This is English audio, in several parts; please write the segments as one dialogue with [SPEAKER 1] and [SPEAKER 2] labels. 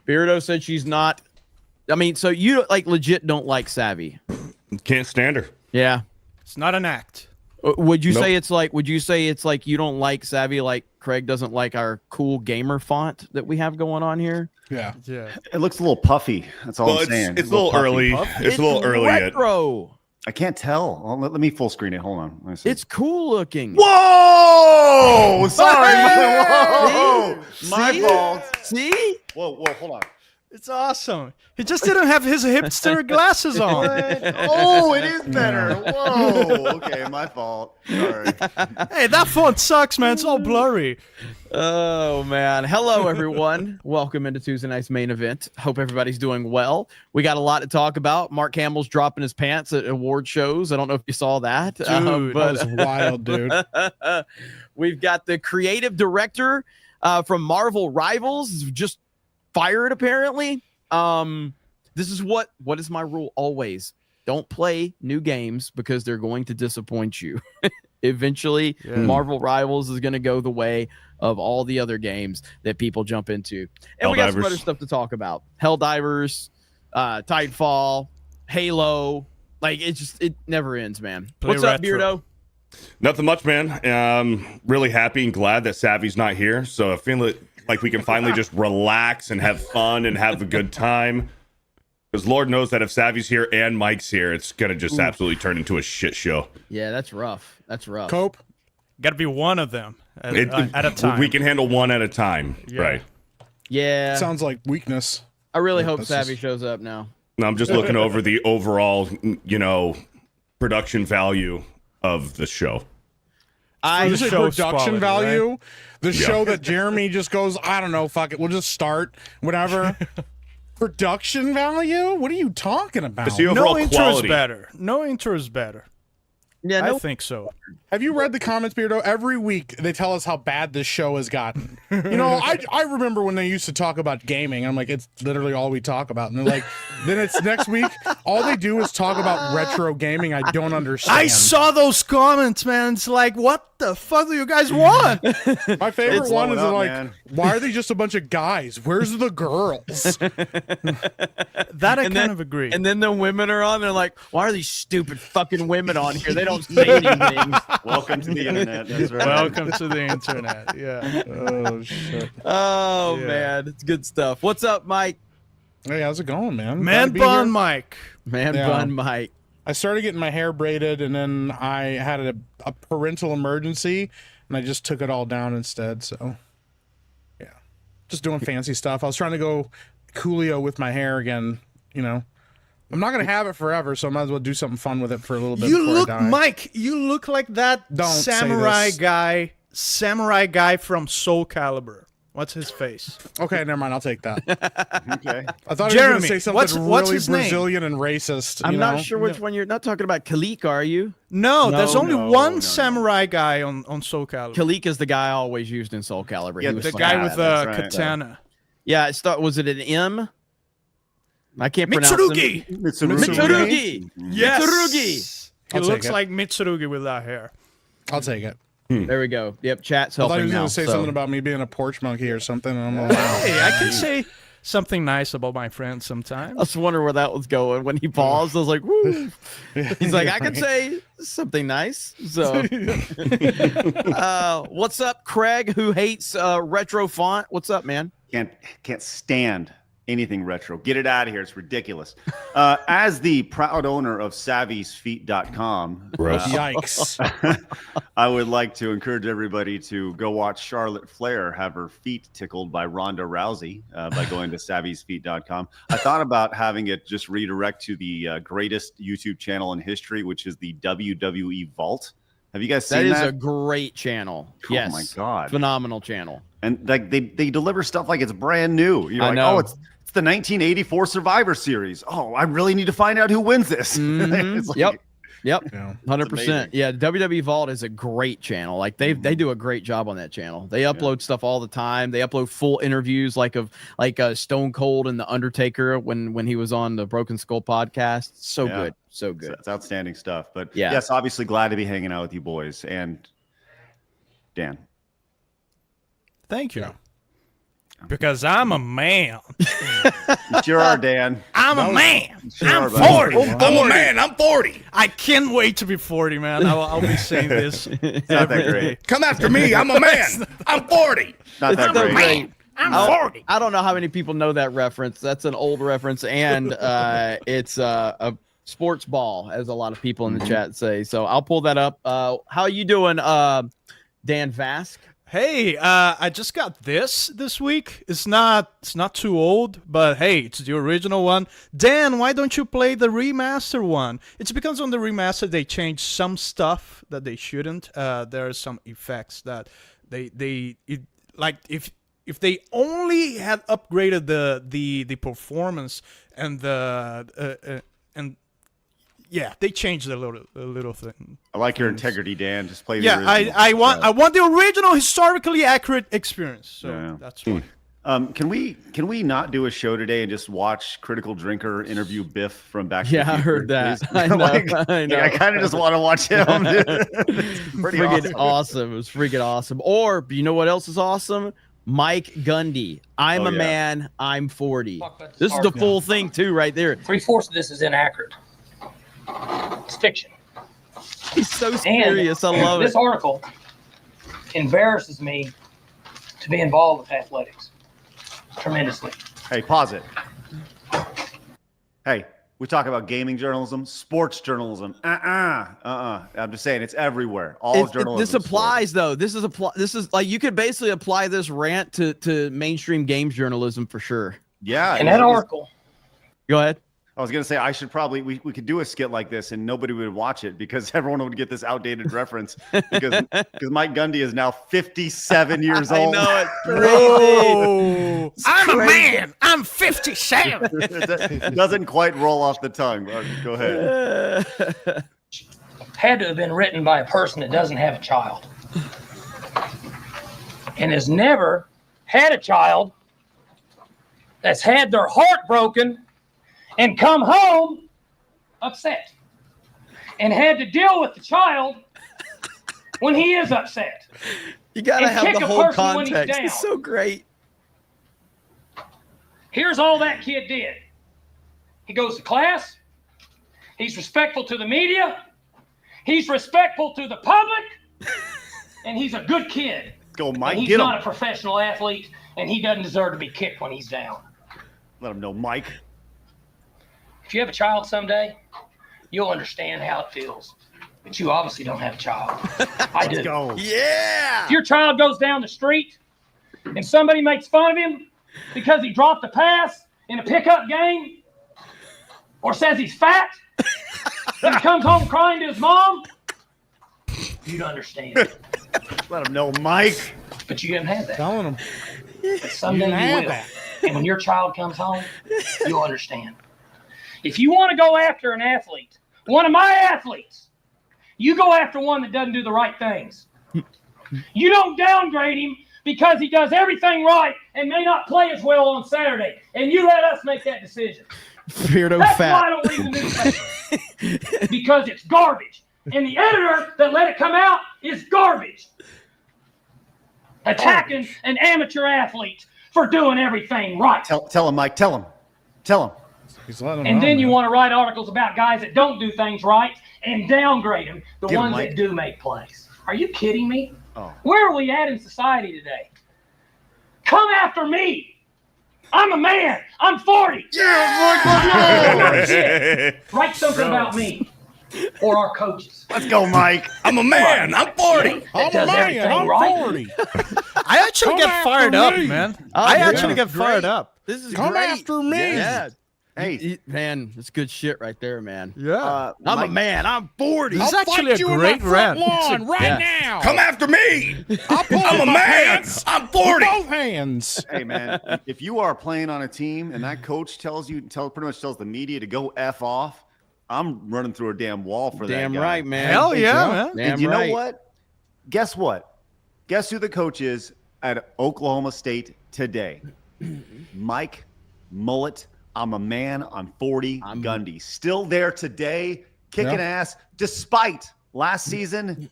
[SPEAKER 1] Beardo said she's not. I mean, so you like legit don't like Savvy?
[SPEAKER 2] Can't stand her.
[SPEAKER 1] Yeah.
[SPEAKER 3] It's not an act.
[SPEAKER 1] Would you say it's like? Would you say it's like you don't like Savvy? Like Craig doesn't like our cool gamer font that we have going on here.
[SPEAKER 3] Yeah.
[SPEAKER 4] It looks a little puffy. That's all I'm saying.
[SPEAKER 2] It's a little early. It's a little early.
[SPEAKER 1] Retro.
[SPEAKER 4] I can't tell. Let me full screen it. Hold on. Let me see.
[SPEAKER 1] It's cool looking.
[SPEAKER 4] Whoa! Sorry. Whoa! My fault.
[SPEAKER 1] See?
[SPEAKER 4] Whoa! Hold on.
[SPEAKER 3] It's awesome. He just didn't have his hipster glasses on.
[SPEAKER 4] Oh, it is better. Whoa. Okay, my fault. Sorry.
[SPEAKER 3] Hey, that font sucks, man. It's all blurry.
[SPEAKER 1] Oh, man. Hello, everyone. Welcome into Tuesday night's main event. Hope everybody's doing well. We got a lot to talk about. Mark Hamill's dropping his pants at award shows. I don't know if you saw that.
[SPEAKER 3] Dude,
[SPEAKER 1] but
[SPEAKER 3] that was wild, dude.
[SPEAKER 1] We've got the creative director from Marvel Rivals, just fired apparently. This is what is my rule always: don't play new games because they're going to disappoint you. Eventually Marvel Rivals is going to go the way of all the other games that people jump into, and we got some other stuff to talk about. Helldivers, Titanfall, Halo, like it never ends, man. What's up, Beardo?
[SPEAKER 2] Nothing much, man. Really happy and glad that Savvy's not here, so I feel like we can finally just relax and have fun and have a good time. Because Lord knows that if Savvy's here and Mike's here, it's going to just absolutely turn into a shit show.
[SPEAKER 1] Yeah, that's rough. That's rough.
[SPEAKER 3] Cope, got to be one of them at a time.
[SPEAKER 2] We can handle one at a time, right?
[SPEAKER 1] Yeah.
[SPEAKER 5] Sounds like weakness.
[SPEAKER 1] I really hope Savvy shows up now.
[SPEAKER 2] No, I'm just looking over the overall, production value of the show.
[SPEAKER 5] The production
[SPEAKER 3] quality,
[SPEAKER 5] value,
[SPEAKER 3] right?
[SPEAKER 5] the show that Jeremy just goes, I don't know, fuck it, we'll just start, whatever. Production value? What are you talking about?
[SPEAKER 2] It's the overall
[SPEAKER 3] No intro
[SPEAKER 2] quality.
[SPEAKER 3] is better. No intro is better.
[SPEAKER 1] Yeah,
[SPEAKER 3] I think so.
[SPEAKER 5] Have you read the comments, Beardo? Every week they tell us how bad this show has gotten. I remember when they used to talk about gaming. I'm like, it's literally all we talk about. And they're like, then it's next week. All they do is talk about retro gaming. I don't understand.
[SPEAKER 3] I saw those comments, man. It's like, what the fuck do you guys want?
[SPEAKER 5] My favorite one is like,
[SPEAKER 4] man.
[SPEAKER 5] why are they just a bunch of guys? Where's the girls?
[SPEAKER 3] That I kind of agree.
[SPEAKER 1] And then the women are on. They're like, why are these stupid fucking women on here? They don't say anything.
[SPEAKER 4] Welcome to the internet. That's right.
[SPEAKER 3] Welcome to the internet. Yeah.
[SPEAKER 5] Oh, shit.
[SPEAKER 1] Oh,
[SPEAKER 3] Yeah.
[SPEAKER 1] man. It's good stuff. What's up, Mike?
[SPEAKER 5] Hey, how's it going, man?
[SPEAKER 3] Man
[SPEAKER 5] Glad to be
[SPEAKER 3] bun
[SPEAKER 5] here.
[SPEAKER 3] Mike.
[SPEAKER 1] Man
[SPEAKER 5] Yeah.
[SPEAKER 1] bun Mike.
[SPEAKER 5] I started getting my hair braided, and then I had a parental emergency, and I just took it all down instead. So, yeah, just doing fancy stuff. I was trying to go Coolio with my hair again. I'm not gonna have it forever, so I might as well do something fun with it for a little bit.
[SPEAKER 3] You
[SPEAKER 5] before
[SPEAKER 3] look,
[SPEAKER 5] I die.
[SPEAKER 3] Mike, you look like that
[SPEAKER 5] Don't say
[SPEAKER 3] samurai guy from Soul Calibur. What's his face?
[SPEAKER 5] Okay, never mind. I'll take that.
[SPEAKER 4] Okay.
[SPEAKER 5] I thought he was
[SPEAKER 3] Jeremy,
[SPEAKER 5] gonna say something
[SPEAKER 3] what's
[SPEAKER 5] really
[SPEAKER 3] his name?
[SPEAKER 5] Brazilian and racist.
[SPEAKER 1] I'm
[SPEAKER 5] you
[SPEAKER 1] not
[SPEAKER 5] know?
[SPEAKER 1] sure which one you're not talking about. Kalik, are you?
[SPEAKER 3] No, there's only
[SPEAKER 4] no,
[SPEAKER 3] one
[SPEAKER 4] no.
[SPEAKER 3] samurai guy on Soul Calibur.
[SPEAKER 1] Kalik is the guy I always used in Soul Calibur.
[SPEAKER 4] Yeah,
[SPEAKER 1] He was
[SPEAKER 3] The
[SPEAKER 1] fun.
[SPEAKER 3] guy with
[SPEAKER 4] that's
[SPEAKER 3] the
[SPEAKER 4] right.
[SPEAKER 3] katana.
[SPEAKER 1] Yeah, was it an M? I can't pronounce
[SPEAKER 3] Mitsurugi!
[SPEAKER 1] them.
[SPEAKER 4] Mitsurugi.
[SPEAKER 1] Mitsurugi.
[SPEAKER 3] Yes!
[SPEAKER 1] Mitsurugi.
[SPEAKER 3] He
[SPEAKER 5] I'll take
[SPEAKER 3] looks
[SPEAKER 5] it.
[SPEAKER 3] like Mitsurugi with that hair.
[SPEAKER 5] I'll take it.
[SPEAKER 1] There we go. Yep, chat's
[SPEAKER 5] I thought he
[SPEAKER 1] helping
[SPEAKER 5] was
[SPEAKER 1] now.
[SPEAKER 5] gonna say
[SPEAKER 1] so.
[SPEAKER 5] something about me being a porch monkey or something. And I'm like,
[SPEAKER 3] Hey, I can say something nice about my friends sometimes.
[SPEAKER 1] I was wondering where that was going. When he paused, I was like, woo. He's like, I can say something nice. So, what's up, Craig, who hates retro font? What's up, man?
[SPEAKER 4] Can't stand anything retro. Get it out of here. It's ridiculous. As the proud owner of Savvy'sFeet.com,
[SPEAKER 2] Gross.
[SPEAKER 5] yikes.
[SPEAKER 4] I would like to encourage everybody to go watch Charlotte Flair have her feet tickled by Ronda Rousey by going to Savvy'sFeet.com. I thought about having it just redirect to the greatest YouTube channel in history, which is the WWE Vault. Have you guys seen that?
[SPEAKER 1] That is a great channel.
[SPEAKER 4] Oh
[SPEAKER 1] Yes.
[SPEAKER 4] my God.
[SPEAKER 1] Phenomenal channel.
[SPEAKER 4] And like they deliver stuff like it's brand new. You're
[SPEAKER 1] I
[SPEAKER 4] like,
[SPEAKER 1] know.
[SPEAKER 4] oh, it's the 1984 Survivor Series. Oh, I really need to find out who wins this.
[SPEAKER 1] Mhm.
[SPEAKER 4] It's like-
[SPEAKER 1] Yep. Yep.
[SPEAKER 5] Yeah.
[SPEAKER 1] 100%. Yeah, WWE Vault is a great channel. Like they do a great job on that channel. They upload stuff all the time. They upload full interviews like Stone Cold and the Undertaker when he was on the Broken Skull podcast. So
[SPEAKER 4] Yeah.
[SPEAKER 1] good. So good.
[SPEAKER 4] It's outstanding stuff. But
[SPEAKER 1] Yeah.
[SPEAKER 4] yes, obviously glad to be hanging out with you boys. And Dan.
[SPEAKER 3] Thank you.
[SPEAKER 5] Yeah.
[SPEAKER 3] Because I'm a man.
[SPEAKER 4] You sure are, Dan.
[SPEAKER 3] I'm a man.
[SPEAKER 4] Sure
[SPEAKER 3] I'm
[SPEAKER 4] are, buddy.
[SPEAKER 3] 40.
[SPEAKER 2] I'm a man. I'm 40.
[SPEAKER 3] I can't wait to be 40, man. I'll be saying this.
[SPEAKER 4] It's not that great.
[SPEAKER 2] Come after me. I'm a man. I'm 40.
[SPEAKER 4] Not that
[SPEAKER 1] so
[SPEAKER 4] great.
[SPEAKER 1] great.
[SPEAKER 3] I'm 40.
[SPEAKER 1] I don't know how many people know that reference. That's an old reference, and it's a sports ball, as a lot of people in the chat say. So I'll pull that up. How you doing, Dan Vask?
[SPEAKER 3] Hey, I just got this week. It's not too old, but hey, it's the original one. Dan, why don't you play the remaster one? It's because on the remaster they changed some stuff that they shouldn't. There are some effects that like if they only had upgraded the performance and yeah, they changed a little thing.
[SPEAKER 4] I like your integrity, Dan. Just play the
[SPEAKER 3] Yeah,
[SPEAKER 4] original.
[SPEAKER 3] I want the original historically accurate experience. So
[SPEAKER 4] Yeah.
[SPEAKER 3] that's why.
[SPEAKER 4] Can we not do a show today and just watch Critical Drinker interview Biff from Back to the
[SPEAKER 1] Yeah, I
[SPEAKER 4] Future,
[SPEAKER 1] heard that.
[SPEAKER 4] please?
[SPEAKER 1] I know. I know.
[SPEAKER 4] I kind of just want to watch him. It's pretty
[SPEAKER 1] Freaking
[SPEAKER 4] awesome.
[SPEAKER 1] awesome. It was freaking awesome. Or you know what else is awesome? Mike Gundy. I'm
[SPEAKER 4] Oh,
[SPEAKER 1] a
[SPEAKER 4] yeah.
[SPEAKER 1] man. I'm 40.
[SPEAKER 6] Fuck, that's
[SPEAKER 1] This is the
[SPEAKER 6] hard.
[SPEAKER 1] full thing too, right there.
[SPEAKER 6] 3/4 of this is inaccurate. It's fiction.
[SPEAKER 1] He's so serious. I love
[SPEAKER 6] This
[SPEAKER 1] it.
[SPEAKER 6] article embarrasses me to be involved with athletics tremendously.
[SPEAKER 4] Hey, pause it. Hey, we talk about gaming journalism, sports journalism. I'm just saying, it's everywhere. All journalism.
[SPEAKER 1] This applies though. This is like you could basically apply this rant to mainstream games journalism for sure.
[SPEAKER 4] Yeah.
[SPEAKER 6] In that article,
[SPEAKER 1] Go ahead.
[SPEAKER 4] I was gonna say I should probably we could do a skit like this and nobody would watch it because everyone would get this outdated reference because Mike Gundy is now 57 years
[SPEAKER 1] I
[SPEAKER 4] old.
[SPEAKER 1] know it.
[SPEAKER 3] Whoa. I'm a man. I'm 57.
[SPEAKER 4] It doesn't quite roll off the tongue. Go ahead.
[SPEAKER 6] had to have been written by a person that doesn't have a child and has never had a child that's had their heart broken and come home upset and had to deal with the child when he is upset.
[SPEAKER 1] You gotta
[SPEAKER 6] And
[SPEAKER 1] have
[SPEAKER 6] kick
[SPEAKER 1] the
[SPEAKER 6] a
[SPEAKER 1] whole
[SPEAKER 6] person when he's
[SPEAKER 1] context.
[SPEAKER 6] down.
[SPEAKER 1] It's so great.
[SPEAKER 6] Here's all that kid did. He goes to class. He's respectful to the media. He's respectful to the public. And he's a good kid.
[SPEAKER 4] Go,
[SPEAKER 6] And
[SPEAKER 4] Mike.
[SPEAKER 6] he's
[SPEAKER 4] Get
[SPEAKER 6] not
[SPEAKER 4] him.
[SPEAKER 6] a professional athlete, and he doesn't deserve to be kicked when he's down.
[SPEAKER 4] Let him know, Mike.
[SPEAKER 6] If you have a child someday, you'll understand how it feels. But you obviously don't have a child. I do.
[SPEAKER 4] Go.
[SPEAKER 1] Yeah.
[SPEAKER 6] If your child goes down the street and somebody makes fun of him because he dropped a pass in a pickup game or says he's fat and he comes home crying to his mom, you'd understand.
[SPEAKER 4] Let him know, Mike.
[SPEAKER 6] But you didn't have that.
[SPEAKER 5] Telling them.
[SPEAKER 6] But someday you will. And when your child comes home, you'll understand. If you want to go after an athlete, one of my athletes, you go after one that doesn't do the right things. You don't downgrade him because he does everything right and may not play as well on Saturday. And you let us make that decision.
[SPEAKER 1] Beardo
[SPEAKER 6] That's why I
[SPEAKER 1] fat.
[SPEAKER 6] don't read the newspaper. Because it's garbage. And the editor that let it come out is garbage. Attacking an amateur athlete for doing everything right.
[SPEAKER 4] Tell him, Mike. Tell him. Tell him.
[SPEAKER 5] He's letting them
[SPEAKER 6] And
[SPEAKER 5] know,
[SPEAKER 6] then you
[SPEAKER 5] man.
[SPEAKER 6] want to write articles about guys that don't do things right and downgrade them, the
[SPEAKER 4] Get 'em,
[SPEAKER 6] ones
[SPEAKER 4] Mike.
[SPEAKER 6] that do make plays. Are you kidding me?
[SPEAKER 4] Oh.
[SPEAKER 6] Where are we at in society today? Come after me. I'm a man. I'm 40. Write something about me or our coaches.
[SPEAKER 4] Let's go, Mike.
[SPEAKER 2] I'm a man. I'm 40.
[SPEAKER 6] That does everything right.
[SPEAKER 5] 40.
[SPEAKER 3] I actually
[SPEAKER 5] Come
[SPEAKER 3] get
[SPEAKER 5] after
[SPEAKER 3] fired up,
[SPEAKER 5] me.
[SPEAKER 3] man.
[SPEAKER 1] Oh,
[SPEAKER 3] I
[SPEAKER 1] yeah.
[SPEAKER 3] actually get fired
[SPEAKER 1] Great.
[SPEAKER 3] up.
[SPEAKER 1] This is
[SPEAKER 5] Come
[SPEAKER 1] great.
[SPEAKER 5] after me.
[SPEAKER 1] Yeah.
[SPEAKER 4] Hey,
[SPEAKER 1] Man, it's good shit right there, man.
[SPEAKER 3] Yeah.
[SPEAKER 1] I'm a
[SPEAKER 4] Mike,
[SPEAKER 1] man. I'm 40.
[SPEAKER 3] This is
[SPEAKER 5] I'll
[SPEAKER 3] actually
[SPEAKER 5] fight
[SPEAKER 3] a
[SPEAKER 5] you in
[SPEAKER 3] great
[SPEAKER 5] my front
[SPEAKER 3] rant.
[SPEAKER 5] lawn right
[SPEAKER 1] Yeah.
[SPEAKER 5] now.
[SPEAKER 2] Come after me.
[SPEAKER 5] I'll pull
[SPEAKER 2] I'm a
[SPEAKER 5] my
[SPEAKER 2] man.
[SPEAKER 5] pants
[SPEAKER 2] I'm
[SPEAKER 5] with
[SPEAKER 2] 40.
[SPEAKER 5] both hands.
[SPEAKER 4] Hey, man, if you are playing on a team and that coach pretty much tells the media to go F off, I'm running through a damn wall for that
[SPEAKER 1] Damn
[SPEAKER 4] guy.
[SPEAKER 1] right, man.
[SPEAKER 3] Hell yeah, man.
[SPEAKER 1] Damn
[SPEAKER 4] And you
[SPEAKER 1] right.
[SPEAKER 4] know what? Guess what? Guess who the coach is at Oklahoma State today? Mike Mullet. I'm a man. I'm 40. Gundy. Still there today, kicking ass, despite last season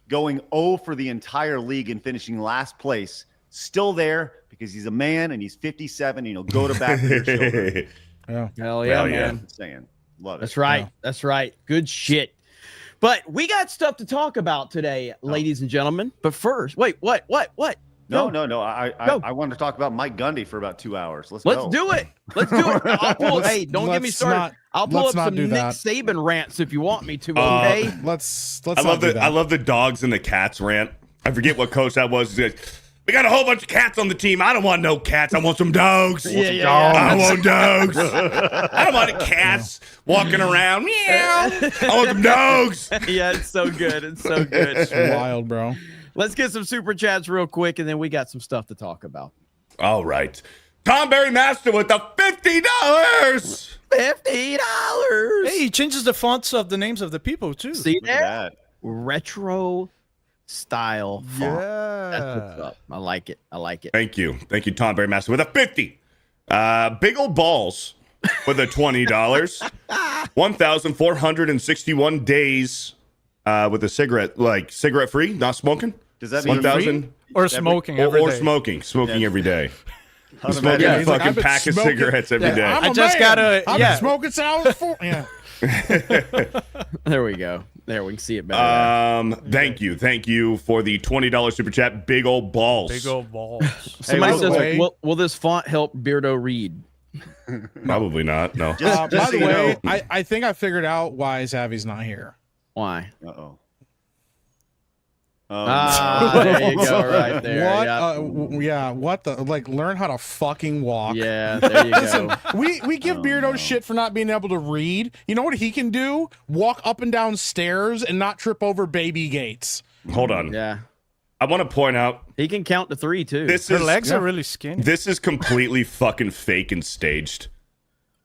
[SPEAKER 4] going 0 for the entire league and finishing last place. Still there because he's a man and he's 57 and he'll go to back of your children.
[SPEAKER 3] Yeah.
[SPEAKER 1] Hell yeah,
[SPEAKER 2] Hell yeah.
[SPEAKER 1] man.
[SPEAKER 4] Just saying. Love it.
[SPEAKER 1] That's right.
[SPEAKER 3] Yeah.
[SPEAKER 1] That's right. Good shit. But we got stuff to talk about today, ladies and gentlemen. But first, wait, what?
[SPEAKER 4] No.
[SPEAKER 1] Go.
[SPEAKER 4] I wanted to talk about Mike Gundy for about 2 hours. Let's
[SPEAKER 1] Let's
[SPEAKER 4] go.
[SPEAKER 1] do it. Let's do it. I'll pull, hey, don't get me
[SPEAKER 5] let's
[SPEAKER 1] started.
[SPEAKER 5] not-
[SPEAKER 1] I'll pull
[SPEAKER 5] let's
[SPEAKER 1] up
[SPEAKER 5] not
[SPEAKER 1] some
[SPEAKER 5] do
[SPEAKER 1] Nick
[SPEAKER 5] that.
[SPEAKER 1] Saban rants if you want me to. Okay.
[SPEAKER 5] Let's
[SPEAKER 2] I
[SPEAKER 5] not
[SPEAKER 2] love
[SPEAKER 5] do
[SPEAKER 2] the
[SPEAKER 5] that.
[SPEAKER 2] I love the dogs and the cats rant. I forget what coach that was. He's like, we got a whole bunch of cats on the team. I don't want no cats. I want some dogs.
[SPEAKER 1] Yeah.
[SPEAKER 2] I want dogs. I don't want cats walking around. Meow. I want some dogs.
[SPEAKER 1] Yeah, it's so good. It's so good.
[SPEAKER 5] It's wild, bro.
[SPEAKER 1] Let's get some super chats real quick, and then we got some stuff to talk about.
[SPEAKER 2] All right. Tom Berry Master with the $50.
[SPEAKER 1] $50.
[SPEAKER 3] Hey, he changes the fonts of the names of the people too.
[SPEAKER 1] See
[SPEAKER 4] Look at
[SPEAKER 1] there?
[SPEAKER 4] that.
[SPEAKER 1] Retro style font. That's what's
[SPEAKER 3] Yeah.
[SPEAKER 1] up. I like it. I like it.
[SPEAKER 2] Thank you, Tom Berry Master with a 50. Big old balls with a $20. 1,461 days with a cigarette, like cigarette free, not smoking.
[SPEAKER 4] Does that mean
[SPEAKER 2] 1,000
[SPEAKER 3] Or smoking every
[SPEAKER 2] or
[SPEAKER 3] day.
[SPEAKER 2] smoking every day.
[SPEAKER 4] I'd
[SPEAKER 2] Smoking
[SPEAKER 4] imagine
[SPEAKER 2] a
[SPEAKER 4] he's like,
[SPEAKER 2] fucking
[SPEAKER 5] I've been
[SPEAKER 2] pack of
[SPEAKER 5] smoking-
[SPEAKER 2] cigarettes every day.
[SPEAKER 5] I'm
[SPEAKER 3] I
[SPEAKER 5] a
[SPEAKER 3] just
[SPEAKER 5] man.
[SPEAKER 3] gotta-
[SPEAKER 5] I've
[SPEAKER 3] yeah.
[SPEAKER 5] been smoking sour for yeah.
[SPEAKER 1] There we go. There, we can see it better.
[SPEAKER 2] Thank you for the $20 super chat. Big old balls.
[SPEAKER 3] Big old balls.
[SPEAKER 1] Somebody
[SPEAKER 5] by the
[SPEAKER 1] says,
[SPEAKER 5] way-
[SPEAKER 1] will this font help Beardo read?
[SPEAKER 2] Probably not. No.
[SPEAKER 4] Just
[SPEAKER 5] By
[SPEAKER 4] so
[SPEAKER 5] the
[SPEAKER 4] you
[SPEAKER 5] way,
[SPEAKER 4] know.
[SPEAKER 5] I think I figured out why Savvy's not here.
[SPEAKER 1] Why?
[SPEAKER 4] Uh-oh.
[SPEAKER 1] There you go, right there.
[SPEAKER 5] What?
[SPEAKER 1] Yep.
[SPEAKER 5] Yeah. What the? Like, learn how to fucking walk.
[SPEAKER 1] Yeah, there you
[SPEAKER 5] Listen,
[SPEAKER 1] go.
[SPEAKER 5] we give Beardo shit for not being able to read. You know what he can do? Walk up and down stairs and not trip over baby gates.
[SPEAKER 2] Hold on.
[SPEAKER 1] Yeah,
[SPEAKER 2] I want to point out
[SPEAKER 1] he can count to 3 too.
[SPEAKER 2] this
[SPEAKER 3] Her
[SPEAKER 2] is
[SPEAKER 3] legs are really skinny.
[SPEAKER 2] this is completely fucking fake and staged.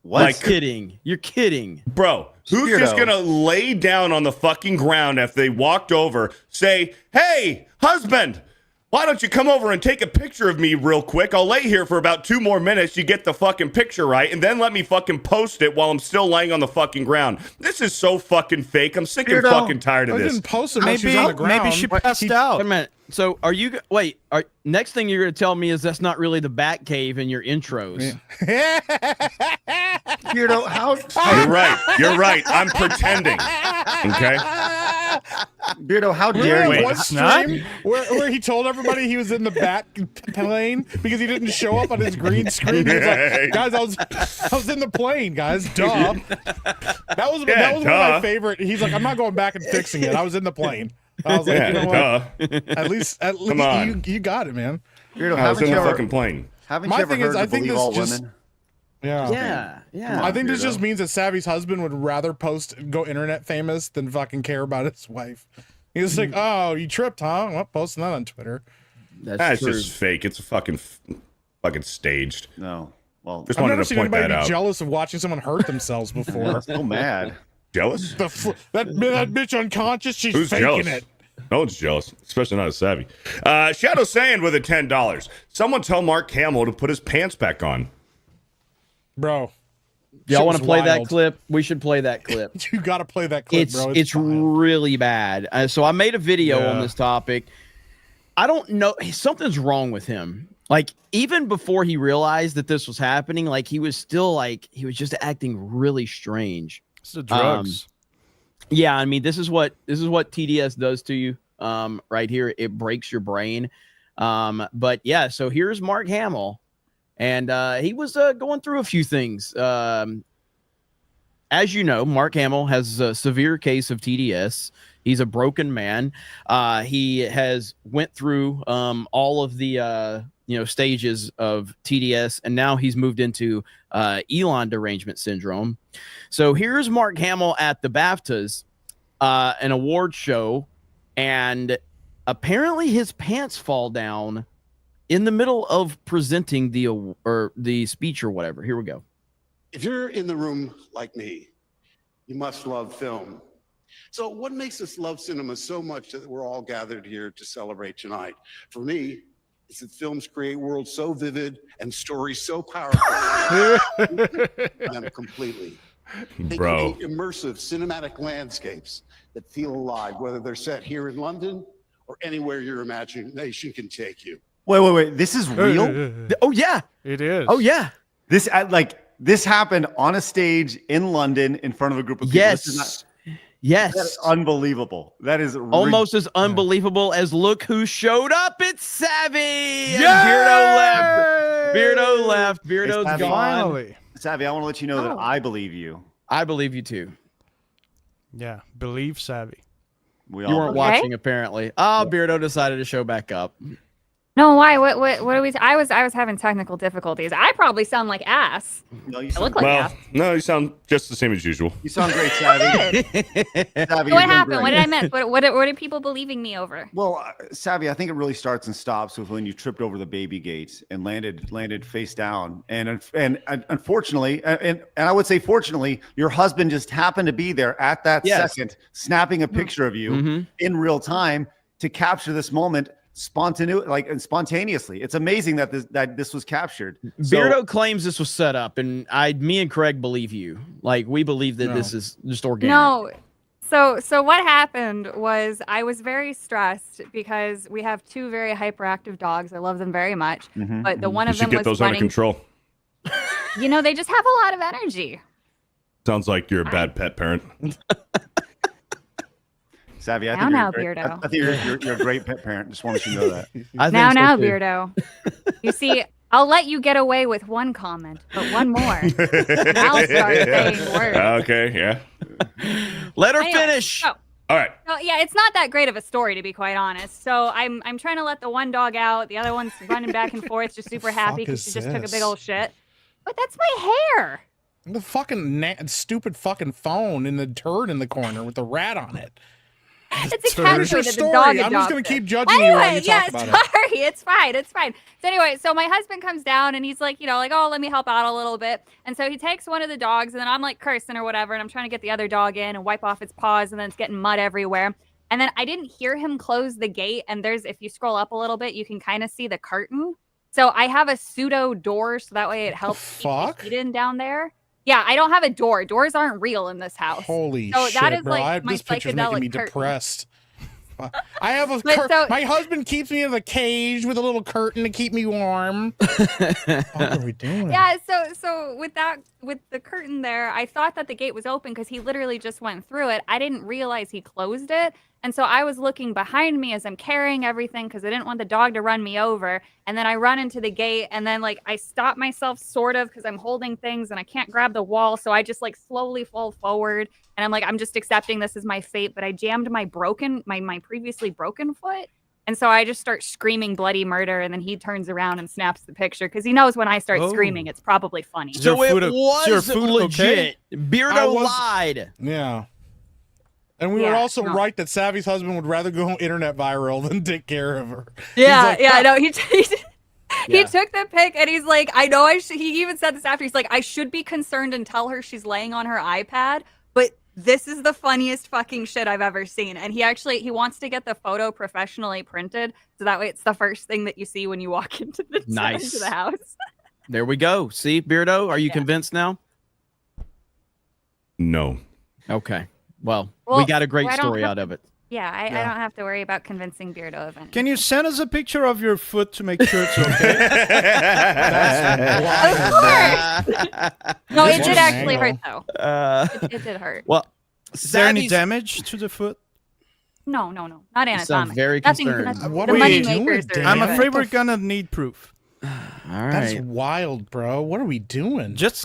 [SPEAKER 4] What?
[SPEAKER 2] Like,
[SPEAKER 1] kidding. You're kidding.
[SPEAKER 2] bro, who's just
[SPEAKER 4] Weirdo.
[SPEAKER 2] gonna lay down on the fucking ground after they walked over, say, hey, husband, why don't you come over and take a picture of me real quick? I'll lay here for about 2 more minutes. You get the fucking picture right, and then let me fucking post it while I'm still laying on the fucking ground. This is so fucking fake. I'm sick and
[SPEAKER 4] Weirdo.
[SPEAKER 2] fucking tired of
[SPEAKER 5] I
[SPEAKER 2] this.
[SPEAKER 5] didn't post it when she was on the ground.
[SPEAKER 3] Maybe she passed out.
[SPEAKER 1] Wait a minute. So are you? Wait. Next thing you're going to tell me is that's not really the Bat Cave in your intros.
[SPEAKER 4] Beardo, how
[SPEAKER 2] You're right. I'm pretending. Okay.
[SPEAKER 4] Beardo, how dare
[SPEAKER 5] Remember
[SPEAKER 4] you?
[SPEAKER 5] one
[SPEAKER 3] it's not?
[SPEAKER 5] stream where he told everybody he was in the bat plane because he didn't show up on his green screen. He was like, guys, I was in the plane, guys. Duh. That was one of my favorite. He's like, I'm not going back and fixing it. I was in the plane. I was like,
[SPEAKER 2] Yeah,
[SPEAKER 5] you know what?
[SPEAKER 2] duh.
[SPEAKER 5] At least
[SPEAKER 2] Come on.
[SPEAKER 5] you got it, man.
[SPEAKER 4] Beardo,
[SPEAKER 2] I was
[SPEAKER 4] haven't
[SPEAKER 2] in
[SPEAKER 4] you
[SPEAKER 2] the
[SPEAKER 4] ever,
[SPEAKER 2] fucking plane.
[SPEAKER 4] haven't
[SPEAKER 5] My
[SPEAKER 4] you ever
[SPEAKER 5] thing is,
[SPEAKER 4] heard
[SPEAKER 5] I
[SPEAKER 4] of
[SPEAKER 5] think
[SPEAKER 4] Believe
[SPEAKER 5] this
[SPEAKER 4] All
[SPEAKER 5] just-
[SPEAKER 4] Women?
[SPEAKER 1] Yeah. Yeah.
[SPEAKER 5] I think this
[SPEAKER 4] Weirdo.
[SPEAKER 5] just means that Savvy's husband would rather go internet famous than fucking care about his wife. He's like, oh, you tripped, huh? Well, posting that on Twitter.
[SPEAKER 1] That's
[SPEAKER 2] It's
[SPEAKER 1] true.
[SPEAKER 2] just fake. It's a fucking staged.
[SPEAKER 4] No. Well,
[SPEAKER 2] Just
[SPEAKER 5] I've
[SPEAKER 2] wanted
[SPEAKER 5] never
[SPEAKER 2] to
[SPEAKER 5] seen
[SPEAKER 2] point
[SPEAKER 5] anybody
[SPEAKER 2] that
[SPEAKER 5] be
[SPEAKER 2] out.
[SPEAKER 5] jealous of watching someone hurt themselves before.
[SPEAKER 4] so mad.
[SPEAKER 2] Jealous?
[SPEAKER 5] That bitch unconscious, she's
[SPEAKER 2] Who's
[SPEAKER 5] faking
[SPEAKER 2] jealous?
[SPEAKER 5] it.
[SPEAKER 2] No one's jealous, especially not a savvy. Shadow Sand with a $10. Someone tell Mark Hamill to put his pants back on.
[SPEAKER 5] Bro.
[SPEAKER 1] Y'all
[SPEAKER 5] shit
[SPEAKER 1] want to
[SPEAKER 5] was
[SPEAKER 1] play that
[SPEAKER 5] wild.
[SPEAKER 1] clip? We should play that clip.
[SPEAKER 5] You got to play that clip, bro.
[SPEAKER 1] It's
[SPEAKER 5] wild.
[SPEAKER 1] really bad. So I made a video on
[SPEAKER 5] Yeah.
[SPEAKER 1] this topic. I don't know. Something's wrong with him. Like, even before he realized that this was happening, like, he was still like, he was just acting really strange.
[SPEAKER 3] It's the drugs.
[SPEAKER 1] Yeah, I mean, this is what TDS does to you. Right here, it breaks your brain. But yeah, so here's Mark Hamill, and he was going through a few things. As you know, Mark Hamill has a severe case of TDS. He's a broken man. He has went through all of the stages of TDS, and now he's moved into Elon derangement syndrome. So here's Mark Hamill at the BAFTAs, an award show, and apparently his pants fall down in the middle of presenting the speech or whatever. Here we go.
[SPEAKER 7] If you're in the room like me, you must love film. So what makes us love cinema so much that we're all gathered here to celebrate tonight? For me, it's that films create worlds so vivid and stories so powerful. them completely. They
[SPEAKER 2] Bro.
[SPEAKER 7] create immersive cinematic landscapes that feel alive, whether they're set here in London or anywhere your imagination can take you.
[SPEAKER 4] Wait. This is real?
[SPEAKER 1] Oh yeah.
[SPEAKER 3] It is.
[SPEAKER 1] Oh yeah.
[SPEAKER 4] This this happened on a stage in London in front of a group of people.
[SPEAKER 1] Yes. Yes.
[SPEAKER 4] That's unbelievable. That is
[SPEAKER 1] almost as unbelievable as look who showed up. It's Savvy. And Beardo left. Beardo left. Beardo's
[SPEAKER 4] Savvy.
[SPEAKER 1] gone.
[SPEAKER 3] Finally.
[SPEAKER 4] Savvy, I want to let you know that I believe you.
[SPEAKER 1] I believe you too.
[SPEAKER 3] Yeah, believe Savvy.
[SPEAKER 4] We
[SPEAKER 1] You
[SPEAKER 4] all
[SPEAKER 1] weren't watching apparently. Oh, Beardo decided to show back up.
[SPEAKER 8] No, why? What are we? I was having technical difficulties. I probably sound like ass.
[SPEAKER 4] No, you
[SPEAKER 8] I
[SPEAKER 4] sound,
[SPEAKER 8] look like ass.
[SPEAKER 2] No, you sound just the same as usual.
[SPEAKER 4] you sound great, Savvy.
[SPEAKER 8] Good.
[SPEAKER 4] Savvy,
[SPEAKER 8] So
[SPEAKER 4] you're
[SPEAKER 8] what
[SPEAKER 4] doing
[SPEAKER 8] happened? What
[SPEAKER 4] great.
[SPEAKER 8] did I miss? What are people believing me over?
[SPEAKER 4] Well, Savvy, I think it really starts and stops with when you tripped over the baby gates and landed face down. And unfortunately, and I would say fortunately, your husband just happened to be there at that second, snapping a picture of you in real time to capture this moment spontaneously. It's amazing that this was captured.
[SPEAKER 1] Beardo claims this was set up, and me and Craig believe you. Like, we believe that this is just organic.
[SPEAKER 8] No. So what happened was I was very stressed because we have 2 very hyperactive dogs. I love them very much, but the one
[SPEAKER 2] You
[SPEAKER 8] of
[SPEAKER 2] should
[SPEAKER 8] them
[SPEAKER 2] get
[SPEAKER 8] was
[SPEAKER 2] those
[SPEAKER 8] running.
[SPEAKER 2] under control.
[SPEAKER 8] You know, they just have a lot of energy.
[SPEAKER 2] Sounds like you're a bad pet parent.
[SPEAKER 4] Savvy, I
[SPEAKER 8] Now,
[SPEAKER 4] think
[SPEAKER 8] now,
[SPEAKER 4] you're great.
[SPEAKER 8] Beardo.
[SPEAKER 4] I think you're a great pet parent. Just wanted you to know that.
[SPEAKER 1] I think
[SPEAKER 8] Now,
[SPEAKER 1] so, too.
[SPEAKER 8] Beardo. You see, I'll let you get away with one comment, but one more. And I'll start saying words.
[SPEAKER 2] Okay, yeah.
[SPEAKER 1] Let her
[SPEAKER 8] Anyway,
[SPEAKER 1] finish.
[SPEAKER 8] so-
[SPEAKER 2] All right.
[SPEAKER 8] No, yeah, it's not that great of a story, to be quite honest. So I'm trying to let the one dog out. The other one's running back and forth, just super happy because she
[SPEAKER 5] is
[SPEAKER 8] just took a
[SPEAKER 5] this?
[SPEAKER 8] big old shit. But that's my hair.
[SPEAKER 5] The fucking stupid fucking phone in the turd in the corner with the rat on it.
[SPEAKER 8] It's a
[SPEAKER 5] Finish
[SPEAKER 8] category
[SPEAKER 5] your
[SPEAKER 8] that the
[SPEAKER 5] story.
[SPEAKER 8] dog
[SPEAKER 5] I'm just
[SPEAKER 8] adopted.
[SPEAKER 5] gonna keep judging you while you talk about it.
[SPEAKER 8] Sorry, it's fine, it's fine. So anyway, so my husband comes down and he's like, oh, let me help out a little bit. And so he takes one of the dogs, and then I'm like cursing or whatever, and I'm trying to get the other dog in and wipe off its paws, and then it's getting mud everywhere. And then I didn't hear him close the gate. And if you scroll up a little bit, you can kind of see the curtain. So I have a pseudo door, so that way it helps keep the heat in down there. Yeah, I don't have a door. Doors aren't real in this house.
[SPEAKER 5] Holy
[SPEAKER 8] so
[SPEAKER 5] shit,
[SPEAKER 8] that is
[SPEAKER 5] bro!
[SPEAKER 8] like my
[SPEAKER 5] This picture's making me
[SPEAKER 8] psychedelic curtain.
[SPEAKER 5] depressed. I have my husband keeps me in a cage with a little curtain to keep me warm. What are we doing?
[SPEAKER 8] Yeah, so with the curtain there, I thought that the gate was open because he literally just went through it. I didn't realize he closed it. And so I was looking behind me as I'm carrying everything because I didn't want the dog to run me over. And then I run into the gate, and then I stop myself sort of because I'm holding things and I can't grab the wall. So I just slowly fall forward, and I'm just accepting this is my fate. But I jammed my previously broken foot. And so I just start screaming bloody murder, and then he turns around and snaps the picture because he knows when I start screaming, it's probably funny.
[SPEAKER 1] So it was legit. Beardo lied.
[SPEAKER 5] Yeah. And we were also right that Savvy's husband would rather go internet viral than take care of her.
[SPEAKER 8] Yeah, I know. He took the pic, and he's like, I know he even said this after. He's like, I should be concerned and tell her she's laying on her iPad, but this is the funniest fucking shit I've ever seen. And he wants to get the photo professionally printed, so that way it's the first thing that you see when you walk into the house.
[SPEAKER 1] There we go. See, Beardo, are you convinced now?
[SPEAKER 2] No.
[SPEAKER 1] Okay. Well, we got a great story out of it.
[SPEAKER 8] Yeah, I don't have to worry about convincing Beardo of anything.
[SPEAKER 3] Can you send us a picture of your foot to make sure it's okay?
[SPEAKER 8] Of course. No, it did actually hurt though. It did hurt.
[SPEAKER 1] Well,
[SPEAKER 3] is there any damage to the foot?
[SPEAKER 8] No, not anatomic.
[SPEAKER 1] Very concerned.
[SPEAKER 5] What
[SPEAKER 8] the
[SPEAKER 5] are
[SPEAKER 8] money
[SPEAKER 5] we doing,
[SPEAKER 8] makers
[SPEAKER 5] Dan?
[SPEAKER 3] I'm afraid we're gonna need proof.
[SPEAKER 1] All right.
[SPEAKER 5] That's wild, bro. What are we doing?
[SPEAKER 3] Just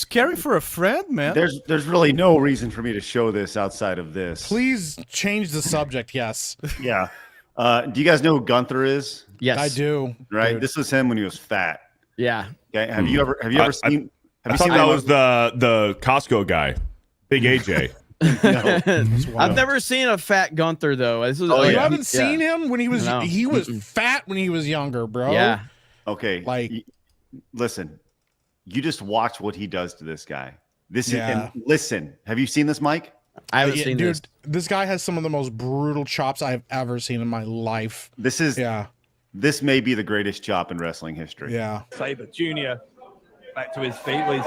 [SPEAKER 3] carry for a friend, man.
[SPEAKER 4] There's really no reason for me to show this outside of this.
[SPEAKER 5] Please change the subject. Yes.
[SPEAKER 4] Yeah. Do you guys know who Gunther is?
[SPEAKER 1] Yes,
[SPEAKER 5] I do.
[SPEAKER 4] Right.
[SPEAKER 5] Dude.
[SPEAKER 4] This was him when he was fat.
[SPEAKER 1] Yeah.
[SPEAKER 4] Okay. Have you ever seen?
[SPEAKER 2] I thought that was the Costco guy, Big AJ.
[SPEAKER 1] I've never seen a fat Gunther though. This is,
[SPEAKER 5] You haven't seen him when he was fat when he was younger, bro.
[SPEAKER 1] Yeah.
[SPEAKER 4] Okay. Listen, you just watch what he does to this guy. And listen, have you seen this, Mike?
[SPEAKER 1] I haven't seen this.
[SPEAKER 5] Dude, this guy has some of the most brutal chops I've ever seen in my life.
[SPEAKER 4] This may be the greatest chop in wrestling history.
[SPEAKER 5] Yeah.
[SPEAKER 9] Sabre Jr. back to his feet. He's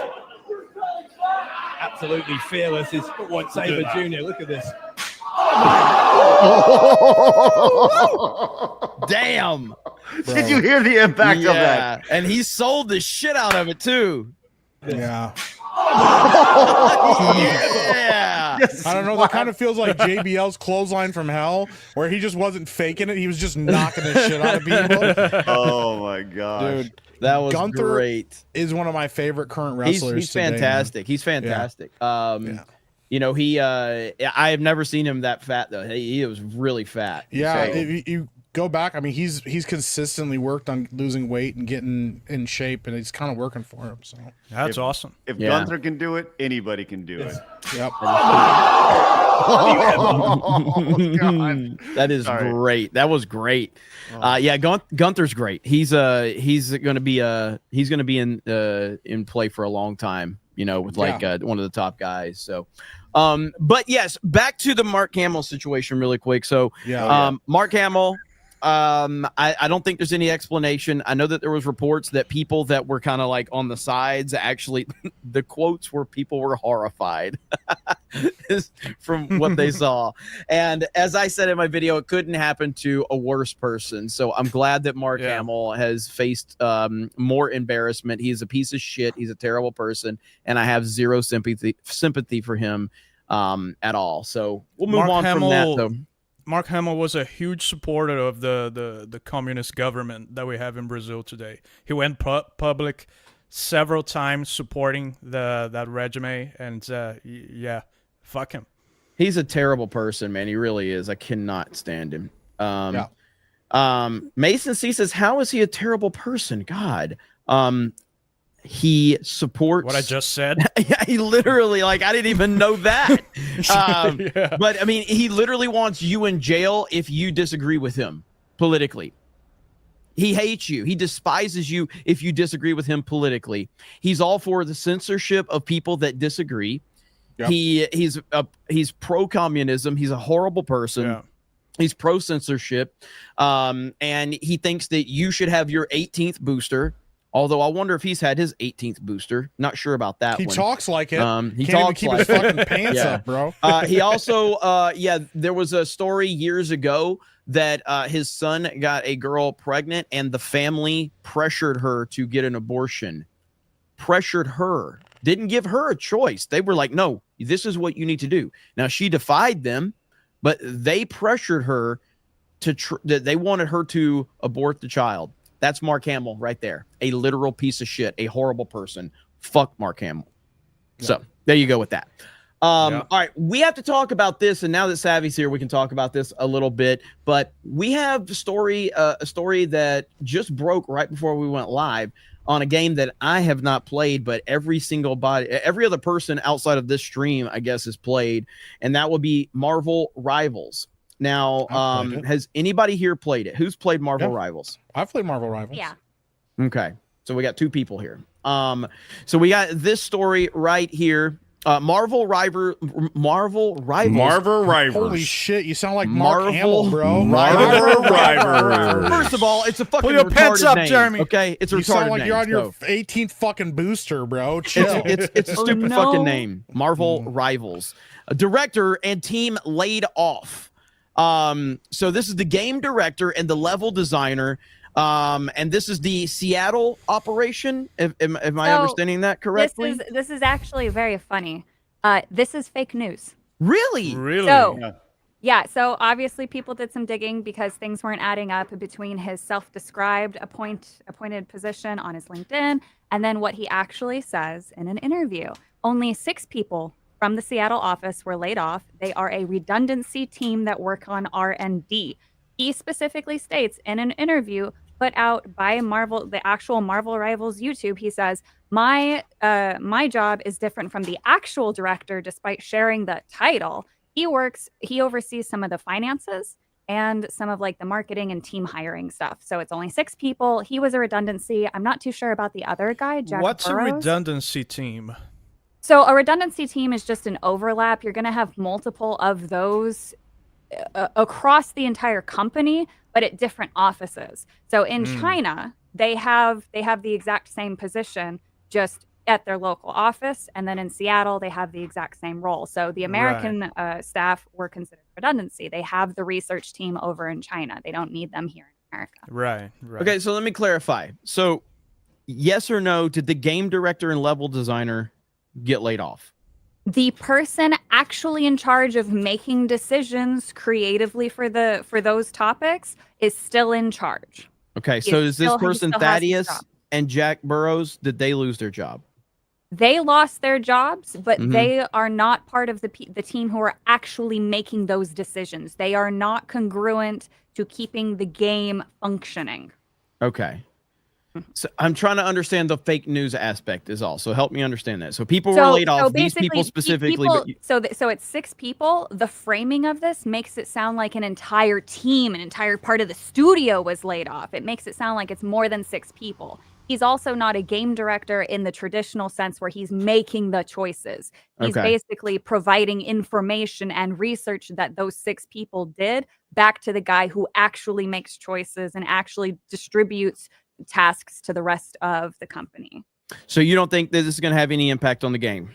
[SPEAKER 9] absolutely fearless. His footwork, Sabre Jr. Look at this.
[SPEAKER 1] Damn.
[SPEAKER 4] Did you hear the impact of that?
[SPEAKER 1] And he sold the shit out of it too.
[SPEAKER 5] Yeah.
[SPEAKER 1] Yeah.
[SPEAKER 5] I don't know. That kind of feels like JBL's clothesline from hell, where he just wasn't faking it. He was just knocking the shit out of people.
[SPEAKER 4] Oh my gosh.
[SPEAKER 5] Dude,
[SPEAKER 1] That was
[SPEAKER 5] Gunther
[SPEAKER 1] great.
[SPEAKER 5] is one of my favorite current wrestlers.
[SPEAKER 1] He's
[SPEAKER 5] today,
[SPEAKER 1] fantastic.
[SPEAKER 5] man.
[SPEAKER 1] He's fantastic.
[SPEAKER 5] Yeah.
[SPEAKER 1] You know, I have never seen him that fat though. He was really fat.
[SPEAKER 5] Yeah,
[SPEAKER 1] So-
[SPEAKER 5] if you go back, I mean, he's consistently worked on losing weight and getting in shape, and it's kind of working for him. So
[SPEAKER 3] That's awesome.
[SPEAKER 4] If
[SPEAKER 1] Yeah.
[SPEAKER 4] Gunther can do it, anybody can do it.
[SPEAKER 5] yep.
[SPEAKER 4] Oh, God.
[SPEAKER 1] That is
[SPEAKER 4] Sorry.
[SPEAKER 1] great. That was great. Yeah, Gunther's great. He's gonna be in play for a long time. You know, with like one of the top guys. So, but yes, back to the Mark Hamill situation really quick. So, Mark Hamill. I don't think there's any explanation. I know that there was reports that people that were kind of like on the sides, actually the quotes were people were horrified from what they saw. And as I said in my video, it couldn't happen to a worse person. So I'm glad that Mark Hamill has faced more embarrassment. He's a piece of shit. He's a terrible person. And I have zero sympathy for him at all. So we'll move on from that though.
[SPEAKER 3] Mark Hamill was a huge supporter of the communist government that we have in Brazil today. He went public several times supporting that regime, and yeah, fuck him.
[SPEAKER 1] He's a terrible person, man. He really is. I cannot stand him. Mason C says, "How is he a terrible person?" God, he supports
[SPEAKER 3] what I just said.
[SPEAKER 1] Yeah, he literally, like, I didn't even know that. But I mean, he literally wants you in jail if you disagree with him politically. He hates you. He despises you if you disagree with him politically. He's all for the censorship of people that disagree. Yep. He's pro-communism. He's a horrible person.
[SPEAKER 3] Yeah.
[SPEAKER 1] He's pro-censorship. And he thinks that you should have your 18th booster. Although I wonder if he's had his 18th booster. Not sure about that
[SPEAKER 5] He
[SPEAKER 1] one.
[SPEAKER 5] talks like it.
[SPEAKER 1] He
[SPEAKER 5] Can't
[SPEAKER 1] talks
[SPEAKER 5] even keep his fucking pants up, bro.
[SPEAKER 1] He also, there was a story years ago that his son got a girl pregnant and the family pressured her to get an abortion. Pressured her. Didn't give her a choice. They were like, no, this is what you need to do. Now, she defied them, but they pressured her that they wanted her to abort the child. That's Mark Hamill right there. A literal piece of shit. A horrible person. Fuck Mark Hamill. Yeah. So there you go with that. All right. We have to talk about this. And now that Savvy's here, we can talk about this a little bit. But we have a story that just broke right before we went live on a game that I have not played, but every other person outside of this stream, I guess, has played. And that would be Marvel Rivals. Now, has anybody here played it? Who's played Marvel Rivals?
[SPEAKER 5] I've played Marvel Rivals.
[SPEAKER 8] Yeah.
[SPEAKER 1] Okay. So we got two people here. So we got this story right here. Marvel Rivals.
[SPEAKER 5] Holy shit, you sound like Mark Hamill, bro.
[SPEAKER 2] Marvel Rivals.
[SPEAKER 1] First of all, it's a fucking
[SPEAKER 3] Pull your pants
[SPEAKER 1] retarded
[SPEAKER 3] up,
[SPEAKER 1] name,
[SPEAKER 3] Jeremy.
[SPEAKER 1] Okay, it's a
[SPEAKER 5] You
[SPEAKER 1] retarded
[SPEAKER 5] sound like
[SPEAKER 1] name.
[SPEAKER 5] you're on your
[SPEAKER 1] so
[SPEAKER 5] 18th fucking booster, bro. Chill.
[SPEAKER 1] it's a stupid
[SPEAKER 8] no.
[SPEAKER 1] fucking name. Marvel Rivals. A director and team laid off. So this is the game director and the level designer. And this is the Seattle operation. Am I understanding that correctly?
[SPEAKER 8] This is actually very funny. This is fake news.
[SPEAKER 1] Really?
[SPEAKER 8] So, so obviously people did some digging because things weren't adding up between his self-described appointed position on his LinkedIn and then what he actually says in an interview. Only 6 people from the Seattle office were laid off. They are a redundancy team that work on R&D. He specifically states in an interview put out by Marvel, the actual Marvel Rivals YouTube, he says, my job is different from the actual director despite sharing the title. He oversees some of the finances and some of like the marketing and team hiring stuff. So it's only 6 people. He was a redundancy. I'm not too sure about the other guy, Jack
[SPEAKER 3] What's
[SPEAKER 8] Burrows.
[SPEAKER 3] a redundancy team?
[SPEAKER 8] So a redundancy team is just an overlap. You're going to have multiple of those across the entire company, but at different offices. So in China, they have the exact same position, just at their local office. And then in Seattle, they have the exact same role. So the American staff were considered redundancy. They have the research team over in China. They don't need them here in America.
[SPEAKER 3] Right.
[SPEAKER 1] Okay, so let me clarify. So, yes or no, did the game director and level designer get laid off?
[SPEAKER 8] The person actually in charge of making decisions creatively for those topics is still in charge.
[SPEAKER 1] Okay, so is this
[SPEAKER 8] he
[SPEAKER 1] person
[SPEAKER 8] still has his
[SPEAKER 1] Thaddeus
[SPEAKER 8] job.
[SPEAKER 1] and Jack Burrows, did they lose their job?
[SPEAKER 8] They lost their jobs, but
[SPEAKER 1] Mhm.
[SPEAKER 8] they are not part of the team who are actually making those decisions. They are not congruent to keeping the game functioning.
[SPEAKER 1] Okay. So I'm trying to understand the fake news aspect is all. So help me understand that. So people were laid off, these people specifically.
[SPEAKER 8] So it's 6 people. The framing of this makes it sound like an entire team, an entire part of the studio was laid off. It makes it sound like it's more than 6 people. He's also not a game director in the traditional sense where he's making the choices. He's basically providing information and research that those 6 people did back to the guy who actually makes choices and actually distributes tasks to the rest of the company.
[SPEAKER 1] So you don't think that this is going to have any impact on the game?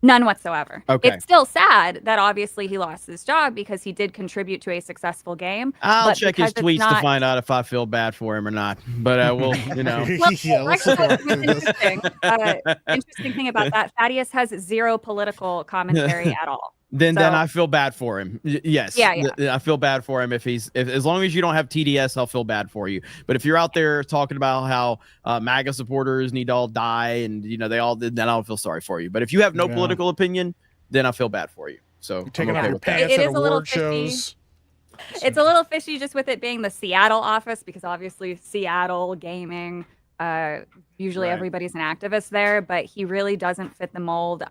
[SPEAKER 8] None whatsoever.
[SPEAKER 1] Okay.
[SPEAKER 8] It's still sad that obviously he lost his job because he did contribute to a successful game.
[SPEAKER 1] I'll check his tweets to find out if I feel bad for him or not. But I will, you know.
[SPEAKER 8] Well,
[SPEAKER 5] Yeah, let's look
[SPEAKER 8] actually,
[SPEAKER 5] into this.
[SPEAKER 8] interesting thing about that, Thaddeus has 0 political commentary at all.
[SPEAKER 1] Then I feel bad for him. Yes.
[SPEAKER 8] Yeah.
[SPEAKER 1] I feel bad for him if as long as you don't have TDS, I'll feel bad for you. But if you're out there talking about how MAGA supporters need to all die and they all did, then I'll feel sorry for you. But if you have no political opinion, then I feel bad for you. So
[SPEAKER 5] You're taking
[SPEAKER 1] I'm
[SPEAKER 5] off
[SPEAKER 1] okay
[SPEAKER 5] your
[SPEAKER 1] with that.
[SPEAKER 5] pants
[SPEAKER 8] It
[SPEAKER 5] at
[SPEAKER 8] is a little
[SPEAKER 5] award
[SPEAKER 8] fishy.
[SPEAKER 5] shows.
[SPEAKER 8] It's a little fishy just with it being the Seattle office because obviously Seattle gaming, usually everybody's an activist there, but he really doesn't fit the mold.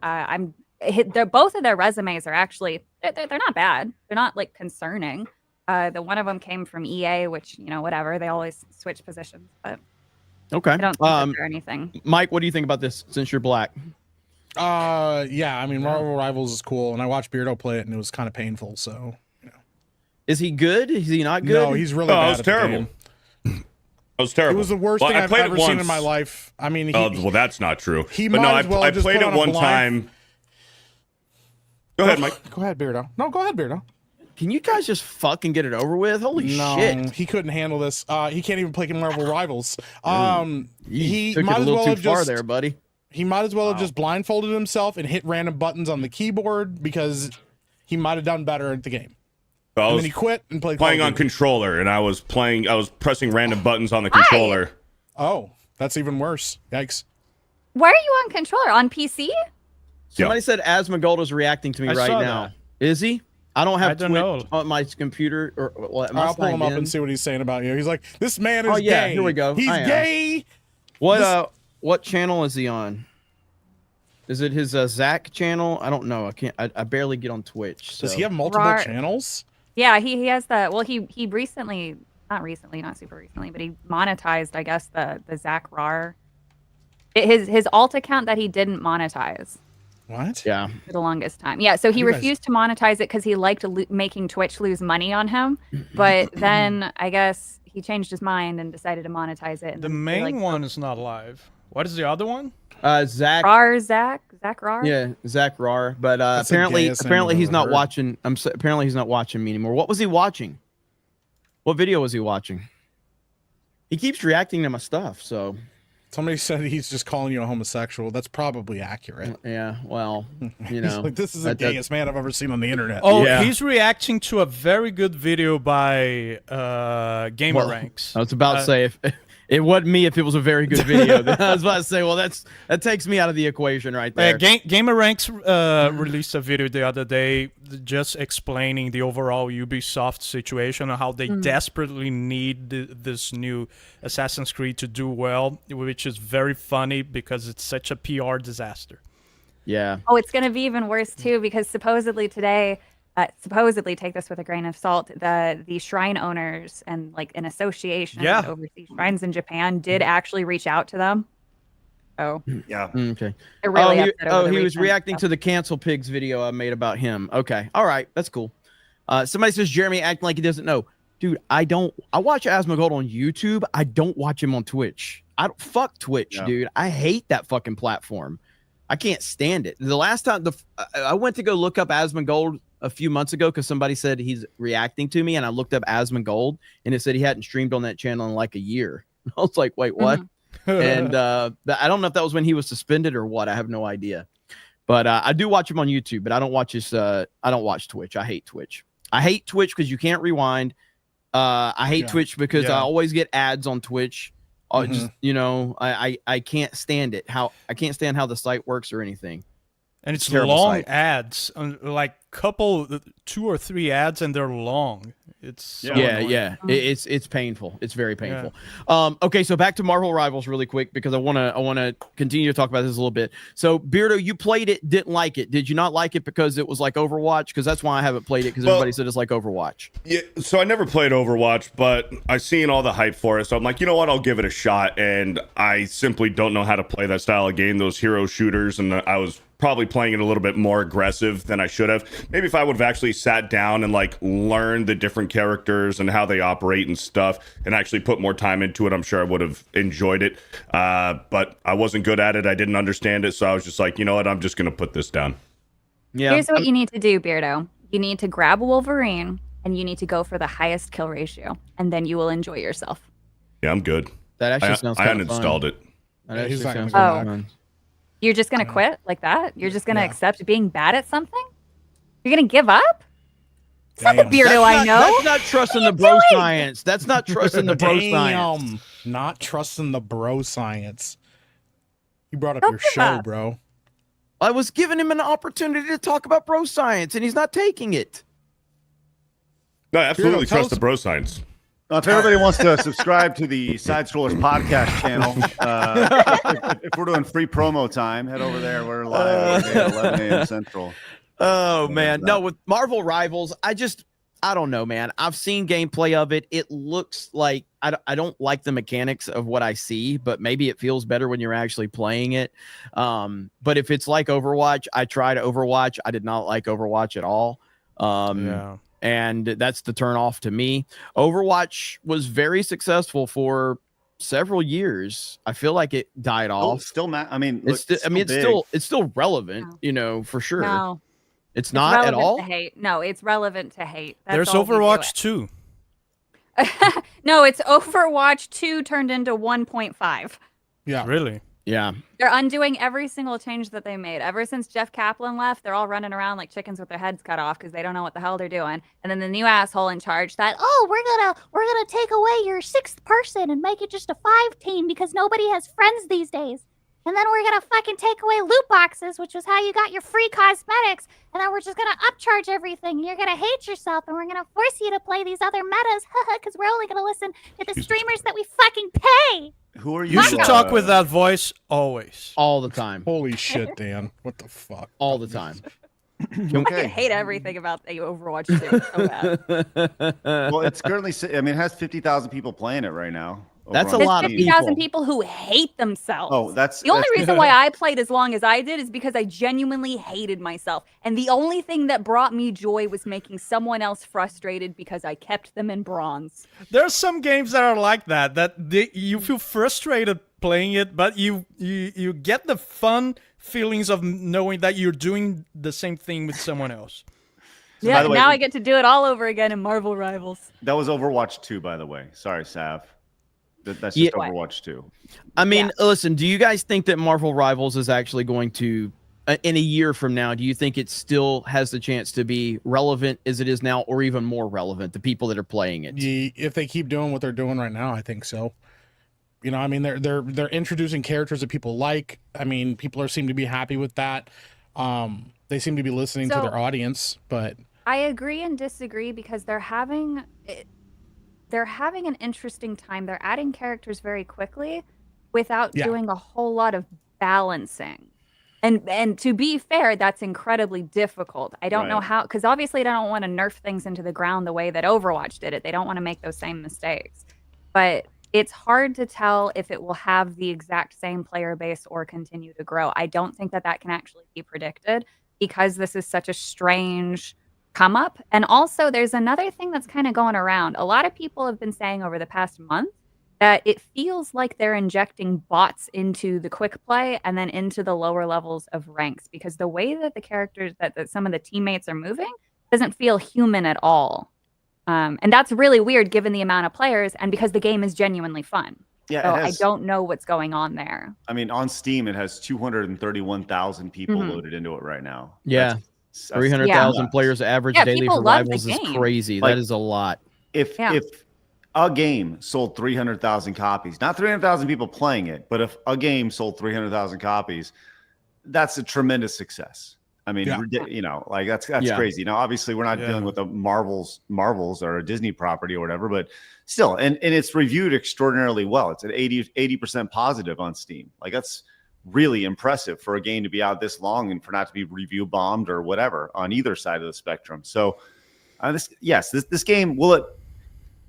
[SPEAKER 8] Both of their resumes are actually they're not bad. They're not like concerning. The one of them came from EA, which whatever. They always switch positions, but
[SPEAKER 1] Okay.
[SPEAKER 8] I don't think that they're anything.
[SPEAKER 1] Mike, what do you think about this since you're black?
[SPEAKER 5] Yeah, I mean, Marvel Rivals is cool, and I watched Beardo play it, and it was kind of painful. So,
[SPEAKER 1] Is he good? Is he not good?
[SPEAKER 5] no, he's really bad.
[SPEAKER 2] It was terrible. It was terrible.
[SPEAKER 5] It was the worst thing I've ever seen in my life. I mean,
[SPEAKER 2] well, that's not true.
[SPEAKER 5] He
[SPEAKER 2] but no,
[SPEAKER 5] might as well
[SPEAKER 2] I
[SPEAKER 5] just
[SPEAKER 2] played
[SPEAKER 5] put
[SPEAKER 2] it
[SPEAKER 5] on a
[SPEAKER 2] one
[SPEAKER 5] blind-
[SPEAKER 2] time. Go ahead, Mike.
[SPEAKER 5] Go ahead, Beardo. No, go ahead, Beardo.
[SPEAKER 1] Can you guys just fucking get it over with? Holy
[SPEAKER 5] No,
[SPEAKER 1] shit.
[SPEAKER 5] he couldn't handle this. He can't even play Marvel Rivals. He
[SPEAKER 1] took it
[SPEAKER 5] might
[SPEAKER 1] a
[SPEAKER 5] as
[SPEAKER 1] little
[SPEAKER 5] well
[SPEAKER 1] too
[SPEAKER 5] have
[SPEAKER 1] far
[SPEAKER 5] just
[SPEAKER 1] there, buddy.
[SPEAKER 5] he might as well have just blindfolded himself and hit random buttons on the keyboard because he might have done better at the game.
[SPEAKER 2] So I
[SPEAKER 5] And
[SPEAKER 2] was
[SPEAKER 5] then he quit and played
[SPEAKER 2] playing
[SPEAKER 5] Call
[SPEAKER 2] on
[SPEAKER 5] of Duty.
[SPEAKER 2] controller, and I was pressing random buttons on the controller.
[SPEAKER 5] Oh, that's even worse. Yikes.
[SPEAKER 8] Why are you on controller on PC?
[SPEAKER 1] Somebody said Asmongold is reacting to me
[SPEAKER 3] I
[SPEAKER 1] right
[SPEAKER 3] saw
[SPEAKER 1] now.
[SPEAKER 3] that.
[SPEAKER 1] Is he? I don't have
[SPEAKER 3] I don't
[SPEAKER 1] Twitch
[SPEAKER 3] know.
[SPEAKER 1] on my computer.
[SPEAKER 5] I'll pull him up and see what he's saying about you. He's like, this man is
[SPEAKER 1] Oh, yeah,
[SPEAKER 5] gay.
[SPEAKER 1] here we go.
[SPEAKER 5] He's
[SPEAKER 1] I am.
[SPEAKER 5] gay.
[SPEAKER 1] What channel is he on? Is it his Zack channel? I don't know. I barely get on Twitch. So.
[SPEAKER 5] Does he have multiple
[SPEAKER 8] Rar-
[SPEAKER 5] channels?
[SPEAKER 8] Yeah, he has the he recently not super recently, but he monetized, I guess, the Zack Rar. His alt account that he didn't monetize.
[SPEAKER 5] What?
[SPEAKER 1] Yeah.
[SPEAKER 8] For the longest time. Yeah, so he
[SPEAKER 5] You guys-
[SPEAKER 8] refused to monetize it because he liked making Twitch lose money on him. But then I guess he changed his mind and decided to monetize it. And
[SPEAKER 3] The
[SPEAKER 8] then he,
[SPEAKER 3] main one is not live. What is the other one?
[SPEAKER 1] Zack.
[SPEAKER 8] Zack Rar.
[SPEAKER 1] Yeah, Zack Rar. But
[SPEAKER 5] That's the gayest name
[SPEAKER 1] apparently
[SPEAKER 5] I've
[SPEAKER 1] he's
[SPEAKER 5] ever
[SPEAKER 1] not
[SPEAKER 5] heard.
[SPEAKER 1] watching. Apparently he's not watching me anymore. What was he watching? What video was he watching? He keeps reacting to my stuff. So
[SPEAKER 5] Somebody said he's just calling you a homosexual. That's probably accurate.
[SPEAKER 1] yeah, well,
[SPEAKER 5] He's like, this is the
[SPEAKER 1] that-
[SPEAKER 5] gayest man I've ever seen on the internet.
[SPEAKER 3] Oh,
[SPEAKER 1] Yeah.
[SPEAKER 3] he's reacting to a very good video by Gamer
[SPEAKER 1] Well,
[SPEAKER 3] Ranks.
[SPEAKER 1] I was about to say if it wasn't me, if it was a very good video, then I was about to say, well, that takes me out of the equation right there.
[SPEAKER 3] Gamer Ranks released a video the other day just explaining the overall Ubisoft situation and how they desperately need this new Assassin's Creed to do well, which is very funny because it's such a PR disaster.
[SPEAKER 1] Yeah.
[SPEAKER 8] Oh, it's going to be even worse too because supposedly today, take this with a grain of salt, the shrine owners and like an association that oversees shrines in Japan did actually reach out to them. Oh,
[SPEAKER 4] Yeah.
[SPEAKER 1] Okay.
[SPEAKER 8] they're really
[SPEAKER 1] he,
[SPEAKER 8] upset over the
[SPEAKER 1] he was
[SPEAKER 8] recent
[SPEAKER 1] reacting
[SPEAKER 8] stuff.
[SPEAKER 1] to the cancel pigs video I made about him. Okay. All right. That's cool. Somebody says Jeremy acting like he doesn't know. Dude, I watch Asmongold on YouTube. I don't watch him on Twitch. Fuck Twitch,
[SPEAKER 4] Yeah.
[SPEAKER 1] dude. I hate that fucking platform. I can't stand it. The last time I went to go look up Asmongold a few months ago because somebody said he's reacting to me, and I looked up Asmongold, and it said he hadn't streamed on that channel in like a year. I was like, wait, what? And I don't know if that was when he was suspended or what. I have no idea. But I do watch him on YouTube, but I don't watch his. I don't watch Twitch. I hate Twitch. I hate Twitch because you can't rewind. I hate Twitch because I always get ads on Twitch. Just I can't stand it. I can't stand how the site works or anything.
[SPEAKER 3] And it's
[SPEAKER 1] Terrible
[SPEAKER 3] long
[SPEAKER 1] site.
[SPEAKER 3] ads, like 2 or 3 ads, and they're long. It's so annoying.
[SPEAKER 1] It's painful. It's very painful. Okay, so back to Marvel Rivals really quick because I wanna continue to talk about this a little bit. So Beardo, you played it, didn't like it. Did you not like it because it was like Overwatch? Because that's why I haven't played it, because everybody said it's like Overwatch.
[SPEAKER 2] Yeah, so I never played Overwatch, but I've seen all the hype for it. So I'm like, you know what? I'll give it a shot. And I simply don't know how to play that style of game, those hero shooters, and I was probably playing it a little bit more aggressive than I should have. Maybe if I would have actually sat down and like learned the different characters and how they operate and stuff and actually put more time into it, I'm sure I would have enjoyed it. But I wasn't good at it. I didn't understand it. So I was just like, you know what? I'm just going to put this down.
[SPEAKER 1] Yeah.
[SPEAKER 8] Here's what you need to do, Beardo. You need to grab a Wolverine and you need to go for the highest kill ratio, and then you will enjoy yourself.
[SPEAKER 2] Yeah, I'm good.
[SPEAKER 1] That actually sounds
[SPEAKER 2] I
[SPEAKER 1] kind of
[SPEAKER 2] uninstalled it.
[SPEAKER 1] That actually
[SPEAKER 5] he's not
[SPEAKER 1] sounds
[SPEAKER 5] gonna
[SPEAKER 1] kind
[SPEAKER 5] go
[SPEAKER 1] of fun.
[SPEAKER 8] You're just going to quit like that? You're just going to accept being bad at something? You're going to give up? It's not the Beardo I know.
[SPEAKER 1] That's not trusting the bro science. That's not trusting the bro science.
[SPEAKER 5] Not trusting the bro science. You brought up
[SPEAKER 8] Don't
[SPEAKER 5] your
[SPEAKER 8] give
[SPEAKER 5] show,
[SPEAKER 8] up.
[SPEAKER 5] bro.
[SPEAKER 1] I was giving him an opportunity to talk about bro science, and he's not taking it.
[SPEAKER 2] No, absolutely
[SPEAKER 5] tell
[SPEAKER 2] trust
[SPEAKER 5] us-
[SPEAKER 2] the bro science.
[SPEAKER 4] If everybody wants to subscribe to the Side Scrollers podcast channel, if we're doing free promo time, head over there. We're live every day at 11 a.m. Central.
[SPEAKER 1] Oh man, no, with Marvel Rivals, I don't know, man. I've seen gameplay of it. It looks like I don't like the mechanics of what I see, but maybe it feels better when you're actually playing it. But if it's like Overwatch, I tried Overwatch. I did not like Overwatch at all. And that's the turn off to me. Overwatch was very successful for several years. I feel like it died off.
[SPEAKER 4] It's
[SPEAKER 1] still relevant, for sure.
[SPEAKER 8] No.
[SPEAKER 1] It's not at
[SPEAKER 8] relevant
[SPEAKER 1] all.
[SPEAKER 8] to hate. No, it's relevant to hate. That's
[SPEAKER 3] There's
[SPEAKER 8] all we do
[SPEAKER 3] Overwatch
[SPEAKER 8] it.
[SPEAKER 3] 2.
[SPEAKER 8] No, it's Overwatch 2 turned into 1.5.
[SPEAKER 5] Yeah.
[SPEAKER 3] Really?
[SPEAKER 1] Yeah.
[SPEAKER 8] They're undoing every single change that they made. Ever since Jeff Kaplan left, they're all running around like chickens with their heads cut off because they don't know what the hell they're doing. And then the new asshole in charge thought, oh, we're gonna take away your 6th person and make it just a 5-team because nobody has friends these days. And then we're gonna fucking take away loot boxes, which was how you got your free cosmetics. And then we're just gonna upcharge everything. And you're gonna hate yourself, and we're gonna force you to play these other metas, because we're only gonna listen to the streamers that we fucking pay.
[SPEAKER 4] Who are you?
[SPEAKER 3] You should talk with that voice always.
[SPEAKER 1] All the time.
[SPEAKER 5] Holy shit, Dan. What the fuck?
[SPEAKER 1] All the time.
[SPEAKER 8] I hate everything about the Overwatch 2 so bad.
[SPEAKER 4] Well, it's currently, it has 50,000 people playing it right now.
[SPEAKER 1] That's a
[SPEAKER 8] There's
[SPEAKER 1] lot of
[SPEAKER 8] 50,000 people who hate themselves.
[SPEAKER 4] Oh, that's
[SPEAKER 8] the only reason why I played as long as I did is because I genuinely hated myself. And the only thing that brought me joy was making someone else frustrated because I kept them in bronze.
[SPEAKER 3] There's some games that are like that you feel frustrated playing it, but you get the fun feelings of knowing that you're doing the same thing with someone else.
[SPEAKER 8] Yeah, now I get to do it all over again in Marvel Rivals.
[SPEAKER 4] That was Overwatch 2, by the way. Sorry, Sav. That's just Overwatch 2.
[SPEAKER 1] I mean, listen, do you guys think that Marvel Rivals is actually going to, in a year from now, do you think it still has the chance to be relevant as it is now, or even more relevant, the people that are playing it?
[SPEAKER 5] If they keep doing what they're doing right now, I think so. You know, I mean, they're introducing characters that people like. I mean, people seem to be happy with that. They seem to be listening to their audience, but
[SPEAKER 8] I agree and disagree because they're having an interesting time. They're adding characters very quickly without doing a whole lot of balancing. And to be fair, that's incredibly difficult. I don't know how, because obviously they don't want to nerf things into the ground the way that Overwatch did it. They don't want to make those same mistakes. But it's hard to tell if it will have the exact same player base or continue to grow. I don't think that can actually be predicted because this is such a strange come up. And also there's another thing that's kind of going around. A lot of people have been saying over the past month that it feels like they're injecting bots into the quick play and then into the lower levels of ranks, because the way that the characters that some of the teammates are moving doesn't feel human at all. And that's really weird given the amount of players and because the game is genuinely fun.
[SPEAKER 4] Yeah,
[SPEAKER 8] So
[SPEAKER 4] it has,
[SPEAKER 8] I don't know what's going on there.
[SPEAKER 4] I mean, on Steam, it has 231,000 people loaded into it right now.
[SPEAKER 1] Yeah.
[SPEAKER 4] That's
[SPEAKER 1] 300,000
[SPEAKER 4] nuts.
[SPEAKER 1] players average
[SPEAKER 8] Yeah,
[SPEAKER 1] daily
[SPEAKER 8] people
[SPEAKER 1] for
[SPEAKER 8] love the
[SPEAKER 1] Rivals is
[SPEAKER 8] game.
[SPEAKER 1] crazy.
[SPEAKER 4] Like,
[SPEAKER 1] that is a lot.
[SPEAKER 4] If a game sold 300,000 copies, not 300,000 people playing it, but if a game sold 300,000 copies, that's a tremendous success. I mean, you know, like that's crazy. Now, obviously, we're not dealing with a Marvels or a Disney property or whatever, but still, and it's reviewed extraordinarily well. It's at 80% positive on Steam. Like that's really impressive for a game to be out this long and for not to be review bombed or whatever on either side of the spectrum. So, this game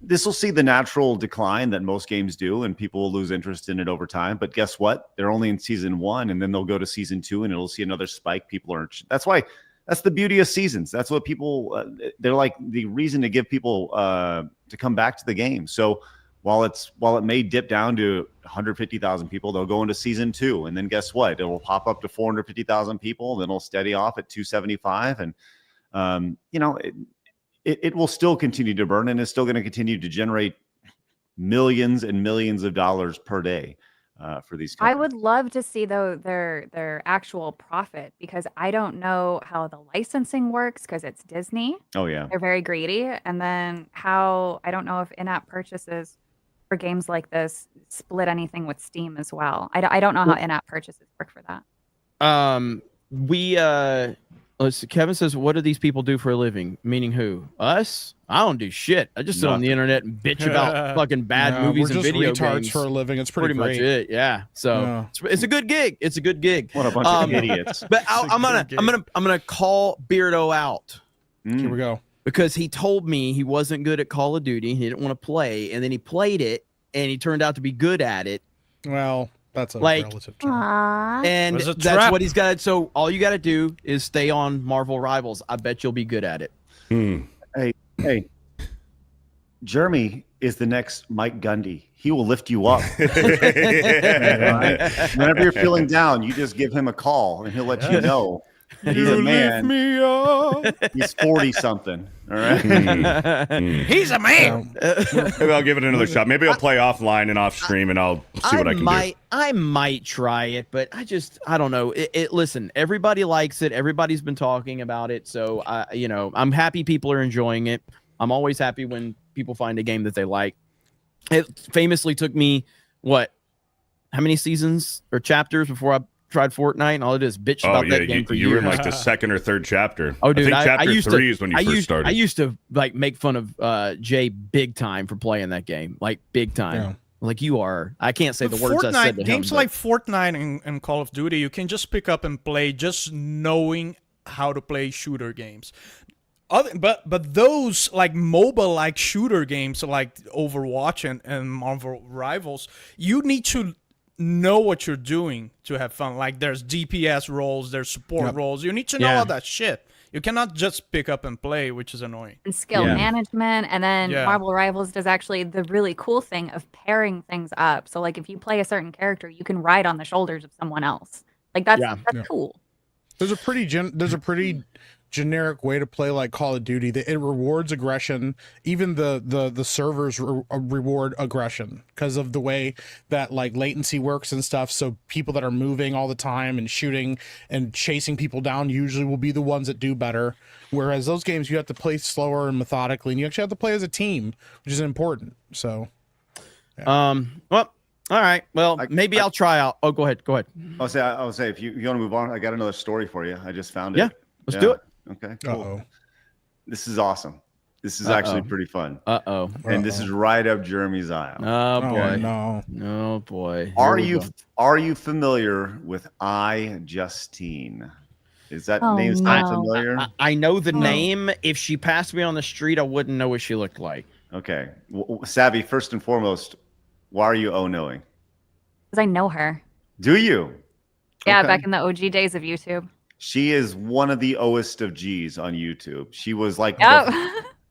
[SPEAKER 4] this will see the natural decline that most games do, and people will lose interest in it over time. But guess what? They're only in season 1, and then they'll go to season 2, and it'll see another spike. People are. That's the beauty of seasons. That's what people. They're like the reason to give people to come back to the game. So while it may dip down to 150,000 people, they'll go into season 2, and then guess what? It will pop up to 450,000 people. Then it'll steady off at 275, and you know. It will still continue to burn, and it's still going to continue to generate millions and millions of dollars per day for these companies.
[SPEAKER 8] I would love to see their actual profit because I don't know how the licensing works because it's Disney.
[SPEAKER 4] Oh yeah,
[SPEAKER 8] they're very greedy, and then I don't know if in-app purchases for games like this split anything with Steam as well. I don't know how in-app purchases work for that.
[SPEAKER 1] Kevin says, what do these people do for a living? Meaning who? Us? I don't do shit. I just sit on the internet and bitch about fucking bad movies and video
[SPEAKER 5] retards
[SPEAKER 1] games.
[SPEAKER 5] for a living. It's pretty
[SPEAKER 1] much it. Yeah. So it's a good gig. It's a good gig.
[SPEAKER 4] What a bunch of idiots.
[SPEAKER 1] But I'm gonna call Beardo out.
[SPEAKER 5] Here we go.
[SPEAKER 1] Because he told me he wasn't good at Call of Duty. He didn't want to play, and then he played it, and he turned out to be good at it.
[SPEAKER 5] Well, that's a relative term.
[SPEAKER 1] And that's what he's got. So all you got to do is stay on Marvel Rivals. I bet you'll be good at it.
[SPEAKER 4] Hey, Jeremy is the next Mike Gundy. He will lift you up. Right? Whenever you're feeling down, you just give him a call, and he'll let you know. He's a man.
[SPEAKER 5] Lift me up.
[SPEAKER 4] He's 40-something. All right.
[SPEAKER 3] He's a man.
[SPEAKER 2] Maybe I'll give it another shot. Maybe I'll play offline and off stream, and I'll see what I can do.
[SPEAKER 1] I might try it, but I don't know. Listen, everybody likes it. Everybody's been talking about it, so I'm happy people are enjoying it. I'm always happy when people find a game that they like. It famously took me how many seasons or chapters before I tried Fortnite, and all it is bitch about that game for years.
[SPEAKER 2] You were in like the second or third chapter.
[SPEAKER 1] Oh, dude,
[SPEAKER 2] I think chapter 3 is when you first started.
[SPEAKER 1] I used to like make fun of Jay big time for playing that game, like big time. Yeah. Like you are. I can't say the words I said to him.
[SPEAKER 3] Games like Fortnite and Call of Duty, you can just pick up and play just knowing how to play shooter games. But those like mobile like shooter games like Overwatch and Marvel Rivals, you need to know what you're doing to have fun. Like there's DPS roles, there's support roles. You need to know all that shit. You cannot just pick up and play, which is annoying.
[SPEAKER 8] And skill management. And then Marvel Rivals does actually the really cool thing of pairing things up. So like if you play a certain character, you can ride on the shoulders of someone else. Like that's cool.
[SPEAKER 5] There's a pretty generic way to play like Call of Duty that it rewards aggression. Even the servers reward aggression because of the way that like latency works and stuff. So people that are moving all the time and shooting and chasing people down usually will be the ones that do better. Whereas those games you have to play slower and methodically, and you actually have to play as a team, which is important. So
[SPEAKER 1] well, all right. Well, maybe I'll try out. Oh, go ahead.
[SPEAKER 4] I'll say if you want to move on, I got another story for you. I just found it.
[SPEAKER 1] Yeah, let's do it.
[SPEAKER 4] Okay, cool. This is awesome. This is actually pretty fun. And this is right up Jeremy's aisle.
[SPEAKER 1] Oh boy.
[SPEAKER 5] No.
[SPEAKER 1] Oh boy.
[SPEAKER 4] Are you familiar with Justine? Is that name sound familiar?
[SPEAKER 1] I know the name. If she passed me on the street, I wouldn't know what she looked like.
[SPEAKER 4] Okay. Savvy, first and foremost, why are you knowing?
[SPEAKER 8] Because I know her.
[SPEAKER 4] Do you?
[SPEAKER 8] Yeah, back in the OG days of YouTube.
[SPEAKER 4] She is one of the oest of G's on YouTube. She was like,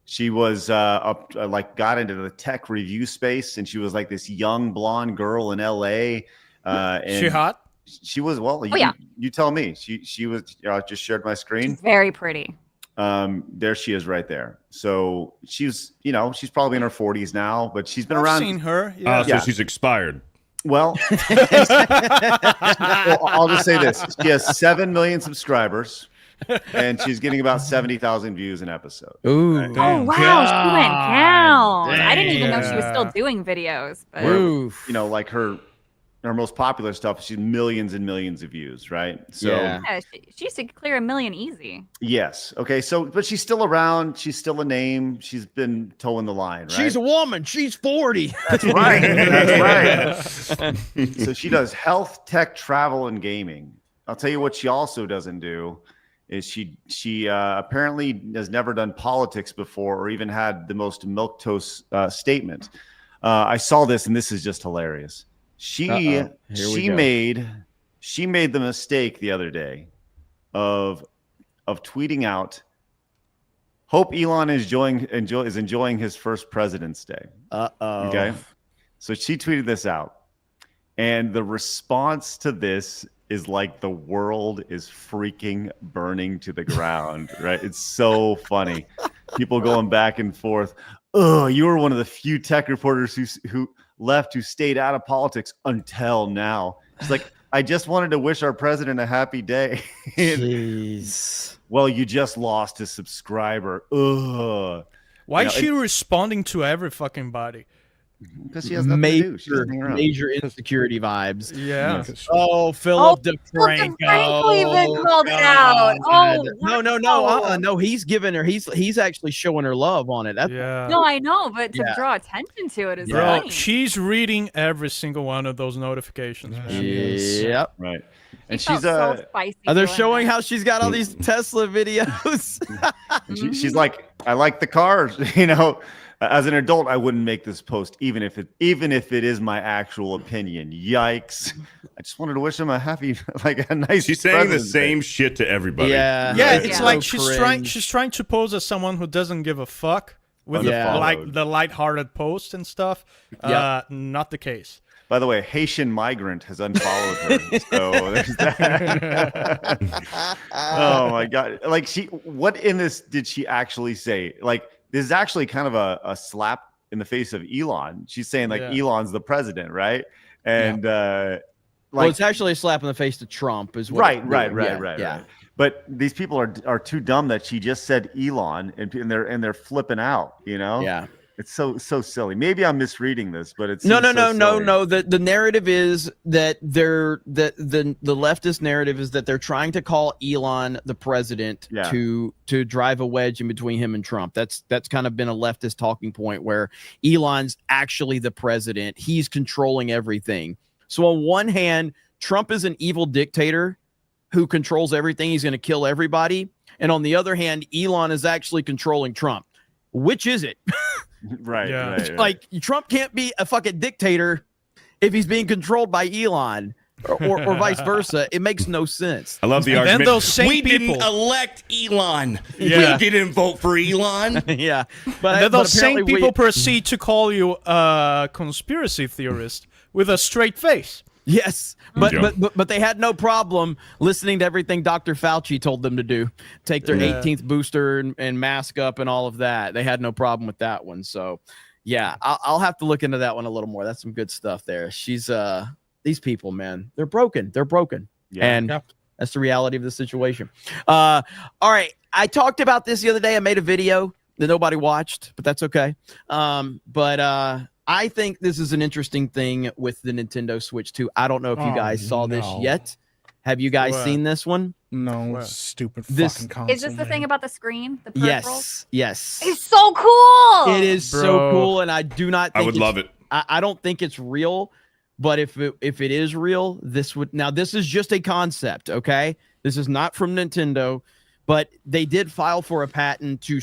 [SPEAKER 4] she was got into the tech review space, and she was like this young blonde girl in LA. And
[SPEAKER 3] she hot?
[SPEAKER 4] She was. Well, you tell me. She was. I just shared my screen.
[SPEAKER 8] She's very pretty.
[SPEAKER 4] there she is right there. So she's probably in her 40s now, but she's been around.
[SPEAKER 3] I've seen her. Yeah.
[SPEAKER 2] So she's expired.
[SPEAKER 4] Well, I'll just say this: she has 7 million subscribers, and she's getting about 70,000 views an episode.
[SPEAKER 1] Ooh.
[SPEAKER 4] Right?
[SPEAKER 8] Oh wow, she went down. I didn't even know she was still doing videos. But
[SPEAKER 1] Oof.
[SPEAKER 4] Like her most popular stuff, she's millions and millions of views, right? So
[SPEAKER 8] yeah, she used to clear 1 million easy.
[SPEAKER 4] yes, okay. So, but she's still around. She's still a name. She's been towing the line, right?
[SPEAKER 1] She's a woman. She's 40.
[SPEAKER 4] That's right. That's right. So she does health, tech, travel, and gaming. I'll tell you what she also doesn't do is she apparently has never done politics before or even had the most milquetoast statement. I saw this, and this is just hilarious. She made the mistake the other day of tweeting out, "Hope Elon is enjoying his first President's Day." Okay, so she tweeted this out, and the response to this is like the world is freaking burning to the ground. Right? It's so funny. People going back and forth. Oh, you were one of the few tech reporters who stayed out of politics until now. It's like, I just wanted to wish our president a happy day.
[SPEAKER 1] Jeez.
[SPEAKER 4] Well, you just lost a subscriber. Ugh.
[SPEAKER 3] Why is she responding to every fucking body?
[SPEAKER 4] Because she has nothing to do. She's hanging around.
[SPEAKER 1] Major insecurity vibes.
[SPEAKER 3] Yeah.
[SPEAKER 1] Oh, Philip DeFranco.
[SPEAKER 8] even called it out. Oh,
[SPEAKER 1] no. He's giving her. He's actually showing her love on it. That's
[SPEAKER 8] No, I know, but to draw attention to it is
[SPEAKER 3] Bro,
[SPEAKER 8] funny.
[SPEAKER 3] she's reading every single one of those notifications.
[SPEAKER 1] Yep.
[SPEAKER 4] Right. And
[SPEAKER 8] She
[SPEAKER 4] she's
[SPEAKER 8] felt so spicy
[SPEAKER 1] they're
[SPEAKER 8] doing
[SPEAKER 1] showing
[SPEAKER 8] that.
[SPEAKER 1] how she's got all these Tesla videos.
[SPEAKER 4] she's like, I like the cars. As an adult, I wouldn't make this post, even if it is my actual opinion. Yikes! I just wanted to wish him a nice.
[SPEAKER 2] She's saying the
[SPEAKER 4] President's
[SPEAKER 2] same
[SPEAKER 4] Day.
[SPEAKER 2] shit to everybody.
[SPEAKER 3] Yeah,
[SPEAKER 1] Right?
[SPEAKER 3] it's
[SPEAKER 8] Yeah.
[SPEAKER 3] like
[SPEAKER 1] So
[SPEAKER 3] she's trying to pose as someone who doesn't give a fuck with the lighthearted post and stuff. Not the case.
[SPEAKER 4] By the way, Haitian migrant has unfollowed her. So there's that. Oh my god! What in this did she actually say? This is actually kind of a slap in the face of Elon. She's saying Elon's the president, right? And
[SPEAKER 1] well, it's actually a slap in the face to Trump, as well.
[SPEAKER 4] Right. But these people are too dumb that she just said Elon, and they're flipping out.
[SPEAKER 1] Yeah.
[SPEAKER 4] It's so silly. Maybe I'm misreading this, but it's
[SPEAKER 1] No. The narrative is that the leftist narrative is that they're trying to call Elon the president to drive a wedge in between him and Trump. That's kind of been a leftist talking point where Elon's actually the president. He's controlling everything. So on one hand, Trump is an evil dictator who controls everything. He's going to kill everybody. And on the other hand, Elon is actually controlling Trump. Which is it?
[SPEAKER 4] Right.
[SPEAKER 1] Like, Trump can't be a fucking dictator if he's being controlled by Elon or vice versa. It makes no sense.
[SPEAKER 2] I love the
[SPEAKER 3] And
[SPEAKER 2] argument.
[SPEAKER 3] then those same
[SPEAKER 2] we
[SPEAKER 3] people
[SPEAKER 2] didn't elect Elon.
[SPEAKER 3] Yeah.
[SPEAKER 2] We didn't vote for Elon.
[SPEAKER 1] Yeah.
[SPEAKER 3] And then those same
[SPEAKER 1] apparently
[SPEAKER 3] people proceed to call you a conspiracy theorist with a straight face.
[SPEAKER 1] Yes, but they had no problem listening to everything Dr. Fauci told them to do. Take their 18th booster and mask up and all of that. They had no problem with that one. So, yeah, I'll have to look into that one a little more. That's some good stuff there. She's these people, man, they're broken. They're broken.
[SPEAKER 4] Yeah.
[SPEAKER 1] And that's the reality of the situation. All right, I talked about this the other day. I made a video that nobody watched, but that's okay. I think this is an interesting thing with the Nintendo Switch 2. I don't know if you guys saw this yet. Have you guys seen this one?
[SPEAKER 5] No, it's stupid
[SPEAKER 1] This-
[SPEAKER 5] fucking console.
[SPEAKER 8] Is this the thing about the screen? The peripherals?
[SPEAKER 1] Yes.
[SPEAKER 8] It's so cool.
[SPEAKER 1] It is so
[SPEAKER 3] Bro.
[SPEAKER 1] cool, and I do not think
[SPEAKER 2] I would love it.
[SPEAKER 1] I don't think it's real, but if it is real, this is just a concept, okay? This is not from Nintendo, but they did file for a patent to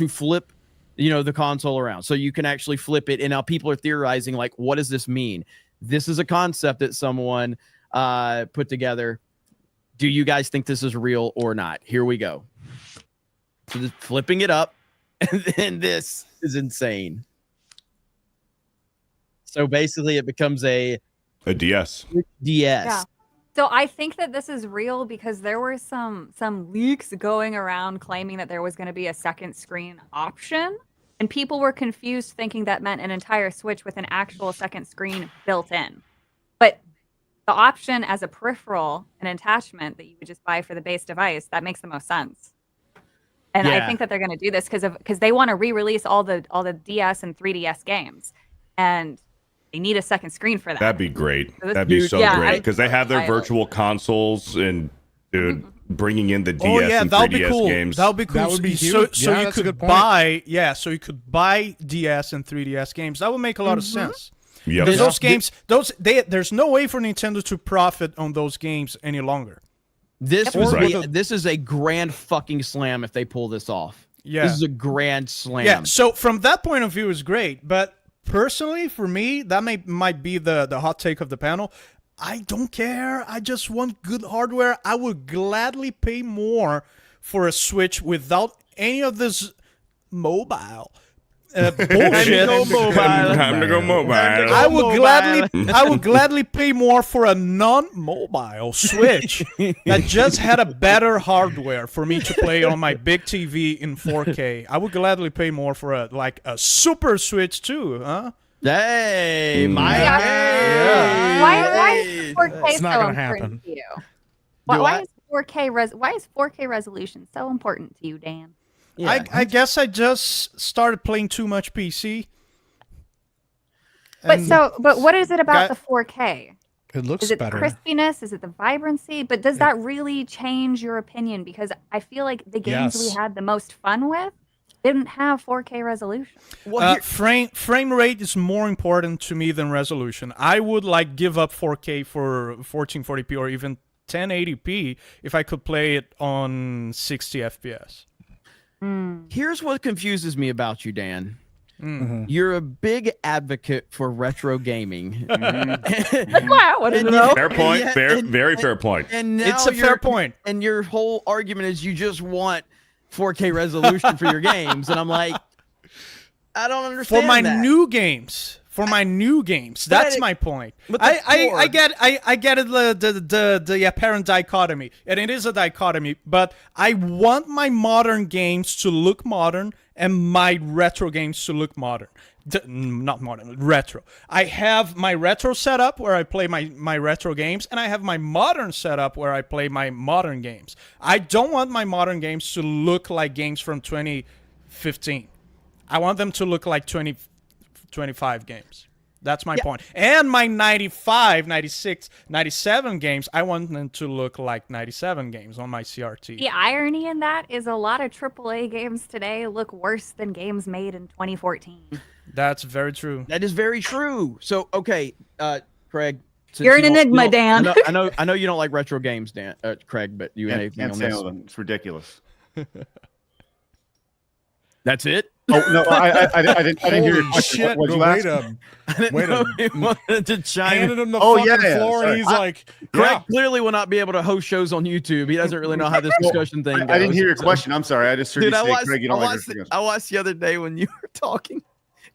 [SPEAKER 1] flip the console around, so you can actually flip it. And now people are theorizing, like, what does this mean? This is a concept that someone put together. Do you guys think this is real or not? Here we go. So just flipping it up, and then this is insane. So basically, it becomes a
[SPEAKER 2] A DS.
[SPEAKER 1] DS.
[SPEAKER 8] Yeah. So I think that this is real because there were some leaks going around claiming that there was going to be a second screen option, and people were confused thinking that meant an entire Switch with an actual second screen built in. But the option as a peripheral, an attachment that you would just buy for the base device, that makes the most sense. And I think that they're going to do this because they want to re-release all the DS and 3DS games, and they need a second screen for that.
[SPEAKER 2] That'd be great.
[SPEAKER 8] So this-
[SPEAKER 2] That'd be so
[SPEAKER 8] Yeah,
[SPEAKER 2] great because they have their
[SPEAKER 8] I-
[SPEAKER 2] virtual consoles and dude bringing in the DS
[SPEAKER 3] Oh yeah,
[SPEAKER 2] and
[SPEAKER 3] that would
[SPEAKER 2] 3DS
[SPEAKER 3] be cool.
[SPEAKER 2] games.
[SPEAKER 3] That would be cool.
[SPEAKER 5] That would be
[SPEAKER 3] So
[SPEAKER 5] huge. Yeah,
[SPEAKER 3] you
[SPEAKER 5] that's a
[SPEAKER 3] could
[SPEAKER 5] good point.
[SPEAKER 3] so you could buy DS and 3DS games. That would make a lot of sense.
[SPEAKER 2] Yep.
[SPEAKER 3] Because those games, there's no way for Nintendo to profit on those games any longer.
[SPEAKER 1] This
[SPEAKER 2] Right.
[SPEAKER 1] this is a grand fucking slam if they pull this off.
[SPEAKER 3] Yeah.
[SPEAKER 1] This is a grand slam.
[SPEAKER 3] Yeah. So from that point of view, it's great. But personally, for me, that might be the hot take of the panel. I don't care. I just want good hardware. I would gladly pay more for a Switch without any of this mobile bullshit.
[SPEAKER 2] Time to go mobile.
[SPEAKER 3] I would gladly pay more for a non-mobile Switch that just had a better hardware for me to play on my big TV in 4K. I would gladly pay more for a super Switch too, huh?
[SPEAKER 1] Hey, my
[SPEAKER 8] Yeah.
[SPEAKER 1] guy.
[SPEAKER 8] Why is 4K
[SPEAKER 5] It's not
[SPEAKER 8] so
[SPEAKER 5] gonna
[SPEAKER 8] important
[SPEAKER 5] happen.
[SPEAKER 8] to you?
[SPEAKER 1] Do
[SPEAKER 8] Why
[SPEAKER 1] I?
[SPEAKER 8] is 4K resolution so important to you, Dan?
[SPEAKER 1] Yeah.
[SPEAKER 3] I guess I just started playing too much PC.
[SPEAKER 8] But
[SPEAKER 3] And
[SPEAKER 8] what is it about
[SPEAKER 3] Got-
[SPEAKER 8] the 4K?
[SPEAKER 5] It looks
[SPEAKER 8] Is it the
[SPEAKER 5] better.
[SPEAKER 8] crispiness? Is it the vibrancy? But does that really change your opinion? Because I feel like the games
[SPEAKER 5] Yes.
[SPEAKER 8] we had the most fun with didn't have 4K resolution.
[SPEAKER 1] Well, here-
[SPEAKER 3] frame rate is more important to me than resolution. I would give up 4K for 1440p or even 1080p if I could play it on 60 FPS.
[SPEAKER 1] here's what confuses me about you, Dan.
[SPEAKER 5] Mm-hmm.
[SPEAKER 1] You're a big advocate for retro gaming.
[SPEAKER 8] That's why I wanted to
[SPEAKER 1] And
[SPEAKER 8] know.
[SPEAKER 2] Fair point.
[SPEAKER 1] Yeah,
[SPEAKER 2] Fair,
[SPEAKER 1] and-
[SPEAKER 2] very fair point.
[SPEAKER 1] And now
[SPEAKER 3] It's a fair point.
[SPEAKER 1] And your whole argument is you just want 4K resolution for your games, and I'm like, I don't understand
[SPEAKER 3] For my
[SPEAKER 1] that.
[SPEAKER 3] new games. For my new games. That's my point.
[SPEAKER 1] but the
[SPEAKER 3] I
[SPEAKER 1] core-
[SPEAKER 3] get it, the apparent dichotomy. And it is a dichotomy, but I want my modern games to look modern and my retro games to look modern. Not modern, retro. I have my retro setup where I play my retro games, and I have my modern setup where I play my modern games. I don't want my modern games to look like games from 2015. I want them to look like 25 games. That's my point. And my 95, 96, 97 games, I want them to look like 97 games on my CRT.
[SPEAKER 8] The irony in that is a lot of AAA games today look worse than games made in 2014.
[SPEAKER 3] That's very true.
[SPEAKER 1] That is very true. So, okay, Craig. since
[SPEAKER 8] You're
[SPEAKER 1] you
[SPEAKER 8] an
[SPEAKER 1] don't-
[SPEAKER 8] enigma,
[SPEAKER 1] you don't-
[SPEAKER 8] Dan.
[SPEAKER 1] I know you don't like retro games, Dan, Craig, but you have anything
[SPEAKER 4] Can't
[SPEAKER 1] on
[SPEAKER 4] say
[SPEAKER 1] this?
[SPEAKER 4] anything. It's ridiculous.
[SPEAKER 1] That's it?
[SPEAKER 4] Oh no, I didn't hear your
[SPEAKER 5] Holy
[SPEAKER 4] question.
[SPEAKER 5] shit!
[SPEAKER 4] What'd you
[SPEAKER 5] Wait
[SPEAKER 4] ask?
[SPEAKER 5] a
[SPEAKER 1] I didn't
[SPEAKER 5] Wait a
[SPEAKER 1] know he wanted to chime
[SPEAKER 5] handed
[SPEAKER 1] in.
[SPEAKER 5] him the
[SPEAKER 4] Oh,
[SPEAKER 5] fucking
[SPEAKER 4] yeah,
[SPEAKER 5] floor, and
[SPEAKER 4] sorry.
[SPEAKER 5] he's like,
[SPEAKER 1] Craig
[SPEAKER 5] "Yeah."
[SPEAKER 1] clearly will not be able to host shows on YouTube. He doesn't really know how this discussion thing goes.
[SPEAKER 4] I didn't hear your
[SPEAKER 1] So-
[SPEAKER 4] question. I'm sorry. I just heard
[SPEAKER 1] Dude,
[SPEAKER 4] you
[SPEAKER 1] I
[SPEAKER 4] say,
[SPEAKER 1] watched,
[SPEAKER 4] Craig, you
[SPEAKER 1] I,
[SPEAKER 4] don't like
[SPEAKER 1] watched,
[SPEAKER 4] retro games.
[SPEAKER 1] I watched the other day when you were talking.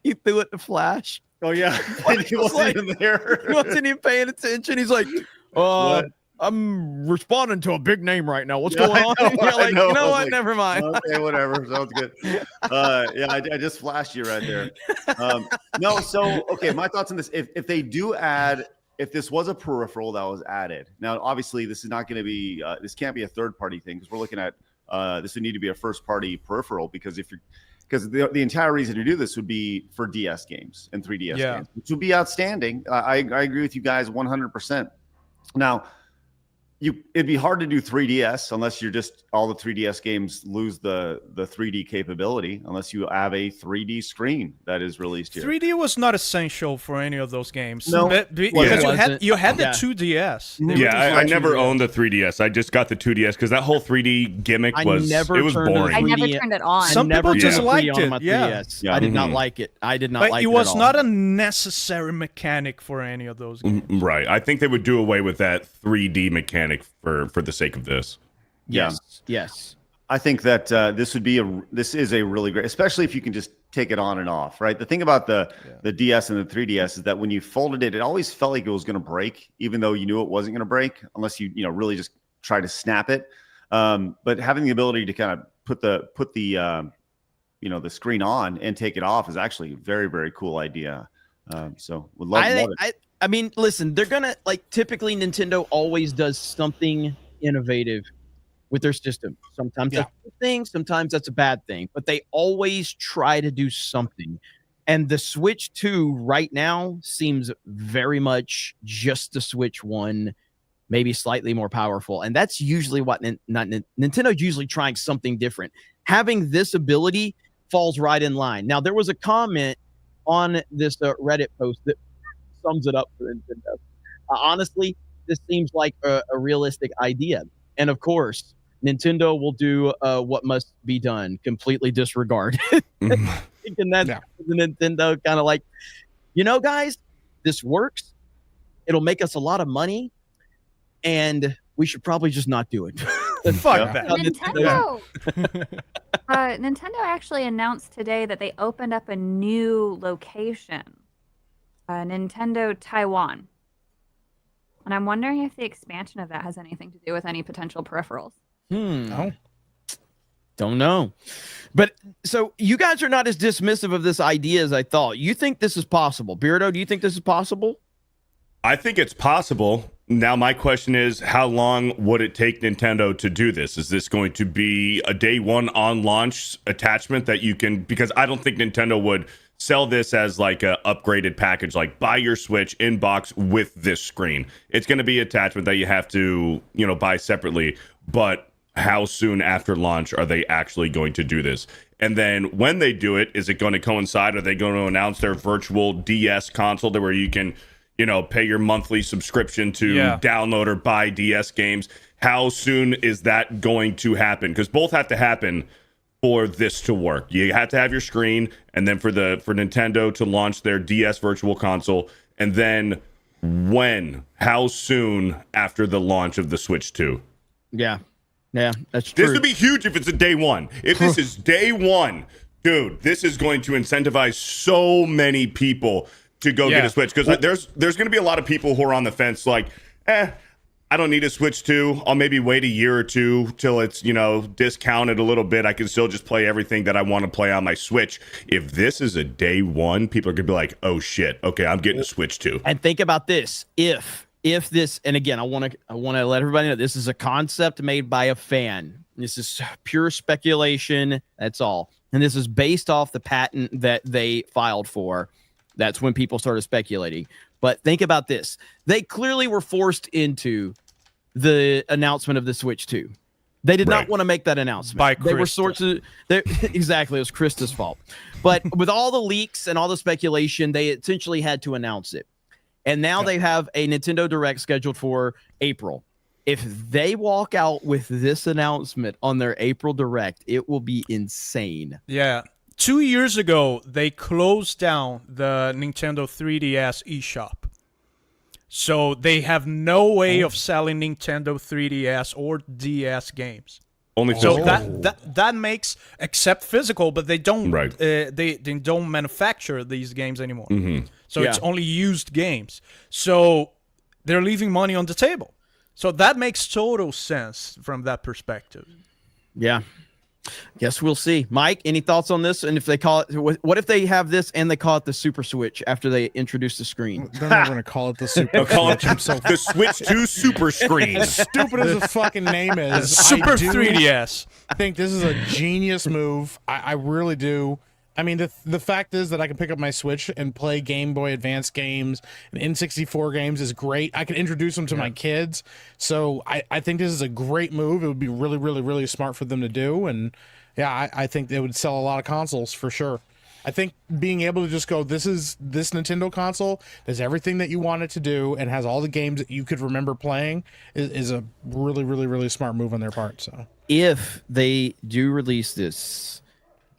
[SPEAKER 1] You threw it to Flash.
[SPEAKER 4] Oh yeah,
[SPEAKER 1] Like,
[SPEAKER 4] he
[SPEAKER 1] it was
[SPEAKER 4] wasn't
[SPEAKER 1] like-
[SPEAKER 4] even there.
[SPEAKER 1] He wasn't even paying attention. He's like,
[SPEAKER 4] What?
[SPEAKER 1] I'm responding to a big name right now. What's
[SPEAKER 4] Yeah,
[SPEAKER 1] going
[SPEAKER 4] I
[SPEAKER 1] on?
[SPEAKER 4] know,
[SPEAKER 1] You're
[SPEAKER 4] I
[SPEAKER 1] like,
[SPEAKER 4] know.
[SPEAKER 1] you know
[SPEAKER 4] I was
[SPEAKER 1] what?
[SPEAKER 4] like,
[SPEAKER 1] Never mind.
[SPEAKER 4] Okay, whatever. Sounds good. Yeah, I just flashed you right there. No, so okay, my thoughts on this. If they do add, if this was a peripheral that was added, now obviously this is not going to be, this can't be a third party thing because we're looking at this would need to be a first party peripheral because the entire reason to do this would be for DS games and 3DS games, which would be outstanding. I agree with you guys 100%. Now, it'd be hard to do 3DS unless you're just all the 3DS games lose the 3D capability unless you have a 3D screen that is released here.
[SPEAKER 3] 3D was not essential for any of those games.
[SPEAKER 4] No.
[SPEAKER 3] Because
[SPEAKER 1] It
[SPEAKER 3] you had the
[SPEAKER 1] Yeah.
[SPEAKER 3] 2DS. They were
[SPEAKER 2] Yeah,
[SPEAKER 3] just
[SPEAKER 2] I
[SPEAKER 3] like
[SPEAKER 2] never
[SPEAKER 3] 2DS.
[SPEAKER 2] owned the 3DS. I just got the 2DS because that whole 3D gimmick
[SPEAKER 1] I
[SPEAKER 2] was
[SPEAKER 1] never
[SPEAKER 2] it was
[SPEAKER 1] turned on
[SPEAKER 2] boring.
[SPEAKER 8] I never
[SPEAKER 1] 3D.
[SPEAKER 8] turned it on.
[SPEAKER 3] Some
[SPEAKER 1] never
[SPEAKER 3] people just
[SPEAKER 1] turned
[SPEAKER 3] liked
[SPEAKER 1] 3D on
[SPEAKER 3] it,
[SPEAKER 1] my
[SPEAKER 3] yeah.
[SPEAKER 1] 3DS.
[SPEAKER 4] Yeah.
[SPEAKER 1] I did not
[SPEAKER 2] Mhm.
[SPEAKER 1] like it. I did not
[SPEAKER 3] But
[SPEAKER 1] like it.
[SPEAKER 3] it was
[SPEAKER 1] at all.
[SPEAKER 3] not a necessary mechanic for any of those games.
[SPEAKER 2] Right. I think they would do away with that 3D mechanic for the sake of this.
[SPEAKER 1] Yes. Yes.
[SPEAKER 4] I think that this is a really great, especially if you can just take it on and off, right? The thing about the DS and the 3DS is that when you folded it, it always felt like it was going to break, even though you knew it wasn't going to break, unless you really just try to snap it. But having the ability to kind of put the the screen on and take it off is actually a very, very cool idea. So would love it.
[SPEAKER 1] I mean, listen, they're gonna typically Nintendo always does something innovative with their system. Sometimes that's a good thing, sometimes that's a bad thing, but they always try to do something. And the Switch 2 right now seems very much just the Switch 1, maybe slightly more powerful. And that's usually what Nintendo's usually trying something different. Having this ability falls right in line. Now, there was a comment on this Reddit post that sums it up for Nintendo. Honestly, this seems like a realistic idea. And of course, Nintendo will do what must be done, completely disregard. And that's the Nintendo kind of like, guys, this works. It'll make us a lot of money. And we should probably just not do it.
[SPEAKER 3] Fuck that.
[SPEAKER 8] Nintendo actually announced today that they opened up a new location, Nintendo Taiwan. And I'm wondering if the expansion of that has anything to do with any potential peripherals.
[SPEAKER 1] No. Don't know. But so you guys are not as dismissive of this idea as I thought. You think this is possible. Beardo, do you think this is possible?
[SPEAKER 2] I think it's possible. Now, my question is, how long would it take Nintendo to do this? Is this going to be a day one on launch attachment that you can, because I don't think Nintendo would sell this as like a upgraded package, like buy your Switch in box with this screen. It's going to be an attachment that you have to, buy separately. But how soon after launch are they actually going to do this? And then when they do it, is it going to coincide? Are they going to announce their virtual DS console where you can, pay your monthly subscription to download or buy DS games? How soon is that going to happen? Because both have to happen for this to work. You have to have your screen, and then for Nintendo to launch their DS virtual console, and then how soon after the launch of the Switch 2?
[SPEAKER 1] Yeah, that's true.
[SPEAKER 2] This would be huge if it's a day one. If this is day one, dude, this is going to incentivize so many people to go get a Switch, because there's going to be a lot of people who are on the fence like, I don't need a Switch 2. I'll maybe wait a year or two till it's, discounted a little bit. I can still just play everything that I want to play on my Switch. If this is a day one, people are going to be like, oh shit, okay, I'm getting a Switch 2.
[SPEAKER 1] And think about this. If this, and again, I want to let everybody know this is a concept made by a fan. This is pure speculation. That's all. And this is based off the patent that they filed for. That's when people started speculating. But think about this. They clearly were forced into the announcement of the Switch 2. They did not want to make that announcement.
[SPEAKER 3] By
[SPEAKER 1] they were sorts of exactly, it was Krista's fault. But with all the leaks and all the speculation, they essentially had to announce it. And now they have a Nintendo Direct scheduled for April. If they walk out with this announcement on their April Direct, it will be insane.
[SPEAKER 3] Yeah. 2 years ago, they closed down the Nintendo 3DS eShop. So they have no way of selling Nintendo 3DS or DS games.
[SPEAKER 2] Only physical.
[SPEAKER 3] So that makes, except physical, but they don't they don't manufacture these games anymore. So it's only used games. So they're leaving money on the table. So that makes total sense from that perspective.
[SPEAKER 1] Yeah. Guess we'll see. Mike, any thoughts on this? And if they call it, what if they have this and they call it the Super Switch after they introduce the screen?
[SPEAKER 5] They're not going to call it the Super Switch.
[SPEAKER 2] The Switch 2 Super Screen.
[SPEAKER 5] As stupid as the fucking name is,
[SPEAKER 3] Super 3DS.
[SPEAKER 5] I think this is a genius move. I really do. I mean, the fact is that I can pick up my Switch and play Game Boy Advance games and N64 games is great. I can introduce them to my kids. So I think this is a great move. It would be really, really, really smart for them to do. And yeah, I think they would sell a lot of consoles for sure. I think being able to just go, this Nintendo console does everything that you want it to do and has all the games that you could remember playing is a really, really, really smart move on their part. So
[SPEAKER 1] if they do release this,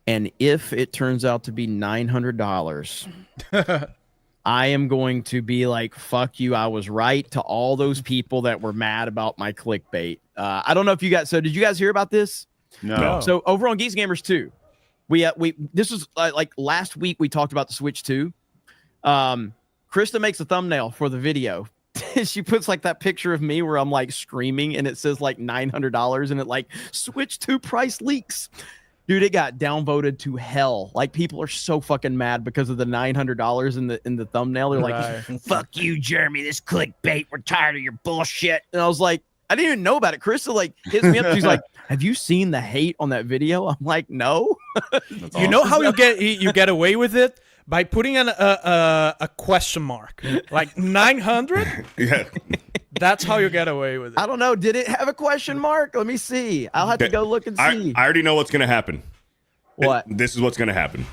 [SPEAKER 1] and if it turns out to be $900, I am going to be like, fuck you, I was right, to all those people that were mad about my clickbait. I don't know if you guys, so did you guys hear about this?
[SPEAKER 4] No.
[SPEAKER 1] So over on Geeks Gamers 2, we this was like last week we talked about the Switch 2. Krista makes a thumbnail for the video. She puts like that picture of me where I'm like screaming and it says like $900 and it like Switch 2 price leaks. Dude, it got downvoted to hell. Like people are so fucking mad because of the $900 in the thumbnail. They're like, "Fuck you, Jeremy. This clickbait. We're tired of your bullshit." And I was like, I didn't even know about it. Krista like hits me up. She's like, "Have you seen the hate on that video?" I'm like, "No."
[SPEAKER 3] You know how you get away with it? By putting a question mark, like 900.
[SPEAKER 2] Yeah,
[SPEAKER 3] that's how you get away with it.
[SPEAKER 1] I don't know. Did it have a question mark? Let me see. I'll have to go look and see.
[SPEAKER 2] I already know what's going to happen.
[SPEAKER 1] What?
[SPEAKER 2] This is what's going to happen.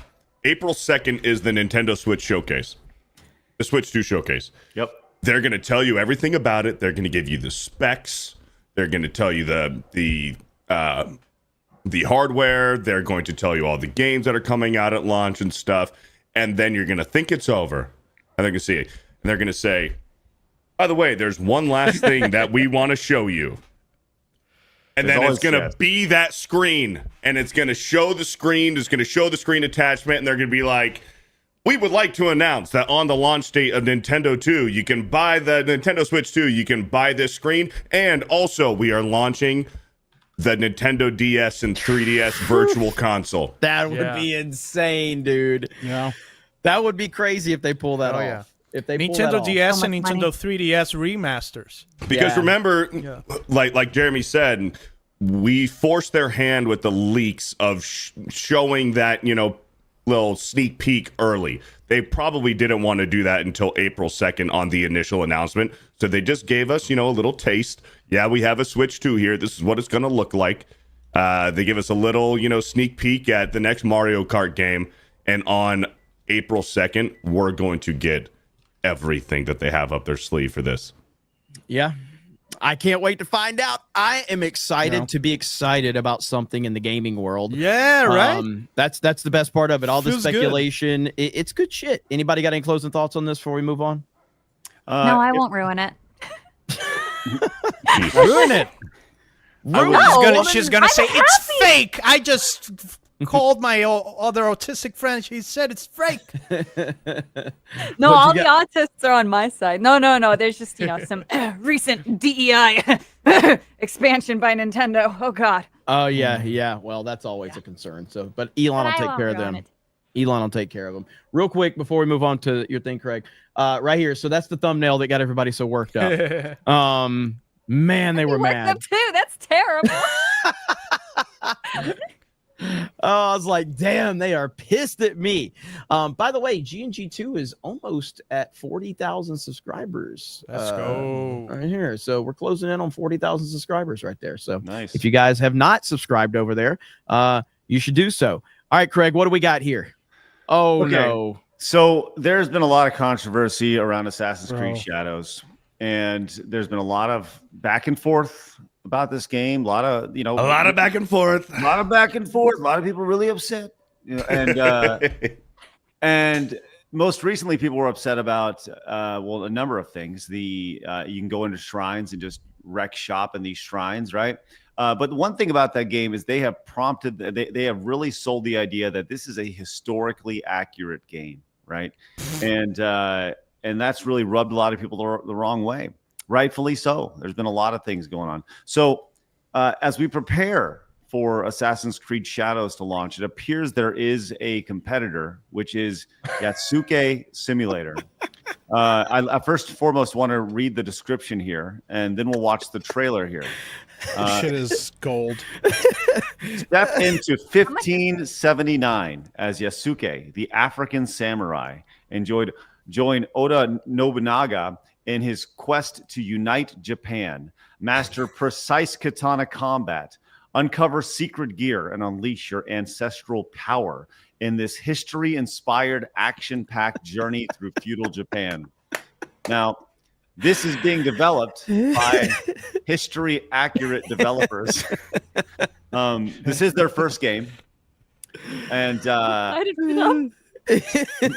[SPEAKER 2] April 2nd is the Nintendo Switch showcase, the Switch 2 showcase.
[SPEAKER 4] Yep.
[SPEAKER 2] They're going to tell you everything about it. They're going to give you the specs. They're going to tell you the hardware. They're going to tell you all the games that are coming out at launch and stuff. And then you're going to think it's over. And they're going to see it. And they're going to say, by the way, there's one last thing that we want to show you. And then it's going to be that screen. And it's going to show the screen. It's going to show the screen attachment. And they're going to be like, we would like to announce that on the launch date of Nintendo 2, you can buy the Nintendo Switch 2. You can buy this screen. And also, we are launching the Nintendo DS and 3DS Virtual Console.
[SPEAKER 1] That would be insane, dude.
[SPEAKER 5] Yeah.
[SPEAKER 1] That would be crazy if they pull that off.
[SPEAKER 3] Yeah.
[SPEAKER 1] If they
[SPEAKER 3] Nintendo DS and
[SPEAKER 8] much
[SPEAKER 3] Nintendo
[SPEAKER 8] money.
[SPEAKER 3] 3DS remasters.
[SPEAKER 2] Because remember, like Jeremy said, we forced their hand with the leaks of showing that, little sneak peek early. They probably didn't want to do that until April 2nd on the initial announcement. So they just gave us, a little taste. Yeah, we have a Switch 2 here. This is what it's going to look like. They give us a little, sneak peek at the next Mario Kart game. And on April 2nd, we're going to get everything that they have up their sleeve for this.
[SPEAKER 1] Yeah. I can't wait to find out. I am excited to be excited about something in the gaming world.
[SPEAKER 3] Yeah, right.
[SPEAKER 1] That's the best part of it. All the
[SPEAKER 3] Feels
[SPEAKER 1] speculation. It's good shit. Anybody got any closing thoughts on this before we move on?
[SPEAKER 8] No, I won't ruin it.
[SPEAKER 3] Ruin it.
[SPEAKER 8] No,
[SPEAKER 3] She's gonna
[SPEAKER 8] I'm
[SPEAKER 3] say
[SPEAKER 8] happy.
[SPEAKER 3] it's fake. I just called my other autistic friend. She said it's fake.
[SPEAKER 8] No, all the autists are on my side. No. There's just some recent DEI expansion by Nintendo. Oh God.
[SPEAKER 1] Oh yeah. Well, that's always a concern. So, but Elon will take care of them. Elon will take care of them. Real quick before we move on to your thing, Craig. Right here. So that's the thumbnail that got everybody so worked up. Man, they were mad.
[SPEAKER 8] Them too. That's terrible.
[SPEAKER 1] Oh, I was like, damn, they are pissed at me. By the way, G&G2 is almost at 40,000 subscribers.
[SPEAKER 3] Let's go.
[SPEAKER 1] Right here. So we're closing in on 40,000 subscribers right there. So
[SPEAKER 4] Nice.
[SPEAKER 1] if you guys have not subscribed over there, you should do so. All right, Craig, what do we got here? Oh,
[SPEAKER 4] Okay.
[SPEAKER 1] no.
[SPEAKER 4] So there's been a lot of controversy around Assassin's Creed Shadows, and there's been a lot of back and forth about this game. A lot of
[SPEAKER 2] back and forth.
[SPEAKER 4] A lot of back and forth. A lot of people really upset. And most recently, people were upset about a number of things. You can go into shrines and just wreck shop in these shrines, right? But one thing about that game is they have they have really sold the idea that this is a historically accurate game, right? And that's really rubbed a lot of people the wrong way. Rightfully so. There's been a lot of things going on. So as we prepare for Assassin's Creed Shadows to launch, it appears there is a competitor, which is Yasuke Simulator. I first and foremost want to read the description here, and then we'll watch the trailer here.
[SPEAKER 5] Shit is gold.
[SPEAKER 4] Step into 1579 as Yasuke, the African samurai, and join Oda Nobunaga in his quest to unite Japan, master precise katana combat, uncover secret gear, and unleash your ancestral power in this history-inspired, action-packed journey through feudal Japan. Now, this is being developed by history-accurate developers. This is their first game. And
[SPEAKER 8] Excited for them.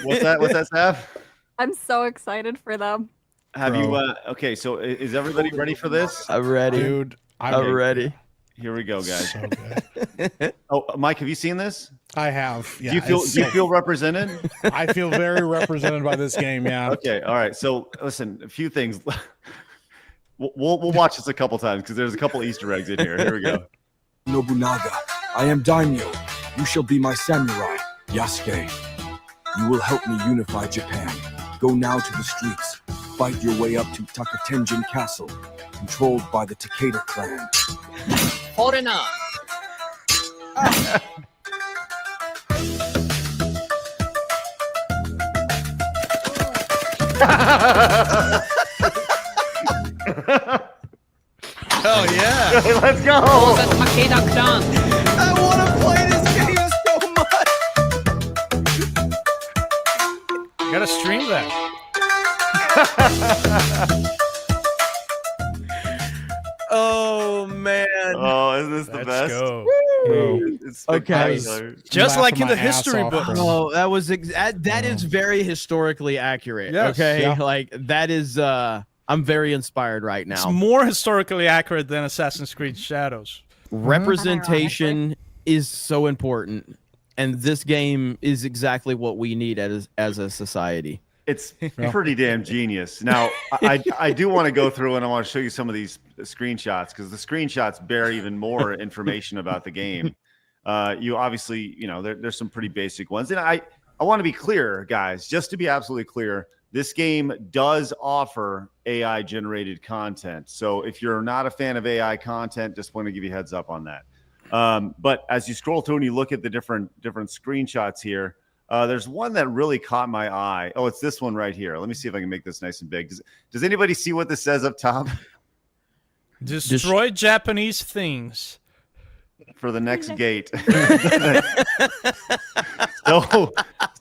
[SPEAKER 4] what's that, Sav?
[SPEAKER 8] I'm so excited for them.
[SPEAKER 4] Have you? Okay, so is everybody ready for this?
[SPEAKER 1] I'm ready.
[SPEAKER 5] Dude,
[SPEAKER 1] I'm ready.
[SPEAKER 4] Here we go, guys.
[SPEAKER 5] So good.
[SPEAKER 4] Oh, Mike, have you seen this?
[SPEAKER 5] I have. Yeah,
[SPEAKER 4] Do you feel represented?
[SPEAKER 5] I feel very represented by this game. Yeah.
[SPEAKER 4] Okay. All right. So listen, a few things. We'll watch this a couple times because there's a couple Easter eggs in here. Here we go.
[SPEAKER 10] Nobunaga, I am Daimyo. You shall be my samurai, Yasuke. You will help me unify Japan. Go now to the streets. Fight your way up to Takatenjin Castle, controlled by the Takeda clan.
[SPEAKER 11] Foreigner.
[SPEAKER 1] Oh yeah.
[SPEAKER 4] Let's go.
[SPEAKER 11] The Takeda clan.
[SPEAKER 1] I want to play this game so much.
[SPEAKER 3] You gotta stream that.
[SPEAKER 1] Oh man.
[SPEAKER 4] Oh, isn't this the
[SPEAKER 3] Let's
[SPEAKER 4] best?
[SPEAKER 3] go.
[SPEAKER 4] It's
[SPEAKER 1] Okay.
[SPEAKER 4] spectacular.
[SPEAKER 3] Just
[SPEAKER 5] Laughing
[SPEAKER 3] like in
[SPEAKER 5] my
[SPEAKER 3] the
[SPEAKER 5] ass
[SPEAKER 3] history
[SPEAKER 5] off,
[SPEAKER 3] books.
[SPEAKER 5] bro.
[SPEAKER 1] Oh, that was that is very historically accurate.
[SPEAKER 3] Yes.
[SPEAKER 1] Okay,
[SPEAKER 5] Yeah.
[SPEAKER 1] like that is. I'm very inspired right
[SPEAKER 3] It's
[SPEAKER 1] now.
[SPEAKER 3] more historically accurate than Assassin's Creed Shadows.
[SPEAKER 1] Representation is so important, and this game is exactly what we need as a society.
[SPEAKER 4] It's pretty damn genius. Now, I do want to go through and I want to show you some of these screenshots because the screenshots bear even more information about the game. You obviously, there's some pretty basic ones. And I want to be clear, guys, just to be absolutely clear, this game does offer AI generated content. So if you're not a fan of AI content, just want to give you a heads up on that. But as you scroll through and you look at the different screenshots here, there's one that really caught my eye. Oh, it's this one right here. Let me see if I can make this nice and big. Does anybody see what this says up top?
[SPEAKER 3] Destroy Japanese things.
[SPEAKER 4] For the next gate. So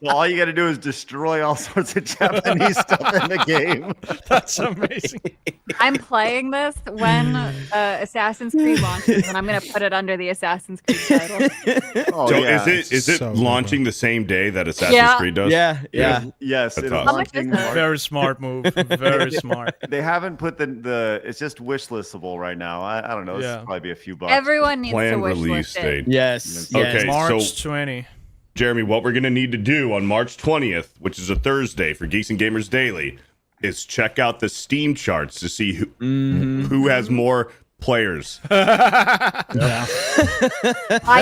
[SPEAKER 4] all you got to do is destroy all sorts of Japanese stuff in the game.
[SPEAKER 3] That's amazing.
[SPEAKER 8] I'm playing this when Assassin's Creed launches, and I'm gonna put it under the Assassin's Creed title.
[SPEAKER 4] Oh,
[SPEAKER 2] So
[SPEAKER 4] yeah.
[SPEAKER 2] is it
[SPEAKER 5] So good,
[SPEAKER 2] launching the same day that Assassin's
[SPEAKER 8] Yeah.
[SPEAKER 2] Creed does?
[SPEAKER 1] Yeah.
[SPEAKER 4] Yes,
[SPEAKER 2] That's
[SPEAKER 4] it's
[SPEAKER 2] awesome.
[SPEAKER 8] How much is
[SPEAKER 4] launching
[SPEAKER 8] it?
[SPEAKER 4] March.
[SPEAKER 3] Very smart move. Very smart.
[SPEAKER 4] They haven't put the it's just wish listable right now. I don't know. This
[SPEAKER 3] Yeah.
[SPEAKER 4] will probably be a few bucks.
[SPEAKER 8] Everyone needs to
[SPEAKER 2] Planned
[SPEAKER 8] wish
[SPEAKER 2] release
[SPEAKER 8] list it.
[SPEAKER 2] date.
[SPEAKER 1] Yes.
[SPEAKER 2] Okay.
[SPEAKER 1] Yes.
[SPEAKER 3] March
[SPEAKER 2] so-
[SPEAKER 3] 20.
[SPEAKER 2] Jeremy, what we're going to need to do on March 20th, which is a Thursday for Geeks and Gamers Daily, is check out the Steam charts to see who has more players.
[SPEAKER 8] I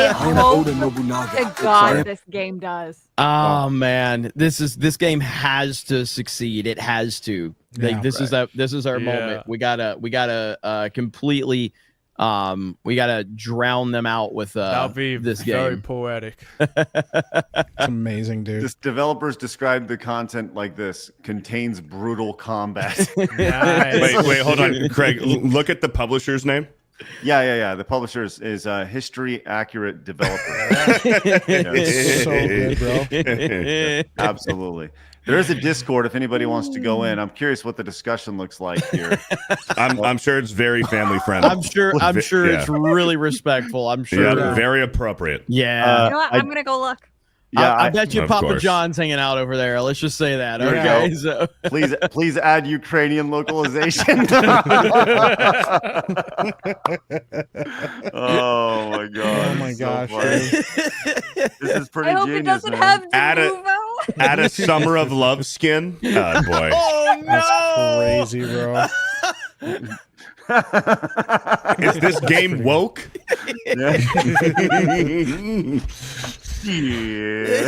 [SPEAKER 10] am
[SPEAKER 8] hope
[SPEAKER 10] Oda Nobunaga.
[SPEAKER 8] to God this game does.
[SPEAKER 1] Oh man, this game has to succeed. It has to. Like
[SPEAKER 5] Yeah.
[SPEAKER 1] this is our
[SPEAKER 3] Yeah.
[SPEAKER 1] moment. We gotta completely we gotta drown them out with
[SPEAKER 3] That'll be
[SPEAKER 1] this
[SPEAKER 3] very
[SPEAKER 1] game.
[SPEAKER 3] poetic.
[SPEAKER 5] It's amazing, dude.
[SPEAKER 4] This developers describe the content like this: contains brutal combat.
[SPEAKER 3] Nice.
[SPEAKER 2] Wait, hold on. Craig, look at the publisher's name.
[SPEAKER 4] Yeah. The publisher is History Accurate Developer.
[SPEAKER 5] It's so good, bro.
[SPEAKER 4] Absolutely. There is a Discord if anybody wants to go in. I'm curious what the discussion looks like here.
[SPEAKER 2] I'm sure it's very family friendly.
[SPEAKER 1] I'm sure
[SPEAKER 2] Yeah.
[SPEAKER 1] it's really respectful. I'm sure.
[SPEAKER 2] Yeah, very appropriate.
[SPEAKER 1] Yeah.
[SPEAKER 8] You know what? I'm gonna go look.
[SPEAKER 4] Yeah,
[SPEAKER 1] I bet you
[SPEAKER 2] Of
[SPEAKER 1] Papa
[SPEAKER 2] course.
[SPEAKER 1] John's hanging out over there. Let's just say that.
[SPEAKER 4] There you
[SPEAKER 1] Okay.
[SPEAKER 4] go.
[SPEAKER 1] So
[SPEAKER 4] please add Ukrainian localization. Oh my god.
[SPEAKER 5] Oh my
[SPEAKER 4] so
[SPEAKER 5] gosh,
[SPEAKER 4] funny.
[SPEAKER 5] dude.
[SPEAKER 4] This is pretty
[SPEAKER 8] I hope
[SPEAKER 4] genius.
[SPEAKER 8] it doesn't
[SPEAKER 4] man.
[SPEAKER 8] have
[SPEAKER 2] Add it.
[SPEAKER 8] Denuvo.
[SPEAKER 2] Add a Summer of Love skin. Oh boy.
[SPEAKER 1] oh
[SPEAKER 5] That's crazy, bro.
[SPEAKER 2] Is this game woke?
[SPEAKER 4] Yeah.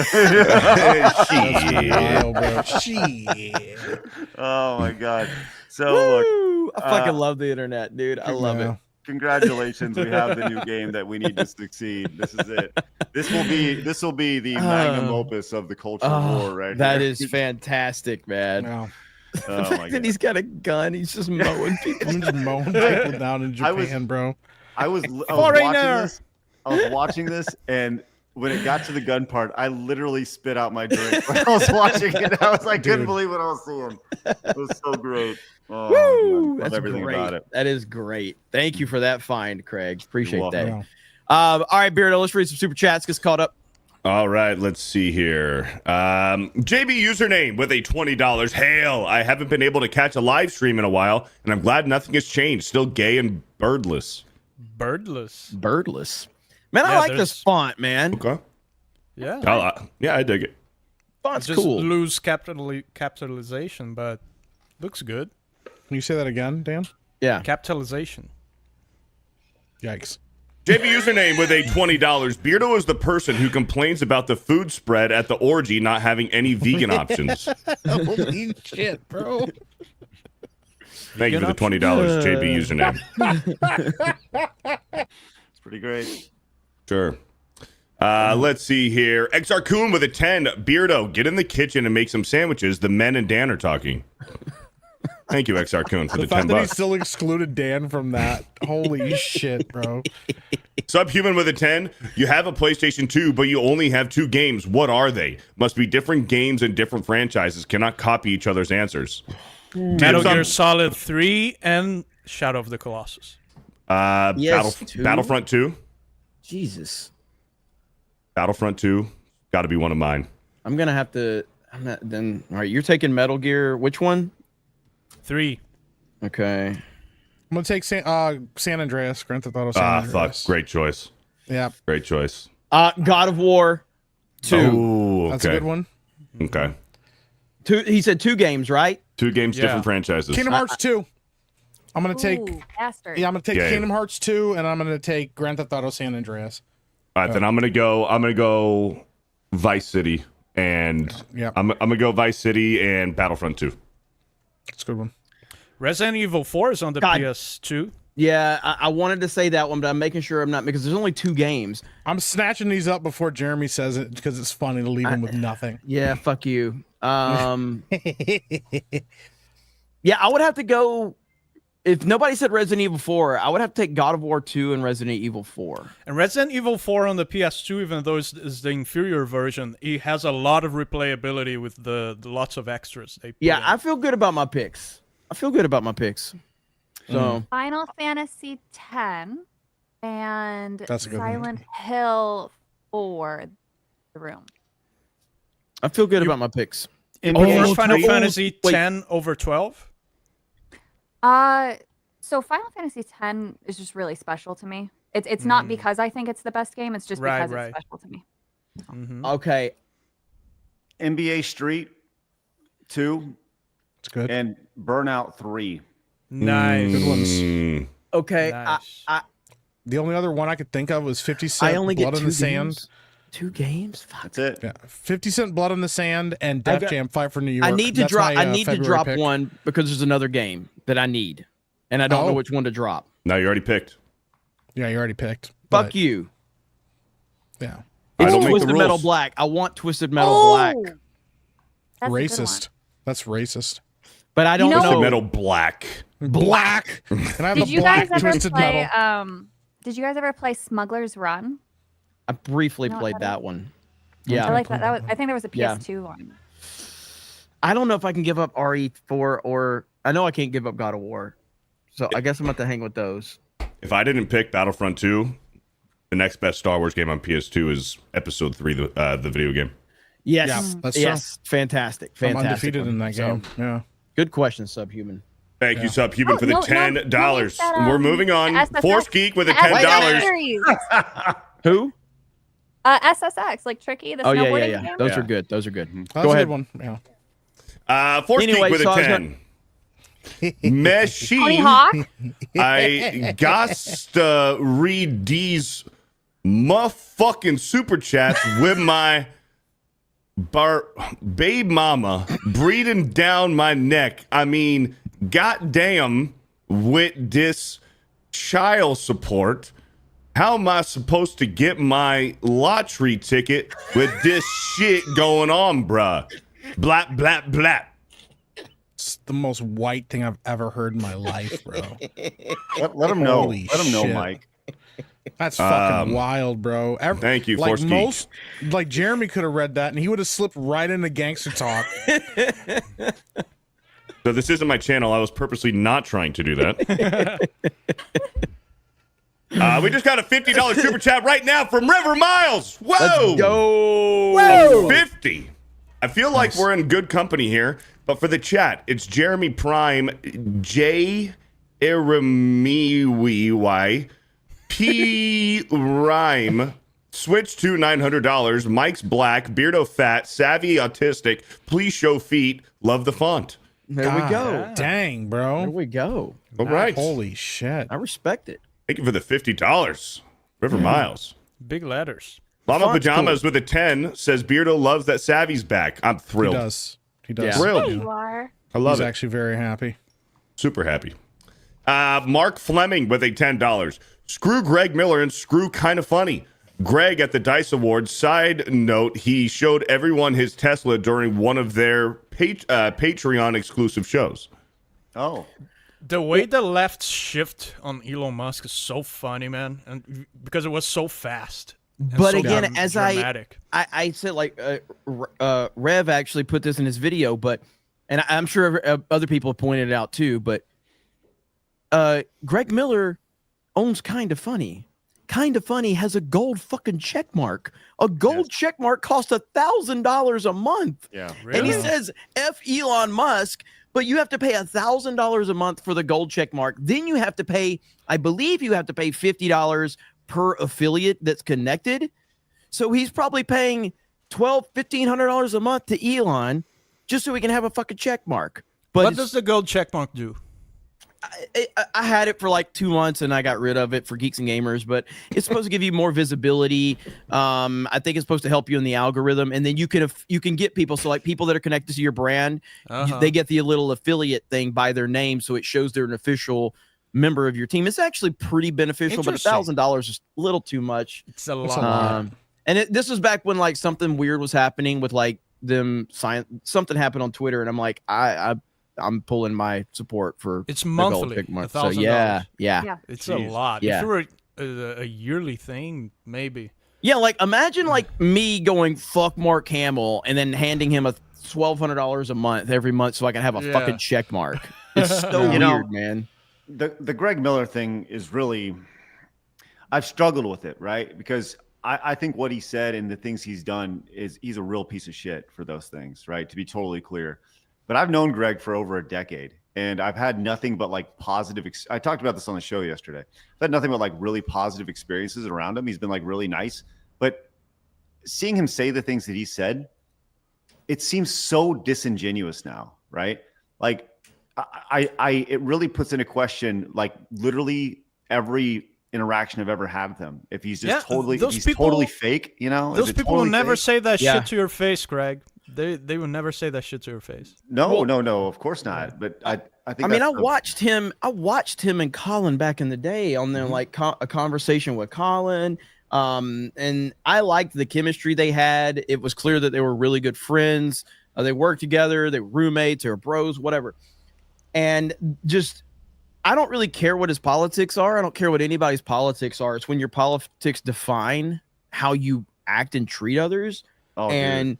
[SPEAKER 2] Shit.
[SPEAKER 5] Wild, bro. Shit.
[SPEAKER 4] Oh my god. So look,
[SPEAKER 1] Woo! I fucking love the internet, dude. I love
[SPEAKER 5] Yeah.
[SPEAKER 1] it.
[SPEAKER 4] congratulations, we have the new game that we need to succeed. This is it. This will be the magnum opus of the cultural war right
[SPEAKER 1] That
[SPEAKER 4] here.
[SPEAKER 1] is fantastic, man.
[SPEAKER 5] No.
[SPEAKER 1] The
[SPEAKER 4] Oh
[SPEAKER 1] fact
[SPEAKER 4] my
[SPEAKER 1] that
[SPEAKER 4] God.
[SPEAKER 1] he's got a gun, he's just mowing people.
[SPEAKER 5] I'm just mowing people down in
[SPEAKER 4] I was-
[SPEAKER 5] Japan, bro.
[SPEAKER 4] I was
[SPEAKER 3] Foreigner!
[SPEAKER 4] watching this, and when it got to the gun part, I literally spit out my drink when I was watching it. I was like, couldn't
[SPEAKER 5] Dude.
[SPEAKER 4] believe what I was seeing. It was so great. Oh,
[SPEAKER 1] Woo!
[SPEAKER 4] man. Love
[SPEAKER 1] That's
[SPEAKER 4] everything
[SPEAKER 1] great.
[SPEAKER 4] about it.
[SPEAKER 1] That is great. Thank you for that find, Craig. Appreciate
[SPEAKER 4] You're
[SPEAKER 1] that.
[SPEAKER 5] welcome.
[SPEAKER 1] All right, Beardo, let's read some super chats. Get caught up.
[SPEAKER 2] All right, let's see here. JB username with a $20. Hail! I haven't been able to catch a live stream in a while, and I'm glad nothing has changed. Still gay and birdless.
[SPEAKER 3] Birdless.
[SPEAKER 1] Birdless. Man, I
[SPEAKER 3] Yeah,
[SPEAKER 1] like this
[SPEAKER 3] there's-
[SPEAKER 1] font, man.
[SPEAKER 2] Okay.
[SPEAKER 3] Yeah.
[SPEAKER 2] Yeah, I dig it.
[SPEAKER 1] Font's
[SPEAKER 3] Just
[SPEAKER 1] cool.
[SPEAKER 3] lose capitalization, but looks good.
[SPEAKER 5] Can you say that again, Dan?
[SPEAKER 1] Yeah.
[SPEAKER 3] Capitalization.
[SPEAKER 5] Yikes.
[SPEAKER 2] JB username with a $20. Beardo is the person who complains about the food spread at the orgy not having any vegan options.
[SPEAKER 5] Holy shit, bro.
[SPEAKER 2] Thank you for the $20, JB username.
[SPEAKER 4] It's pretty great.
[SPEAKER 2] Sure. Let's see here. XR Coon with a 10. Beardo, get in the kitchen and make some sandwiches. The men and Dan are talking. Thank you, XR Coon, for the,
[SPEAKER 5] The fact
[SPEAKER 2] 10
[SPEAKER 5] that he
[SPEAKER 2] bucks.
[SPEAKER 5] still excluded Dan from that. Holy shit, bro.
[SPEAKER 2] Subhuman with a 10. You have a PlayStation 2, but you only have 2 games. What are they? Must be different games and different franchises. Cannot copy each other's answers.
[SPEAKER 3] Metal Gear Solid 3 and Shadow of the Colossus.
[SPEAKER 2] Battlefront 2.
[SPEAKER 1] Jesus.
[SPEAKER 2] Battlefront 2. Got to be one of mine.
[SPEAKER 1] I'm gonna have to. I'm not. Then all right. You're taking Metal Gear. Which one?
[SPEAKER 3] 3.
[SPEAKER 1] Okay.
[SPEAKER 5] I'm gonna take San Andreas. Grand Theft Auto San Andreas.
[SPEAKER 2] Fuck. Great choice.
[SPEAKER 5] Yeah,
[SPEAKER 2] Great choice.
[SPEAKER 1] God of War 2.
[SPEAKER 2] Oh, okay.
[SPEAKER 5] that's a good one.
[SPEAKER 2] Okay.
[SPEAKER 1] 2. He said 2 games, right?
[SPEAKER 2] 2 games,
[SPEAKER 3] Yeah.
[SPEAKER 2] different franchises.
[SPEAKER 5] Kingdom Hearts 2. I'm gonna take.
[SPEAKER 8] Ooh, bastard.
[SPEAKER 5] Yeah, I'm gonna take
[SPEAKER 2] Game.
[SPEAKER 5] Kingdom Hearts 2, and I'm gonna take Grand Theft Auto San Andreas.
[SPEAKER 2] All right, then I'm gonna go Vice City, and
[SPEAKER 5] Yep.
[SPEAKER 2] I'm gonna go Vice City and Battlefront 2.
[SPEAKER 5] That's a good one.
[SPEAKER 3] Resident Evil 4 is on the
[SPEAKER 1] God.
[SPEAKER 3] PS2.
[SPEAKER 1] Yeah, I wanted to say that one, but I'm making sure I'm not because there's only 2 games.
[SPEAKER 5] I'm snatching these up before Jeremy says it because it's funny to leave him with nothing.
[SPEAKER 1] Yeah, fuck you. Yeah, I would have to go. If nobody said Resident Evil 4, I would have to take God of War 2 and Resident Evil 4.
[SPEAKER 3] And Resident Evil 4 on the PS2, even though it's the inferior version, it has a lot of replayability with the lots of extras they put
[SPEAKER 1] Yeah,
[SPEAKER 3] in.
[SPEAKER 1] I feel good about my picks. So
[SPEAKER 8] Final Fantasy X and
[SPEAKER 5] That's a good one.
[SPEAKER 8] Silent Hill 4, The Room.
[SPEAKER 1] I feel good about my picks.
[SPEAKER 3] Over Final
[SPEAKER 1] Street-
[SPEAKER 3] Fantasy
[SPEAKER 1] Wait.
[SPEAKER 3] 10 over 12?
[SPEAKER 8] So Final Fantasy X is just really special to me. It's not because I think it's the best game. It's just
[SPEAKER 3] Right,
[SPEAKER 8] because
[SPEAKER 3] right.
[SPEAKER 8] it's special to me.
[SPEAKER 3] Mm-hmm.
[SPEAKER 1] Okay.
[SPEAKER 4] NBA Street 2
[SPEAKER 5] It's good.
[SPEAKER 4] and Burnout 3.
[SPEAKER 3] Nice.
[SPEAKER 5] Good ones.
[SPEAKER 1] Okay.
[SPEAKER 3] Nice.
[SPEAKER 5] The only other one I could think of was 50 Cent
[SPEAKER 1] I only
[SPEAKER 5] Blood
[SPEAKER 1] get
[SPEAKER 5] in
[SPEAKER 1] 2
[SPEAKER 5] the Sand.
[SPEAKER 1] games. 2 games? Fuck.
[SPEAKER 4] That's it.
[SPEAKER 5] Yeah, 50 Cent Blood in the Sand and Def Jam Fight for New York.
[SPEAKER 1] I need to
[SPEAKER 5] That's
[SPEAKER 1] drop.
[SPEAKER 5] my,
[SPEAKER 1] I need to
[SPEAKER 5] February
[SPEAKER 1] drop
[SPEAKER 5] pick.
[SPEAKER 1] one because there's another game that I need, and I don't know
[SPEAKER 5] Oh.
[SPEAKER 1] which one to drop.
[SPEAKER 2] No, you already picked.
[SPEAKER 5] Yeah, you already picked.
[SPEAKER 1] Fuck
[SPEAKER 5] but,
[SPEAKER 1] you.
[SPEAKER 5] Yeah.
[SPEAKER 2] I
[SPEAKER 1] It's
[SPEAKER 2] don't make the
[SPEAKER 1] Twisted Metal
[SPEAKER 2] rules.
[SPEAKER 1] Black. I want Twisted Metal Black,
[SPEAKER 8] That's a good one.
[SPEAKER 5] Racist. That's racist.
[SPEAKER 1] but I don't
[SPEAKER 8] know-
[SPEAKER 2] Twisted
[SPEAKER 1] know.
[SPEAKER 2] Metal Black.
[SPEAKER 5] Black. And I have
[SPEAKER 8] Did
[SPEAKER 5] the
[SPEAKER 8] you
[SPEAKER 5] black
[SPEAKER 8] guys ever
[SPEAKER 5] Twisted
[SPEAKER 8] play?
[SPEAKER 5] Metal.
[SPEAKER 8] Did you guys ever play Smuggler's Run?
[SPEAKER 1] I briefly
[SPEAKER 8] No,
[SPEAKER 1] played
[SPEAKER 8] I
[SPEAKER 1] that
[SPEAKER 8] don't-
[SPEAKER 1] one.
[SPEAKER 8] I
[SPEAKER 1] Yeah,
[SPEAKER 8] like that. I think there was a
[SPEAKER 1] Yeah.
[SPEAKER 8] PS2 one.
[SPEAKER 1] I don't know if I can give up RE4 or I know I can't give up God of War, so I guess I'm about to hang with those.
[SPEAKER 2] If I didn't pick Battlefront 2, the next best Star Wars game on PS2 is Episode 3, the video game.
[SPEAKER 1] Yes,
[SPEAKER 5] Yeah, that's
[SPEAKER 1] yes, fantastic,
[SPEAKER 5] I'm
[SPEAKER 1] fantastic.
[SPEAKER 5] undefeated
[SPEAKER 1] one.
[SPEAKER 5] in that
[SPEAKER 1] So,
[SPEAKER 5] game. Yeah.
[SPEAKER 1] good question, Subhuman.
[SPEAKER 2] Thank you, Subhuman, for the
[SPEAKER 8] no,
[SPEAKER 2] $10.
[SPEAKER 8] that,
[SPEAKER 2] We're moving on.
[SPEAKER 8] SSX
[SPEAKER 2] Force Geek with a
[SPEAKER 8] the SSX
[SPEAKER 2] $10.
[SPEAKER 8] series.
[SPEAKER 1] Who?
[SPEAKER 8] SSX, like Tricky, the
[SPEAKER 1] Oh yeah,
[SPEAKER 8] snowboarding
[SPEAKER 1] yeah.
[SPEAKER 8] game.
[SPEAKER 1] Those
[SPEAKER 2] Yeah.
[SPEAKER 1] are good. Those are good.
[SPEAKER 5] That's
[SPEAKER 1] Go
[SPEAKER 5] a
[SPEAKER 1] ahead.
[SPEAKER 5] good one. Yeah.
[SPEAKER 2] Force
[SPEAKER 1] Anyway,
[SPEAKER 2] Geek with
[SPEAKER 1] so
[SPEAKER 2] a
[SPEAKER 1] I was
[SPEAKER 2] 10.
[SPEAKER 8] Tony
[SPEAKER 2] Machine.
[SPEAKER 8] Hawk.
[SPEAKER 2] I got to read these motherfucking super chats with my babe mama breathing down my neck. I mean, goddamn, with this child support, how am I supposed to get my lottery ticket with this shit going on, bruh? Blap, blap, blap.
[SPEAKER 5] It's the most white thing I've ever heard in my life, bro.
[SPEAKER 4] Let him know.
[SPEAKER 5] Holy
[SPEAKER 4] Let him know,
[SPEAKER 5] shit.
[SPEAKER 4] Mike.
[SPEAKER 5] That's fucking wild, bro.
[SPEAKER 2] Thank you,
[SPEAKER 5] like
[SPEAKER 2] Force Geek.
[SPEAKER 5] like Jeremy could have read that and he would have slipped right into gangster talk.
[SPEAKER 2] So this isn't my channel. I was purposely not trying to do that. We just got a $50 super chat right now from River Miles. Whoa!
[SPEAKER 1] Let's go.
[SPEAKER 2] Whoa! 50. I feel like we're in good company here, but for the chat, it's Jeremy Prime, J. Eremiwi, P. Rhyme, Switch to $900. Mike's black, Beardo fat, savvy autistic. Please show feet. Love the font.
[SPEAKER 1] There we go.
[SPEAKER 5] Dang, bro.
[SPEAKER 1] There we go.
[SPEAKER 2] All right.
[SPEAKER 5] Holy shit.
[SPEAKER 1] I respect it.
[SPEAKER 2] Thank you for the $50. River Miles.
[SPEAKER 3] Big letters.
[SPEAKER 2] Llama
[SPEAKER 1] Font's
[SPEAKER 2] Pajamas with a 10 says Beardo loves that Savvy's back. I'm thrilled.
[SPEAKER 5] He does. He does.
[SPEAKER 1] Yeah.
[SPEAKER 2] Thrilled.
[SPEAKER 8] There you are.
[SPEAKER 2] I love
[SPEAKER 5] He's
[SPEAKER 2] it.
[SPEAKER 5] actually very happy.
[SPEAKER 2] Super happy. Mark Fleming with a $10. Screw Greg Miller and screw Kind of Funny. Greg at the Dice Awards. Side note, he showed everyone his Tesla during one of their Patreon exclusive shows.
[SPEAKER 4] Oh,
[SPEAKER 3] The way the left shift on Elon Musk is so funny, man, and because it was so fast. and
[SPEAKER 1] But
[SPEAKER 3] so
[SPEAKER 1] again, as
[SPEAKER 3] dramatic.
[SPEAKER 1] I said, like Rev actually put this in his video, but and I'm sure other people have pointed it out too. But Greg Miller owns Kind of Funny. Kind of Funny has a gold fucking check mark. A gold check mark costs $1,000 a month.
[SPEAKER 4] yeah.
[SPEAKER 1] And he says F Elon Musk, but you have to pay $1,000 a month for the gold check mark. Then you have to pay, I believe you have to pay $50 per affiliate that's connected. So he's probably paying $1,500 a month to Elon just so he can have a fucking check mark. But
[SPEAKER 3] What does the gold checkmark do?
[SPEAKER 1] I had it for like 2 months and I got rid of it for Geeks and Gamers, but it's supposed to give you more visibility. I think it's supposed to help you in the algorithm, and then you can get people. So like people that are connected to your brand, they get the little affiliate thing by their name, so it shows they're an official member of your team. It's actually pretty beneficial, but $1,000 is a little too much.
[SPEAKER 3] It's a lot.
[SPEAKER 1] And this was back when like something weird was happening with like them. Something happened on Twitter, and I'm like, I'm pulling my support for
[SPEAKER 3] It's
[SPEAKER 1] the gold
[SPEAKER 3] monthly.
[SPEAKER 1] check mark. So
[SPEAKER 3] $1,000.
[SPEAKER 1] yeah.
[SPEAKER 3] It's a lot.
[SPEAKER 1] Yeah.
[SPEAKER 3] If it were a yearly thing, maybe.
[SPEAKER 1] Yeah, like imagine like me going fuck Mark Hamill and then handing him $1,200 a month every month so I can have a fucking check mark. It's so weird, man.
[SPEAKER 4] The Greg Miller thing is really, I've struggled with it, right? Because I think what he said and the things he's done is he's a real piece of shit for those things, right? To be totally clear. But I've known Greg for over a decade, and I've had nothing but like positive. I talked about this on the show yesterday. I've had nothing but like really positive experiences around him. He's been like really nice, but seeing him say the things that he said, it seems so disingenuous now, right? Like it really puts into question like literally every interaction I've ever had with him. If he's just totally fake, you know?
[SPEAKER 3] Those people will never say that
[SPEAKER 1] Yeah.
[SPEAKER 3] shit to your face, Greg. They will never say that shit to your face.
[SPEAKER 4] No, of course not. But I think.
[SPEAKER 1] I mean, I watched him and Colin back in the day on their like a conversation with Colin. And I liked the chemistry they had. It was clear that they were really good friends. They worked together. They were roommates or bros, whatever. And just, I don't really care what his politics are. I don't care what anybody's politics are. It's when your politics define how you act and treat others.
[SPEAKER 4] Dude.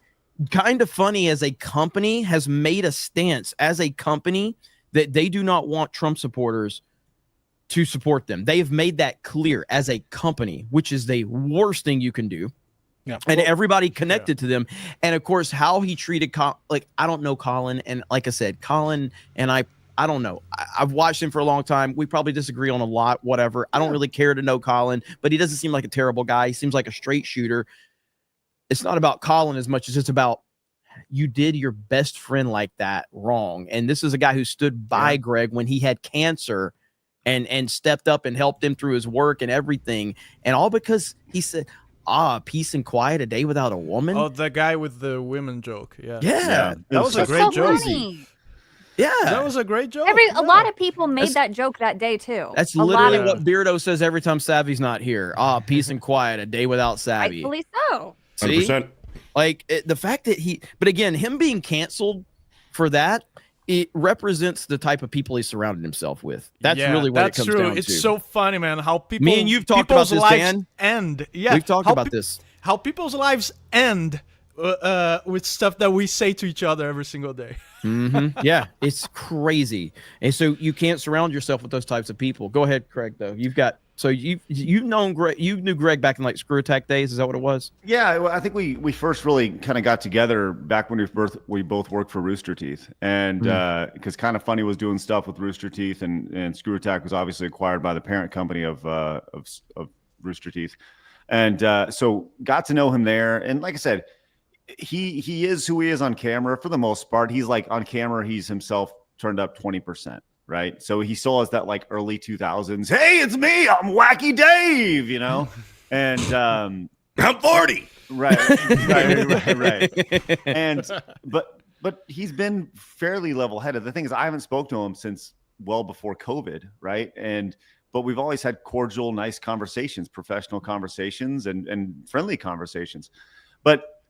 [SPEAKER 1] Kind of Funny as a company has made a stance as a company that they do not want Trump supporters to support them. They have made that clear as a company, which is the worst thing you can do.
[SPEAKER 5] Yeah.
[SPEAKER 1] And everybody connected to them. And of course, how he treated, like, I don't know Colin. And like I said, Colin and I don't know. I've watched him for a long time. We probably disagree on a lot, whatever. I don't really care to know Colin, but he doesn't seem like a terrible guy. He seems like a straight shooter. It's not about Colin as much as it's about you did your best friend like that wrong. And this is a guy who stood by Greg when he had cancer and stepped up and helped him through his work and everything. And all because he said, peace and quiet, a day without a woman.
[SPEAKER 3] Oh, the guy with the women joke. Yeah.
[SPEAKER 1] Yeah.
[SPEAKER 3] That was a
[SPEAKER 8] That's
[SPEAKER 3] great
[SPEAKER 8] so
[SPEAKER 3] joke.
[SPEAKER 8] funny.
[SPEAKER 1] Yeah.
[SPEAKER 3] That was a great joke.
[SPEAKER 8] A lot of people made that joke that day too.
[SPEAKER 1] That's
[SPEAKER 8] a
[SPEAKER 1] literally
[SPEAKER 8] lot of
[SPEAKER 1] what Beardo says every time Savvy's not here. Peace and quiet, a day without Savvy.
[SPEAKER 8] rightfully so.
[SPEAKER 1] See?
[SPEAKER 2] 100%.
[SPEAKER 1] Like the fact that but again, him being canceled for that, it represents the type of people he surrounded himself with. That's really what it comes down to.
[SPEAKER 3] It's so funny, man. How people,
[SPEAKER 1] Me and you've talked about this,
[SPEAKER 3] lives
[SPEAKER 1] Dan.
[SPEAKER 3] end. Yeah,
[SPEAKER 1] We've talked about this.
[SPEAKER 3] How people's lives end with stuff that we say to each other every single day.
[SPEAKER 1] Yeah, it's crazy. And so you can't surround yourself with those types of people. Go ahead, Craig, though. You've known Greg. You knew Greg back in like Screw Attack days. Is that what it was?
[SPEAKER 4] Yeah, well, I think we first really kind of got together back when we both worked for Rooster Teeth, and because Kind of Funny was doing stuff with Rooster Teeth, and Screw Attack was obviously acquired by the parent company of Rooster Teeth. And so got to know him there. And like I said, he is who he is on camera for the most part. He's like on camera, he's himself turned up 20%, right? So he still has that like early 2000s, hey, it's me, I'm Wacky Dave, you know? And I'm
[SPEAKER 2] 40.
[SPEAKER 4] Right. And but he's been fairly level-headed. The thing is, I haven't spoke to him since well before COVID, right? But we've always had cordial, nice conversations, professional conversations, and friendly conversations. But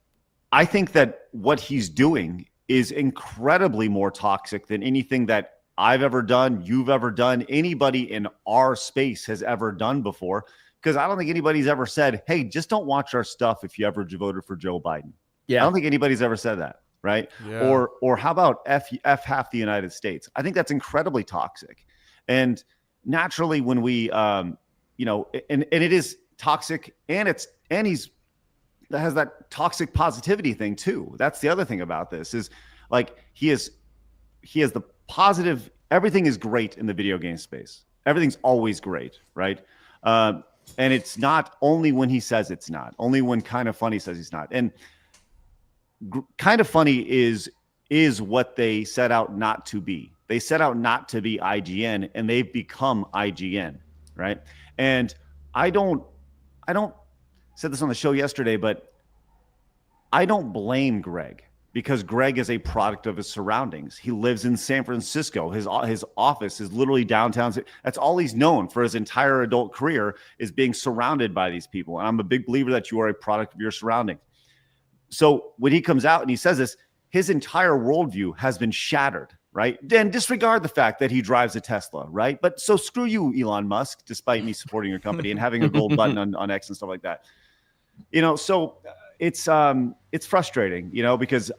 [SPEAKER 4] I think that what he's doing is incredibly more toxic than anything that I've ever done, you've ever done, anybody in our space has ever done before. Because I don't think anybody's ever said, hey, just don't watch our stuff if you ever voted for Joe Biden. Yeah. I don't think anybody's ever said that, right? Yeah. Or how about F half the United States? I think that's incredibly toxic. And naturally when we, and it is toxic and that has that toxic positivity thing too. That's the other thing about this is like, he has the positive, everything is great in the video game space. Everything's always great, right? And it's not only when he says it's not, only when Kind of Funny says he's not. And Kind of Funny is what they set out not to be. They set out not to be IGN, and they've become IGN, right? And I don't said this on the show yesterday, but I don't blame Greg because Greg is a product of his surroundings. He lives in San Francisco. His office is literally downtown. That's all he's known for his entire adult career is being surrounded by these people. And I'm a big believer that you are a product of your surroundings. So when he comes out and he says this, his entire worldview has been shattered, right? Then disregard the fact that he drives a Tesla, right? But so screw you, Elon Musk, despite me supporting your company and having a gold button on X and stuff like that. So it's frustrating, because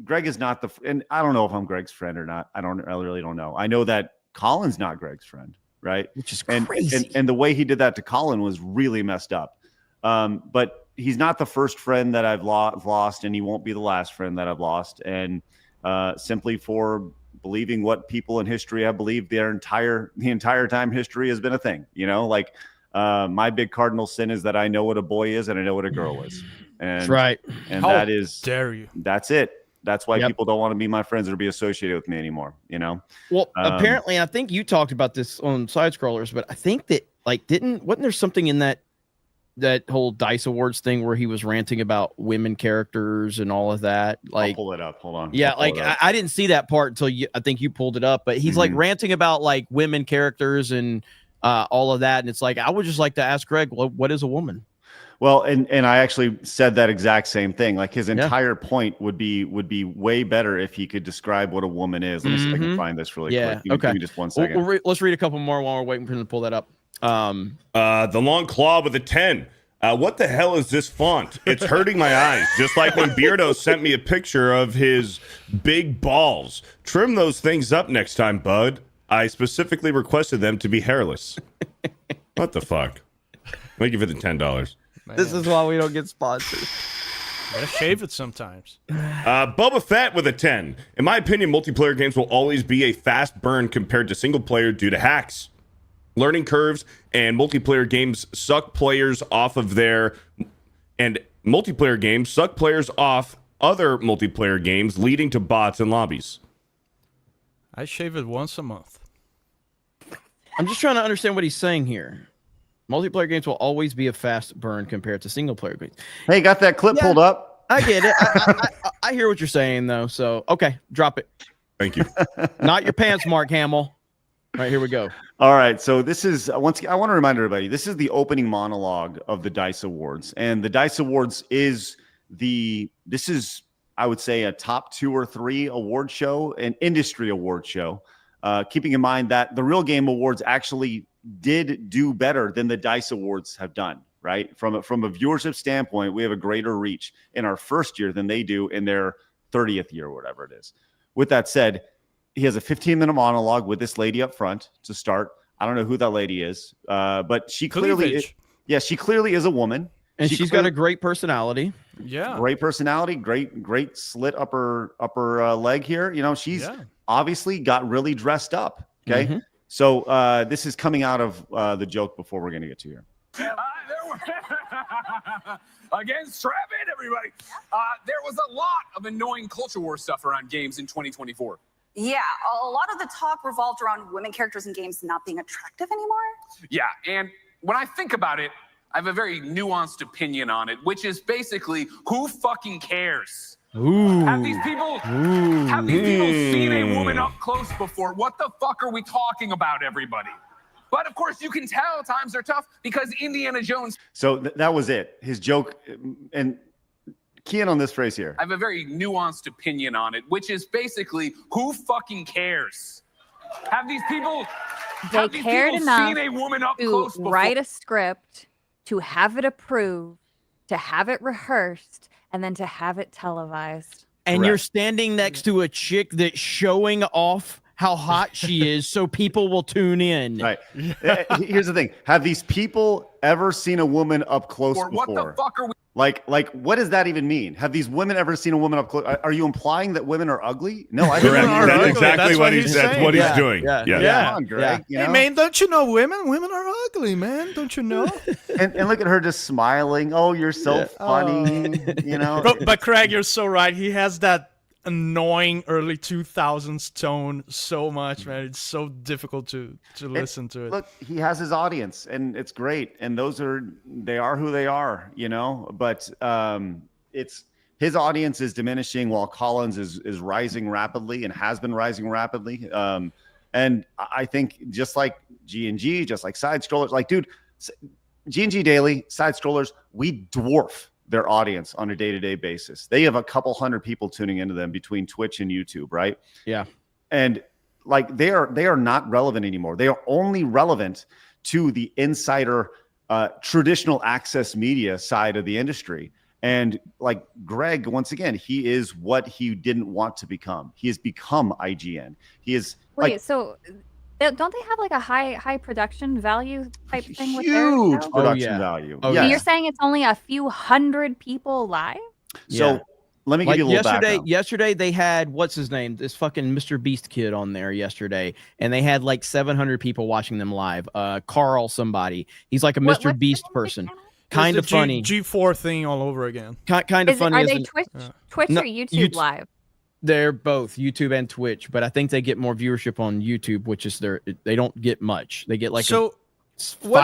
[SPEAKER 4] Greg is not and I don't know if I'm Greg's friend or not. I really don't know. I know that Colin's not Greg's friend, right? Which is crazy. And the way he did that to Colin was really messed up. But he's not the first friend that I've lost, and he won't be the last friend that I've lost. And simply for believing what people in history have believed the entire time history has been a thing, my big cardinal sin is that I know what a boy is and I know what a girl is. And that's right. And
[SPEAKER 3] How dare you?
[SPEAKER 4] That's it. That's why people don't want to be my friends or be associated with me anymore, Well,
[SPEAKER 1] apparently, I think you talked about this on Side Scrollers, but I think that wasn't there something in that whole DICE Awards thing where he was ranting about women characters and all of that?
[SPEAKER 4] I'll pull it up. Hold on.
[SPEAKER 1] Yeah, I didn't see that part until I think you pulled it up, but he's ranting about women characters and all of that. And it's I would just like to ask Greg, what is a woman?
[SPEAKER 4] Well, and I actually said that exact same thing. His entire point would be way better if he could describe what a woman is. Let me see if I can find this really quick. Give me just 1 second.
[SPEAKER 1] Let's read a couple more while we're waiting for him to pull that up.
[SPEAKER 2] The long claw with a 10. What the hell is this font? It's hurting my eyes. Just like when Beardo sent me a picture of his big balls. Trim those things up next time, bud. I specifically requested them to be hairless. What the fuck? Thank you for the $10.
[SPEAKER 1] Man. This is why we don't get sponsored.
[SPEAKER 3] Gotta shave it sometimes.
[SPEAKER 2] Boba Fett with a 10. In my opinion, multiplayer games will always be a fast burn compared to single player due to hacks, learning curves, and multiplayer games suck players off of other multiplayer games, leading to bots and lobbies.
[SPEAKER 3] I shave it once a month.
[SPEAKER 1] I'm just trying to understand what he's saying here. Multiplayer games will always be a fast burn compared to single player games.
[SPEAKER 4] Hey, got that clip pulled up?
[SPEAKER 1] I get it. I hear what you're saying, though. So, okay, drop it.
[SPEAKER 2] Thank you.
[SPEAKER 1] Not your pants, Mark Hamill. All right, here we go.
[SPEAKER 4] All right, so this is, I want to remind everybody, this is the opening monologue of the DICE Awards. And the DICE Awards is I would say, a top 2 or 3 award show, an industry award show. Keeping in mind that the Real Game Awards actually did do better than the DICE Awards have done, right? From a viewership standpoint, we have a greater reach in our first year than they do in their 30th year or whatever it is. With that said, he has a 15-minute monologue with this lady up front to start. I don't know who that lady is, but she clearly is a woman.
[SPEAKER 1] And she's got a great personality.
[SPEAKER 3] Yeah.
[SPEAKER 4] Great personality, great slit upper leg here. She's obviously got really dressed up. Okay. Mm-hmm. So this is coming out of the joke before we're going to get to here.
[SPEAKER 12] Against Travis, everybody. There was a lot of annoying culture war stuff around games in 2024.
[SPEAKER 13] Yeah, a lot of the talk revolved around women characters in games not being attractive anymore.
[SPEAKER 12] Yeah, and when I think about it, I have a very nuanced opinion on it, which is basically, who fucking cares?
[SPEAKER 1] Ooh.
[SPEAKER 12] Have these people seen a woman up close before? What the fuck are we talking about, everybody? But of course, you can tell times are tough because Indiana Jones.
[SPEAKER 4] So that was it. His joke, and key in on this phrase here.
[SPEAKER 12] I have a very nuanced opinion on it, which is basically, who fucking cares? Have these people
[SPEAKER 8] cared enough
[SPEAKER 12] seen a woman up
[SPEAKER 8] to
[SPEAKER 12] close before?
[SPEAKER 8] write a script, to have it approved, to have it rehearsed, and then to have it televised.
[SPEAKER 1] And you're standing next to a chick that's showing off how hot she is so people will tune in.
[SPEAKER 4] Right. Here's the thing. Have these people ever seen a woman up close before?
[SPEAKER 12] What the fuck are we?
[SPEAKER 4] Like, what does that even mean? Have these women ever seen a woman up close? Are you implying that women are ugly? No, I don't.
[SPEAKER 2] That's exactly what he's doing.
[SPEAKER 4] Yeah. Come on, Greg. You
[SPEAKER 3] Hey,
[SPEAKER 4] know?
[SPEAKER 3] man, don't you know women? Women are ugly, man. Don't you know?
[SPEAKER 4] and look at her just smiling. Oh, you're so funny. You know.
[SPEAKER 3] But Craig, you're so right. He has that annoying early 2000s tone so much, man. It's so difficult to listen to it.
[SPEAKER 4] Look, he has his audience, and it's great. And they are who they are, you know. But it's his audience is diminishing while Collins is rising rapidly and has been rising rapidly. And I think just like G&G, just like side scrollers, like dude, G&G Daily, side scrollers, we dwarf their audience on a day-to-day basis. They have a couple hundred people tuning into them between Twitch and YouTube, right?
[SPEAKER 1] Yeah.
[SPEAKER 4] And like they are not relevant anymore. They are only relevant to the insider traditional access media side of the industry. And like Greg, once again, he is what he didn't want to become. He has become IGN. He is
[SPEAKER 8] So don't they have like a high production value type thing with
[SPEAKER 4] huge
[SPEAKER 8] their
[SPEAKER 4] production value.
[SPEAKER 8] So you're saying it's only a few hundred people live?
[SPEAKER 4] So let me give you a little background.
[SPEAKER 1] Yesterday they had what's his name, this fucking Mr. Beast kid on there yesterday, and they had like 700 people watching them live. Carl somebody, he's like a Mr. Beast person. Kind of funny.
[SPEAKER 3] G4 thing all over again.
[SPEAKER 1] Kind of funny.
[SPEAKER 8] Are they Twitch or YouTube live?
[SPEAKER 1] They're both YouTube and Twitch, but I think they get more viewership on YouTube, which is they don't get much. They get like 500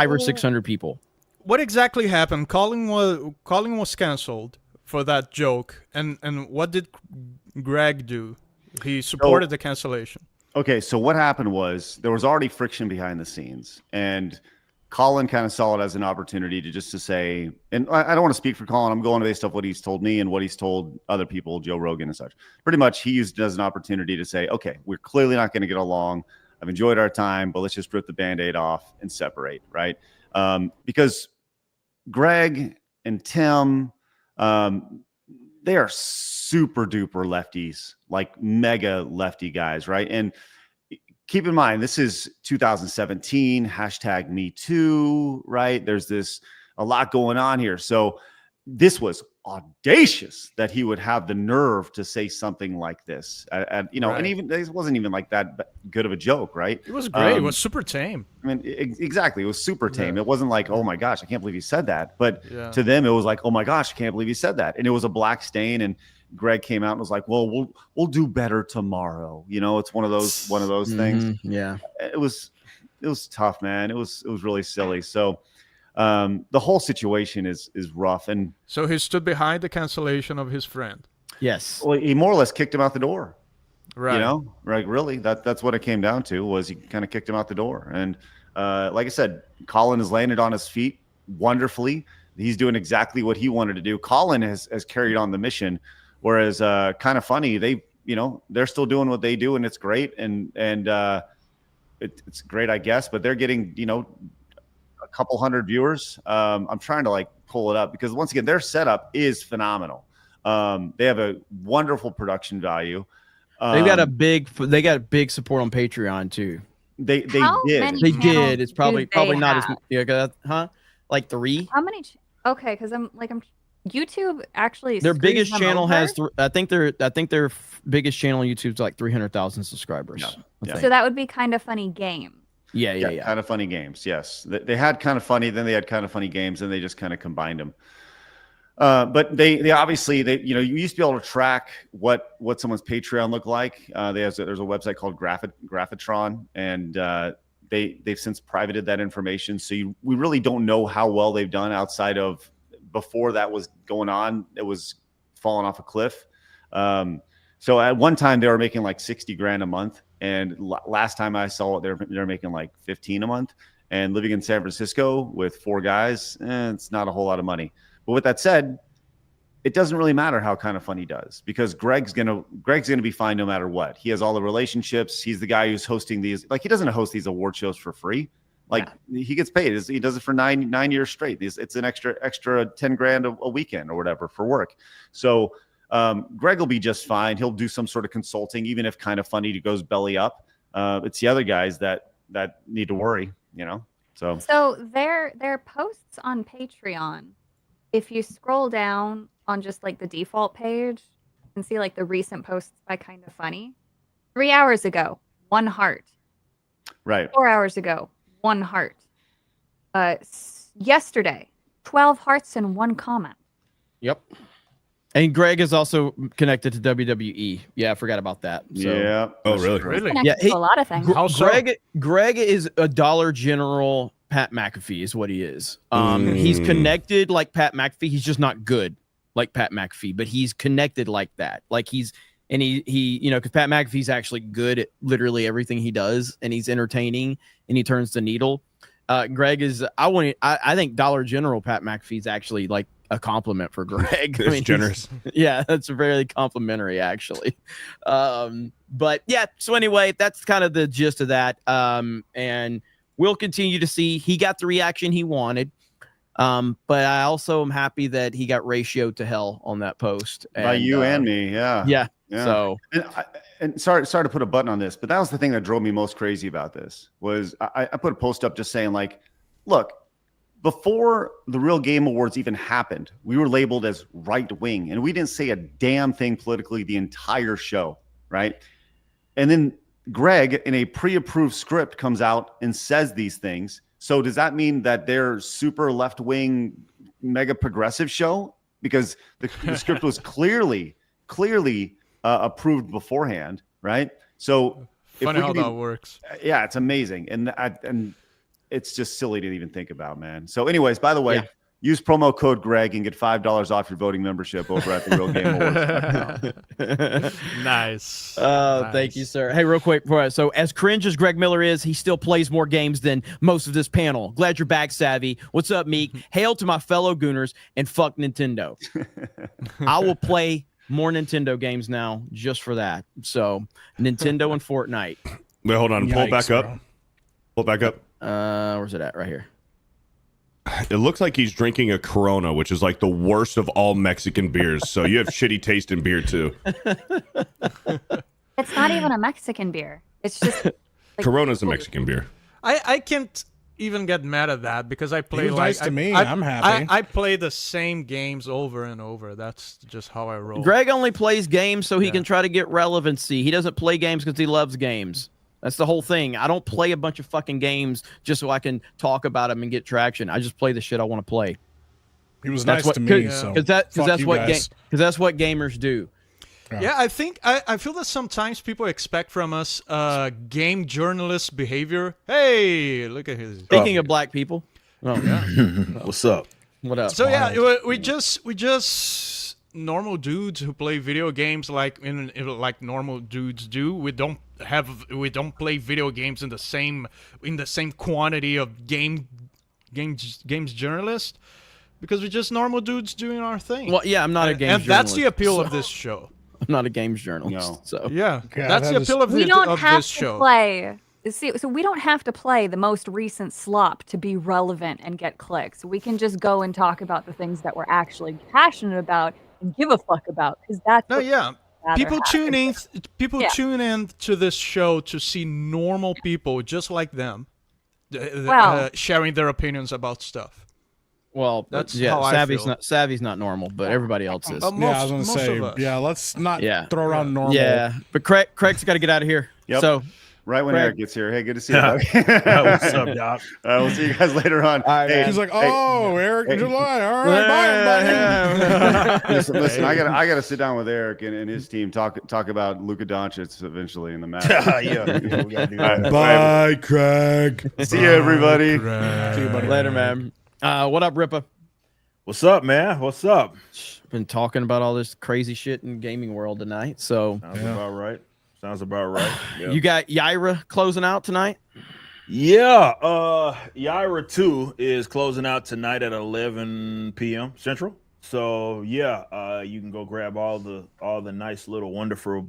[SPEAKER 1] or 600 people.
[SPEAKER 3] What exactly happened? Colin was canceled for that joke, and what did Greg do? He supported the cancellation.
[SPEAKER 4] Okay, so what happened was there was already friction behind the scenes, and Colin kind of saw it as an opportunity to say, and I don't want to speak for Colin. I'm going based off what he's told me and what he's told other people, Joe Rogan and such. Pretty much he used it as an opportunity to say, okay, we're clearly not going to get along. I've enjoyed our time, but let's just rip the Band-Aid off and separate, right? Because Greg and Tim, they are super duper lefties, like mega lefty guys, right? And keep in mind, this is 2017, hashtag Me Too, right? There's a lot going on here. So this was audacious that he would have the nerve to say something like this. And even it wasn't even like that good of a joke, right?
[SPEAKER 3] It was great. It was super tame.
[SPEAKER 4] I mean, exactly. It was super tame. It wasn't like, oh my gosh, I can't believe he said that. But to them, it was like, oh my gosh, I can't believe he said that. And it was a black stain. And Greg came out and was like, well, we'll do better tomorrow. You know, it's one of those things.
[SPEAKER 1] Yeah.
[SPEAKER 4] It was tough, man. It was really silly. So the whole situation is rough. And
[SPEAKER 3] so he stood behind the cancellation of his friend.
[SPEAKER 1] Yes.
[SPEAKER 4] Well, he more or less kicked him out the door.
[SPEAKER 3] Right.
[SPEAKER 4] You know, like really, that's what it came down to, was he kind of kicked him out the door. And like I said, Colin has landed on his feet wonderfully. He's doing exactly what he wanted to do. Colin has carried on the mission. Whereas kind of funny, they're still doing what they do, and it's great, and it's great, I guess. But they're getting a couple hundred viewers. I'm trying to pull it up because once again, their setup is phenomenal. They have a wonderful production value.
[SPEAKER 1] They got big support on Patreon too.
[SPEAKER 4] They did.
[SPEAKER 1] They did. It's probably not as like 3.
[SPEAKER 8] How many? Okay, because I'm YouTube actually.
[SPEAKER 1] Their biggest channel has. I think their biggest channel on YouTube is like 300,000 subscribers.
[SPEAKER 8] Yeah. So that would be Kind of Funny Game.
[SPEAKER 1] Yeah.
[SPEAKER 4] Kind of Funny Games. Yes, they had Kind of Funny, then they had Kind of Funny Games, and they just kind of combined them. But they obviously you used to be able to track what someone's Patreon looked like. There's a website called Graphitron, and they've since privated that information. So we really don't know how well they've done outside of before that was going on. It was falling off a cliff. So at one time they were making like 60 grand a month, and last time I saw it, they're making like 15 a month. And living in San Francisco with 4 guys, it's not a whole lot of money. But with that said, it doesn't really matter how Kind of Funny does, because Greg's gonna be fine no matter what. He has all the relationships. He's the guy who's hosting these. Like, he doesn't host these award shows for free. Like, he gets paid. He does it for nine years straight. It's an extra 10 grand a weekend or whatever for work. So Greg will be just fine. He'll do some sort of consulting, even if Kind of Funny goes belly up. It's the other guys that need to worry, So
[SPEAKER 8] their posts on Patreon, if you scroll down on just like the default page and see like the recent posts by Kind of Funny, 3 hours ago, 1 heart.
[SPEAKER 4] Right.
[SPEAKER 8] 4 hours ago, 1 heart. Yesterday, 12 hearts and 1 comment.
[SPEAKER 1] Yep. And Greg is also connected to WWE. Yeah, I forgot about that. So.
[SPEAKER 4] Yeah.
[SPEAKER 2] Oh, really?
[SPEAKER 8] Really? Yeah. To a lot of things.
[SPEAKER 1] Greg is a Dollar General Pat McAfee is what he is. He's connected like Pat McAfee. He's just not good like Pat McAfee, but he's connected like that. Like he because Pat McAfee's actually good at literally everything he does, and he's entertaining, and he turns the needle. Greg is. I think Dollar General Pat McAfee is actually like a compliment for Greg.
[SPEAKER 2] It's generous.
[SPEAKER 1] Yeah, that's very complimentary actually. But yeah, so anyway, that's kind of the gist of that. And we'll continue to see. He got the reaction he wanted. But I also am happy that he got ratioed to hell on that post.
[SPEAKER 4] By you and me, yeah.
[SPEAKER 1] So
[SPEAKER 4] and sorry to put a button on this, but that was the thing that drove me most crazy about this was I put a post up just saying like, look, before the Real Game Awards even happened, we were labeled as right wing, and we didn't say a damn thing politically the entire show, right? And then Greg, in a pre-approved script, comes out and says these things. So does that mean that they're super left-wing, mega progressive show? Because the script was clearly approved beforehand, right? So
[SPEAKER 3] funny how that works.
[SPEAKER 4] Yeah, it's amazing, and it's just silly to even think about, man. So, anyways, by the way, use promo code Greg and get $5 off your voting membership over at the Real Game Awards.
[SPEAKER 3] Nice.
[SPEAKER 1] Thank you, sir. Hey, real quick, so as cringe as Greg Miller is, he still plays more games than most of this panel. Glad you're back, Savvy. What's up, Meek? Hail to my fellow Gooners and fuck Nintendo. I will play more Nintendo games now just for that. So, Nintendo and Fortnite.
[SPEAKER 2] Wait, hold on. Pull back up. Pull back up.
[SPEAKER 1] Where's it at? Right here.
[SPEAKER 2] It looks like he's drinking a Corona, which is like the worst of all Mexican beers. So you have shitty taste in beer too.
[SPEAKER 8] It's not even a Mexican beer. It's just like,
[SPEAKER 2] Corona's a Mexican beer.
[SPEAKER 3] I can't even get mad at that because I play
[SPEAKER 5] nice to me. I'm happy.
[SPEAKER 3] I play the same games over and over. That's just how I roll.
[SPEAKER 1] Greg only plays games so he can try to get relevancy. He doesn't play games because he loves games. That's the whole thing. I don't play a bunch of fucking games just so I can talk about them and get traction. I just play the shit I want to play.
[SPEAKER 5] He was nice to me, so
[SPEAKER 1] because that's what gamers do.
[SPEAKER 3] Yeah, I think I feel that sometimes people expect from us game journalist behavior. Hey, look at his.
[SPEAKER 1] Speaking of black people,
[SPEAKER 14] what's up?
[SPEAKER 1] What up?
[SPEAKER 3] So yeah, we just normal dudes who play video games like normal dudes do. We don't play video games in the same quantity of games journalists because we're just normal dudes doing our thing.
[SPEAKER 1] Well, yeah, I'm not a games journalist.
[SPEAKER 3] And that's the appeal of this show.
[SPEAKER 1] I'm not a games journalist.
[SPEAKER 4] No.
[SPEAKER 1] So
[SPEAKER 3] yeah, that's the appeal of this show.
[SPEAKER 8] We don't have to play. See, so we don't have to play the most recent slop to be relevant and get clicks. We can just go and talk about the things that we're actually passionate about and give a fuck about, because that's
[SPEAKER 3] people tune in to this show to see normal people just like them sharing their opinions about stuff.
[SPEAKER 1] Well,
[SPEAKER 3] that's how I feel.
[SPEAKER 1] Savvy's not normal, but everybody else is.
[SPEAKER 5] I was gonna say, let's not throw around normal.
[SPEAKER 1] Yeah, but Craig's got to get out of here.
[SPEAKER 4] Yep.
[SPEAKER 1] So
[SPEAKER 4] right when
[SPEAKER 1] Craig.
[SPEAKER 4] Eric gets here. Hey, good to see you, buddy.
[SPEAKER 14] What's up, Doc?
[SPEAKER 4] We'll see you guys later on.
[SPEAKER 1] right,
[SPEAKER 4] Hey,
[SPEAKER 5] He's like,
[SPEAKER 4] hey,
[SPEAKER 5] oh, Eric in July. All right, bye, buddy.
[SPEAKER 4] listen, I gotta sit down with Eric and his team, talk about Luka Doncic eventually in the match.
[SPEAKER 14] Yeah, we gotta do that.
[SPEAKER 2] Bye, Craig.
[SPEAKER 4] See you, everybody.
[SPEAKER 5] See you, buddy.
[SPEAKER 1] Later, man. What up, Rippa?
[SPEAKER 14] What's up, man? What's up?
[SPEAKER 1] Been talking about all this crazy shit in gaming world tonight. So
[SPEAKER 14] Sounds about right. Sounds about right. Yeah.
[SPEAKER 1] you got Yaira closing out tonight?
[SPEAKER 14] Yeah, Yaira 2 is closing out tonight at 11 p.m. Central. So yeah, you can go grab all the nice little wonderful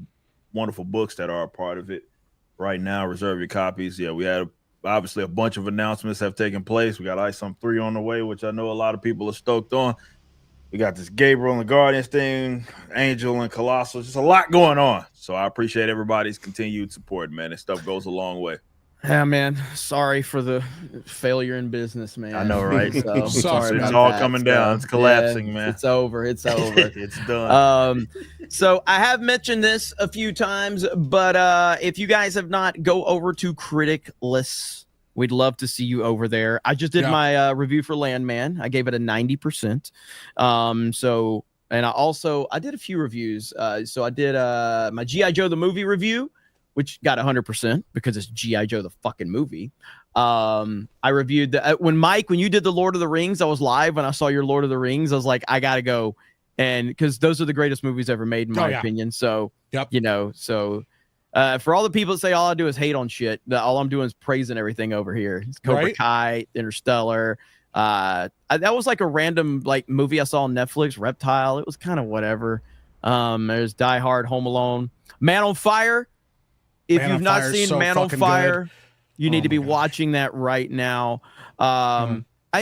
[SPEAKER 14] books that are a part of it right now. Reserve your copies. Yeah, we had obviously a bunch of announcements have taken place. We got ISOM 3 on the way, which I know a lot of people are stoked on. We got this Gabriel and the Guardians thing, Angel and Colossal. Just a lot going on. So I appreciate everybody's continued support, man. This stuff goes a long way.
[SPEAKER 1] Yeah, man. Sorry for the failure in business, man.
[SPEAKER 14] I know, right?
[SPEAKER 1] So, sorry
[SPEAKER 14] It's
[SPEAKER 1] about
[SPEAKER 14] all
[SPEAKER 1] that.
[SPEAKER 14] coming down. It's collapsing,
[SPEAKER 1] Yeah,
[SPEAKER 14] man.
[SPEAKER 1] It's over. It's over.
[SPEAKER 14] It's done.
[SPEAKER 1] So I have mentioned this a few times, but if you guys have not, go over to CriticList. We'd love to see you over there. I just did my review for Landman. I gave it a 90%. And I did a few reviews. So I did my G.I. Joe the movie review, which got 100% because it's G.I. Joe the fucking movie. I reviewed when you did the Lord of the Rings, I was live when I saw your Lord of the Rings. I was like, I gotta go, and because those are the greatest movies ever made in my opinion. So for all the people that say all I do is hate on shit, all I'm doing is praising everything over here. It's Cobra Kai, Interstellar. That was like a random movie I saw on Netflix, Reptile. It was kind of whatever. There's Die Hard, Home Alone, Man on Fire. If you've not seen Man on Fire, you need to be watching that right now.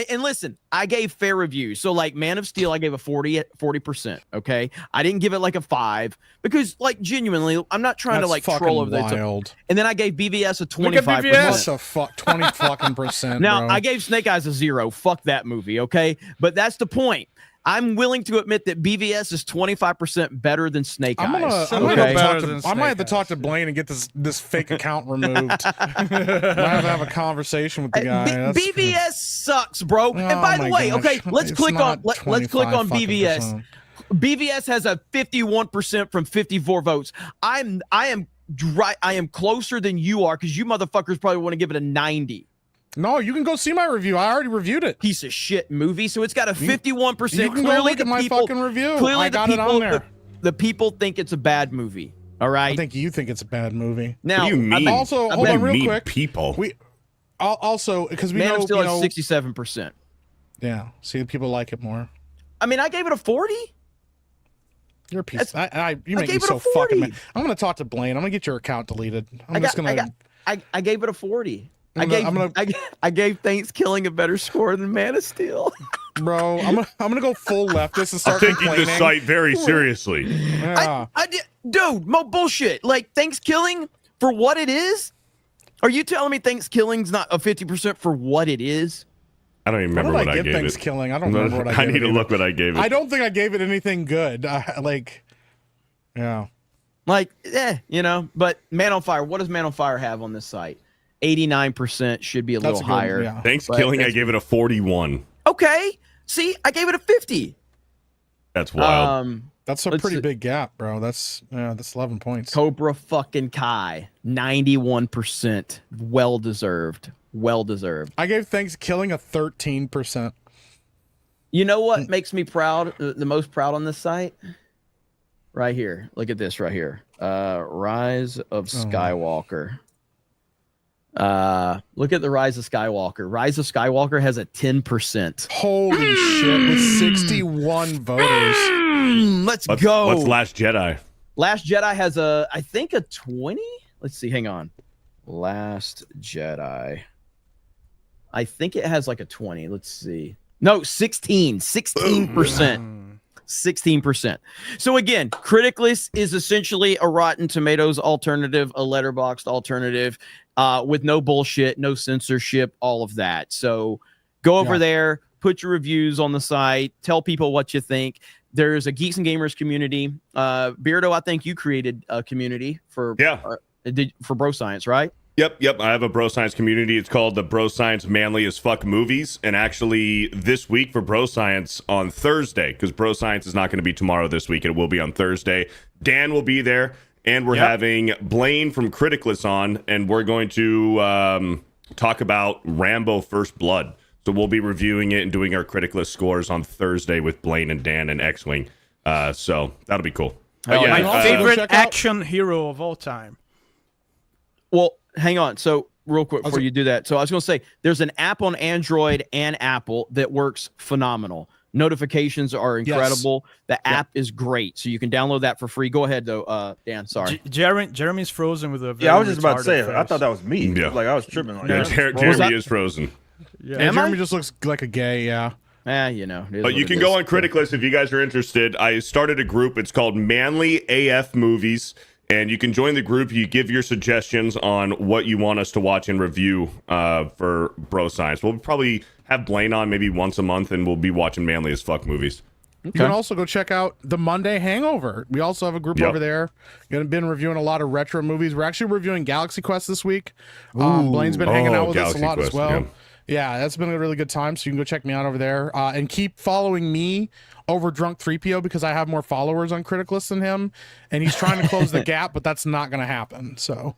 [SPEAKER 1] And listen, I gave fair reviews. So Man of Steel, I gave a 40%. Okay. I didn't give it a 5 because genuinely, I'm not trying to troll over there. And then I gave BVS a 25%.
[SPEAKER 5] BVS a 20 fucking percent.
[SPEAKER 1] Now
[SPEAKER 5] bro.
[SPEAKER 1] I gave Snake Eyes a 0. Fuck that movie. Okay. But that's the point. I'm willing to admit that BVS is 25% better than Snake Eyes.
[SPEAKER 5] I might have to talk to Blaine and get this fake account removed. I have to have a conversation with the guy.
[SPEAKER 1] BVS sucks, bro. And by the way, okay, let's click on BVS. BVS has a 51% from 54 votes. I am closer than you are because you motherfuckers probably want to give it a 90.
[SPEAKER 5] No, you can go see my review. I already reviewed it.
[SPEAKER 1] Piece of shit movie. So it's got a 51%.
[SPEAKER 5] You can go look at my fucking review.
[SPEAKER 1] Clearly
[SPEAKER 5] I got it on there.
[SPEAKER 1] The people think it's a bad movie. All right.
[SPEAKER 5] I think you think it's a bad movie.
[SPEAKER 1] Now,
[SPEAKER 2] what do you mean?
[SPEAKER 5] Also, hold on real quick.
[SPEAKER 2] People.
[SPEAKER 5] We also because we
[SPEAKER 1] Man
[SPEAKER 5] know
[SPEAKER 1] of Steel
[SPEAKER 5] has
[SPEAKER 1] 67%.
[SPEAKER 5] Yeah. See, people like it more.
[SPEAKER 1] I mean, I gave it a 40.
[SPEAKER 5] You're a piece. You make me so fucking mad. I'm gonna talk to Blaine. I'm gonna get your account deleted. I
[SPEAKER 1] gave it a 40. I gave Thanksgiving a better score than Man of Steel.
[SPEAKER 5] Bro, I'm gonna go full leftist and start
[SPEAKER 2] taking
[SPEAKER 5] complaining.
[SPEAKER 2] this site very seriously.
[SPEAKER 5] Yeah.
[SPEAKER 1] Dude, bullshit. Thanksgiving for what it is? Are you telling me Thanksgiving's not a 50% for what it is?
[SPEAKER 2] I don't even remember what I gave
[SPEAKER 5] Thanksgiving? I don't remember what I gave
[SPEAKER 2] I need to look what I gave it.
[SPEAKER 5] I don't think I gave it anything good. Yeah.
[SPEAKER 1] But Man on Fire, what does Man on Fire have on this site? 89% should be a little higher.
[SPEAKER 5] Yeah.
[SPEAKER 2] Thanksgiving, I gave it a 41.
[SPEAKER 1] Okay. See, I gave it a 50.
[SPEAKER 2] That's wild.
[SPEAKER 5] That's a pretty big gap, bro. That's 11 points.
[SPEAKER 1] Cobra fucking Kai, 91%. Well deserved.
[SPEAKER 5] I gave Thanksgiving a 13%.
[SPEAKER 1] You know what makes me proud, the most proud on this site? Right here. Look at this right here. Rise of Skywalker. Look at the Rise of Skywalker. Rise of Skywalker has a 10%.
[SPEAKER 5] Holy shit, with 61 voters.
[SPEAKER 1] Let's go.
[SPEAKER 2] What's Last Jedi?
[SPEAKER 1] Last Jedi has I think a 20. Let's see. Hang on. Last Jedi. I think it has a 20. Let's see. No, 16. 16%. 16%. So again, CriticList is essentially a Rotten Tomatoes alternative, a Letterboxd alternative, with no bullshit, no censorship, all of that. So go over there, put your reviews on the site, tell people what you think. There's a Geeks and Gamers community. Beardo, I think you created a community for Bro Science, right?
[SPEAKER 2] Yep. I have a Bro Science community. It's called the Bro Science Manly as Fuck Movies. And actually, this week for Bro Science on Thursday, because Bro Science is not going to be tomorrow this week. It will be on Thursday. Dan will be there. And we're having Blaine from CriticList on. And we're going to talk about Rambo First Blood. So we'll be reviewing it and doing our CriticList scores on Thursday with Blaine and Dan and X-Wing. So that'll be cool.
[SPEAKER 3] My favorite action hero of all time.
[SPEAKER 1] Well, hang on. So real quick before you do that. So I was going to say, there's an app on Android and Apple that works phenomenal. Notifications are incredible. The app is great. So you can download that for free. Go ahead, though, Dan. Sorry.
[SPEAKER 3] Jeremy's frozen with a very
[SPEAKER 14] I was just about to say,
[SPEAKER 3] face.
[SPEAKER 14] I thought that was me. Yeah. Like, I was tripping. Like,
[SPEAKER 2] Jeremy is frozen.
[SPEAKER 5] Yeah, Jeremy just looks like a gay,
[SPEAKER 1] you know.
[SPEAKER 2] But you can go on CriticList if you guys are interested. I started a group. It's called Manly AF Movies. And you can join the group. You give your suggestions on what you want us to watch and review for Bro Science. We'll probably have Blaine on maybe once a month, and we'll be watching Manly as Fuck movies.
[SPEAKER 5] You can also go check out the Monday Hangover. We also have a group over there. Been reviewing a lot of retro movies. We're actually reviewing Galaxy Quest this week. Blaine's been hanging out with us a lot as well. Yeah, that's been a really good time. So you can go check me out over there. And keep following me over Drunk 3PO because I have more followers on CriticList than him. And he's trying to close the gap, but that's not going to happen. So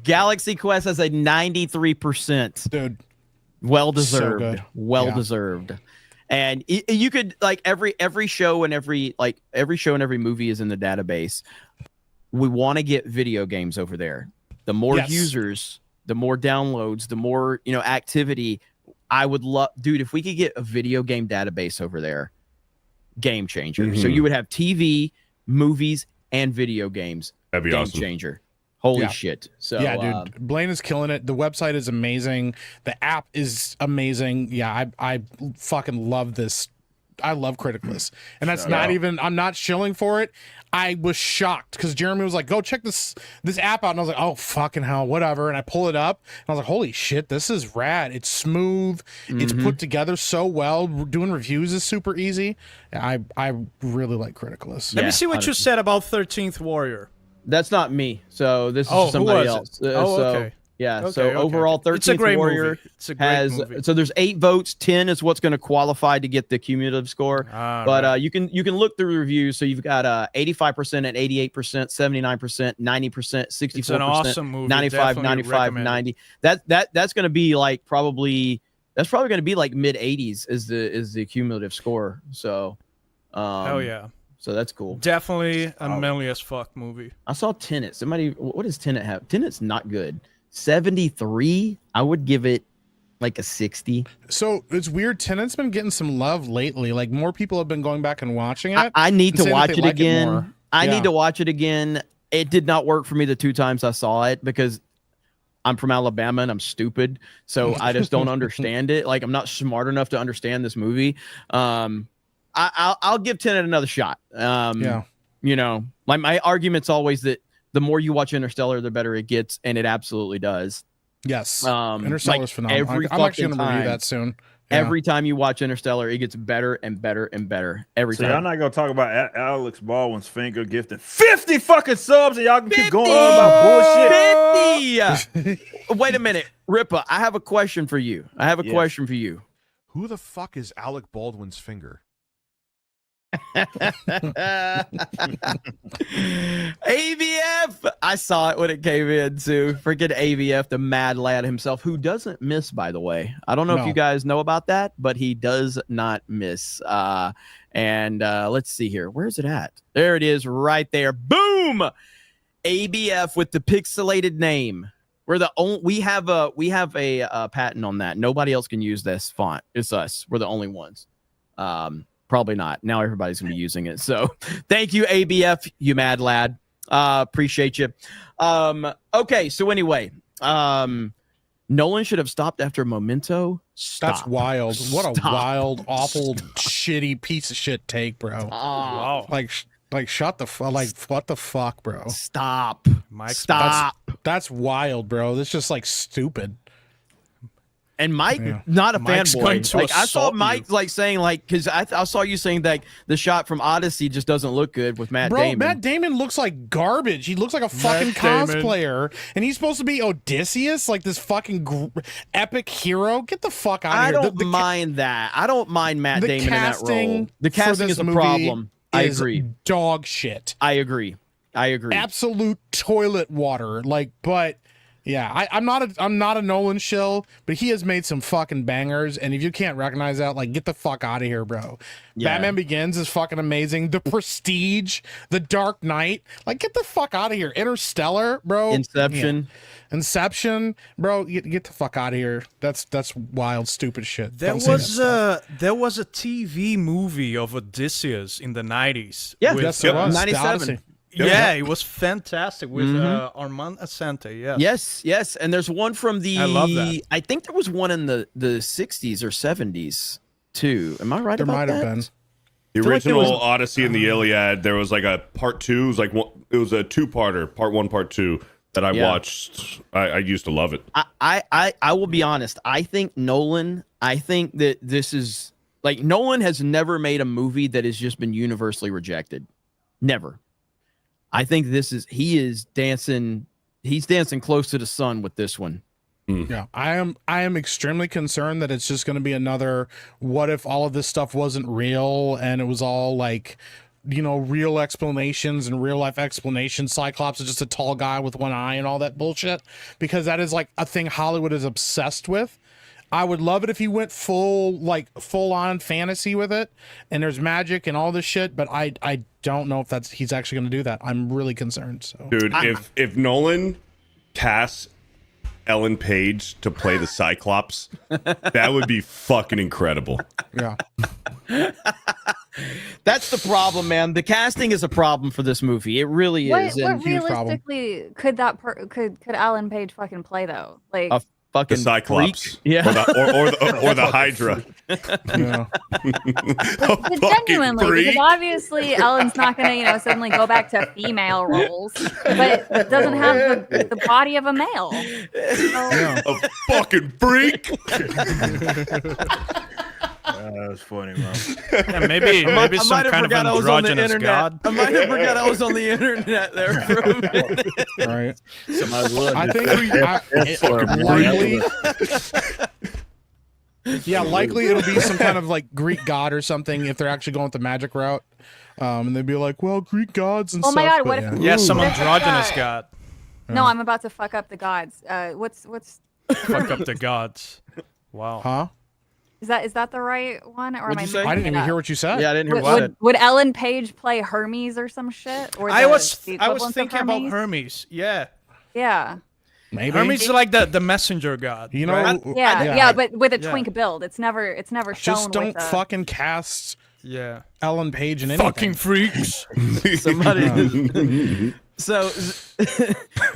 [SPEAKER 1] Galaxy Quest has a 93%.
[SPEAKER 5] Dude.
[SPEAKER 1] Well deserved.
[SPEAKER 5] So good.
[SPEAKER 1] Well deserved. And you could like every show and every movie is in the database. We want to get video games over there. The more users, the more downloads, the more, activity. I would love, dude, if we could get a video game database over there, game changer. So you would have TV, movies, and video games.
[SPEAKER 2] That'd be
[SPEAKER 1] game
[SPEAKER 2] awesome.
[SPEAKER 1] Changer. Holy shit. So
[SPEAKER 5] yeah, dude, Blaine is killing it. The website is amazing. The app is amazing. Yeah, I fucking love this. I love CriticList. And that's I'm not shilling for it. I was shocked because Jeremy was like, go check this app out. And I was like, oh, fucking hell, whatever. And I pull it up and I was like, holy shit, this is rad. It's smooth. It's put together so well. Doing reviews is super easy. I really like CriticList.
[SPEAKER 3] Let me see what you said about 13th Warrior.
[SPEAKER 1] That's not me. So this is somebody else.
[SPEAKER 3] Okay.
[SPEAKER 1] Yeah. So overall, 13th Warrior has.
[SPEAKER 3] Movie.
[SPEAKER 1] So there's 8 votes. 10 is what's going to qualify to get the cumulative score. But you can look through the reviews. So you've got 85% and 88%, 79%, 90%, 64%.
[SPEAKER 3] It's an awesome movie.
[SPEAKER 1] 95, 95, 90. That's going to be like probably going to be like mid 80s is the cumulative score. So.
[SPEAKER 3] Hell yeah.
[SPEAKER 1] So that's cool.
[SPEAKER 3] Definitely a manly as fuck movie.
[SPEAKER 1] I saw Tenet. What does Tenet have? Tenet's not good. 73. I would give it like a 60.
[SPEAKER 5] So it's weird. Tenet's been getting some love lately. Like more people have been going back and watching it.
[SPEAKER 1] I need to watch it again. I need to watch it again. It did not work for me the 2 times I saw it because I'm from Alabama and I'm stupid. So I just don't understand it. Like I'm not smart enough to understand this movie. I'll give Tenet another shot. My argument's always that the more you watch Interstellar, the better it gets, and it absolutely does.
[SPEAKER 5] Yes, Interstellar's phenomenal. I'm actually going to review that soon. Yeah.
[SPEAKER 1] Every time you watch Interstellar, it gets better and better and better. Every time.
[SPEAKER 14] Y'all not going to talk about Alex Baldwin's finger gifting 50 fucking subs, and y'all can keep going on about
[SPEAKER 1] bullshit. 50. Wait a minute, Ripa. I have a question for you.
[SPEAKER 15] Who the fuck is Alec Baldwin's finger?
[SPEAKER 1] AVF. I saw it when it came in too. Freaking AVF, the mad lad himself, who doesn't miss, by the way. I don't know if you guys know about that, but he does not miss. And let's see here. Where's it at? There it is, right there. Boom. ABF with the pixelated name. We have a patent on that. Nobody else can use this font. It's us. We're the only ones. Probably not. Now everybody's gonna be using it. So thank you, ABF, you mad lad. Appreciate you. Okay, so anyway, Nolan should have stopped after Memento.
[SPEAKER 5] That's wild. What a wild, awful, shitty piece of shit take, bro.
[SPEAKER 1] Wow.
[SPEAKER 5] Like shut the fuck. Like what the fuck, bro?
[SPEAKER 1] Stop.
[SPEAKER 3] Mike,
[SPEAKER 5] stop. That's wild, bro. That's just like stupid.
[SPEAKER 1] And Mike,
[SPEAKER 3] Yeah.
[SPEAKER 1] not a
[SPEAKER 3] Mike's going
[SPEAKER 1] fanboy.
[SPEAKER 3] to
[SPEAKER 1] Like I saw
[SPEAKER 3] assault
[SPEAKER 1] Mike like saying like because I saw you saying that the shot from Odyssey just doesn't look good with Matt
[SPEAKER 5] Bro,
[SPEAKER 1] Damon.
[SPEAKER 5] Matt Damon looks like garbage. He looks like a fucking cosplayer, and he's supposed to be Odysseus, like this fucking epic hero. Get the fuck out of here.
[SPEAKER 1] I don't mind that. I don't mind Matt Damon in that role. The casting is a problem. I agree.
[SPEAKER 5] Dog shit.
[SPEAKER 1] I agree.
[SPEAKER 5] Absolute toilet water. Like, but yeah, I'm not a Nolan shill, but he has made some fucking bangers. And if you can't recognize that, like, get the fuck out of here, bro.
[SPEAKER 1] Yeah.
[SPEAKER 5] Batman Begins is fucking amazing. The Prestige, The Dark Knight, like, get the fuck out of here. Interstellar, bro.
[SPEAKER 1] Inception.
[SPEAKER 5] Yeah. Inception, bro. Get the fuck out of here. That's wild, stupid shit.
[SPEAKER 3] There
[SPEAKER 5] Don't say
[SPEAKER 3] was
[SPEAKER 5] that stuff.
[SPEAKER 3] there was a TV movie of Odysseus in the 90s.
[SPEAKER 1] Yeah,
[SPEAKER 3] with,
[SPEAKER 5] Yes, there was.
[SPEAKER 1] 97.
[SPEAKER 3] Yeah, it was fantastic with Armand Asante. Yes.
[SPEAKER 1] Yes. And there's one from the.
[SPEAKER 3] I love that.
[SPEAKER 1] I think there was one in the 60s or 70s too. Am I right
[SPEAKER 5] There
[SPEAKER 1] about
[SPEAKER 5] might
[SPEAKER 1] that?
[SPEAKER 5] have been.
[SPEAKER 2] The
[SPEAKER 1] feel like there
[SPEAKER 2] original
[SPEAKER 1] was-
[SPEAKER 2] Odyssey and the Iliad, there was like a part 2. It was like it was a 2-parter, part 1, part 2 that I watched. I used to love it.
[SPEAKER 1] I will be honest. I think Nolan. I think that this is like Nolan has never made a movie that has just been universally rejected. Never. I think he's dancing close to the sun with this one.
[SPEAKER 5] Yeah, I am extremely concerned that it's just going to be another what if all of this stuff wasn't real and it was all like, you know, real explanations and real life explanations. Cyclops is just a tall guy with one eye and all that bullshit, because that is like a thing Hollywood is obsessed with. I would love it if he went full on fantasy with it and there's magic and all this shit, but I don't know if he's actually going to do that. I'm really concerned. So,
[SPEAKER 2] Dude, if Nolan casts Ellen Page to play the Cyclops, that would be fucking incredible.
[SPEAKER 5] Yeah.
[SPEAKER 1] That's the problem, man. The casting is a problem for this movie. It really is.
[SPEAKER 8] What realistically could could Alan Page fucking play though? Like
[SPEAKER 1] A fucking
[SPEAKER 2] The Cyclops,
[SPEAKER 1] freak. Yeah.
[SPEAKER 2] or the Hydra.
[SPEAKER 5] Yeah.
[SPEAKER 8] But genuinely,
[SPEAKER 2] freak.
[SPEAKER 8] because obviously Ellen's not gonna, suddenly go back to female roles, but doesn't have the body of a male. So,
[SPEAKER 2] A fucking freak.
[SPEAKER 14] That's funny, man.
[SPEAKER 3] Yeah, maybe
[SPEAKER 1] I
[SPEAKER 3] some
[SPEAKER 1] might have
[SPEAKER 3] kind of
[SPEAKER 1] forgot I was on the
[SPEAKER 3] androgynous
[SPEAKER 1] internet.
[SPEAKER 3] god.
[SPEAKER 1] I might have forgot I was on the internet there for a minute.
[SPEAKER 5] Right.
[SPEAKER 14] I
[SPEAKER 5] think likely it'll be some kind of like Greek god or something if they're actually going with the magic route. And they'd be like, well, Greek gods and
[SPEAKER 8] Oh
[SPEAKER 5] stuff.
[SPEAKER 8] my God,
[SPEAKER 5] but
[SPEAKER 8] what
[SPEAKER 5] yeah.
[SPEAKER 8] if-
[SPEAKER 3] Yeah, some
[SPEAKER 8] What if,
[SPEAKER 3] androgynous god.
[SPEAKER 8] no, I'm about to fuck up the gods. What's
[SPEAKER 3] Fuck up the gods. Wow.
[SPEAKER 5] Huh?
[SPEAKER 8] is that the right one, or
[SPEAKER 1] What'd
[SPEAKER 8] am I
[SPEAKER 1] you say?
[SPEAKER 8] making
[SPEAKER 5] I didn't
[SPEAKER 8] it
[SPEAKER 5] even
[SPEAKER 8] up?
[SPEAKER 5] hear what you said.
[SPEAKER 1] Yeah, I didn't hear
[SPEAKER 8] Would,
[SPEAKER 1] what you said.
[SPEAKER 8] would Ellen Page play Hermes or some shit? Or
[SPEAKER 3] I
[SPEAKER 8] the
[SPEAKER 3] was
[SPEAKER 8] equivalent of
[SPEAKER 3] thinking about
[SPEAKER 8] Hermes?
[SPEAKER 3] Hermes. Yeah.
[SPEAKER 8] Yeah.
[SPEAKER 5] Maybe.
[SPEAKER 3] Hermes is like the messenger god.
[SPEAKER 5] You know,
[SPEAKER 3] right?
[SPEAKER 8] Yeah, but with a
[SPEAKER 3] Yeah.
[SPEAKER 8] twink build. It's never shown.
[SPEAKER 5] just don't
[SPEAKER 8] with a,
[SPEAKER 5] fucking cast
[SPEAKER 3] Yeah.
[SPEAKER 5] Ellen Page in anything.
[SPEAKER 3] Fucking freaks.
[SPEAKER 1] Somebody. So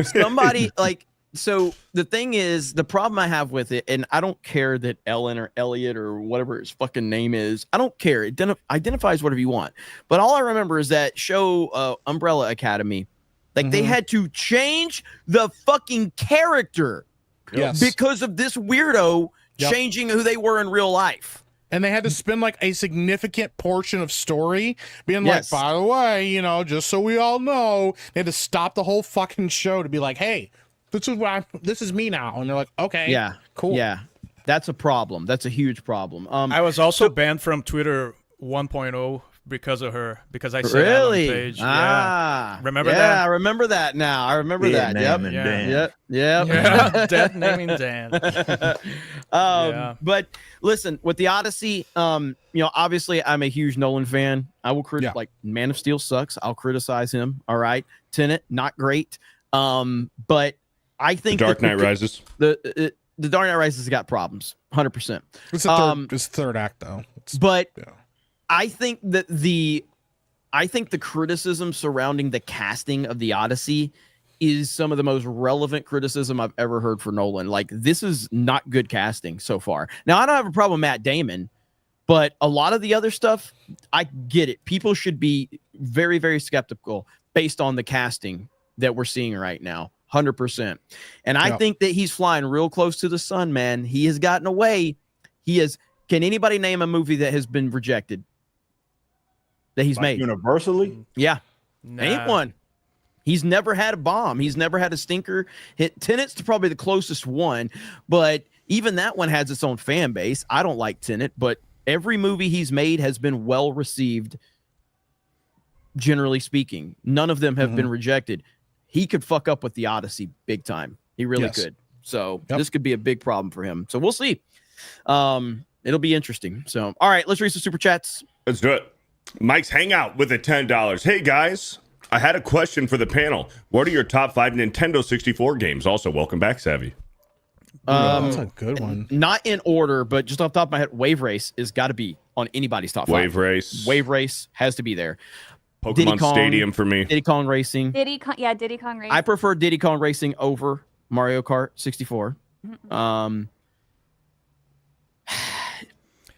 [SPEAKER 1] somebody like. So the thing is, the problem I have with it, and I don't care that Ellen or Elliot or whatever his fucking name is, I don't care. It identifies whatever you want. But all I remember is that show Umbrella Academy. Like they had to change the fucking character
[SPEAKER 5] Yes.
[SPEAKER 1] because of this weirdo
[SPEAKER 5] Yep.
[SPEAKER 1] changing who they were in real life.
[SPEAKER 5] And they had to spend like a significant portion of story being
[SPEAKER 1] Yes.
[SPEAKER 5] like, by the way, just so we all know, they had to stop the whole fucking show to be like, hey, this is me now. And they're like, okay,
[SPEAKER 1] Yeah.
[SPEAKER 5] cool.
[SPEAKER 1] Yeah. That's a problem. That's a huge problem.
[SPEAKER 3] I was also banned from Twitter 1.0 because of her, because I said
[SPEAKER 1] Really?
[SPEAKER 3] Ellen Page.
[SPEAKER 1] Ah,
[SPEAKER 3] Yeah. Remember
[SPEAKER 1] yeah,
[SPEAKER 3] that?
[SPEAKER 1] I remember that now. I remember
[SPEAKER 14] Yeah,
[SPEAKER 1] that. Yep.
[SPEAKER 14] name and
[SPEAKER 3] Yeah.
[SPEAKER 14] Dan.
[SPEAKER 1] Yep.
[SPEAKER 3] Yeah. Dead naming Dan. Yeah.
[SPEAKER 1] But listen, with the Odyssey, obviously I'm a huge Nolan fan. I will like Man of Steel sucks. I'll criticize him. All right. Tenet, not great. But I think
[SPEAKER 2] Dark Knight Rises.
[SPEAKER 1] The Dark Knight Rises has got problems. 100%.
[SPEAKER 5] It's the third act though.
[SPEAKER 1] But I think that the criticism surrounding the casting of the Odyssey is some of the most relevant criticism I've ever heard for Nolan. Like, this is not good casting so far. Now, I don't have a problem with Matt Damon, but a lot of the other stuff, I get it. People should be very, very skeptical based on the casting that we're seeing right now. 100%. And I think that he's flying real close to the sun, man. He has gotten away. He is. Can anybody name a movie that has been rejected that he's made
[SPEAKER 14] universally?
[SPEAKER 1] Yeah,
[SPEAKER 3] Nah.
[SPEAKER 1] ain't one. He's never had a bomb. He's never had a stinker. Tenet's probably the closest one, but even that one has its own fan base. I don't like Tenet, but every movie he's made has been well received. Generally speaking, none of them have been rejected. He could fuck up with the Odyssey big time. He really could. So this could be a big problem for him. So we'll see. It'll be interesting. So, all right, let's read some super chats.
[SPEAKER 2] Let's do it. Mike's Hangout with the $10. Hey, guys. I had a question for the panel. What are your top 5 Nintendo 64 games? Also, welcome back, Savvy.
[SPEAKER 5] That's a good one.
[SPEAKER 1] Not in order, but just off the top of my head, Wave Race has got to be on anybody's top 5.
[SPEAKER 2] Wave Race.
[SPEAKER 1] Wave Race has to be there.
[SPEAKER 2] Pokemon
[SPEAKER 1] Diddy Kong,
[SPEAKER 2] Stadium for me.
[SPEAKER 1] Diddy Kong Racing.
[SPEAKER 8] Diddy Kong Racing.
[SPEAKER 1] I prefer Diddy Kong Racing over Mario Kart 64.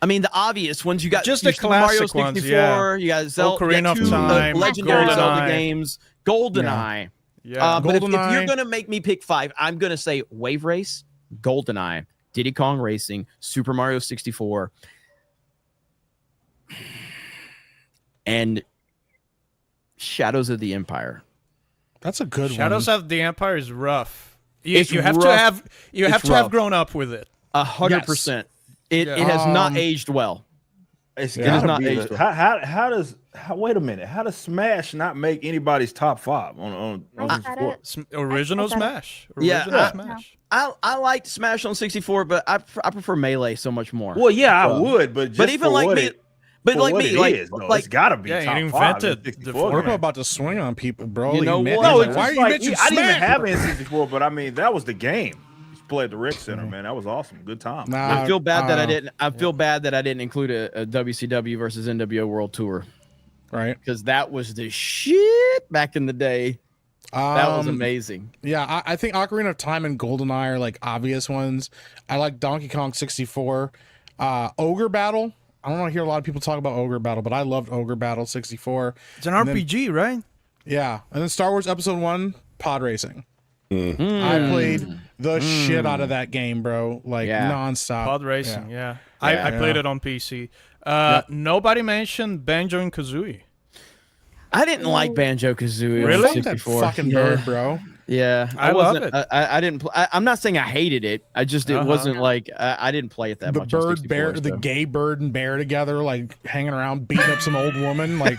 [SPEAKER 1] I mean, the obvious ones, you got
[SPEAKER 3] just the
[SPEAKER 1] Super Mario
[SPEAKER 3] classic
[SPEAKER 1] 64,
[SPEAKER 3] ones, yeah.
[SPEAKER 1] you got Zelda,
[SPEAKER 3] Ocarina of Time,
[SPEAKER 1] legendary
[SPEAKER 3] GoldenEye.
[SPEAKER 1] Zelda games, GoldenEye.
[SPEAKER 3] Yeah.
[SPEAKER 1] But if
[SPEAKER 5] GoldenEye.
[SPEAKER 1] you're going to make me pick 5, I'm going to say Wave Race, GoldenEye, Diddy Kong Racing, Super Mario 64, and Shadows of the Empire.
[SPEAKER 5] That's a good
[SPEAKER 3] Shadows
[SPEAKER 5] one.
[SPEAKER 3] of the Empire is rough.
[SPEAKER 1] It's
[SPEAKER 3] You have
[SPEAKER 1] rough.
[SPEAKER 3] to have
[SPEAKER 1] It's
[SPEAKER 3] have
[SPEAKER 1] rough.
[SPEAKER 3] grown up with it.
[SPEAKER 1] 100%. It has not aged well.
[SPEAKER 14] It's
[SPEAKER 1] It has
[SPEAKER 14] gotta
[SPEAKER 1] not
[SPEAKER 14] be
[SPEAKER 1] aged
[SPEAKER 14] the-
[SPEAKER 1] well.
[SPEAKER 14] how does wait a minute? How does Smash not make anybody's top 5 on
[SPEAKER 3] Original Smash.
[SPEAKER 1] Yeah,
[SPEAKER 3] Original Smash.
[SPEAKER 1] I liked Smash on 64, but I prefer Melee so much more.
[SPEAKER 14] Well, yeah, I would, but just
[SPEAKER 1] even
[SPEAKER 14] for
[SPEAKER 1] like
[SPEAKER 14] what
[SPEAKER 1] me,
[SPEAKER 14] it-
[SPEAKER 1] but
[SPEAKER 14] for
[SPEAKER 1] like
[SPEAKER 14] what
[SPEAKER 1] me,
[SPEAKER 14] it
[SPEAKER 1] like
[SPEAKER 14] is, though,
[SPEAKER 1] like
[SPEAKER 14] it's gotta be
[SPEAKER 3] Yeah,
[SPEAKER 14] top
[SPEAKER 3] he
[SPEAKER 14] 5
[SPEAKER 3] invented
[SPEAKER 14] in
[SPEAKER 3] the
[SPEAKER 14] 64
[SPEAKER 5] We're
[SPEAKER 14] game.
[SPEAKER 5] about to swing on people, bro.
[SPEAKER 1] You know what?
[SPEAKER 14] No,
[SPEAKER 5] Like,
[SPEAKER 14] it's
[SPEAKER 5] why
[SPEAKER 14] just
[SPEAKER 5] are you
[SPEAKER 14] like,
[SPEAKER 5] mentioning
[SPEAKER 14] I didn't even
[SPEAKER 5] Smash?
[SPEAKER 14] have N64, but I mean that was the game. Just play at the Rec Center, man. That was awesome. Good time.
[SPEAKER 5] Nah,
[SPEAKER 1] I feel bad that I didn't. I feel bad that I didn't include a WCW versus NWO World Tour,
[SPEAKER 5] right?
[SPEAKER 1] Because that was the shit back in the day. That was amazing.
[SPEAKER 5] Yeah, I think Ocarina of Time and GoldenEye are like obvious ones. I like Donkey Kong 64. Ogre Battle. I don't hear a lot of people talk about Ogre Battle, but I loved Ogre Battle 64.
[SPEAKER 3] It's an
[SPEAKER 5] And then-
[SPEAKER 3] RPG, right?
[SPEAKER 5] Yeah, and then Star Wars Episode 1, Pod Racing.
[SPEAKER 1] Mm.
[SPEAKER 5] I played the shit out of that game, bro. Like nonstop.
[SPEAKER 3] Pod Racing, yeah.
[SPEAKER 1] Yeah.
[SPEAKER 3] I played it on PC. Nobody mentioned Banjo and Kazooie.
[SPEAKER 1] I didn't like Banjo Kazooie.
[SPEAKER 3] Really?
[SPEAKER 1] On
[SPEAKER 5] Fuck that
[SPEAKER 1] 64.
[SPEAKER 5] fucking bird, bro.
[SPEAKER 1] Yeah,
[SPEAKER 3] I love
[SPEAKER 1] wasn't.
[SPEAKER 3] it.
[SPEAKER 1] I didn't. I'm not saying I hated it. I just it wasn't like I didn't play it that
[SPEAKER 5] The
[SPEAKER 1] much. on
[SPEAKER 5] bird
[SPEAKER 1] 64,
[SPEAKER 5] bear,
[SPEAKER 1] so.
[SPEAKER 5] the gay bird and bear together, like hanging around, beating up some old woman. Like,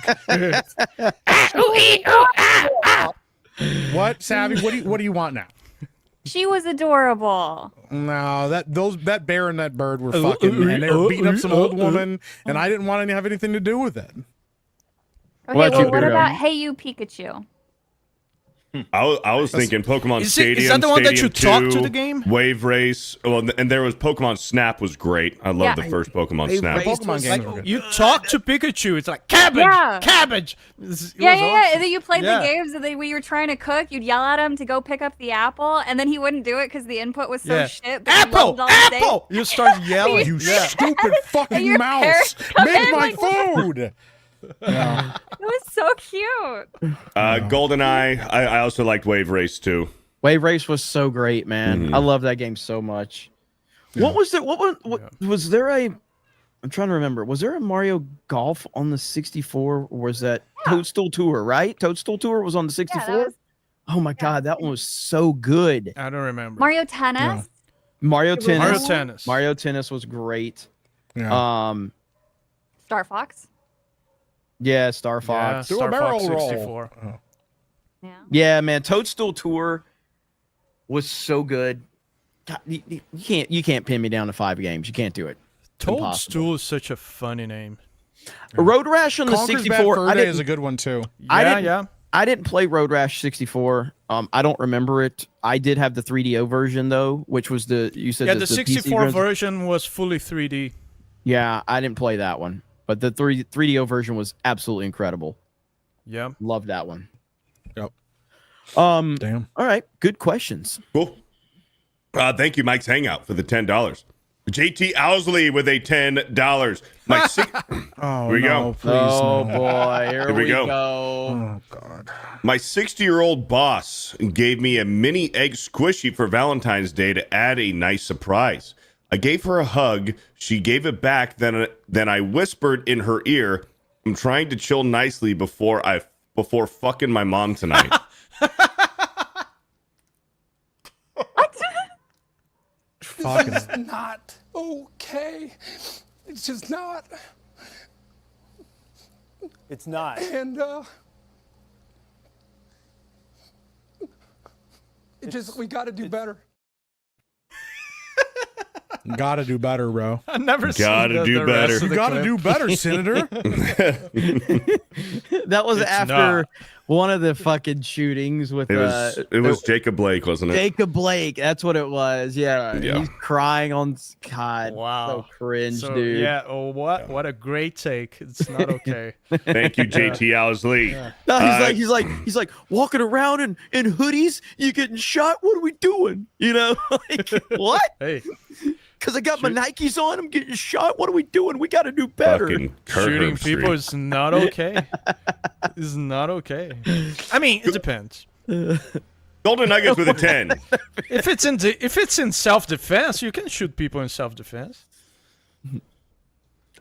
[SPEAKER 5] what, Savvy? What do you want now?
[SPEAKER 8] She was adorable.
[SPEAKER 5] No, that bear and that bird were fucking, and they were beating up some old woman, and I didn't want to have anything to do with it.
[SPEAKER 8] Okay,
[SPEAKER 1] What
[SPEAKER 8] well,
[SPEAKER 1] you
[SPEAKER 8] what
[SPEAKER 1] do?
[SPEAKER 8] about Hey You Pikachu?
[SPEAKER 2] I was thinking Pokemon Stadium.
[SPEAKER 3] Is that the one that you
[SPEAKER 2] Stadium
[SPEAKER 3] talk to
[SPEAKER 2] 2,
[SPEAKER 3] the game?
[SPEAKER 2] Wave Race. Well, and there was Pokemon Snap was great. I love
[SPEAKER 8] Yeah.
[SPEAKER 2] the first Pokemon
[SPEAKER 1] Wave
[SPEAKER 2] Snap.
[SPEAKER 1] Race
[SPEAKER 5] Pokemon
[SPEAKER 1] was
[SPEAKER 5] games
[SPEAKER 1] like-
[SPEAKER 5] were good.
[SPEAKER 3] You talk to Pikachu. It's like cabbage,
[SPEAKER 8] Yeah.
[SPEAKER 3] cabbage. It
[SPEAKER 8] Yeah,
[SPEAKER 3] was
[SPEAKER 8] yeah.
[SPEAKER 3] awesome.
[SPEAKER 8] And then you played
[SPEAKER 3] Yeah.
[SPEAKER 8] the games, and then when you were trying to cook, you'd yell at him to go pick up the apple, and then he wouldn't do it because the input was so
[SPEAKER 3] Yeah.
[SPEAKER 8] shit. But he
[SPEAKER 3] Apple,
[SPEAKER 8] loved all the things.
[SPEAKER 3] apple. You start yelling.
[SPEAKER 5] You
[SPEAKER 3] Yeah.
[SPEAKER 5] stupid
[SPEAKER 8] And
[SPEAKER 5] fucking
[SPEAKER 8] your
[SPEAKER 5] mouse!
[SPEAKER 8] parents come
[SPEAKER 5] Make
[SPEAKER 8] in
[SPEAKER 5] my
[SPEAKER 8] like-
[SPEAKER 5] food. Yeah.
[SPEAKER 8] It was so cute.
[SPEAKER 2] GoldenEye. I also liked Wave Race too.
[SPEAKER 1] Wave Race was so great, man. I love that game so much. What was it? What was there a? I'm trying to remember. Was there a Mario Golf on the 64? Or was that Toadstool Tour? Right, Toadstool Tour was on the 64.
[SPEAKER 8] was-
[SPEAKER 1] Oh my god, that one was so good.
[SPEAKER 3] I don't remember.
[SPEAKER 8] Mario Tennis.
[SPEAKER 1] Mario
[SPEAKER 8] was
[SPEAKER 1] Tennis.
[SPEAKER 3] Mario Tennis.
[SPEAKER 1] Mario Tennis was great.
[SPEAKER 5] Yeah.
[SPEAKER 8] Star Fox.
[SPEAKER 1] Yeah, Star Fox.
[SPEAKER 5] Do a
[SPEAKER 3] Star
[SPEAKER 5] barrel
[SPEAKER 3] Fox
[SPEAKER 5] roll.
[SPEAKER 3] 64.
[SPEAKER 8] Yeah.
[SPEAKER 1] Yeah, man, Toadstool Tour was so good. God, you can't pin me down to 5 games. You can't do it.
[SPEAKER 3] Toadstool is such a funny name.
[SPEAKER 1] Road Rash on the
[SPEAKER 5] Conker's Bad
[SPEAKER 1] 64.
[SPEAKER 5] Fur
[SPEAKER 1] I
[SPEAKER 5] Day
[SPEAKER 1] didn't,
[SPEAKER 5] is a good one too.
[SPEAKER 3] Yeah,
[SPEAKER 1] I didn't play Road Rash 64. I don't remember it. I did have the 3DO version though, which was you said
[SPEAKER 3] Yeah,
[SPEAKER 1] the
[SPEAKER 3] the
[SPEAKER 1] PC
[SPEAKER 3] 64
[SPEAKER 1] version.
[SPEAKER 3] version was fully 3D.
[SPEAKER 1] Yeah, I didn't play that one, but the 3DO version was absolutely incredible.
[SPEAKER 3] Yeah.
[SPEAKER 1] Love that one.
[SPEAKER 5] Yep.
[SPEAKER 1] All
[SPEAKER 5] Damn.
[SPEAKER 1] right, good questions.
[SPEAKER 2] Cool. Thank you, Mike's Hangout, for the $10. JT Owsley with a $10. My
[SPEAKER 5] Oh,
[SPEAKER 2] here we
[SPEAKER 5] no,
[SPEAKER 2] go.
[SPEAKER 5] please,
[SPEAKER 1] Oh
[SPEAKER 5] no.
[SPEAKER 1] boy, here we go.
[SPEAKER 5] Oh, God.
[SPEAKER 2] My 60-year-old boss gave me a mini egg squishy for Valentine's Day to add a nice surprise. I gave her a hug. She gave it back. Then I whispered in her ear, "I'm trying to chill nicely before fucking my mom tonight."
[SPEAKER 12] This is not okay. It's just not.
[SPEAKER 9] It's not.
[SPEAKER 12] And we got to do better.
[SPEAKER 5] Gotta do better, bro.
[SPEAKER 3] I never
[SPEAKER 2] Gotta
[SPEAKER 3] seen
[SPEAKER 2] do better.
[SPEAKER 3] rest of
[SPEAKER 5] You
[SPEAKER 3] the
[SPEAKER 5] gotta
[SPEAKER 3] clip.
[SPEAKER 5] do better, Senator.
[SPEAKER 1] That was
[SPEAKER 3] It's
[SPEAKER 1] after
[SPEAKER 3] not.
[SPEAKER 1] one of the fucking shootings with
[SPEAKER 2] It was Jacob Blake, wasn't it?
[SPEAKER 1] Jacob Blake. That's what it was. Yeah,
[SPEAKER 2] Yeah.
[SPEAKER 1] he's crying on God.
[SPEAKER 3] Wow.
[SPEAKER 1] So cringe,
[SPEAKER 3] So,
[SPEAKER 1] dude.
[SPEAKER 3] yeah. Oh, what a great take. It's not okay.
[SPEAKER 2] Thank you, JT Owsley.
[SPEAKER 1] No, he's like walking around in hoodies. You getting shot? What are we doing? You know, like what?
[SPEAKER 3] Hey,
[SPEAKER 1] Because I got my Nikes on. I'm getting shot. What are we doing? We got to do better.
[SPEAKER 2] Fucking Kurt
[SPEAKER 3] shooting
[SPEAKER 2] Herbstreit.
[SPEAKER 3] people is not okay. It's not okay. I mean, it depends.
[SPEAKER 2] Golden Nuggets with a 10.
[SPEAKER 3] If it's in self-defense, you can shoot people in self-defense.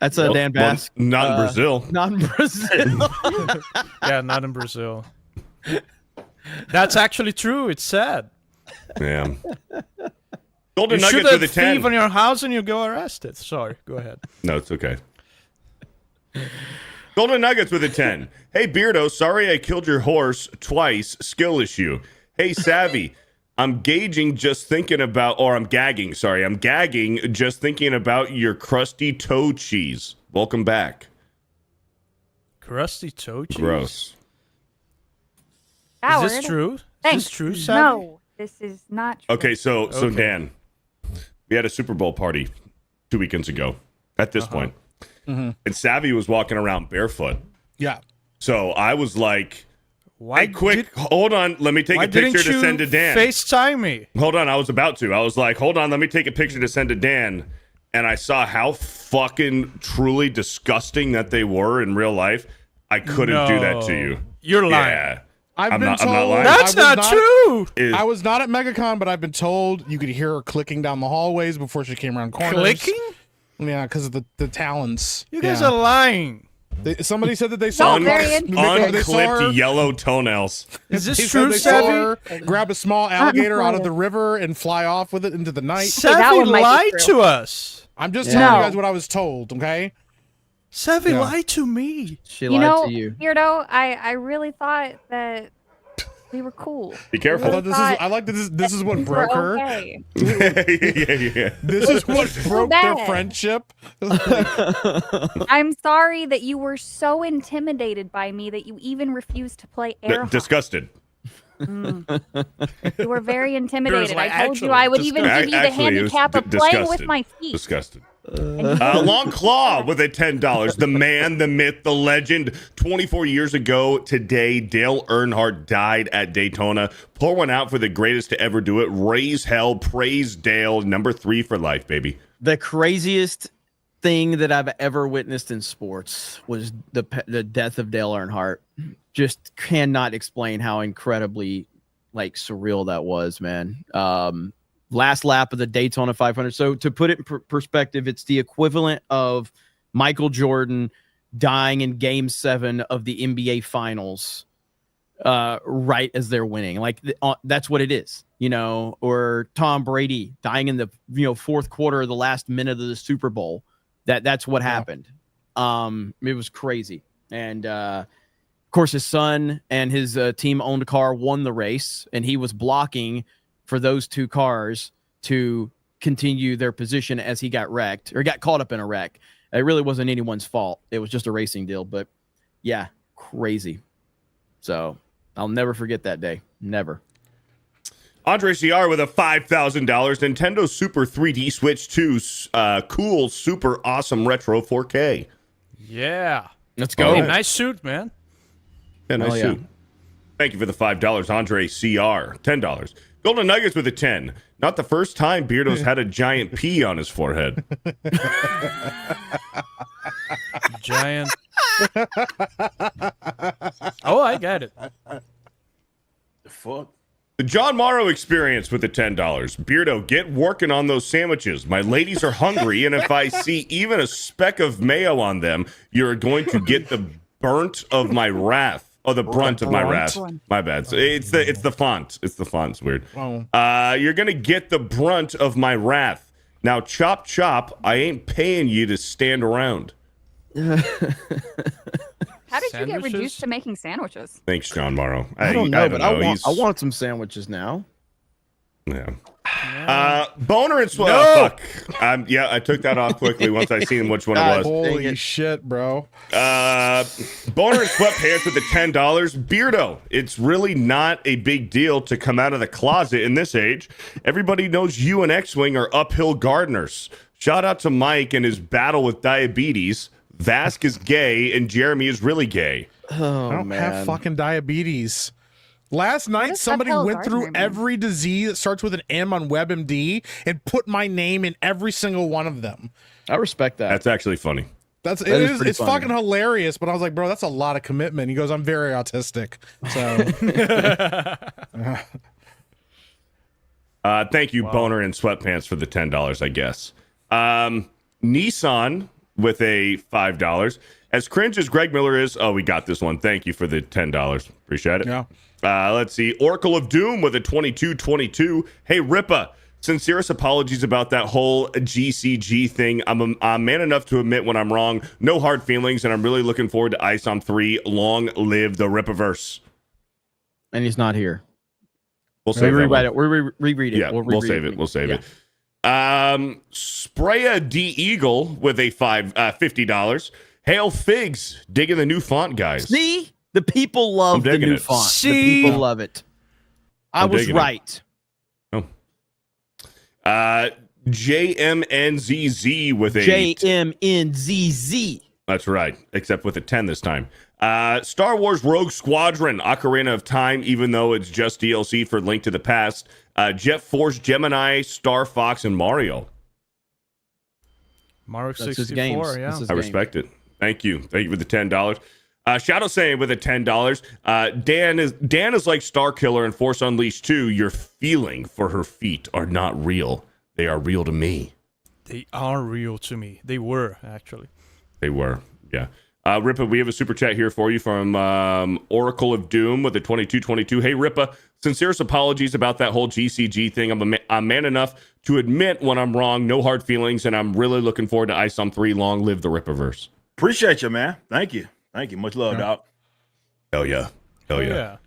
[SPEAKER 1] That's a Dan
[SPEAKER 2] Well,
[SPEAKER 1] Bass.
[SPEAKER 2] not in Brazil.
[SPEAKER 1] Not in Brazil.
[SPEAKER 3] Yeah, not in Brazil. That's actually true. It's sad.
[SPEAKER 2] Yeah. Golden
[SPEAKER 3] You shoot
[SPEAKER 2] Nuggets with
[SPEAKER 3] a
[SPEAKER 2] a 10.
[SPEAKER 3] thief on your house and you go arrested. Sorry, go ahead.
[SPEAKER 2] No, it's okay. Golden Nuggets with a 10. Hey, Beardo, sorry I killed your horse twice. Skill issue. Hey, Savvy, I'm gagging just thinking about your crusty toe cheese. Welcome back.
[SPEAKER 3] Crusty toe cheese?
[SPEAKER 2] Gross.
[SPEAKER 3] Is this
[SPEAKER 8] Howard.
[SPEAKER 3] true?
[SPEAKER 8] Thanks.
[SPEAKER 3] Is this true, Savvy?
[SPEAKER 8] No, this is not true.
[SPEAKER 2] Okay, so
[SPEAKER 3] Okay.
[SPEAKER 2] Dan, we had a Super Bowl party 2 weekends ago at this point.
[SPEAKER 5] Mhm.
[SPEAKER 2] And Savvy was walking around barefoot.
[SPEAKER 5] Yeah.
[SPEAKER 2] So I was like,
[SPEAKER 3] Why
[SPEAKER 2] hey, quick, hold on. Let me take
[SPEAKER 3] Why
[SPEAKER 2] a picture
[SPEAKER 3] didn't
[SPEAKER 2] to
[SPEAKER 3] you
[SPEAKER 2] send to Dan.
[SPEAKER 3] FaceTime me?
[SPEAKER 2] Hold on, I was about to. I was like, hold on, let me take a picture to send to Dan. And I saw how fucking truly disgusting that they were in real life. I couldn't do that to you.
[SPEAKER 3] You're lying.
[SPEAKER 2] Yeah.
[SPEAKER 5] I've
[SPEAKER 2] I'm
[SPEAKER 5] been
[SPEAKER 2] not
[SPEAKER 5] told
[SPEAKER 2] lying.
[SPEAKER 3] That's
[SPEAKER 5] I was
[SPEAKER 3] not true.
[SPEAKER 5] I was not at MegaCon, but I've been told you could hear her clicking down the hallways before she came around corners.
[SPEAKER 3] Clicking?
[SPEAKER 5] Yeah, because of the talons.
[SPEAKER 3] You guys are lying.
[SPEAKER 5] Somebody said that they saw
[SPEAKER 2] Unclipped yellow toenails.
[SPEAKER 3] Is this
[SPEAKER 5] They said
[SPEAKER 3] true,
[SPEAKER 5] they saw her
[SPEAKER 3] Savvy?
[SPEAKER 5] grab a small alligator out of the river and fly off with it into the night.
[SPEAKER 3] Savvy lied to us.
[SPEAKER 5] I'm just
[SPEAKER 8] Yeah.
[SPEAKER 5] telling you
[SPEAKER 8] No.
[SPEAKER 5] guys what I was told, okay?
[SPEAKER 3] Savvy
[SPEAKER 5] Yeah.
[SPEAKER 3] lied to me.
[SPEAKER 1] She
[SPEAKER 8] You
[SPEAKER 1] lied
[SPEAKER 8] know,
[SPEAKER 1] to you.
[SPEAKER 8] Beardo, I really thought that we were cool.
[SPEAKER 2] Be careful.
[SPEAKER 5] I like that this is what
[SPEAKER 8] We
[SPEAKER 5] broke
[SPEAKER 8] were
[SPEAKER 5] her.
[SPEAKER 8] okay.
[SPEAKER 2] yeah.
[SPEAKER 5] This is what
[SPEAKER 8] so
[SPEAKER 5] broke their
[SPEAKER 8] bad.
[SPEAKER 5] friendship.
[SPEAKER 8] I'm sorry that you were so intimidated by me that you even refused to play air hockey.
[SPEAKER 2] Disgusted.
[SPEAKER 8] You were very intimidated.
[SPEAKER 3] like,
[SPEAKER 8] I told you
[SPEAKER 3] actually,
[SPEAKER 8] I would even give you the
[SPEAKER 2] Actually, it was
[SPEAKER 8] handicap of playing with
[SPEAKER 2] disgusted.
[SPEAKER 8] my feet.
[SPEAKER 2] Disgusted. Long Claw with a $10. The man, the myth, the legend. 24 years ago today, Dale Earnhardt died at Daytona. Pour one out for the greatest to ever do it. Raise hell, praise Dale. Number 3 for life, baby.
[SPEAKER 1] The craziest thing that I've ever witnessed in sports was the death of Dale Earnhardt. Just cannot explain how incredibly surreal that was, man. Last lap of the Daytona 500. So to put it in perspective, it's the equivalent of Michael Jordan dying in Game 7 of the NBA Finals, right as they're winning. That's what it is, or Tom Brady dying in the fourth quarter of the last minute of the Super Bowl. That's what happened. It was crazy, and of course his son and his team owned car won the race, and he was blocking for those two cars to continue their position as he got wrecked or got caught up in a wreck. It really wasn't anyone's fault. It was just a racing deal, but yeah, crazy. So I'll never forget that day. Never.
[SPEAKER 2] Andre CR with a $5,000 Nintendo Super 3D Switch 2 cool, super awesome retro 4K.
[SPEAKER 3] Yeah.
[SPEAKER 1] Let's go.
[SPEAKER 3] Hey, nice suit, man.
[SPEAKER 2] Yeah, nice
[SPEAKER 1] Oh, yeah.
[SPEAKER 2] suit. Thank you for the $5, Andre CR. $10. Golden Nuggets with a 10. Not the first time Beardo's had a giant P on his forehead.
[SPEAKER 3] Giant. Oh, I got it.
[SPEAKER 14] The fuck?
[SPEAKER 2] The John Morrow Experience with the $10. Beardo, get working on those sandwiches. My ladies are hungry, and if I see even a speck of mayo on them, you're going to get the burnt of my wrath. Oh, the brunt of my wrath. My bad. So it's the font. It's the font. It's weird. You're gonna get the brunt of my wrath. Now, chop chop. I ain't paying you to stand around.
[SPEAKER 8] How did you get reduced to making sandwiches?
[SPEAKER 2] Thanks, John Morrow.
[SPEAKER 1] I don't know, but I want some sandwiches now.
[SPEAKER 2] Yeah. Boner and sweat.
[SPEAKER 1] No!
[SPEAKER 2] Fuck. Yeah, I took that off quickly once I seen which one it was.
[SPEAKER 5] Holy shit, bro.
[SPEAKER 2] Boner and sweatpants with the $10. Beardo, it's really not a big deal to come out of the closet in this age. Everybody knows you and X-Wing are uphill gardeners. Shout out to Mike and his battle with diabetes. Vask is gay and Jeremy is really gay.
[SPEAKER 5] I don't have fucking diabetes. Last night, somebody went through every disease that starts with an M on WebMD and put my name in every single one of them.
[SPEAKER 1] I respect that.
[SPEAKER 2] That's actually funny.
[SPEAKER 5] It's
[SPEAKER 1] funny.
[SPEAKER 5] fucking hilarious, but I was like, bro, that's a lot of commitment. He goes, I'm very autistic. So
[SPEAKER 2] thank you, Boner and Sweatpants, for the $10, I guess. Nissan with a $5. As cringe as Greg Miller is, we got this one. Thank you for the $10. Appreciate it.
[SPEAKER 5] Yeah.
[SPEAKER 2] Let's see. Oracle of Doom with a 2222. Hey, Rippa, sincerest apologies about that whole GCG thing. I'm man enough to admit when I'm wrong. No hard feelings, and I'm really looking forward to Ice on 3. Long live the Rippaverse.
[SPEAKER 1] And he's not here.
[SPEAKER 2] We'll save
[SPEAKER 1] it. We'll reread it.
[SPEAKER 2] Yeah, we'll save it. We'll save it. Spraya D Eagle with a $50. Hail Figs, digging the new font, guys.
[SPEAKER 1] See? The people love the new font.
[SPEAKER 3] See?
[SPEAKER 1] The people love it. I was right.
[SPEAKER 2] Oh. JMNZZ with a...
[SPEAKER 1] JMNZZ.
[SPEAKER 2] That's right, except with a 10 this time. Star Wars Rogue Squadron, Ocarina of Time, even though it's just DLC for Link to the Past. Jet Force, Gemini, Star Fox, and Mario.
[SPEAKER 3] Mario
[SPEAKER 1] That's
[SPEAKER 3] 64, yeah.
[SPEAKER 2] I respect it. Thank you. Thank you for the $10. Shadow Saiyan with a $10. Dan is like Star Killer and Force Unleashed 2. Your feeling for her feet are not real. They are real to me.
[SPEAKER 3] They are real to me. They were, actually.
[SPEAKER 2] They were, yeah. Rippa, we have a super chat here for you from Oracle of Doom with a 2222. Hey, Rippa, sincerest apologies about that whole GCG thing. I'm man enough to admit when I'm wrong. No hard feelings, and I'm really looking forward to Ice on 3. Long live the Rippaverse.
[SPEAKER 14] Appreciate you, man. Thank you. Thank you. Much love, dog.
[SPEAKER 2] Hell yeah. Hell yeah.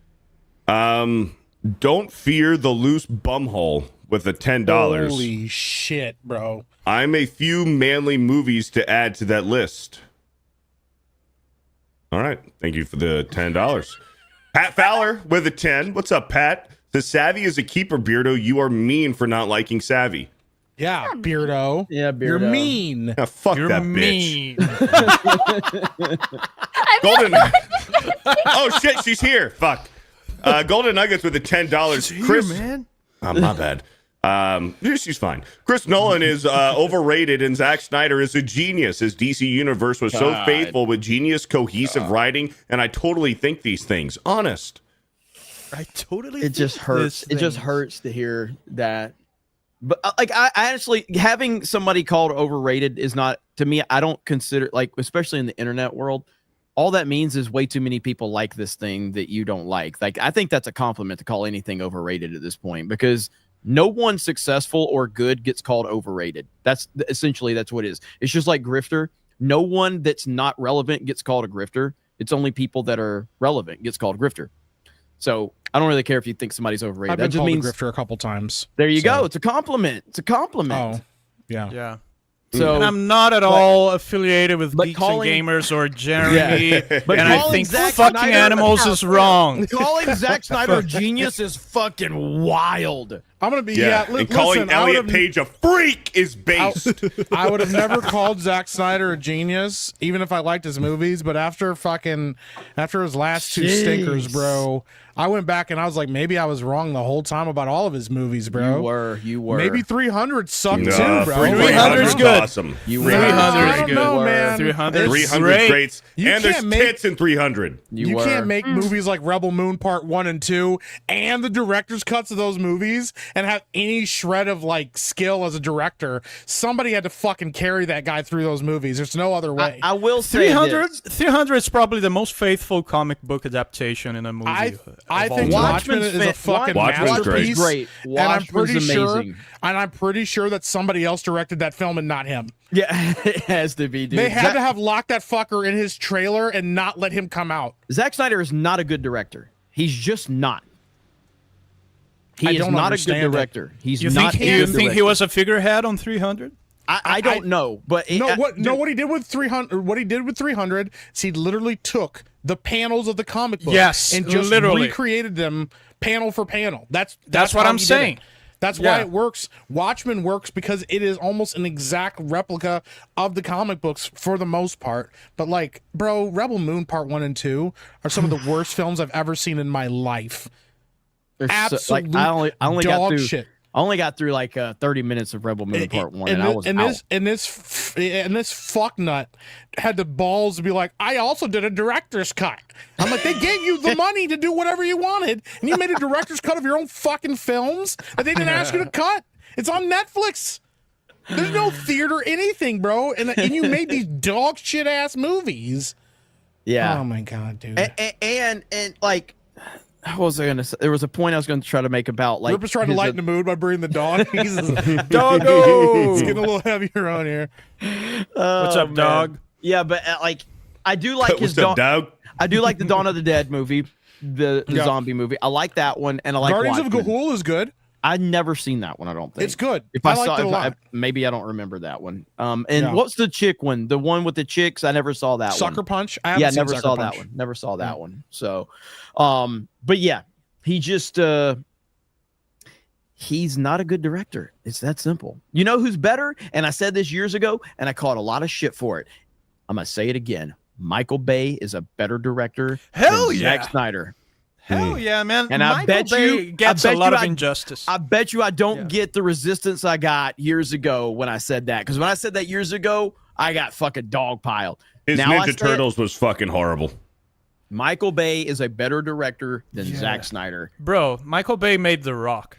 [SPEAKER 2] Don't fear the loose bumhole with the $10.
[SPEAKER 5] Holy shit, bro.
[SPEAKER 2] I'm a few manly movies to add to that list. All right. Thank you for the $10. Pat Fowler with a 10. What's up, Pat? The Savvy is a keeper, Beardo. You are mean for not liking Savvy.
[SPEAKER 5] Yeah, Beardo.
[SPEAKER 1] Yeah, Beardo.
[SPEAKER 5] You're mean.
[SPEAKER 2] Yeah, fuck
[SPEAKER 3] You're
[SPEAKER 2] that
[SPEAKER 3] mean.
[SPEAKER 2] bitch. Golden. Oh shit, she's here. Fuck. Golden Nuggets with the $10. Chris,
[SPEAKER 3] man.
[SPEAKER 2] My bad. She's fine. Chris Nolan is overrated, and Zack Snyder is a genius. His DC universe was so faithful with genius, cohesive writing, and I totally think these things. Honest.
[SPEAKER 3] I totally.
[SPEAKER 1] It just hurts. It just hurts to hear that. But like, I actually, having somebody called overrated is not, to me, I don't consider, like, especially in the internet world, all that means is way too many people like this thing that you don't like. Like, I think that's a compliment to call anything overrated at this point, because no one successful or good gets called overrated. That's essentially, that's what it is. It's just like grifter. No one that's not relevant gets called a grifter. It's only people that are relevant gets called grifter. So I don't really care if you think somebody's overrated.
[SPEAKER 5] I've been
[SPEAKER 1] that just
[SPEAKER 5] called
[SPEAKER 1] means
[SPEAKER 5] a grifter a couple times.
[SPEAKER 1] There you go. It's a compliment. It's a compliment.
[SPEAKER 5] Oh, yeah.
[SPEAKER 3] Yeah.
[SPEAKER 1] So
[SPEAKER 3] and I'm not at all affiliated with Geeks
[SPEAKER 1] calling,
[SPEAKER 3] and Gamers or Jeremy.
[SPEAKER 1] Yeah.
[SPEAKER 3] But and I think
[SPEAKER 1] Zack
[SPEAKER 3] fucking
[SPEAKER 1] Snyder,
[SPEAKER 3] animals is wrong.
[SPEAKER 1] Calling Zack Snyder a genius is fucking wild.
[SPEAKER 5] I'm gonna be
[SPEAKER 2] and calling Elliot Page a freak is based.
[SPEAKER 5] I would have never called Zack Snyder a genius, even if I liked his movies. But after his last two stinkers, bro, I went back and I was like, maybe I was wrong the whole time about all of his movies, bro.
[SPEAKER 1] You were.
[SPEAKER 5] Maybe 300 sucked too, bro.
[SPEAKER 14] 300 is good.
[SPEAKER 2] Awesome.
[SPEAKER 14] 300 is good.
[SPEAKER 5] Know, man.
[SPEAKER 14] 300
[SPEAKER 2] is great. And there's tits in 300.
[SPEAKER 5] You can't make movies like Rebel Moon Part 1 and 2 and the director's cuts of those movies and have any shred of like skill as a director. Somebody had to fucking carry that guy through those movies. There's no other way.
[SPEAKER 1] I will say
[SPEAKER 3] 300 is probably the most faithful comic book adaptation in a movie.
[SPEAKER 5] I think Watchmen is a fucking masterpiece.
[SPEAKER 1] Great.
[SPEAKER 5] And I'm pretty
[SPEAKER 1] amazing.
[SPEAKER 5] I'm pretty sure that somebody else directed that film and not him.
[SPEAKER 1] Yeah, it has to be, dude.
[SPEAKER 5] They had to have locked that fucker in his trailer and not let him come out.
[SPEAKER 1] Zack Snyder is not a good director. He's just not. He is not a good director. He's not.
[SPEAKER 3] You think he was a figurehead on 300?
[SPEAKER 1] I don't know, but
[SPEAKER 5] what he did with 300. What he did with 300 is he literally took the panels of the comic book,
[SPEAKER 3] yes,
[SPEAKER 5] and just
[SPEAKER 3] literally
[SPEAKER 5] recreated them panel for panel. That's
[SPEAKER 3] what I'm saying.
[SPEAKER 5] That's why it works. Watchmen works because it is almost an exact replica of the comic books for the most part. But like, bro, Rebel Moon Part 1 and 2 are some of the worst films I've ever seen in my life. Absolute
[SPEAKER 1] I only
[SPEAKER 5] dog
[SPEAKER 1] got through
[SPEAKER 5] shit.
[SPEAKER 1] I only got through like 30 minutes of Rebel Moon Part 1, and I was out.
[SPEAKER 5] This fucknut had the balls to be like, I also did a director's cut. I'm like, they gave you the money to do whatever you wanted, and you made a director's cut of your own fucking films that they didn't ask you to cut. It's on Netflix. There's no theater, anything, bro, and you made these dog shit ass movies.
[SPEAKER 1] Yeah.
[SPEAKER 5] Oh my god, dude.
[SPEAKER 1] And like. What was I gonna say? There was a point I was going to try to make about like.
[SPEAKER 5] Rip is trying to lighten the mood by bringing the dog. He's
[SPEAKER 3] doggo.
[SPEAKER 5] It's getting a little heavier on here.
[SPEAKER 3] What's up, dog?
[SPEAKER 1] Yeah, but like, I do like his
[SPEAKER 2] dog.
[SPEAKER 1] I do like the Dawn of the Dead movie, the zombie movie. I like that one, and I like
[SPEAKER 5] Guardians
[SPEAKER 1] Watchmen.
[SPEAKER 5] of Ga'Hoole is good.
[SPEAKER 1] I've never seen that one. I don't think
[SPEAKER 5] it's good.
[SPEAKER 1] If
[SPEAKER 5] I
[SPEAKER 1] saw
[SPEAKER 5] liked it a lot.
[SPEAKER 1] maybe I don't remember that one. What's the chick one? The one with the chicks? I never saw that one.
[SPEAKER 5] Sucker Punch.
[SPEAKER 1] Never saw that one. Never saw that one. So, but yeah, he just he's not a good director. It's that simple. You know who's better? And I said this years ago, and I caught a lot of shit for it. I'm gonna say it again. Michael Bay is a better director than Zack Snyder.
[SPEAKER 3] Hell yeah, man.
[SPEAKER 1] And
[SPEAKER 3] Michael
[SPEAKER 1] I bet
[SPEAKER 3] Bay
[SPEAKER 1] you
[SPEAKER 3] gets a lot of injustice.
[SPEAKER 1] I bet you I don't get the resistance I got years ago when I said that. Because when I said that years ago, I got fucking dogpiled.
[SPEAKER 2] His Ninja Turtles was fucking horrible.
[SPEAKER 1] Michael Bay is a better director than Zack Snyder.
[SPEAKER 3] Bro, Michael Bay made The Rock.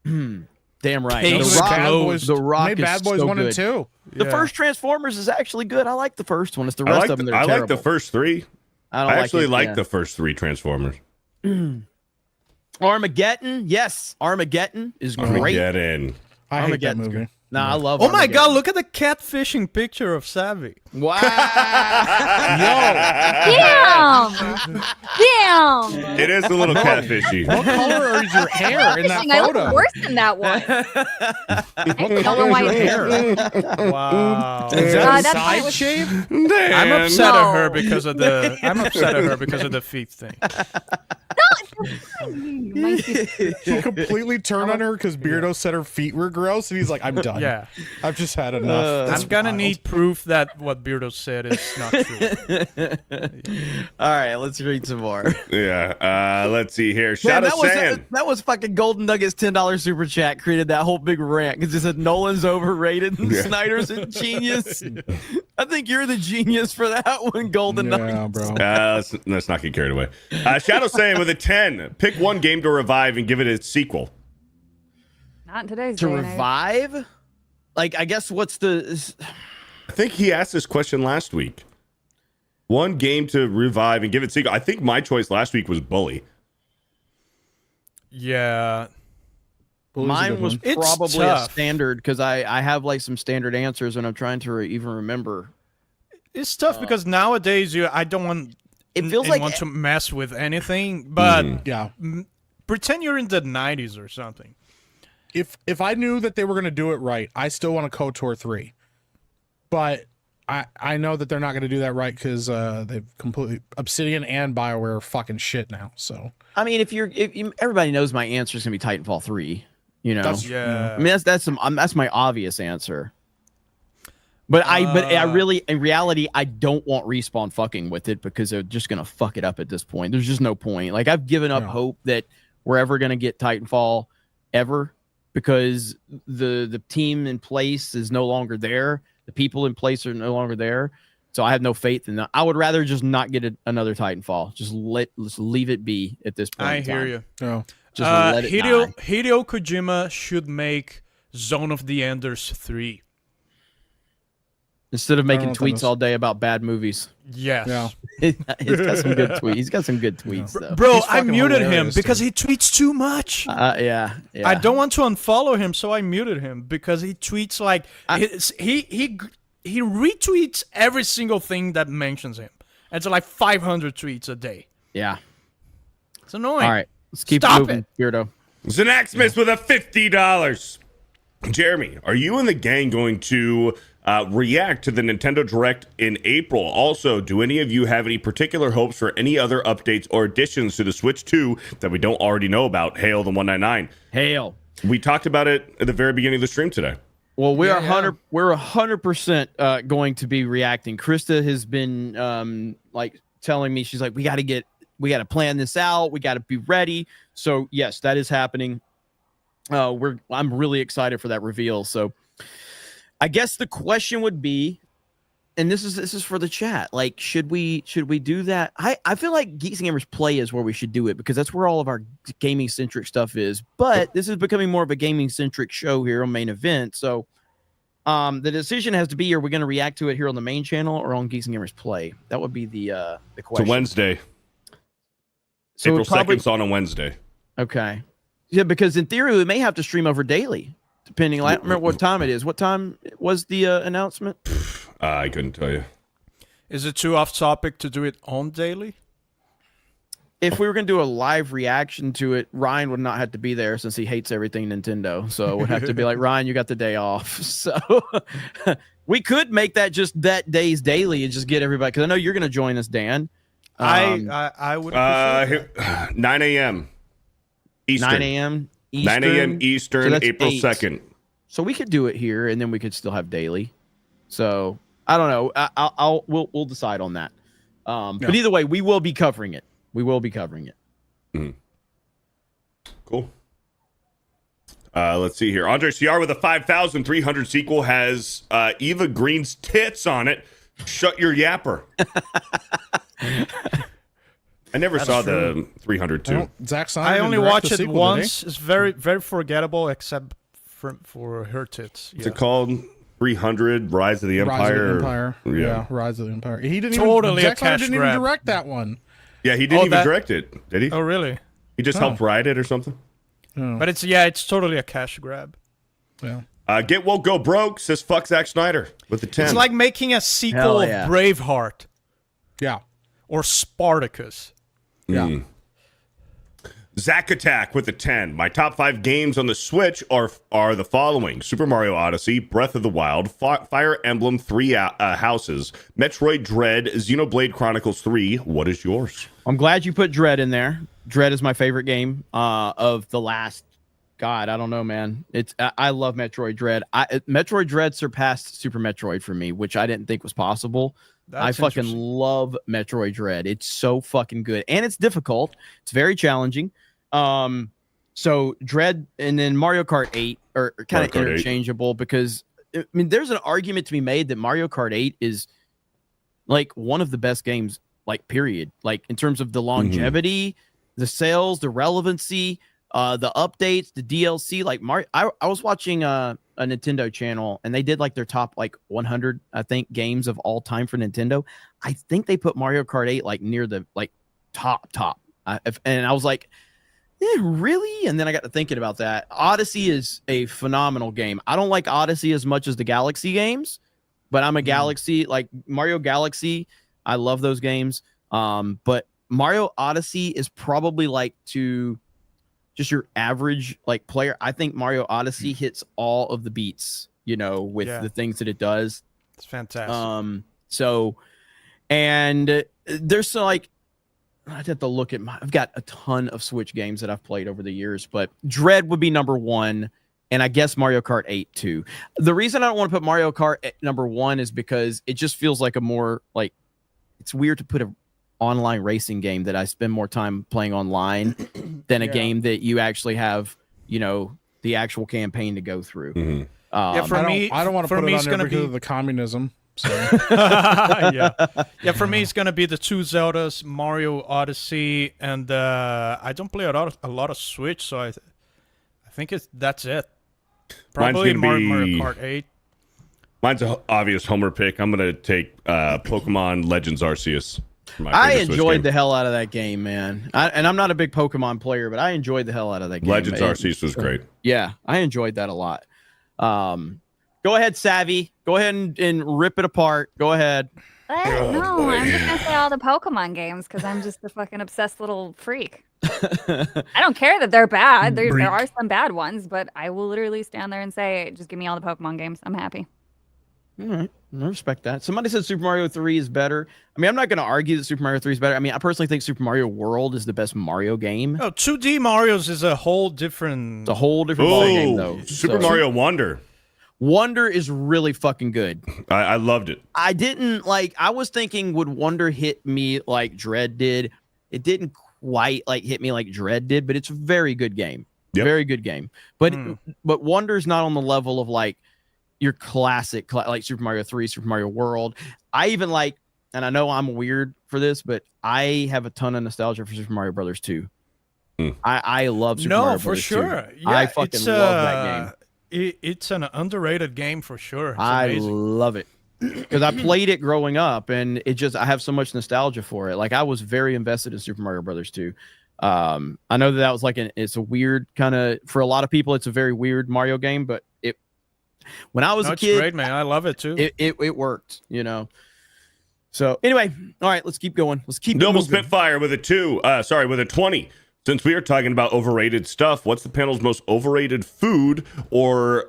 [SPEAKER 1] Damn right.
[SPEAKER 3] The
[SPEAKER 1] Rock
[SPEAKER 5] made Bad Boys 1 and 2.
[SPEAKER 1] The first Transformers is actually good. I like the first one. It's the rest of them that are
[SPEAKER 2] I
[SPEAKER 1] terrible.
[SPEAKER 2] like the first three. I actually like the first three Transformers.
[SPEAKER 1] Armageddon, yes, Armageddon is great.
[SPEAKER 2] Armageddon.
[SPEAKER 5] I hate that movie.
[SPEAKER 1] Nah, I love.
[SPEAKER 3] Oh my god, look at the catfishing picture of Savvy.
[SPEAKER 1] Wow.
[SPEAKER 8] Damn.
[SPEAKER 2] It is a little catfishy.
[SPEAKER 5] What color is your hair in that
[SPEAKER 8] I
[SPEAKER 5] photo?
[SPEAKER 8] look worse than that one.
[SPEAKER 5] What color is your hair?
[SPEAKER 3] Wow.
[SPEAKER 5] Is that
[SPEAKER 8] that's
[SPEAKER 5] side
[SPEAKER 8] what-
[SPEAKER 5] shave?
[SPEAKER 3] I'm upset at her because of the feet thing.
[SPEAKER 5] He completely turned on her because Beardo said her feet were gross, and he's like, I'm done.
[SPEAKER 3] Yeah.
[SPEAKER 5] I've just had enough.
[SPEAKER 3] I'm gonna need proof that what Beardo said is not true.
[SPEAKER 1] All right, let's read some more.
[SPEAKER 2] Yeah. Let's see here.
[SPEAKER 1] Man,
[SPEAKER 2] Shadow Sand.
[SPEAKER 1] that was fucking Golden Nuggets $10 super chat created that whole big rant because it said Nolan's overrated and Snyder's a genius. I think you're the genius for that one, Golden Nuggets.
[SPEAKER 5] Bro.
[SPEAKER 2] Let's not get carried away. Shadow Sand with a 10. Pick one game to revive and give it a sequel.
[SPEAKER 8] Not in today's
[SPEAKER 1] To
[SPEAKER 8] day and age.
[SPEAKER 1] revive? Like, I guess what's the...
[SPEAKER 2] I think he asked this question last week. One game to revive and give it sequel. I think my choice last week was Bully.
[SPEAKER 3] Yeah.
[SPEAKER 1] Mine was
[SPEAKER 3] It's
[SPEAKER 1] probably a
[SPEAKER 3] tough.
[SPEAKER 1] standard because I have like some standard answers and I'm trying to even remember.
[SPEAKER 3] It's tough because nowadays I don't want
[SPEAKER 1] It feels like
[SPEAKER 3] want to mess with anything, but
[SPEAKER 5] Yeah.
[SPEAKER 3] pretend you're in the 90s or something.
[SPEAKER 5] If I knew that they were going to do it right, I still want a KOTOR 3. But I know that they're not going to do that right because they've completely Obsidian and BioWare are fucking shit now. So
[SPEAKER 1] I mean, if everybody knows my answer is gonna be Titanfall 3. You know,
[SPEAKER 3] Yeah.
[SPEAKER 1] I mean that's my obvious answer. But I really, in reality, I don't want Respawn fucking with it because they're just gonna fuck it up at this point. There's just no point. Like I've given up hope that we're ever gonna get Titanfall ever because the team in place is no longer there. The people in place are no longer there. So I have no faith in that. I would rather just not get another Titanfall. Just leave it be at this point.
[SPEAKER 3] I hear you.
[SPEAKER 5] Oh.
[SPEAKER 1] Just let it die.
[SPEAKER 3] Hideo Kojima should make Zone of the Enders 3.
[SPEAKER 1] Instead of making tweets all day about bad movies.
[SPEAKER 3] Yes.
[SPEAKER 5] Yeah.
[SPEAKER 1] He's got some good tweets. He's got some good tweets, though.
[SPEAKER 3] Bro, I muted him because he tweets too much.
[SPEAKER 1] Yeah.
[SPEAKER 3] I don't want to unfollow him, so I muted him because he tweets like he retweets every single thing that mentions him. It's like 500 tweets a day.
[SPEAKER 1] Yeah.
[SPEAKER 3] It's annoying.
[SPEAKER 1] All right. Let's keep
[SPEAKER 3] Stop
[SPEAKER 1] moving, Beardo.
[SPEAKER 2] Zanaxmas with a $50. Jeremy, are you and the gang going to react to the Nintendo Direct in April? Also, do any of you have any particular hopes for any other updates or additions to the Switch 2 that we don't already know about? Hail the 199.
[SPEAKER 1] Hail.
[SPEAKER 2] We talked about it at the very beginning of the stream today.
[SPEAKER 1] Well, we're 100% going to be reacting. Krista has been like telling me, she's like, we got to plan this out. We got to be ready. So yes, that is happening. I'm really excited for that reveal. So I guess the question would be, and this is for the chat, like, should we do that? I feel like Geeks Gamers Play is where we should do it because that's where all of our gaming centric stuff is. But this is becoming more of a gaming centric show here on Main Event. So the decision has to be: are we going to react to it here on the main channel or on Geeks Gamers Play? That would be the question.
[SPEAKER 2] It's a Wednesday.
[SPEAKER 1] So
[SPEAKER 2] April 2nd on a Wednesday.
[SPEAKER 1] Okay. Yeah, because in theory we may have to stream over daily, depending. I don't remember what time it is. What time was the announcement?
[SPEAKER 2] I couldn't tell you.
[SPEAKER 3] Is it too off topic to do it on daily?
[SPEAKER 1] If we were going to do a live reaction to it, Ryan would not have to be there since he hates everything Nintendo. So it would have to be like, Ryan, you got the day off. So we could make that just that day's daily and just get everybody. Because I know you're going to join us, Dan.
[SPEAKER 3] I would.
[SPEAKER 2] 9 a.m. Eastern.
[SPEAKER 1] 9 a.m. Eastern.
[SPEAKER 2] 9 a.m. Eastern,
[SPEAKER 1] So
[SPEAKER 2] April
[SPEAKER 1] 8.
[SPEAKER 2] 2nd.
[SPEAKER 1] So we could do it here, and then we could still have daily. So I don't know. We'll decide on that. But either way, we will be covering it. We will be covering it.
[SPEAKER 2] Mm. Cool. Let's see here. Andre CR with a 5,300 sequel has Eva Green's tits on it. Shut your yapper. I never saw the 302.
[SPEAKER 5] Zack Snyder.
[SPEAKER 3] I only
[SPEAKER 5] didn't direct
[SPEAKER 3] watched
[SPEAKER 5] the
[SPEAKER 3] it
[SPEAKER 5] sequel,
[SPEAKER 3] once. It's very, very forgettable, except for her tits.
[SPEAKER 2] What's it called? 300 Rise of the Empire.
[SPEAKER 5] Rise of the Empire.
[SPEAKER 2] Yeah.
[SPEAKER 5] Yeah, Rise of the Empire. He didn't
[SPEAKER 3] Totally
[SPEAKER 5] even.
[SPEAKER 3] a
[SPEAKER 5] Zack Snyder
[SPEAKER 3] cash
[SPEAKER 5] didn't
[SPEAKER 3] grab.
[SPEAKER 5] even direct that one.
[SPEAKER 2] Yeah, he didn't even direct it, did he?
[SPEAKER 3] Oh, really?
[SPEAKER 2] He just helped write it or something?
[SPEAKER 3] But it's totally a cash grab.
[SPEAKER 5] Yeah.
[SPEAKER 2] Get Woke Go Broke says fuck Zack Snyder with the 10.
[SPEAKER 3] It's like making a sequel of Braveheart.
[SPEAKER 5] Yeah.
[SPEAKER 3] Or Spartacus.
[SPEAKER 5] Yeah.
[SPEAKER 2] Zack Attack with the 10. My top 5 games on the Switch are the following: Super Mario Odyssey, Breath of the Wild, Fire Emblem 3 Houses, Metroid Dread, Xenoblade Chronicles 3. What is yours?
[SPEAKER 1] I'm glad you put Dread in there. Dread is my favorite game of the last. God, I don't know, man. I love Metroid Dread. Metroid Dread surpassed Super Metroid for me, which I didn't think was possible. I fucking love Metroid Dread. It's so fucking good, and it's difficult. It's very challenging. So Dread, and then Mario Kart 8 are kind of interchangeable because I mean, there's an argument to be made that Mario Kart 8 is like one of the best games, like period. Like in terms of the longevity, the sales, the relevancy. The updates, the DLC, like Mario. I was watching a Nintendo channel and they did like their top like 100, I think, games of all time for Nintendo. I think they put Mario Kart 8 like near the like top. And I was like, really? And then I got to thinking about that. Odyssey is a phenomenal game. I don't like Odyssey as much as the Galaxy games, but I'm a Galaxy, like Mario Galaxy. I love those games. But Mario Odyssey is probably like to just your average like player. I think Mario Odyssey hits all of the beats, you know, with the things that it does.
[SPEAKER 3] It's fantastic.
[SPEAKER 1] So, and there's like, I'd have to look at I've got a ton of Switch games that I've played over the years, but Dread would be number 1. And I guess Mario Kart 8 too. The reason I don't want to put Mario Kart at number 1 is because it just feels like a more like, it's weird to put an online racing game that I spend more time playing online than a game that you actually have, you know, the actual campaign to go through.
[SPEAKER 3] For me,
[SPEAKER 5] I don't want to put it on there because of the communism. So.
[SPEAKER 3] For me, it's gonna be the 2 Zeldas, Mario Odyssey, and I don't play a lot of Switch, so I think that's it. Probably Mario Kart 8.
[SPEAKER 2] Mine's an obvious homer pick. I'm gonna take Pokemon Legends Arceus.
[SPEAKER 1] I enjoyed the hell out of that game, man. And I'm not a big Pokemon player, but I enjoyed the hell out of that game.
[SPEAKER 2] Legends Arceus was great.
[SPEAKER 1] Yeah, I enjoyed that a lot. Go ahead, Savvy. Go ahead and rip it apart. Go ahead.
[SPEAKER 8] No, I'm just gonna say all the Pokemon games because I'm just a fucking obsessed little freak. I don't care that they're bad. There are some bad ones, but I will literally stand there and say, just give me all the Pokemon games. I'm happy.
[SPEAKER 1] All right. I respect that. Somebody said Super Mario 3 is better. I mean, I'm not going to argue that Super Mario 3 is better. I mean, I personally think Super Mario World is the best Mario game.
[SPEAKER 3] Oh, 2D Mario's is a whole different...
[SPEAKER 1] It's a whole different ball game, though.
[SPEAKER 2] Super Mario Wonder.
[SPEAKER 1] Wonder is really fucking good.
[SPEAKER 2] I loved it.
[SPEAKER 1] I didn't like... I was thinking, would Wonder hit me like Dread did? It didn't quite like hit me like Dread did, but it's a very good game. Yep. Very good game. But Wonder's not on the level of like your classic, like Super Mario 3, Super Mario World. I even like, and I know I'm weird for this, but I have a ton of nostalgia for Super Mario Brothers 2. I love Super Mario Brothers 2.
[SPEAKER 3] No, for sure. Yeah,
[SPEAKER 1] I fucking love that
[SPEAKER 3] game. It's an underrated game for sure. It's
[SPEAKER 1] I
[SPEAKER 3] amazing.
[SPEAKER 1] love it because I played it growing up, and I have so much nostalgia for it. Like I was very invested in Super Mario Brothers 2. I know that was like it's a weird kind of, for a lot of people, it's a very weird Mario game, but when I was a kid,
[SPEAKER 3] it's great, man. I love it too.
[SPEAKER 1] It worked, you know. So anyway, all right, let's keep going. Let's keep
[SPEAKER 2] Noble
[SPEAKER 1] moving.
[SPEAKER 2] Spitfire with a 20. Since we are talking about overrated stuff, what's the panel's most overrated food or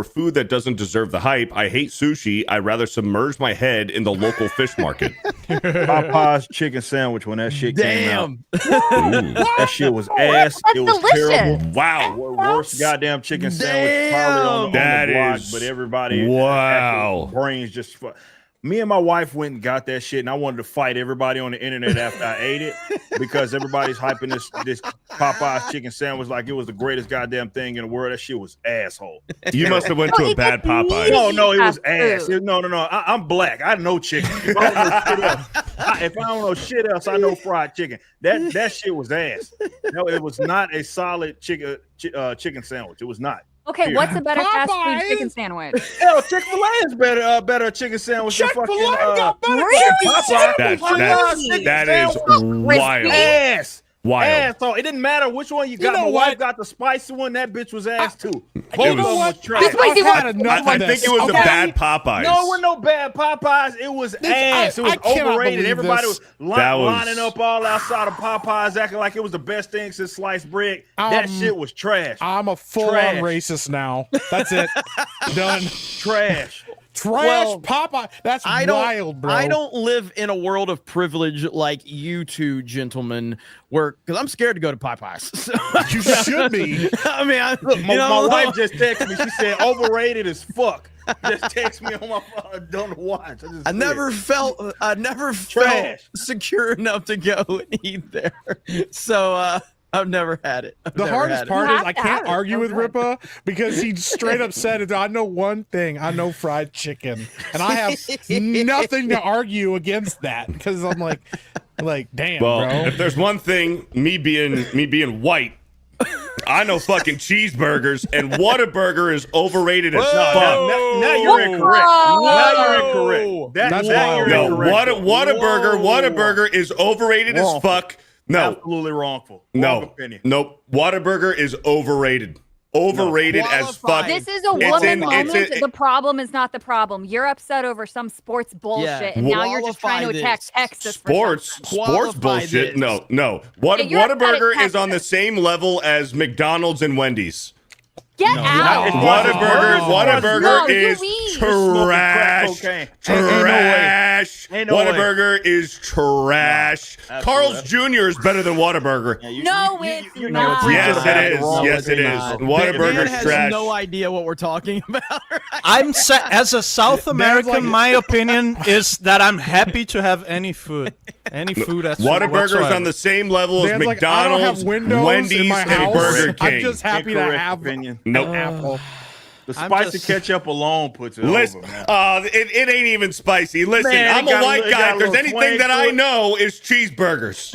[SPEAKER 2] food that doesn't deserve the hype? I hate sushi. I'd rather submerge my head in the local fish market.
[SPEAKER 14] Popeye's chicken sandwich when that shit came out.
[SPEAKER 2] Ooh.
[SPEAKER 14] That shit was ass.
[SPEAKER 8] That's
[SPEAKER 14] it was
[SPEAKER 8] delicious.
[SPEAKER 14] terrible. Wow. Worst goddamn chicken sandwich probably on the block, but everybody brains just me and my wife went and got that shit, and I wanted to fight everybody on the internet after I ate it because everybody's hyping this Popeye's chicken sandwich like it was the greatest goddamn thing in the world. That shit was asshole.
[SPEAKER 2] You must have went to a bad Popeye.
[SPEAKER 14] No, it was ass. No. I'm black. I know chicken. If I don't know shit else, I know fried chicken. That shit was ass. No, it was not a solid chicken sandwich. It was not.
[SPEAKER 8] Okay, what's a better fast food chicken sandwich?
[SPEAKER 14] Hell, Chick-fil-A is better chicken sandwich than fucking
[SPEAKER 2] that is wild.
[SPEAKER 14] Ass.
[SPEAKER 2] Wild.
[SPEAKER 14] Ass. So it didn't matter which one you got. My wife got the spicy one. That bitch was ass too. Both of them was trash.
[SPEAKER 2] I think it was a bad Popeyes.
[SPEAKER 14] No, it was no bad Popeyes. It was ass. It was overrated. Everybody was lining up all outside of Popeyes, acting like it was the best thing since sliced bread. That shit was trash.
[SPEAKER 5] I'm a full-on racist now. That's it. Done.
[SPEAKER 14] Trash.
[SPEAKER 5] Popeye. That's wild, bro.
[SPEAKER 1] I don't live in a world of privilege like you two gentlemen, because I'm scared to go to Popeyes. So,
[SPEAKER 5] you should be.
[SPEAKER 1] I mean,
[SPEAKER 14] my wife just texted me. She said overrated as fuck. Just text me on my phone. Don't watch.
[SPEAKER 1] I never felt secure enough to go and eat there. So I've never had it.
[SPEAKER 5] The hardest part is I can't argue with Ripa because he straight up said it. I know one thing. I know fried chicken, and I have nothing to argue against that because I'm like, damn.
[SPEAKER 2] Well,
[SPEAKER 5] bro.
[SPEAKER 2] If there's one thing, me being white, I know fucking cheeseburgers, and Whataburger is overrated as fuck.
[SPEAKER 14] Now you're incorrect. That's incorrect.
[SPEAKER 2] Whataburger is overrated as fuck. No,
[SPEAKER 14] absolutely wrongful.
[SPEAKER 2] Opinion. Nope. Whataburger is overrated. Overrated as fuck.
[SPEAKER 8] This is a woman moment. The problem is not the problem. You're upset over some sports bullshit, and now you're just trying to attack Texas.
[SPEAKER 2] Sports bullshit. No. Whataburger is on the same level as McDonald's and Wendy's.
[SPEAKER 8] Get out.
[SPEAKER 2] Whataburger
[SPEAKER 8] No,
[SPEAKER 2] is
[SPEAKER 8] you leave.
[SPEAKER 2] trash. Trash.
[SPEAKER 14] Ain't no way.
[SPEAKER 2] Whataburger is trash.
[SPEAKER 14] No,
[SPEAKER 2] Carl's Jr. is better than Whataburger.
[SPEAKER 8] No, it's not.
[SPEAKER 2] Yes, it is. Yes, it is.
[SPEAKER 1] Dan
[SPEAKER 2] Whataburger's
[SPEAKER 1] has
[SPEAKER 2] trash.
[SPEAKER 1] no idea what we're talking about.
[SPEAKER 3] As a South American, my opinion is that I'm happy to have any food. Any food that's
[SPEAKER 2] Whataburger is on the same level as
[SPEAKER 5] Dan's like, I don't
[SPEAKER 2] McDonald's,
[SPEAKER 5] have windows in
[SPEAKER 2] Wendy's,
[SPEAKER 5] my
[SPEAKER 2] and
[SPEAKER 5] house.
[SPEAKER 2] Burger King.
[SPEAKER 5] I'm just happy to
[SPEAKER 14] Incorrect
[SPEAKER 5] have
[SPEAKER 14] opinion.
[SPEAKER 2] Nope.
[SPEAKER 5] an apple.
[SPEAKER 14] The
[SPEAKER 3] I'm
[SPEAKER 14] spicy
[SPEAKER 3] just-
[SPEAKER 14] ketchup alone puts it
[SPEAKER 2] Listen,
[SPEAKER 14] over, man.
[SPEAKER 2] it ain't even spicy. Listen,
[SPEAKER 14] Man,
[SPEAKER 2] I'm
[SPEAKER 14] it
[SPEAKER 2] a
[SPEAKER 14] got a
[SPEAKER 2] white
[SPEAKER 14] little- it
[SPEAKER 2] guy.
[SPEAKER 14] got
[SPEAKER 2] If
[SPEAKER 14] a
[SPEAKER 2] there's
[SPEAKER 14] little
[SPEAKER 2] anything
[SPEAKER 14] twang
[SPEAKER 2] that
[SPEAKER 14] to
[SPEAKER 2] I
[SPEAKER 14] it.
[SPEAKER 2] know is cheeseburgers.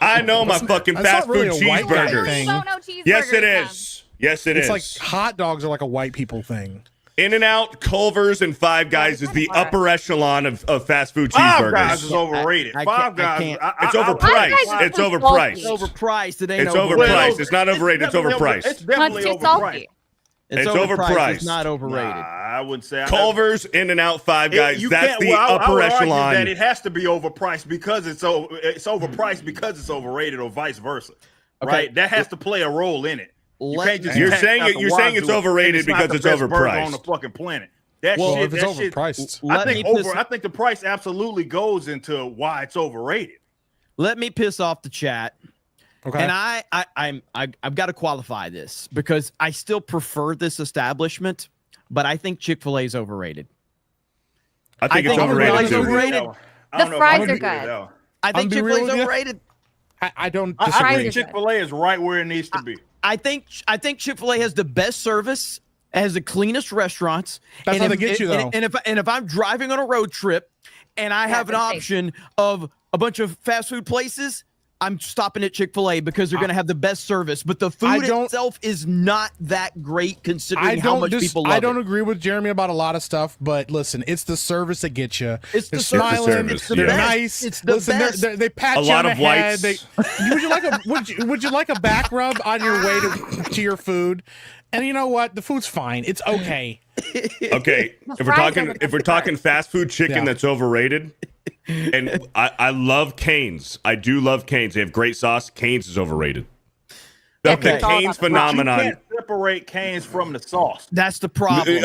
[SPEAKER 2] I know my fucking
[SPEAKER 5] That's
[SPEAKER 2] fast
[SPEAKER 5] not really
[SPEAKER 2] food
[SPEAKER 5] a white guy
[SPEAKER 2] cheeseburgers.
[SPEAKER 5] thing.
[SPEAKER 8] Don't know cheeseburgers.
[SPEAKER 2] Yes, it
[SPEAKER 8] then.
[SPEAKER 2] is. Yes, it
[SPEAKER 5] It's
[SPEAKER 2] is.
[SPEAKER 5] like hot dogs are like a white people thing.
[SPEAKER 2] In-N-Out, Culver's, and Five Guys is the upper echelon of fast food
[SPEAKER 14] Five Guys
[SPEAKER 2] cheeseburgers.
[SPEAKER 14] is overrated.
[SPEAKER 1] I
[SPEAKER 14] Five
[SPEAKER 1] can't- I
[SPEAKER 14] Guys,
[SPEAKER 1] can't.
[SPEAKER 2] It's
[SPEAKER 8] Five
[SPEAKER 2] overpriced.
[SPEAKER 8] Guys
[SPEAKER 2] It's
[SPEAKER 8] is
[SPEAKER 2] overpriced.
[SPEAKER 8] salty.
[SPEAKER 1] Overpriced. It ain't
[SPEAKER 2] It's
[SPEAKER 1] overrated.
[SPEAKER 2] overpriced. It's not overrated. It's overpriced.
[SPEAKER 14] It's definitely
[SPEAKER 8] Not too
[SPEAKER 14] overpriced.
[SPEAKER 8] salty.
[SPEAKER 1] It's
[SPEAKER 2] overpriced.
[SPEAKER 1] It's not overrated.
[SPEAKER 14] Nah, I wouldn't say.
[SPEAKER 2] Culver's, In-N-Out, Five Guys.
[SPEAKER 14] You
[SPEAKER 2] That's
[SPEAKER 14] can't-
[SPEAKER 2] the
[SPEAKER 14] well, I
[SPEAKER 2] upper
[SPEAKER 14] would argue
[SPEAKER 2] echelon.
[SPEAKER 14] that it has to be overpriced because it's overpriced because it's overrated, or vice versa.
[SPEAKER 1] Okay.
[SPEAKER 14] Right? That has to play a role in it. You can't just
[SPEAKER 2] You're
[SPEAKER 14] tax
[SPEAKER 2] saying
[SPEAKER 14] out
[SPEAKER 2] it-
[SPEAKER 14] the
[SPEAKER 2] you're saying
[SPEAKER 14] wazoo
[SPEAKER 2] it's overrated
[SPEAKER 14] and it's not
[SPEAKER 2] because
[SPEAKER 14] the
[SPEAKER 2] it's
[SPEAKER 14] best burger
[SPEAKER 2] overpriced.
[SPEAKER 14] on the fucking planet. That
[SPEAKER 5] Well,
[SPEAKER 14] shit.
[SPEAKER 5] if it's
[SPEAKER 14] that shit.
[SPEAKER 5] overpriced,
[SPEAKER 14] I
[SPEAKER 1] Let
[SPEAKER 14] think the price absolutely goes into why it's overrated.
[SPEAKER 1] Let me piss off the chat.
[SPEAKER 5] okay.
[SPEAKER 1] And I've got to qualify this because I still prefer this establishment, but I think Chick-fil-A is overrated.
[SPEAKER 2] I think
[SPEAKER 1] I
[SPEAKER 2] it's
[SPEAKER 1] think
[SPEAKER 2] overrated
[SPEAKER 1] it's
[SPEAKER 2] too.
[SPEAKER 1] overrated.
[SPEAKER 14] I don't
[SPEAKER 8] The
[SPEAKER 14] know if
[SPEAKER 8] fries
[SPEAKER 14] I
[SPEAKER 8] are
[SPEAKER 14] agree with
[SPEAKER 8] good.
[SPEAKER 14] that.
[SPEAKER 1] I think
[SPEAKER 5] be real
[SPEAKER 1] Chick-fil-A
[SPEAKER 5] with
[SPEAKER 1] is
[SPEAKER 5] you.
[SPEAKER 1] overrated.
[SPEAKER 5] I don't
[SPEAKER 14] I
[SPEAKER 5] disagree.
[SPEAKER 14] think Chick-fil-A is right where it needs to be.
[SPEAKER 1] I think Chick-fil-A has the best service, has the cleanest restaurants.
[SPEAKER 5] That's
[SPEAKER 1] and
[SPEAKER 5] how they
[SPEAKER 1] if-
[SPEAKER 5] get you, though.
[SPEAKER 1] And if I'm driving on a road trip and I have an
[SPEAKER 8] that's safe.
[SPEAKER 1] option of a bunch of fast food places, I'm stopping at Chick-fil-A because they're going to have the best service. But the food itself is not that great considering how much people love
[SPEAKER 5] I don't
[SPEAKER 1] it.
[SPEAKER 5] agree with Jeremy about a lot lot of stuff, but listen, it's the service that gets you.
[SPEAKER 1] It's the
[SPEAKER 5] They're
[SPEAKER 1] service.
[SPEAKER 5] smiling.
[SPEAKER 2] It's the
[SPEAKER 5] They're
[SPEAKER 2] best.
[SPEAKER 5] nice.
[SPEAKER 1] It's the
[SPEAKER 5] listen,
[SPEAKER 1] best.
[SPEAKER 5] They pat
[SPEAKER 2] A
[SPEAKER 5] you
[SPEAKER 2] lot
[SPEAKER 5] on
[SPEAKER 2] of
[SPEAKER 5] the head.
[SPEAKER 2] whites.
[SPEAKER 5] Would you like a would you like a back rub on your way to your food? And you know what? The food's fine. It's okay.
[SPEAKER 2] Okay, if we're talking fast food chicken
[SPEAKER 5] Yeah.
[SPEAKER 2] that's overrated, and I love Cane's. I do love Cane's. They have great sauce. Cane's is overrated. The
[SPEAKER 1] Okay.
[SPEAKER 8] It's all
[SPEAKER 2] Cane's
[SPEAKER 8] about the
[SPEAKER 2] phenomenon.
[SPEAKER 14] You can't separate Cane's from the sauce.
[SPEAKER 1] That's the problem.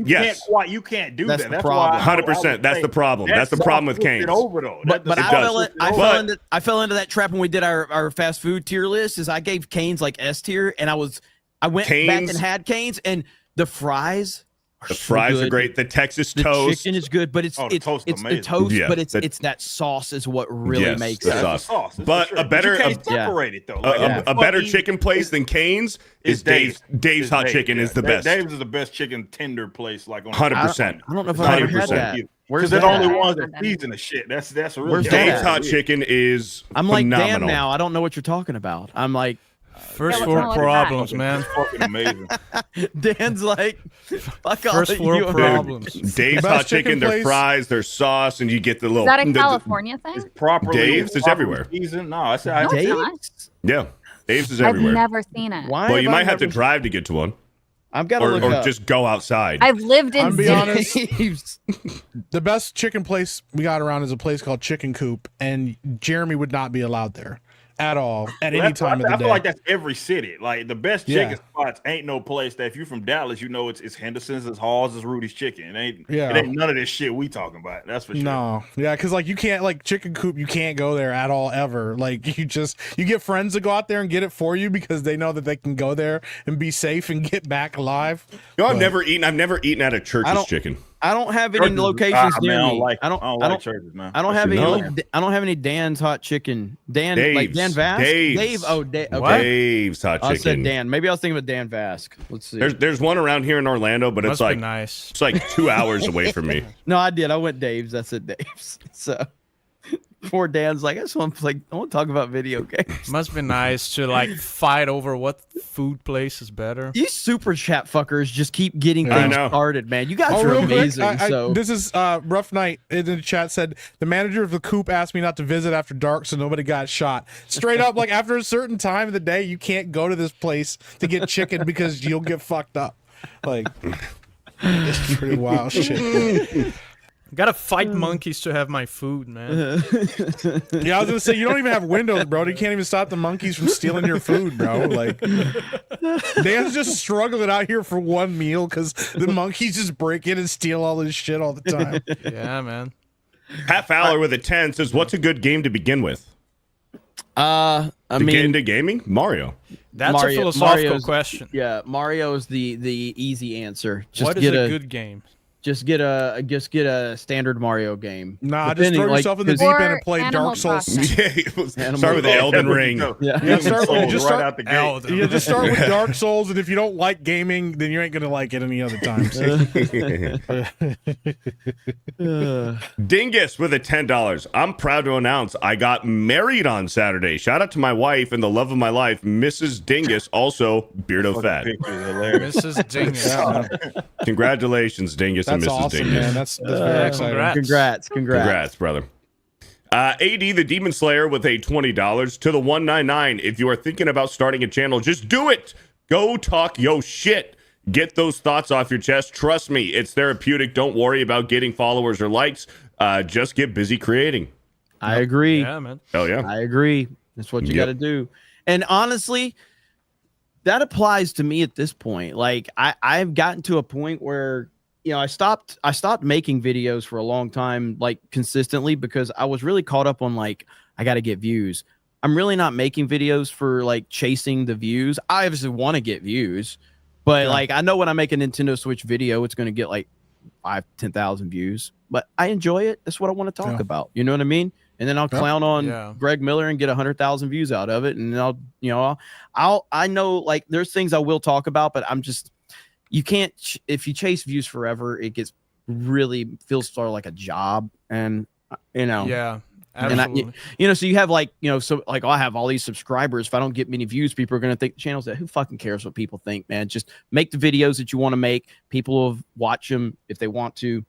[SPEAKER 2] Yes,
[SPEAKER 14] You can't do
[SPEAKER 1] That's
[SPEAKER 14] that.
[SPEAKER 1] the
[SPEAKER 14] That's
[SPEAKER 1] problem.
[SPEAKER 14] why I
[SPEAKER 2] 100%. That's
[SPEAKER 14] say
[SPEAKER 2] the problem. That's the
[SPEAKER 14] sauce
[SPEAKER 2] problem with
[SPEAKER 14] puts it
[SPEAKER 2] Cane's.
[SPEAKER 14] Over though.
[SPEAKER 1] But
[SPEAKER 14] That-
[SPEAKER 1] I
[SPEAKER 14] the
[SPEAKER 1] fell,
[SPEAKER 14] sauce
[SPEAKER 1] in,
[SPEAKER 14] puts it
[SPEAKER 1] I,
[SPEAKER 14] over.
[SPEAKER 1] fell I fell into that trap when we did our fast food tier list. Is I gave Cane's like S tier, and I went back
[SPEAKER 2] Cane's-
[SPEAKER 1] and had Cane's, and the fries.
[SPEAKER 2] The fries are great. The Texas
[SPEAKER 1] The
[SPEAKER 2] toast.
[SPEAKER 1] chicken is good, but it's
[SPEAKER 14] Oh, the toast is
[SPEAKER 1] the
[SPEAKER 14] amazing.
[SPEAKER 1] toast,
[SPEAKER 2] Yeah,
[SPEAKER 1] but it's
[SPEAKER 2] the-
[SPEAKER 1] it's that sauce is what really
[SPEAKER 2] Yes,
[SPEAKER 1] makes
[SPEAKER 2] the
[SPEAKER 1] it.
[SPEAKER 2] sauce.
[SPEAKER 14] Sauce, that's
[SPEAKER 2] But
[SPEAKER 14] for sure.
[SPEAKER 2] a better-
[SPEAKER 14] you can't
[SPEAKER 1] yeah.
[SPEAKER 14] separate it though.
[SPEAKER 2] A-
[SPEAKER 14] Like,
[SPEAKER 2] a better chicken place than Cane's is Dave's. Dave's hot
[SPEAKER 14] Dave's,
[SPEAKER 2] chicken is the
[SPEAKER 14] yeah.
[SPEAKER 2] best.
[SPEAKER 14] Dave's is the best chicken tender place. Like on
[SPEAKER 2] 100%.
[SPEAKER 1] I don't know if I've ever had
[SPEAKER 2] 100%.
[SPEAKER 1] that. Where's
[SPEAKER 14] Because they're the
[SPEAKER 1] that
[SPEAKER 14] only
[SPEAKER 1] at?
[SPEAKER 14] ones that season the shit. That's really
[SPEAKER 1] Where's
[SPEAKER 2] Dave's
[SPEAKER 1] that?
[SPEAKER 2] hot chicken is
[SPEAKER 1] I'm like
[SPEAKER 2] phenomenal.
[SPEAKER 1] Dan now. I don't know what you're talking about. I'm like
[SPEAKER 3] First
[SPEAKER 8] Yeah,
[SPEAKER 3] world
[SPEAKER 8] what's wrong with
[SPEAKER 3] problems, man.
[SPEAKER 14] It's fucking amazing.
[SPEAKER 1] Dan's like fuck all
[SPEAKER 3] First
[SPEAKER 1] of
[SPEAKER 3] world
[SPEAKER 1] you.
[SPEAKER 3] problems.
[SPEAKER 2] Dave's
[SPEAKER 5] Best
[SPEAKER 2] hot chicken,
[SPEAKER 5] chicken
[SPEAKER 2] their
[SPEAKER 5] place-
[SPEAKER 2] fries, their sauce, and you get the little.
[SPEAKER 8] Is that a
[SPEAKER 2] the-
[SPEAKER 8] California thing?
[SPEAKER 14] Properly.
[SPEAKER 2] Dave's is
[SPEAKER 14] properly
[SPEAKER 2] everywhere.
[SPEAKER 14] Seasoned. No, I said I
[SPEAKER 8] No, it's
[SPEAKER 14] did.
[SPEAKER 8] not.
[SPEAKER 2] Yeah, Dave's is
[SPEAKER 8] I've
[SPEAKER 2] everywhere.
[SPEAKER 8] never seen it.
[SPEAKER 1] Why
[SPEAKER 2] Well,
[SPEAKER 1] have
[SPEAKER 2] you
[SPEAKER 1] I
[SPEAKER 2] might have to
[SPEAKER 1] never-
[SPEAKER 2] drive to get to one,
[SPEAKER 1] I've got to
[SPEAKER 2] or,
[SPEAKER 1] look
[SPEAKER 2] or
[SPEAKER 1] up.
[SPEAKER 2] just go outside.
[SPEAKER 8] I've lived in
[SPEAKER 5] I'm be honest.
[SPEAKER 1] Dave's.
[SPEAKER 5] The best chicken place we got around is a place called Chicken Coop, and Jeremy would not be allowed there at all at any time of the
[SPEAKER 14] I
[SPEAKER 5] day.
[SPEAKER 14] feel like that's every city. Like the best
[SPEAKER 5] Yeah.
[SPEAKER 14] chicken spots ain't no place that if you're from Dallas, you know it's Henderson's, it's Hall's, it's Rudy's Chicken. It
[SPEAKER 5] Yeah.
[SPEAKER 14] ain't none of this shit we talking about. That's for sure.
[SPEAKER 5] No, yeah, because like you can't like Chicken Coop, you can't go there at all ever. Like you get friends to go out there and get it for you because they know that they can go there and be safe and get back alive.
[SPEAKER 2] You know, I've
[SPEAKER 5] But-
[SPEAKER 2] never eaten at a Church's chicken.
[SPEAKER 1] I don't have any locations near
[SPEAKER 14] I don't
[SPEAKER 1] me.
[SPEAKER 14] like
[SPEAKER 1] I don't
[SPEAKER 14] like churches, man.
[SPEAKER 1] I don't have any.
[SPEAKER 2] No.
[SPEAKER 1] I don't have any Dan's hot chicken. Dan, like
[SPEAKER 2] Dave's.
[SPEAKER 1] Dan Vask.
[SPEAKER 2] Dave's.
[SPEAKER 1] Dave. Oh, Dave.
[SPEAKER 3] What?
[SPEAKER 1] Okay.
[SPEAKER 2] Dave's hot
[SPEAKER 1] I
[SPEAKER 2] chicken.
[SPEAKER 1] said Dan. Maybe I was thinking of Dan Vask. Let's see.
[SPEAKER 2] There's one around here in Orlando, but
[SPEAKER 3] Must
[SPEAKER 2] it's like
[SPEAKER 3] be nice.
[SPEAKER 2] it's like 2 hours away from me.
[SPEAKER 1] No, I did. I went Dave's. I said Dave's. So poor Dan's like, I just want to play. I want to talk about video games.
[SPEAKER 3] Must be nice to like fight over what food place is better.
[SPEAKER 1] These super chat fuckers just keep getting
[SPEAKER 2] I
[SPEAKER 1] things
[SPEAKER 2] know.
[SPEAKER 1] started, man. You guys
[SPEAKER 5] Oh,
[SPEAKER 1] are
[SPEAKER 5] real quick,
[SPEAKER 1] amazing. So
[SPEAKER 5] this is Rough Night in the chat said the manager of the Coop asked me not to visit after dark so nobody got shot. Straight up, like after a certain time of the day, you can't go to this place to get chicken because you'll get fucked up. Like it's pretty wild shit.
[SPEAKER 3] Gotta fight monkeys to have my food, man.
[SPEAKER 5] Yeah, I was gonna say you don't even have windows, bro. You can't even stop the monkeys from stealing your food, bro. Like, Dan's just struggling out here for one meal because the monkeys just break in and steal all his shit all the time.
[SPEAKER 3] Yeah, man.
[SPEAKER 2] Pat Fowler with a 10 says, "What's a good game to begin with?"
[SPEAKER 1] I
[SPEAKER 2] to
[SPEAKER 1] mean,
[SPEAKER 2] get into gaming, Mario.
[SPEAKER 3] That's a philosophical question.
[SPEAKER 1] Yeah, Mario is the easy answer. Just
[SPEAKER 3] What is
[SPEAKER 1] get
[SPEAKER 3] a good game?
[SPEAKER 1] Just get a standard Mario game.
[SPEAKER 5] Nah, just throw yourself in the deep end and play Dark Souls.
[SPEAKER 2] Start with the Elden Ring.
[SPEAKER 5] Just start out the gate. Yeah, just start with Dark Souls, and if you don't like gaming, then you ain't gonna like it any other time.
[SPEAKER 2] Dingus with a $10. I'm proud to announce I got married on Saturday. Shout out to my wife and the love of my life, Mrs. Dingus, also Beardo Fat.
[SPEAKER 3] Mrs. Dingus.
[SPEAKER 2] Congratulations, Dingus and Mrs.
[SPEAKER 5] awesome,
[SPEAKER 2] Dingus.
[SPEAKER 5] man. That's very exciting.
[SPEAKER 1] Congrats,
[SPEAKER 2] brother. AD the Demon Slayer with a $20 to the 199. If you are thinking about starting a channel, just do it. Go talk yo shit. Get those thoughts off your chest. Trust me, it's therapeutic. Don't worry about getting followers or likes. Just get busy creating.
[SPEAKER 1] I agree.
[SPEAKER 3] Yeah, man.
[SPEAKER 2] Hell yeah.
[SPEAKER 1] I agree. That's what you got to do. And honestly, that applies to me at this point. Like I've gotten to a point where, you know, I stopped making videos for a long time, like consistently, because I was really caught up on like, I got to get views. I'm really not making videos for like chasing the views. I obviously want to get views, but like, I know when I make a Nintendo Switch video, it's going to get like 5,000-10,000 views, but I enjoy it. That's what I want to talk about. You know what I mean? And then I'll clown on Greg Miller and get 100,000 views out of it. And then I know like there's things I will talk about, but I'm just, you can't, if you chase views forever, it gets really feels sort of like a job. And, you know,
[SPEAKER 3] yeah, absolutely.
[SPEAKER 1] And so you have like, so like, I have all these subscribers. If I don't get many views, people are going to think the channel's that. Who fucking cares what people think, man? Just make the videos that you want to make. People will watch them if they want to.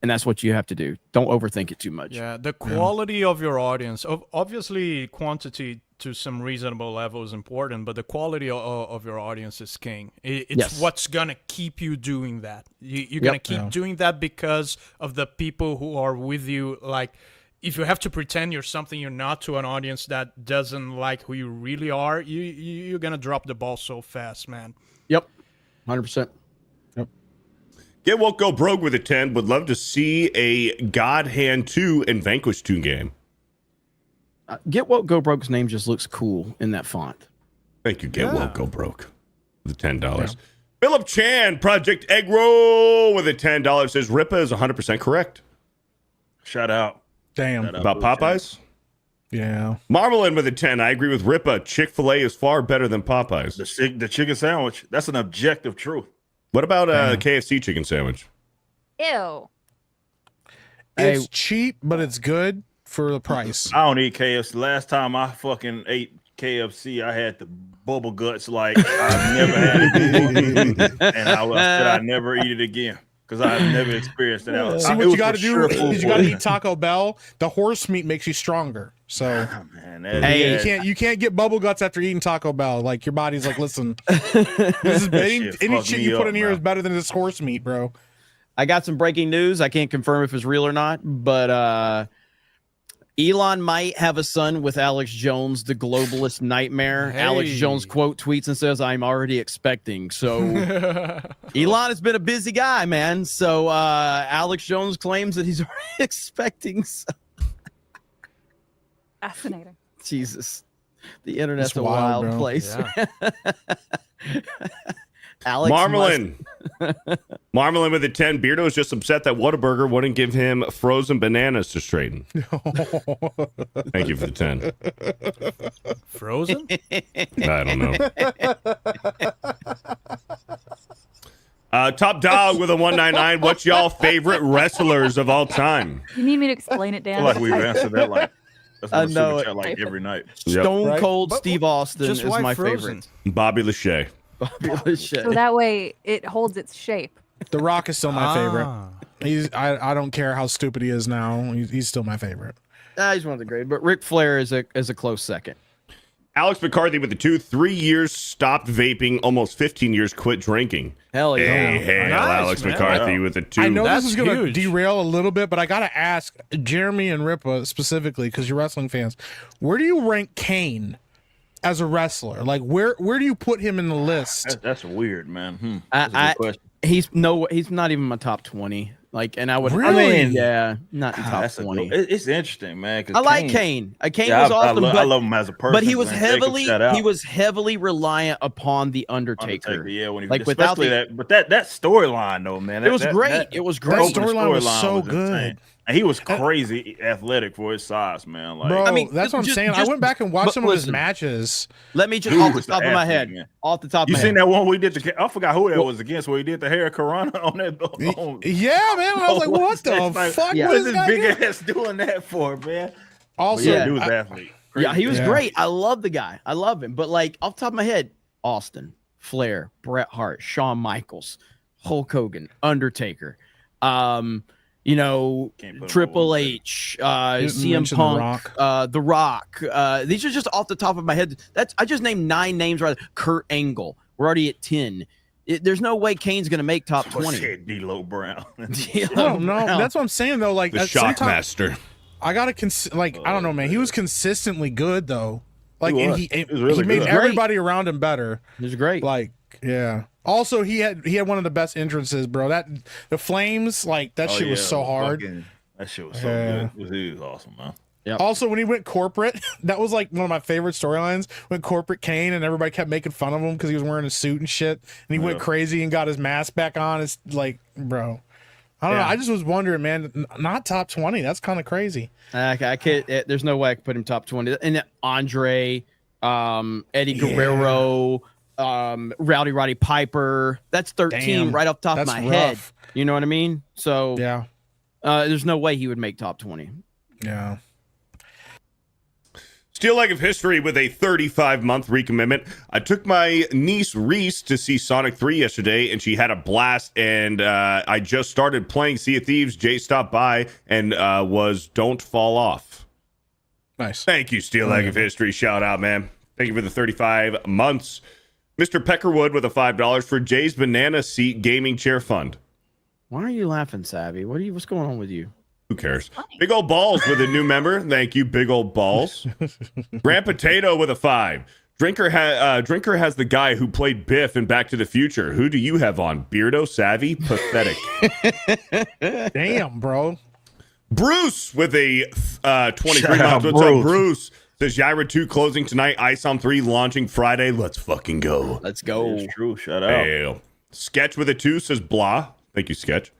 [SPEAKER 1] And that's what you have to do. Don't overthink it too much.
[SPEAKER 3] Yeah, the quality of your audience, obviously quantity to some reasonable level is important, but the quality of your audience is king. It's what's going to keep you doing that. You're going to keep doing that because of the people who are with you. Like, if you have to pretend you're something you're not to an audience that doesn't like who you really are, you're going to drop the ball so fast, man.
[SPEAKER 1] Yep, 100%.
[SPEAKER 2] Get Woke Go Broke with a 10. Would love to see a God Hand 2 and Vanquish 2 game.
[SPEAKER 1] Get Woke Go Broke's name just looks cool in that font.
[SPEAKER 2] Thank you, Get Woke Go Broke with the $10. Yeah. Philip Chan, Project Egg Roll with a $10 says Ripa is 100% correct.
[SPEAKER 14] Shout out.
[SPEAKER 5] Damn.
[SPEAKER 14] Shout out
[SPEAKER 2] about Popeyes?
[SPEAKER 5] Yeah.
[SPEAKER 2] Marmalin with a 10. I agree with Ripa. Chick-fil-A is far better than Popeyes.
[SPEAKER 14] The chicken sandwich, that's an objective truth.
[SPEAKER 2] What about KFC chicken sandwich?
[SPEAKER 8] Ew.
[SPEAKER 5] It's cheap, but it's good for the price.
[SPEAKER 14] I don't eat KFC. Last time I fucking ate KFC, I had the bubble guts like I've never had it. And I said I'd never eat it again because I've never experienced it.
[SPEAKER 5] See, what you got to do is you got to eat Taco Bell. The horse meat makes you stronger. So you can't get bubble guts after eating Taco Bell. Like, your body's like, listen, this is any shit you put in here is better than this horse meat, bro.
[SPEAKER 1] I got some breaking news. I can't confirm if it's real or not, but Elon might have a son with Alex Jones, the globalist nightmare.
[SPEAKER 3] Hey.
[SPEAKER 1] Alex Jones tweets and says, "I'm already expecting." So Elon has been a busy guy, man. So Alex Jones claims that he's already expecting.
[SPEAKER 8] Fascinating.
[SPEAKER 1] Jesus, the internet's
[SPEAKER 5] It's
[SPEAKER 1] a
[SPEAKER 5] wild,
[SPEAKER 1] wild place.
[SPEAKER 3] Yeah.
[SPEAKER 1] Alex
[SPEAKER 2] Marmalin with a 10. Beardo is just upset that Whataburger wouldn't give him frozen bananas to straighten. Thank you for the 10.
[SPEAKER 3] Frozen?
[SPEAKER 2] I don't know. Top Dog with a 199. What's y'all favorite wrestlers of all time?
[SPEAKER 8] You need me to explain it, Dan?
[SPEAKER 14] I feel like we've answered that like
[SPEAKER 1] I know
[SPEAKER 14] it. Like every night.
[SPEAKER 1] Stone Cold Steve Austin is my
[SPEAKER 3] frozen?
[SPEAKER 1] favorite.
[SPEAKER 2] Bobby Lashley.
[SPEAKER 8] So that way it holds its shape.
[SPEAKER 5] The Rock is still my favorite. I don't care how stupid he is now. He's still my favorite.
[SPEAKER 1] He's one of the great, but Ric Flair is a close second.
[SPEAKER 2] Alex McCarthy with the 2, 3 years stopped vaping, almost 15 years quit drinking.
[SPEAKER 1] Hell yeah.
[SPEAKER 2] Hey,
[SPEAKER 3] Nice,
[SPEAKER 2] Alex
[SPEAKER 3] man.
[SPEAKER 2] McCarthy with the 2.
[SPEAKER 5] I know
[SPEAKER 3] That's
[SPEAKER 5] this is going to
[SPEAKER 3] huge.
[SPEAKER 5] derail a little bit, but I got to ask Jeremy and Ripa specifically, because you're wrestling fans, where do you rank Kane as a wrestler? Like, where do you put him in the list?
[SPEAKER 14] That's weird, man. That's a good question.
[SPEAKER 1] He's not even my top 20. Like, and I would,
[SPEAKER 5] Really?
[SPEAKER 1] Yeah, not in top
[SPEAKER 14] That's
[SPEAKER 1] 20.
[SPEAKER 14] It's interesting, man. 'cause
[SPEAKER 1] I like Kane. Kane
[SPEAKER 14] Yeah,
[SPEAKER 1] was awesome,
[SPEAKER 14] I
[SPEAKER 1] but
[SPEAKER 14] love him as a person.
[SPEAKER 1] but he was
[SPEAKER 14] man. Jacob, shout out.
[SPEAKER 1] heavily reliant upon the Undertaker.
[SPEAKER 14] Yeah, when he,
[SPEAKER 1] like without
[SPEAKER 14] especially that storyline though, man.
[SPEAKER 1] It was great. It was great.
[SPEAKER 5] That storyline was so good.
[SPEAKER 14] insane. And he was crazy athletic for his size, man. Like,
[SPEAKER 5] Bro,
[SPEAKER 1] I mean,
[SPEAKER 5] that's what I'm
[SPEAKER 1] just-
[SPEAKER 5] saying. I
[SPEAKER 1] just-
[SPEAKER 5] went back and watched
[SPEAKER 1] but
[SPEAKER 5] some of his
[SPEAKER 1] listen.
[SPEAKER 5] matches.
[SPEAKER 1] Let me just
[SPEAKER 14] Dude
[SPEAKER 1] off the
[SPEAKER 14] was
[SPEAKER 1] top
[SPEAKER 14] the
[SPEAKER 1] of my
[SPEAKER 14] athlete,
[SPEAKER 1] head.
[SPEAKER 14] man.
[SPEAKER 1] Off the top of
[SPEAKER 14] you
[SPEAKER 1] my
[SPEAKER 14] seen
[SPEAKER 1] head.
[SPEAKER 14] that one we did? I forgot who that was against. Where he did the hair Karana on that.
[SPEAKER 5] Yeah, man. I was like, what the
[SPEAKER 14] Like,
[SPEAKER 5] fuck?
[SPEAKER 1] Yeah.
[SPEAKER 5] What
[SPEAKER 14] What
[SPEAKER 5] is
[SPEAKER 14] is
[SPEAKER 5] this
[SPEAKER 14] this
[SPEAKER 5] guy
[SPEAKER 14] big
[SPEAKER 5] doing?
[SPEAKER 14] ass doing that for, man?
[SPEAKER 5] Also,
[SPEAKER 14] But yeah, he was an athlete.
[SPEAKER 1] Yeah, he was
[SPEAKER 5] Yeah.
[SPEAKER 1] great. I love the guy. I love him. But like off the top of my head, Austin, Flair, Bret Hart, Shawn Michaels, Hulk Hogan, Undertaker, you know,
[SPEAKER 14] Can't put him
[SPEAKER 1] Triple
[SPEAKER 14] over
[SPEAKER 1] H,
[SPEAKER 5] Didn't
[SPEAKER 1] CM
[SPEAKER 5] mention
[SPEAKER 1] Punk, The Rock. These are just off the top of my head. I just named 9 names right. Kurt Angle. We're already at 10. There's no way Kane's gonna make top 20.
[SPEAKER 14] Shit, D'Lo Brown.
[SPEAKER 5] No, that's what I'm saying though. Like,
[SPEAKER 2] The
[SPEAKER 5] at some time-
[SPEAKER 2] Shockmaster.
[SPEAKER 5] I gotta I don't know, man. He was consistently good though. Like,
[SPEAKER 14] He
[SPEAKER 5] and
[SPEAKER 14] was.
[SPEAKER 5] he
[SPEAKER 14] He was really
[SPEAKER 5] made
[SPEAKER 14] good.
[SPEAKER 5] everybody around him better.
[SPEAKER 1] It was great.
[SPEAKER 5] Like, yeah. Also, he had one of the best entrances, bro. That the flames, like that shit was so hard.
[SPEAKER 14] That shit was so
[SPEAKER 5] Yeah.
[SPEAKER 14] good. He was awesome, man.
[SPEAKER 1] Yep.
[SPEAKER 5] Also, when he went corporate, that was like one of my favorite storylines. Went corporate Kane, and everybody kept making fun of him because he was wearing a suit and shit. And he went crazy and got his mask back on. It's like, bro, I don't know. I just was wondering, man. Not top 20. That's kind of crazy.
[SPEAKER 1] I can't. There's no way I could put him top 20. And Andre, Eddie Guerrero, Rowdy Roddy Piper. That's 13
[SPEAKER 5] Damn,
[SPEAKER 1] right off the top of
[SPEAKER 5] that's
[SPEAKER 1] my head.
[SPEAKER 5] rough.
[SPEAKER 1] You know what I mean? So
[SPEAKER 5] Yeah,
[SPEAKER 1] there's no way he would make top 20.
[SPEAKER 5] yeah.
[SPEAKER 2] Steel Leg of History with a 35-month recommitment. I took my niece Reese to see Sonic 3 yesterday, and she had a blast. And I just started playing Sea of Thieves. Jay stopped by and was Don't Fall Off.
[SPEAKER 5] Nice.
[SPEAKER 2] Thank you, Steel Leg of History. Shout out, man. Thank you for the 35 months. Mr. Peckerwood with a $5 for Jay's Banana Seat Gaming Chair Fund.
[SPEAKER 1] Why are you laughing, Savvy? What's going on with you?
[SPEAKER 2] Who cares? Big Old Balls with a new member. Thank you, Big Old Balls. Grand Potato with a 5. Drinker has the guy who played Biff in Back to the Future. Who do you have on? Beardo, Savvy, Pathetic.
[SPEAKER 5] Damn, bro.
[SPEAKER 2] Bruce with a 23
[SPEAKER 14] Shout out,
[SPEAKER 2] months. What's up,
[SPEAKER 14] Bruce?
[SPEAKER 2] Bruce? Says Yaira 2 closing tonight. Ice on 3 launching Friday. Let's fucking go.
[SPEAKER 1] Let's go.
[SPEAKER 14] It's true. Shout out.
[SPEAKER 2] Hail. Sketch with a 2 says blah. Thank you, Sketch.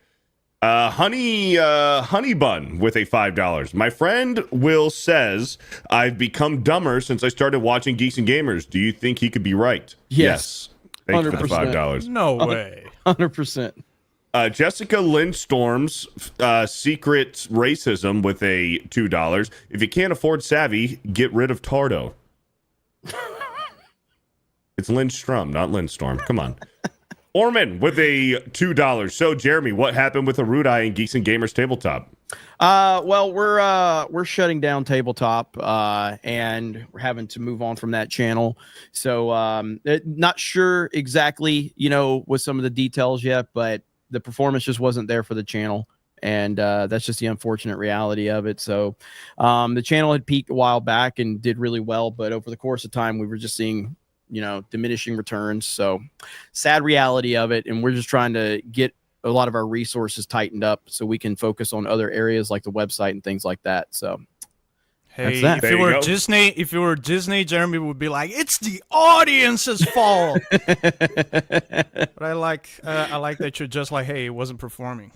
[SPEAKER 2] Honey Bun with a $5. My friend Will says I've become dumber since I started watching Geeks and Gamers. Do you think he could be right?
[SPEAKER 1] Yes.
[SPEAKER 2] Thank you for the
[SPEAKER 1] 100%.
[SPEAKER 2] $5.
[SPEAKER 3] No way.
[SPEAKER 1] 100%.
[SPEAKER 2] Jessica Lindstorm's secret racism with a $2. If you can't afford Savvy, get rid of Tardo. It's Lindstrom, not Lindstorm. Come on. Orman with a $2. So, Jeremy, what happened with Arudai and Geeks and Gamers tabletop?
[SPEAKER 1] Well, we're shutting down tabletop, and we're having to move on from that channel. So, not sure exactly, with some of the details yet, but the performance just wasn't there for the channel, and that's just the unfortunate reality of it. So, the channel had peaked a while back and did really well, but over the course of time, we were just seeing diminishing returns. So sad reality of it. And we're just trying to get a lot of our resources tightened up so we can focus on other areas like the website and things like that. So
[SPEAKER 3] Hey,
[SPEAKER 1] that's that.
[SPEAKER 3] if you were Disney, Jeremy would be like, "It's the audience's fault." But I like that you're just like, "Hey, it wasn't performing."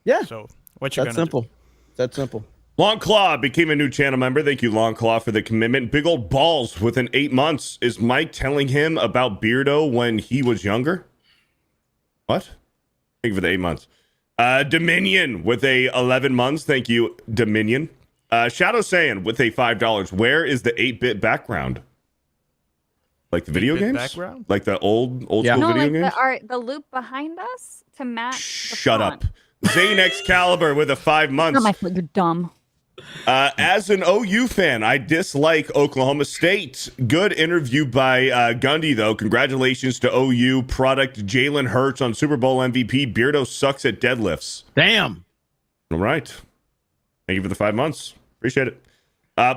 [SPEAKER 1] Yeah.
[SPEAKER 3] So what you
[SPEAKER 1] That's
[SPEAKER 3] gonna
[SPEAKER 1] simple. That's simple.
[SPEAKER 2] Long Claw became a new channel member. Thank you, Long Claw, for the commitment. Big Old Balls within 8 months. Is Mike telling him about Beardo when he was younger? What? Thank you for the 8 months. Dominion with a 11 months. Thank you, Dominion. Shadow Saiyan with a $5. Where is the 8-bit background? Like the video
[SPEAKER 3] 8-bit
[SPEAKER 2] games?
[SPEAKER 3] background?
[SPEAKER 2] Like the old school
[SPEAKER 8] No,
[SPEAKER 2] video
[SPEAKER 8] like
[SPEAKER 2] games?
[SPEAKER 8] the loop behind us to match.
[SPEAKER 2] Shut up. Zane Excalibur with a 5 months.
[SPEAKER 8] Not my foot. You're dumb.
[SPEAKER 2] As an OU fan, I dislike Oklahoma State. Good interview by Gundy, though. Congratulations to OU product Jalen Hurts on Super Bowl MVP. Beardo sucks at deadlifts.
[SPEAKER 1] Damn.
[SPEAKER 2] All right. Thank you for the 5 months. Appreciate it.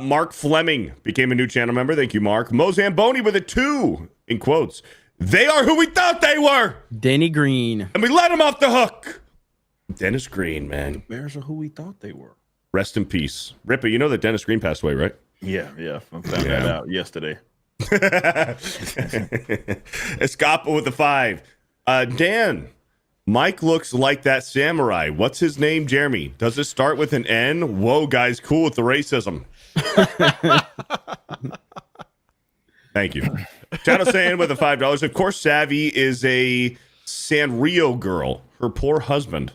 [SPEAKER 2] Mark Fleming became a new channel member. Thank you, Mark. Mo Zamboni with a 2 in quotes. They are who we thought they were.
[SPEAKER 1] Denny Green.
[SPEAKER 2] And we let him off the hook. Dennis Green, man.
[SPEAKER 14] Bears are who we thought they were.
[SPEAKER 2] Rest in peace. Rippa, you know that Dennis Green passed away, right?
[SPEAKER 14] Yeah. I found that out yesterday.
[SPEAKER 2] Escapa with the 5. Dan, Mike looks like that samurai. What's his name, Jeremy? Does it start with an N? Whoa, guys, cool with the racism. Thank you. Channel Sand with the $5. Of course, Savvy is a Sanrio girl. Her poor husband.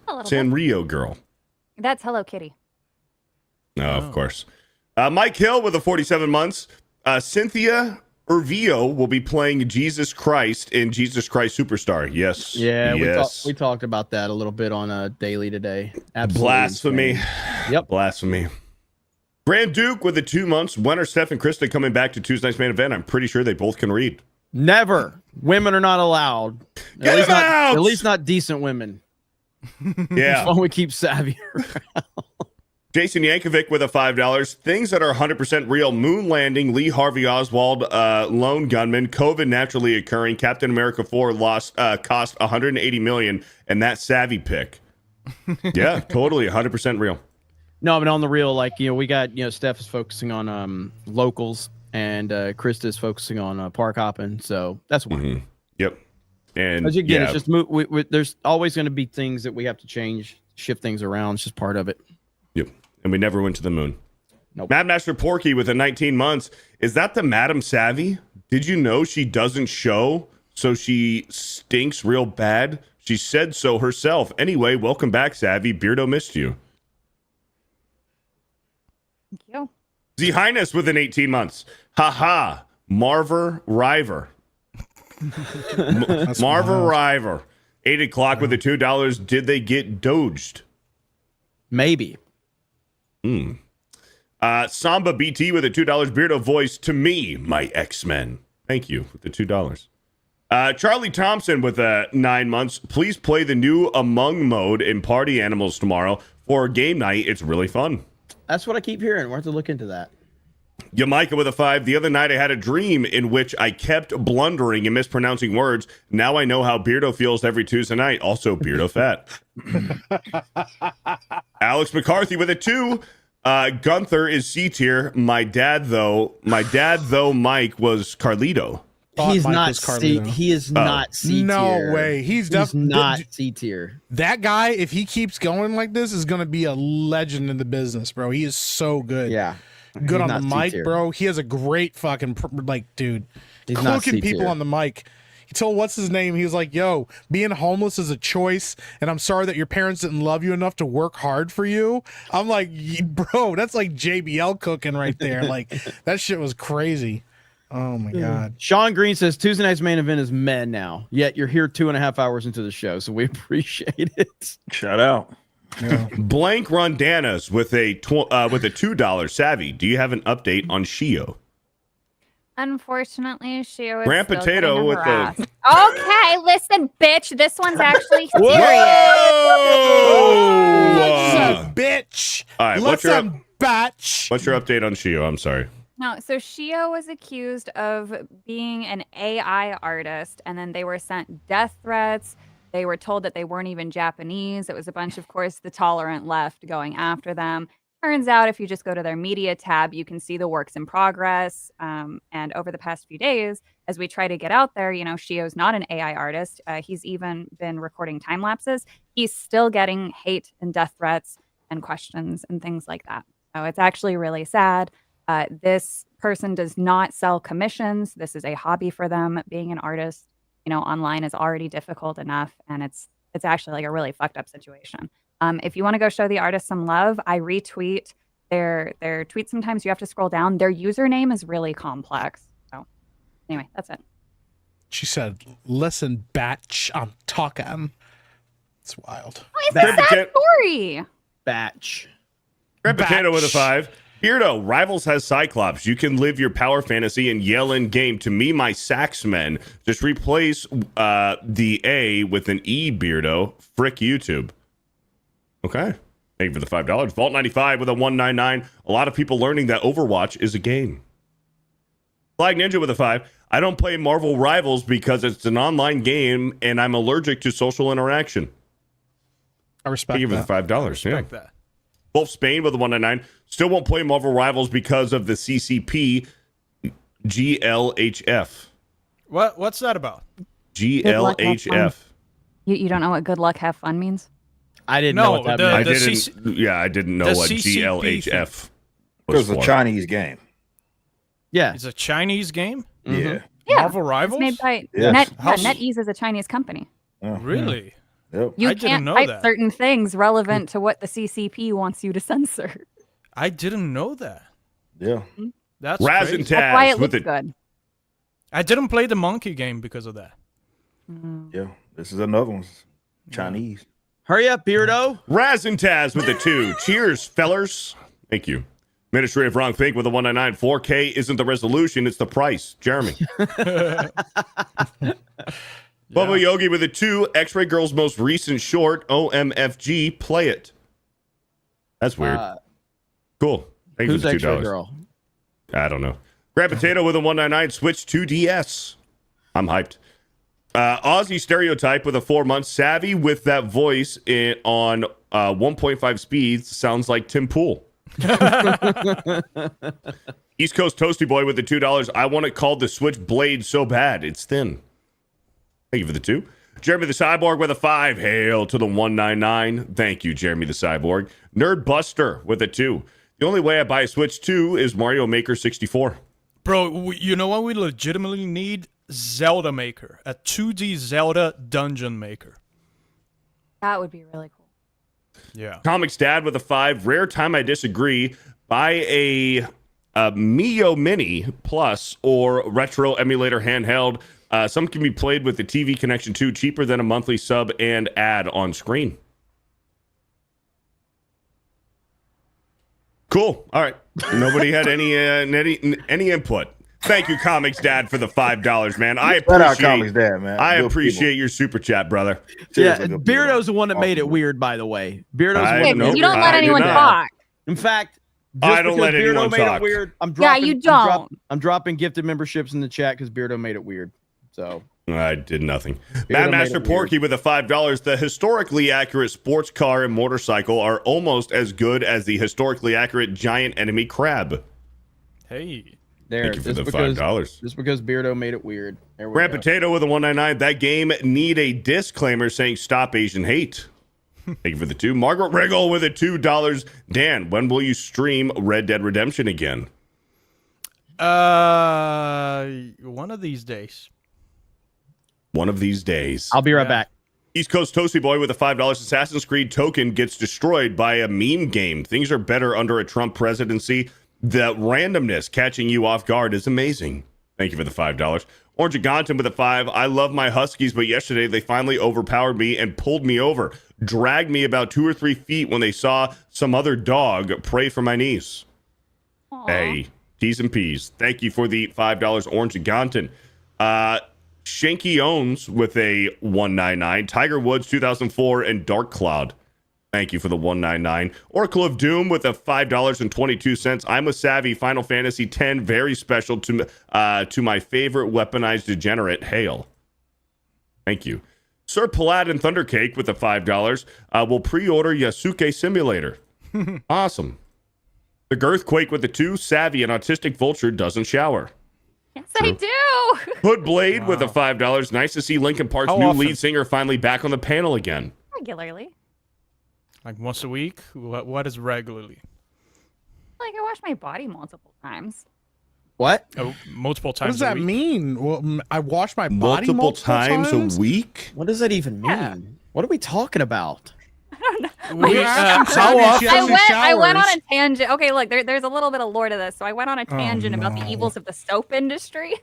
[SPEAKER 2] Sanrio girl.
[SPEAKER 8] That's Hello Kitty.
[SPEAKER 2] No, of course. Mike Hill with the 47 months. Cynthia Urvio will be playing Jesus Christ in Jesus Christ Superstar. Yes.
[SPEAKER 1] Yeah,
[SPEAKER 2] yes.
[SPEAKER 1] we talked about that a little bit on Daily today. Absolutely
[SPEAKER 2] Blasphemy.
[SPEAKER 1] insane. Yep.
[SPEAKER 2] Blasphemy. Grand Duke with the 2 months. When are Steph and Krista coming back to Tuesday Night's Main Event? I'm pretty sure they both can read.
[SPEAKER 1] Never. Women are not allowed. At least not decent women.
[SPEAKER 2] Yeah.
[SPEAKER 1] That's why we keep Savvy around.
[SPEAKER 2] Jason Yankovic with a $5. Things that are 100% real. Moon landing, Lee Harvey Oswald, lone gunman, COVID naturally occurring, Captain America 4 cost $180 million, and that Savvy pick. Yeah, totally 100% real.
[SPEAKER 1] No, but on the real, we got, Steph is focusing on locals, and Krista is focusing on park hopping, so that's one.
[SPEAKER 2] Mm-hmm. Yep. And
[SPEAKER 1] as again, it's just there's always going to be things that we have to change, shift things around. It's just part of it.
[SPEAKER 2] Yep. And we never went to the moon.
[SPEAKER 1] Nope.
[SPEAKER 2] Mad Master Porky with a 19 months. Is that the Madam Savvy? Did you know she doesn't show, so she stinks real bad? She said so herself. Anyway, welcome back, Savvy. Beardo missed you.
[SPEAKER 8] Thank you.
[SPEAKER 2] Z Highness with an 18 months. Haha. Marver River. Marver River. 8 o'clock with the $2. Did they get doged?
[SPEAKER 1] Maybe.
[SPEAKER 2] Samba BT with a $2 Beardo voice to me, my X-Men. Thank you with the $2. Charlie Thompson with 9 months. Please play the new Among mode in Party Animals tomorrow for game night. It's really fun.
[SPEAKER 1] That's what I keep hearing. We'll have to look into that.
[SPEAKER 2] Jamaica with a 5. The other night I had a dream in which I kept blundering and mispronouncing words. Now I know how Beardo feels every Tuesday night. Also Beardo fat. Alex McCarthy with a 2. Gunther is C tier. My dad though Mike was Carlito.
[SPEAKER 1] He's not C. He is not C tier.
[SPEAKER 5] No way. He's
[SPEAKER 1] not C tier.
[SPEAKER 5] That guy, if he keeps going like this, is going to be a legend in the business, bro. He is so good.
[SPEAKER 1] Yeah.
[SPEAKER 5] Good on the mic, bro. He has a great fucking dude.
[SPEAKER 1] He's not
[SPEAKER 5] cooking people
[SPEAKER 1] C-tier.
[SPEAKER 5] on the mic. He told what's his name? He was like, "Yo, being homeless is a choice, and I'm sorry that your parents didn't love you enough to work hard for you." I'm like, bro, that's like JBL cooking right there. Like that shit was crazy. Oh my god.
[SPEAKER 1] Sean Green says Tuesday night's main event is men now. Yet you're here 2.5 hours into the show, so we appreciate it.
[SPEAKER 14] Shout out.
[SPEAKER 5] Yeah.
[SPEAKER 2] Blank Rondanas with a $2 Savvy. Do you have an update on Shio?
[SPEAKER 8] Unfortunately, Shio is
[SPEAKER 2] Grand
[SPEAKER 8] still
[SPEAKER 2] Potato
[SPEAKER 8] getting
[SPEAKER 2] with the-
[SPEAKER 8] harassed. Okay, listen, bitch. This one's actually serious.
[SPEAKER 2] Whoa!
[SPEAKER 5] Bitch.
[SPEAKER 2] All right, what's your update on Shio? I'm sorry.
[SPEAKER 8] No, so Shio was accused of being an AI artist, and then they were sent death threats. They were told that they weren't even Japanese. It was a bunch, of course, the tolerant left going after them. Turns out if you just go to their media tab, you can see the works in progress. And over the past few days, as we try to get out there, Shio's not an AI artist. He's even been recording time lapses. He's still getting hate and death threats and questions and things like that. So it's actually really sad. This person does not sell commissions. This is a hobby for them. Being an artist, online is already difficult enough, and it's actually like a really fucked up situation. If you want to go show the artist some love, I retweet their tweets. Sometimes you have to scroll down. Their username is really complex. So anyway, that's it.
[SPEAKER 5] She said, "Listen, batch, I'm talking." It's wild.
[SPEAKER 8] Oh, it's a sad story.
[SPEAKER 1] Batch.
[SPEAKER 2] Red Potato with a 5. Beardo, Rivals has Cyclops. You can live your power fantasy and yell in game to me, my Saxmen. Just replace the A with an E, Beardo. Frick YouTube. Okay. Thank you for the $5. Vault 95 with a 199. A lot of people learning that Overwatch is a game. Flag Ninja with a 5. I don't play Marvel Rivals because it's an online game and I'm allergic to social interaction.
[SPEAKER 5] I respect
[SPEAKER 2] Thank you for the $5.
[SPEAKER 3] Respect that.
[SPEAKER 2] Wolf Spain with a 199. Still won't play Marvel Rivals because of the CCP GLHF.
[SPEAKER 3] What's that about?
[SPEAKER 2] GLHF.
[SPEAKER 8] You don't know what good luck, have fun means?
[SPEAKER 1] I didn't know what that meant.
[SPEAKER 2] I didn't know what GLHF was.
[SPEAKER 16] It was a Chinese game.
[SPEAKER 1] Yeah.
[SPEAKER 3] It's a Chinese game?
[SPEAKER 16] Yeah.
[SPEAKER 3] Marvel Rivals?
[SPEAKER 8] It's made by
[SPEAKER 16] Yes.
[SPEAKER 8] NetEase is a Chinese company.
[SPEAKER 3] Really?
[SPEAKER 16] Yep.
[SPEAKER 8] You
[SPEAKER 3] I didn't
[SPEAKER 8] can't
[SPEAKER 3] know
[SPEAKER 8] type
[SPEAKER 3] that.
[SPEAKER 8] certain things relevant to what the CCP wants you to censor.
[SPEAKER 3] I didn't know that.
[SPEAKER 16] Yeah.
[SPEAKER 3] That's
[SPEAKER 2] Raz
[SPEAKER 3] crazy.
[SPEAKER 2] and
[SPEAKER 8] That's why
[SPEAKER 2] Taz
[SPEAKER 8] it
[SPEAKER 2] with
[SPEAKER 8] looks
[SPEAKER 2] it.
[SPEAKER 8] good.
[SPEAKER 3] I didn't play the monkey game because of that.
[SPEAKER 16] Yeah. This is another one. Chinese.
[SPEAKER 1] Hurry up, Beardo.
[SPEAKER 2] Raz and Taz with a 2. Cheers, fellers. Thank you. Ministry of Wrong Think with a 199. 4K isn't the resolution, it's the price. Jeremy. Bubba Yogi with a 2. X-Ray Girl's most recent short, OMFG, play it. That's weird. Cool. Thank you
[SPEAKER 1] Who's
[SPEAKER 2] for the
[SPEAKER 1] X-Ray
[SPEAKER 2] $2.
[SPEAKER 1] Girl?
[SPEAKER 2] I don't know. Grab Potato with a 199. Switch to DS. I'm hyped. Aussie Stereotype with a 4 month. Savvy with that voice on 1.5 speeds. Sounds like Tim Pool. East Coast Toasty Boy with the $2. I want it called the Switchblade so bad. It's thin. Thank you for the 2. Jeremy the Cyborg with a 5. Hail to the 199. Thank you, Jeremy the Cyborg. Nerd Buster with a 2. The only way I buy a Switch 2 is Mario Maker 64.
[SPEAKER 3] Bro, you know what we legitimately need? Zelda Maker. A 2D Zelda dungeon maker.
[SPEAKER 8] That would be really cool.
[SPEAKER 3] Yeah.
[SPEAKER 2] Comics Dad with a 5. Rare time I disagree. Buy a Mio Mini Plus or retro emulator handheld. Some can be played with the TV connection too. Cheaper than a monthly sub and ad on screen. Cool. All right. Nobody had any input. Thank you, Comics Dad, for the $5, man. I
[SPEAKER 16] Shout out
[SPEAKER 2] appreciate
[SPEAKER 16] Comics Dad, man.
[SPEAKER 2] I
[SPEAKER 16] Good
[SPEAKER 2] appreciate
[SPEAKER 16] people.
[SPEAKER 2] your super chat, brother.
[SPEAKER 1] Yeah,
[SPEAKER 16] Seriously, good
[SPEAKER 1] Beardo's the one that made it weird, by the way. Beardo's the one that made it
[SPEAKER 8] You don't let
[SPEAKER 2] I
[SPEAKER 8] anyone
[SPEAKER 2] did not.
[SPEAKER 8] talk.
[SPEAKER 1] In fact,
[SPEAKER 2] I don't let
[SPEAKER 1] because
[SPEAKER 2] anyone
[SPEAKER 1] Beardo made
[SPEAKER 2] talk.
[SPEAKER 1] it weird. I'm
[SPEAKER 8] Yeah,
[SPEAKER 1] dropping,
[SPEAKER 8] you don't.
[SPEAKER 1] I'm dropping gifted memberships in the chat because Beardo made it weird. So
[SPEAKER 2] I did nothing.
[SPEAKER 1] Beardo
[SPEAKER 2] Mad
[SPEAKER 1] made
[SPEAKER 2] Master
[SPEAKER 1] it weird.
[SPEAKER 2] Porky with a $5. The historically accurate sports car and motorcycle are almost as good as the historically accurate giant enemy crab.
[SPEAKER 3] Hey.
[SPEAKER 1] there,
[SPEAKER 2] Thank you for
[SPEAKER 1] just
[SPEAKER 2] the
[SPEAKER 1] because-
[SPEAKER 2] $5.
[SPEAKER 1] Just because Beardo made it weird. There we
[SPEAKER 2] Grand
[SPEAKER 1] go.
[SPEAKER 2] Potato with a 199. That game need a disclaimer saying stop Asian hate. Thank you for the 2. Margaret Riggle with a $2. Dan, when will you stream Red Dead Redemption again?
[SPEAKER 3] One of these days.
[SPEAKER 2] One of these days.
[SPEAKER 1] I'll be right back.
[SPEAKER 2] East Coast Toasty Boy with a $5. Assassin's Creed token gets destroyed by a meme game. Things are better under a Trump presidency. The randomness catching you off guard is amazing. Thank you for the $5. Orange Gonton with a 5. I love my Huskies, but yesterday they finally overpowered me and pulled me over. Dragged me about 2 or 3 feet when they saw some other dog pray for my knees. Hey, T's and P's. Thank you for the $5, Orange Gonton. Shanky Owns with a 199. Tiger Woods 2004 and Dark Cloud. Thank you for the 199. Oracle of Doom with a $5.22. I'm a savvy. Final Fantasy X, very special to my favorite weaponized degenerate. Hail. Thank you. Sir Paladin Thundercake with the $5. Will pre-order Yasuke Simulator. Awesome. The Girthquake with the 2. Savvy, an autistic vulture doesn't shower.
[SPEAKER 8] Yes, I do.
[SPEAKER 2] Hood Blade with a $5. Nice to see Linkin Park's
[SPEAKER 3] How
[SPEAKER 2] new
[SPEAKER 3] often?
[SPEAKER 2] lead singer finally back on the panel again.
[SPEAKER 8] Regularly.
[SPEAKER 3] Like once a week? What is regularly?
[SPEAKER 8] Like, I wash my body multiple times.
[SPEAKER 1] What?
[SPEAKER 3] Oh, multiple
[SPEAKER 5] What
[SPEAKER 3] times
[SPEAKER 5] does
[SPEAKER 3] a
[SPEAKER 5] that
[SPEAKER 3] week?
[SPEAKER 5] mean? Well, I wash my body
[SPEAKER 2] Multiple times a week?
[SPEAKER 1] What does that even mean?
[SPEAKER 8] Yeah.
[SPEAKER 1] What are we talking about?
[SPEAKER 3] How often?
[SPEAKER 8] I went on a tangent. Okay, look, there's a little bit of lore to this. So I went on a tangent about the evils of the soap industry.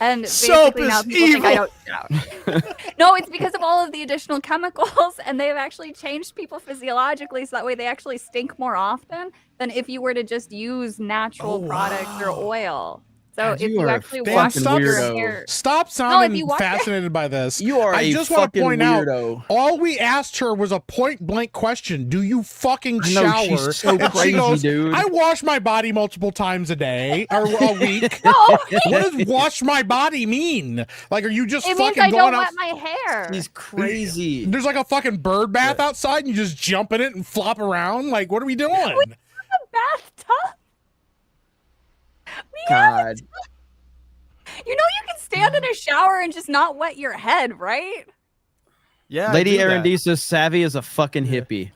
[SPEAKER 8] And
[SPEAKER 3] Soap
[SPEAKER 8] basically now
[SPEAKER 3] is
[SPEAKER 8] people think I
[SPEAKER 3] evil.
[SPEAKER 8] don't shower. No, it's because of all of the additional chemicals, and they've actually changed people physiologically so that way they actually stink more often than if you were to just use natural products or oil. So
[SPEAKER 1] God,
[SPEAKER 8] if
[SPEAKER 1] you
[SPEAKER 8] you
[SPEAKER 1] are a
[SPEAKER 8] actually
[SPEAKER 1] fucking
[SPEAKER 8] wash your
[SPEAKER 1] weirdo.
[SPEAKER 8] hair,
[SPEAKER 5] Stop
[SPEAKER 8] if
[SPEAKER 5] sounding
[SPEAKER 8] you wash your-
[SPEAKER 5] fascinated by this.
[SPEAKER 1] You are
[SPEAKER 5] I
[SPEAKER 1] a
[SPEAKER 5] just want to
[SPEAKER 1] fucking
[SPEAKER 5] point
[SPEAKER 1] weirdo.
[SPEAKER 5] out, all we asked her was a point blank question. Do you fucking
[SPEAKER 1] I know,
[SPEAKER 5] shower?
[SPEAKER 1] she's so
[SPEAKER 5] And
[SPEAKER 1] crazy,
[SPEAKER 5] she goes,
[SPEAKER 1] dude.
[SPEAKER 5] I wash my body multiple times a day or a week.
[SPEAKER 8] No.
[SPEAKER 5] What does wash my body mean? Like, are you just
[SPEAKER 8] it means
[SPEAKER 5] fucking
[SPEAKER 8] I
[SPEAKER 5] going
[SPEAKER 8] don't
[SPEAKER 5] out?
[SPEAKER 8] wet my hair.
[SPEAKER 1] He's crazy.
[SPEAKER 5] There's like a fucking bird bath outside and you just jump in it and flop around. Like, what are we doing?
[SPEAKER 8] A bathtub.
[SPEAKER 1] God.
[SPEAKER 8] You know you can stand in a shower and just not wet your head, right?
[SPEAKER 3] Yeah,
[SPEAKER 1] Lady
[SPEAKER 3] I do that.
[SPEAKER 1] Arendisa, Savvy is a fucking hippie.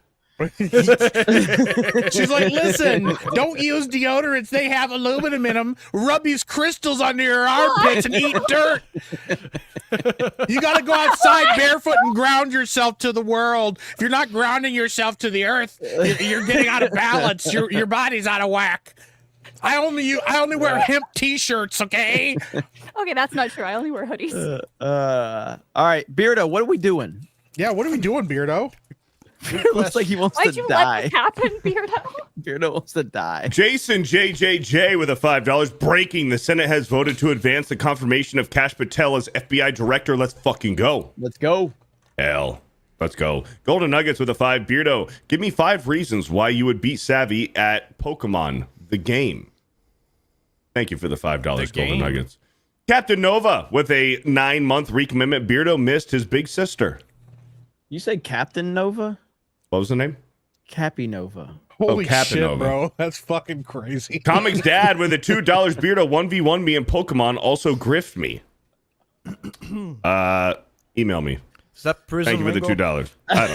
[SPEAKER 5] She's like, listen, don't use deodorants. They have aluminum in them. Rub these crystals under your armpits and eat dirt. You got to go outside barefoot and ground yourself to the world. If you're not grounding yourself to the earth, you're getting out of balance. Your body's out of whack. I only wear hemp t-shirts, okay?
[SPEAKER 8] Okay, that's not true. I only wear hoodies.
[SPEAKER 1] All right, Beardo, what are we doing?
[SPEAKER 5] Yeah, what are we doing, Beardo?
[SPEAKER 1] Looks like he wants
[SPEAKER 8] Why'd
[SPEAKER 1] to
[SPEAKER 8] you
[SPEAKER 1] die.
[SPEAKER 8] let this happen, Beardo?
[SPEAKER 1] Beardo wants to die.
[SPEAKER 2] Jason JJJ with a $5. Breaking. The Senate has voted to advance the confirmation of Kash Patel as FBI director. Let's fucking go.
[SPEAKER 1] Let's go.
[SPEAKER 2] Hell. Let's go. Golden Nuggets with a 5. Beardo, give me 5 reasons why you would beat Savvy at Pokemon, the game. Thank you for the $5, Golden Nuggets. Captain Nova with a 9-month recommitment. Beardo missed his big sister.
[SPEAKER 1] You said Captain Nova?
[SPEAKER 2] What was the name?
[SPEAKER 1] Cappy Nova.
[SPEAKER 5] Holy
[SPEAKER 2] Captain
[SPEAKER 5] shit,
[SPEAKER 2] Nova.
[SPEAKER 5] bro. That's fucking crazy.
[SPEAKER 2] Comics Dad with a $2. Beardo 1v1 me in Pokemon. Also grift me. Email me.
[SPEAKER 3] Is that prison?
[SPEAKER 2] Thank you for the
[SPEAKER 3] lingo?
[SPEAKER 2] $2. I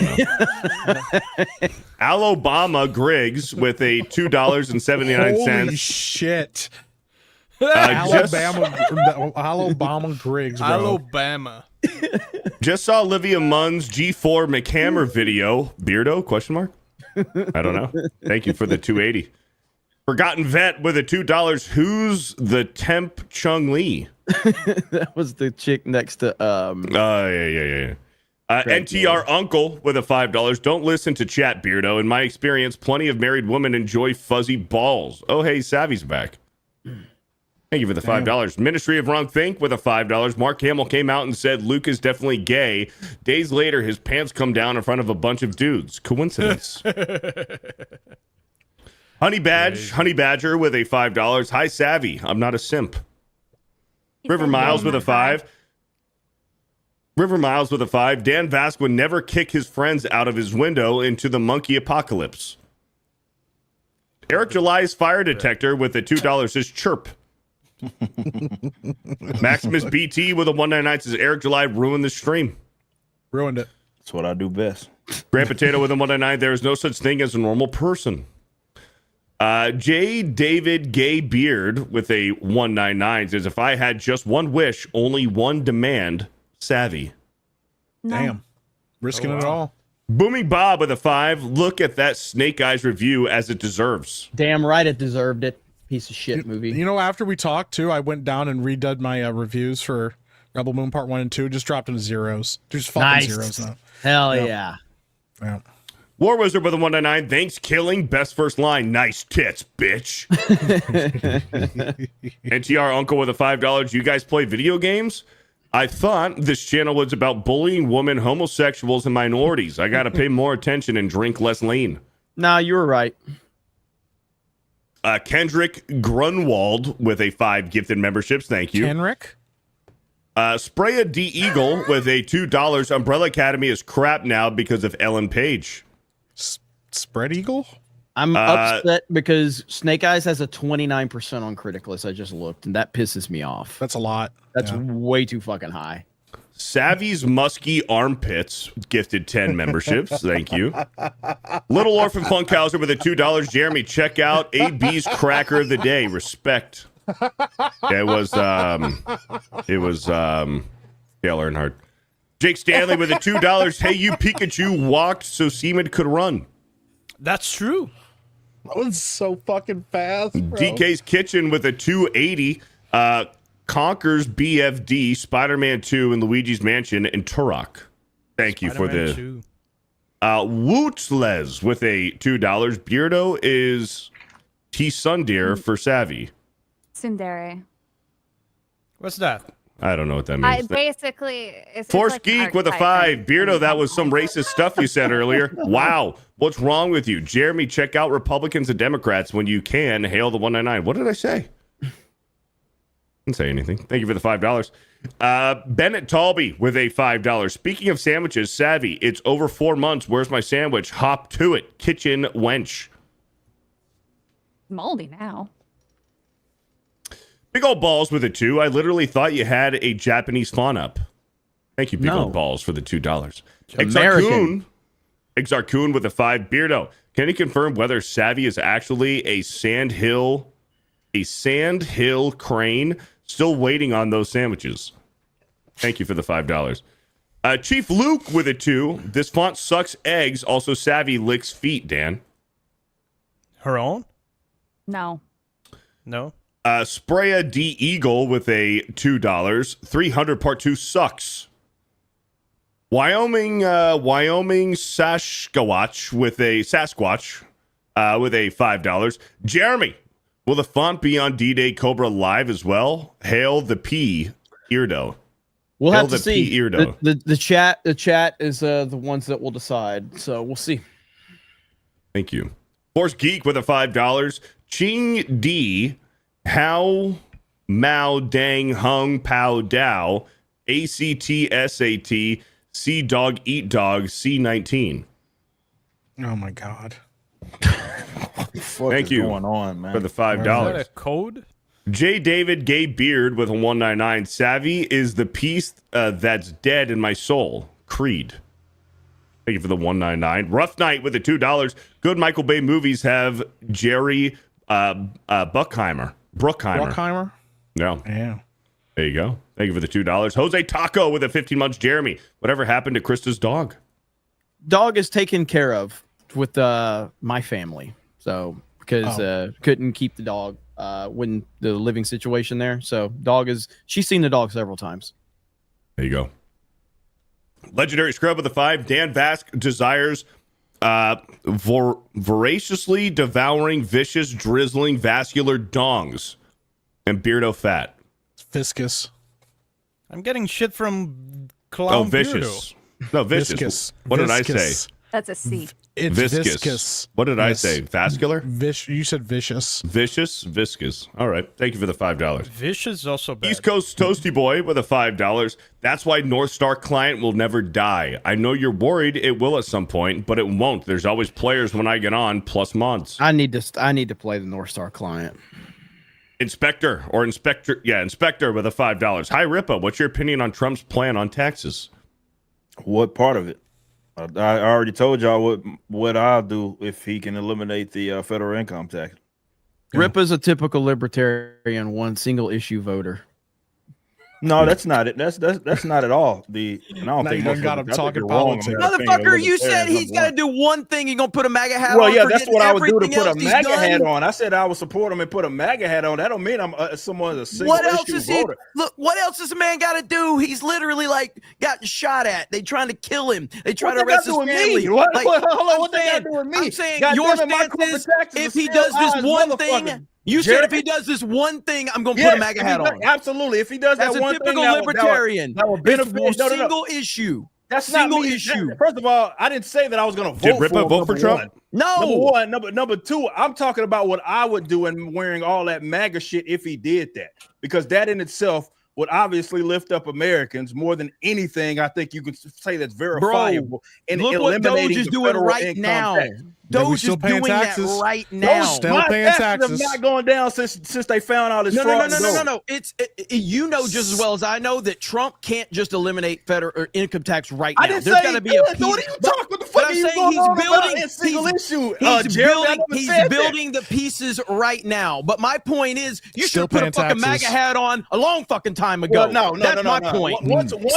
[SPEAKER 2] don't know. Alabama Griggs with a $2.79.
[SPEAKER 5] Holy shit. Alabama Griggs, bro.
[SPEAKER 3] Alabama.
[SPEAKER 2] Just saw Olivia Munn's G4 McHammer video. Beardo? Question mark? I don't know. Thank you for the 280. Forgotten Vet with a $2. Who's the temp Chung Lee?
[SPEAKER 1] That was the chick next to
[SPEAKER 2] yeah. NTR Uncle with a $5. Don't listen to chat, Beardo. In my experience, plenty of married women enjoy fuzzy balls. Oh, hey, Savvy's back. Thank you for the $5. Ministry of Wrong Think with a $5. Mark Hamill came out and said Luke is definitely gay. Days later, his pants come down in front of a bunch of dudes. Coincidence. Honey Badger with a $5. Hi, Savvy. I'm not a simp. River Miles with a 5. River Miles with a 5. Dan Vask would never kick his friends out of his window into the monkey apocalypse. Eric July's fire detector with a $2 says chirp. Maximus BT with a 199 says Eric July ruined the stream.
[SPEAKER 5] Ruined it.
[SPEAKER 14] That's what I do best.
[SPEAKER 2] Grand Potato with a 199. There is no such thing as a normal person. J. David Gay Beard with a 199 says if I had just one wish, only one demand, Savvy.
[SPEAKER 8] No.
[SPEAKER 5] Damn. Risking it all.
[SPEAKER 2] Booming Bob with a 5. Look at that Snake Eyes review as it deserves.
[SPEAKER 1] Damn right it deserved it. Piece of shit movie.
[SPEAKER 5] You know, after we talked too, I went down and redid my reviews for Rebel Moon Part 1 and 2. Just dropped into zeros. Just fucking zeros now.
[SPEAKER 1] Hell
[SPEAKER 5] Yep.
[SPEAKER 1] yeah.
[SPEAKER 5] Yeah.
[SPEAKER 2] War Wizard with a 199. Thanks, killing. Best first line. Nice tits, bitch. NTR Uncle with a $5. You guys play video games? I thought this channel was about bullying women, homosexuals, and minorities. I got to pay more attention and drink less lean.
[SPEAKER 1] Nah, you were right.
[SPEAKER 2] Kendrick Grunwald with a 5 gifted memberships. Thank you.
[SPEAKER 5] Kenrick?
[SPEAKER 2] Spraya D. Eagle with a $2. Umbrella Academy is crap now because of Ellen Page.
[SPEAKER 5] Spread Eagle?
[SPEAKER 1] I'm upset because Snake Eyes has a 29% on CriticList. I just looked, and that pisses me off.
[SPEAKER 5] That's a lot.
[SPEAKER 1] That's way too fucking high.
[SPEAKER 2] Savvy's Musky Armpits gifted 10 memberships. Thank you. Little Orphan Funkhauser with a $2. Jeremy, check out AB's Cracker of the Day. Respect. Yeah, it was Dale Earnhardt. Jake Stanley with a $2. Hey, you Pikachu walked so Seaman could run.
[SPEAKER 3] That's true.
[SPEAKER 5] That was so fucking fast, bro.
[SPEAKER 2] DK's Kitchen with a $2.80. Conquers BFD, Spider-Man 2, and Luigi's Mansion, and Turok. Thank you for the...
[SPEAKER 3] 2.
[SPEAKER 2] Wootsles with a $2. Beardo is T. Sundeer for Savvy.
[SPEAKER 8] Tsundere.
[SPEAKER 3] What's that?
[SPEAKER 2] I don't know what that means.
[SPEAKER 8] Basically, it's
[SPEAKER 2] Force
[SPEAKER 8] like
[SPEAKER 2] Geek with a 5. Beardo, that was some racist stuff you said earlier. Wow. What's wrong with you? Jeremy, check out Republicans and Democrats when you can. Hail the 199. What did I say? Didn't say anything. Thank you for the $5. Bennett Talby with a $5. Speaking of sandwiches, Savvy, it's over 4 months. Where's my sandwich? Hop to it. Kitchen wench.
[SPEAKER 8] Moldy now.
[SPEAKER 2] Big old balls with a 2. I literally thought you had a Japanese font up. Thank you, big old balls, for the $2. Exarcoon with a 5. Beardo, can you confirm whether Savvy is actually a sandhill crane? Still waiting on those sandwiches. Thank you for the $5. Chief Luke with a 2. This font sucks eggs. Also, Savvy licks feet, Dan.
[SPEAKER 3] Her own?
[SPEAKER 8] No.
[SPEAKER 3] No.
[SPEAKER 2] Spraya D. Eagle with a $2. 300 part 2 sucks. Wyoming Sasquatch with a $5. Jeremy, will the font be on D-Day Cobra Live as well? Hail the P. Eardo.
[SPEAKER 1] We'll
[SPEAKER 2] Hail
[SPEAKER 1] have to
[SPEAKER 2] the
[SPEAKER 1] see.
[SPEAKER 2] P. Eardo.
[SPEAKER 1] The chat is the ones that will decide. So we'll see.
[SPEAKER 2] Thank you. Force Geek with a $5. Ching D. How Mao Dang Hung Pow Dow. ACTSAT. C Dog Eat Dog. C19.
[SPEAKER 5] Oh my God.
[SPEAKER 2] Thank you
[SPEAKER 14] going on, man?
[SPEAKER 2] For the $5.
[SPEAKER 3] Is that a code?
[SPEAKER 2] J. David Gay Beard with a 199. Savvy is the piece that's dead in my soul. Creed. Thank you for the 199. Rough Night with the $2. Good Michael Bay movies have Jerry Bruckheimer.
[SPEAKER 5] Bruckheimer?
[SPEAKER 2] No.
[SPEAKER 5] Yeah.
[SPEAKER 2] There you go. Thank you for the $2. Jose Taco with a 15 months. Jeremy, whatever happened to Krista's dog?
[SPEAKER 1] Dog is taken care of with my family. So because couldn't keep the dog when the living situation there. So she's seen the dog several times.
[SPEAKER 2] There you go. Legendary Scrub with a 5. Dan Vask desires voraciously devouring, vicious, drizzling, vascular dongs. And Beardo Fat.
[SPEAKER 5] Viscous.
[SPEAKER 3] I'm getting shit from Clown
[SPEAKER 2] vicious.
[SPEAKER 3] Beardo.
[SPEAKER 2] No, vicious. What did I say?
[SPEAKER 8] That's a C.
[SPEAKER 5] It's viscous.
[SPEAKER 2] What did I say? Vascular?
[SPEAKER 5] You said vicious.
[SPEAKER 2] Vicious, viscous. All right. Thank you for the $5.
[SPEAKER 3] Vicious is also bad.
[SPEAKER 2] East Coast Toasty Boy with a $5. That's why North Star Client will never die. I know you're worried it will at some point, but it won't. There's always players when I get on, plus mods.
[SPEAKER 1] I need to play the North Star Client.
[SPEAKER 2] Inspector with a $5. Hi, Ripa. What's your opinion on Trump's plan on taxes?
[SPEAKER 14] What part of it? I already told y'all what I'll do if he can eliminate the federal income tax.
[SPEAKER 1] Ripa's a typical libertarian, one single issue voter.
[SPEAKER 14] No, that's not it. That's not at all. I don't
[SPEAKER 5] Now
[SPEAKER 14] think
[SPEAKER 5] you
[SPEAKER 14] most
[SPEAKER 5] got
[SPEAKER 14] of
[SPEAKER 5] him
[SPEAKER 14] it- I think
[SPEAKER 5] talking
[SPEAKER 14] you're wrong on
[SPEAKER 5] politics.
[SPEAKER 14] that opinion.
[SPEAKER 1] Motherfucker, you said
[SPEAKER 14] Libertarians,
[SPEAKER 1] he's got to
[SPEAKER 14] number
[SPEAKER 1] do one thing. You're going to put a MAGA hat
[SPEAKER 14] one.
[SPEAKER 1] on.
[SPEAKER 14] Well, yeah, that's
[SPEAKER 1] forgetting
[SPEAKER 14] what I would do to
[SPEAKER 1] everything
[SPEAKER 14] put a
[SPEAKER 1] else he's
[SPEAKER 14] MAGA
[SPEAKER 1] done?
[SPEAKER 14] hat on. I said I would support him and put a MAGA hat on. That don't mean I'm someone a single
[SPEAKER 1] What else
[SPEAKER 14] issue
[SPEAKER 1] is he?
[SPEAKER 14] voter.
[SPEAKER 1] Look, what else does a man got to do? He's literally like gotten shot at. They trying to kill him. They try to
[SPEAKER 14] What they
[SPEAKER 1] arrest
[SPEAKER 14] got
[SPEAKER 1] his
[SPEAKER 14] to do with
[SPEAKER 1] family.
[SPEAKER 14] me? What they got
[SPEAKER 1] I'm
[SPEAKER 14] to do with me?
[SPEAKER 1] I'm saying
[SPEAKER 14] God
[SPEAKER 1] your
[SPEAKER 14] damn it, my
[SPEAKER 1] stance
[SPEAKER 14] corporate
[SPEAKER 1] is
[SPEAKER 14] taxes
[SPEAKER 1] if
[SPEAKER 14] are
[SPEAKER 1] he
[SPEAKER 14] still
[SPEAKER 1] does this
[SPEAKER 14] high as
[SPEAKER 1] one
[SPEAKER 14] motherfuckers.
[SPEAKER 1] thing. You said if he does this one thing, I'm going to put a MAGA hat on.
[SPEAKER 14] Absolutely. If he does
[SPEAKER 1] That's
[SPEAKER 14] that
[SPEAKER 1] a
[SPEAKER 14] one thing,
[SPEAKER 1] typical libertarian.
[SPEAKER 14] that would benefit.
[SPEAKER 1] It's
[SPEAKER 14] No.
[SPEAKER 1] single issue.
[SPEAKER 14] That's not
[SPEAKER 1] single
[SPEAKER 14] me.
[SPEAKER 1] issue.
[SPEAKER 14] First of all, I didn't say that I was going to
[SPEAKER 2] Did
[SPEAKER 14] vote
[SPEAKER 2] Ripa
[SPEAKER 14] for
[SPEAKER 2] vote for Trump?
[SPEAKER 14] one.
[SPEAKER 1] No.
[SPEAKER 14] Number one. Number two, I'm talking about what I would do and wearing all that MAGA shit if he did that. Because that in itself would obviously lift up Americans more than anything. I think you could say that's verifiable. And
[SPEAKER 1] look what Doge is doing right now. Doge is doing that right now.
[SPEAKER 5] Still paying taxes.
[SPEAKER 14] Not going down since they found all this fraud.
[SPEAKER 1] No. It's you know just as well as I know that Trump can't just eliminate federal or income tax right now. There's got to be a piece.
[SPEAKER 14] What are you talking? What the
[SPEAKER 1] But
[SPEAKER 14] fuck
[SPEAKER 1] I'm
[SPEAKER 14] are you
[SPEAKER 1] saying
[SPEAKER 14] going on about in single issue?
[SPEAKER 1] He's building the pieces right now. But my point is, you should have put a fucking MAGA hat on a long fucking time ago.
[SPEAKER 14] Well,
[SPEAKER 1] That's my point.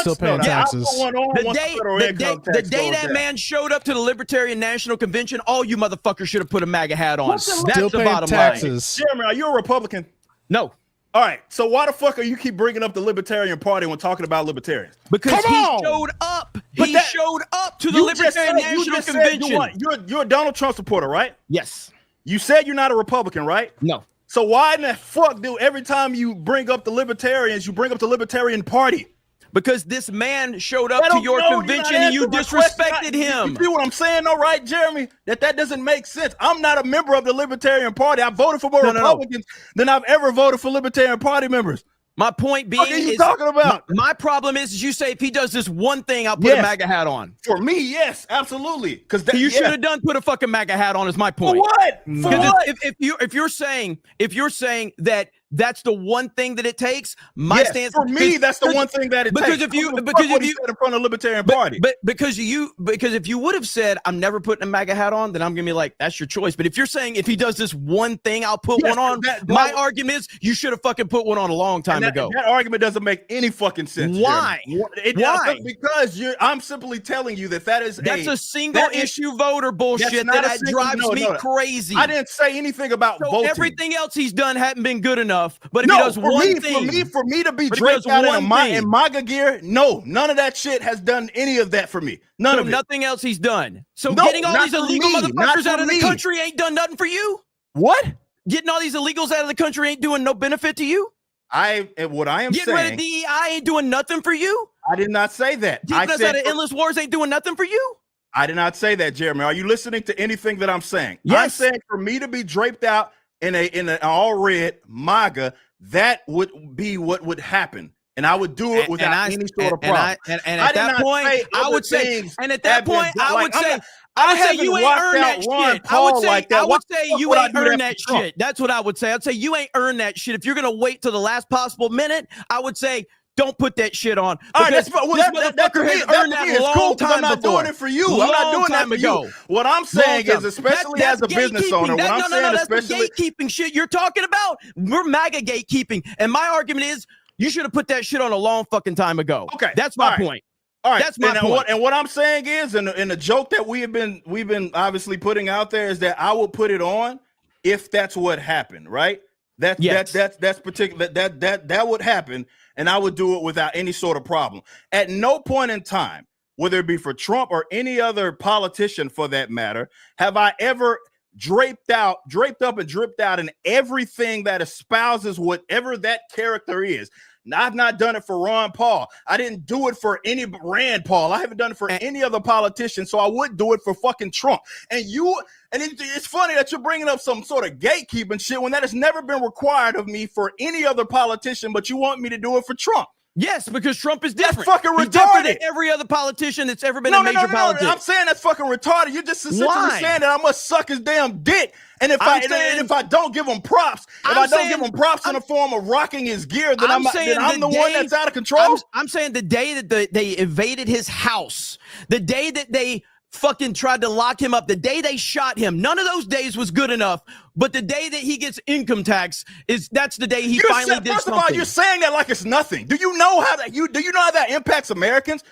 [SPEAKER 5] Still paying taxes.
[SPEAKER 1] The day that man showed up to the Libertarian National Convention, all you motherfuckers should have put a MAGA hat on. That's
[SPEAKER 5] Still
[SPEAKER 1] the
[SPEAKER 5] paying
[SPEAKER 1] bottom
[SPEAKER 5] taxes.
[SPEAKER 14] Jeremy, are you a Republican?
[SPEAKER 1] line. No.
[SPEAKER 14] All right, so why the fuck are you keep bringing up the Libertarian Party when talking about libertarians?
[SPEAKER 1] Because he showed up. He showed up to the Libertarian National Convention.
[SPEAKER 14] You're a Donald Trump supporter, right?
[SPEAKER 1] Yes.
[SPEAKER 14] You said you're not a Republican, right?
[SPEAKER 1] No.
[SPEAKER 14] So why in the fuck do every time you bring up the libertarians, you bring up the Libertarian Party?
[SPEAKER 1] Because this man showed up to your convention and you disrespected him.
[SPEAKER 14] You see what I'm saying, though, right, Jeremy? That doesn't make sense. I'm not a member of the Libertarian Party. I voted for more Republicans than I've ever voted for Libertarian Party members.
[SPEAKER 1] My point being,
[SPEAKER 14] what are you talking about?
[SPEAKER 1] My problem is you say if he does this one thing, I'll put a MAGA hat on.
[SPEAKER 14] For me, yes, absolutely. Because
[SPEAKER 1] you should have done put a fucking MAGA hat on. Is my point.
[SPEAKER 14] For what? For what?
[SPEAKER 1] If you're saying that that's the one thing that it takes, my stance
[SPEAKER 14] for me, that's the one thing that it takes.
[SPEAKER 1] Because if you
[SPEAKER 14] said in front of the Libertarian Party,
[SPEAKER 1] because if you would have said I'm never putting a MAGA hat on, then I'm gonna be like, that's your choice. But if you're saying if he does this one thing, I'll put one on, my argument is you should have fucking put one on a long time ago.
[SPEAKER 14] That argument doesn't make any fucking sense.
[SPEAKER 1] Why?
[SPEAKER 14] Why? Because I'm simply telling you that's
[SPEAKER 1] a single issue voter bullshit that drives me crazy.
[SPEAKER 14] I didn't say anything about voting.
[SPEAKER 1] Everything else he's done hadn't been good enough. But if he does one thing,
[SPEAKER 14] for me to be draped out in MAGA gear, no, none of that shit has done any of that for me. None of it.
[SPEAKER 1] Nothing else he's done. So getting all these illegal motherfuckers out of the country ain't done nothing for you.
[SPEAKER 14] What?
[SPEAKER 1] Getting all these illegals out of the country ain't doing no benefit to you.
[SPEAKER 14] What I am
[SPEAKER 1] getting rid of DEI ain't doing nothing for you.
[SPEAKER 14] I did not say that.
[SPEAKER 1] Getting us out of endless wars ain't doing nothing for you.
[SPEAKER 14] I did not say that, Jeremy. Are you listening to anything that I'm saying?
[SPEAKER 1] Yes.
[SPEAKER 14] I'm saying for me to be draped out in an all red MAGA, that would be what would happen. And I would do it without any sort of problem.
[SPEAKER 1] And at that point, I would say you ain't earned that shit. I would say you ain't earned that shit. That's what I would say. I'd say you ain't earned that shit. If you're gonna wait till the last possible minute, I would say don't put that shit on.
[SPEAKER 14] All right, this motherfucker has earned that a long time. I'm not doing it for you. I'm not doing that for you. What I'm saying is, especially as a business owner, what I'm saying, especially
[SPEAKER 1] gatekeeping shit you're talking about, we're MAGA gatekeeping, and my argument is you should have put that shit on a long fucking time ago.
[SPEAKER 14] Okay,
[SPEAKER 1] that's my point.
[SPEAKER 14] All right,
[SPEAKER 1] that's my point.
[SPEAKER 14] And what I'm saying is, and the joke that we've been obviously putting out there is that I will put it on if that's what happened, right? That's particular. That would happen. And I would do it without any sort of problem. At no point in time, whether it be for Trump or any other politician for that matter, have I ever draped up and dripped out in everything that espouses whatever that character is. Now, I've not done it for Ron Paul. I didn't do it for any Rand Paul. I haven't done it for any other politician, so I would do it for fucking Trump. And it's funny that you're bringing up some sort of gatekeeping shit when that has never been required of me for any other politician, but you want me to do it for Trump.
[SPEAKER 1] Yes, because Trump is different.
[SPEAKER 14] That's fucking retarded.
[SPEAKER 1] He's different than every other politician that's ever been a major politician.
[SPEAKER 14] I'm saying that's fucking retarded. You're just essentially saying that I must suck his damn dick. And if I don't give him props, in the form of rocking his gear, then I'm the one that's out of control.
[SPEAKER 1] I'm saying the day that they invaded his house, the day that they fucking tried to lock him up, the day they shot him, none of those days was good enough. But the day that he gets income tax that's the day he finally did something.
[SPEAKER 14] First of all, you're saying that like it's nothing. Do you know how that impacts Americans?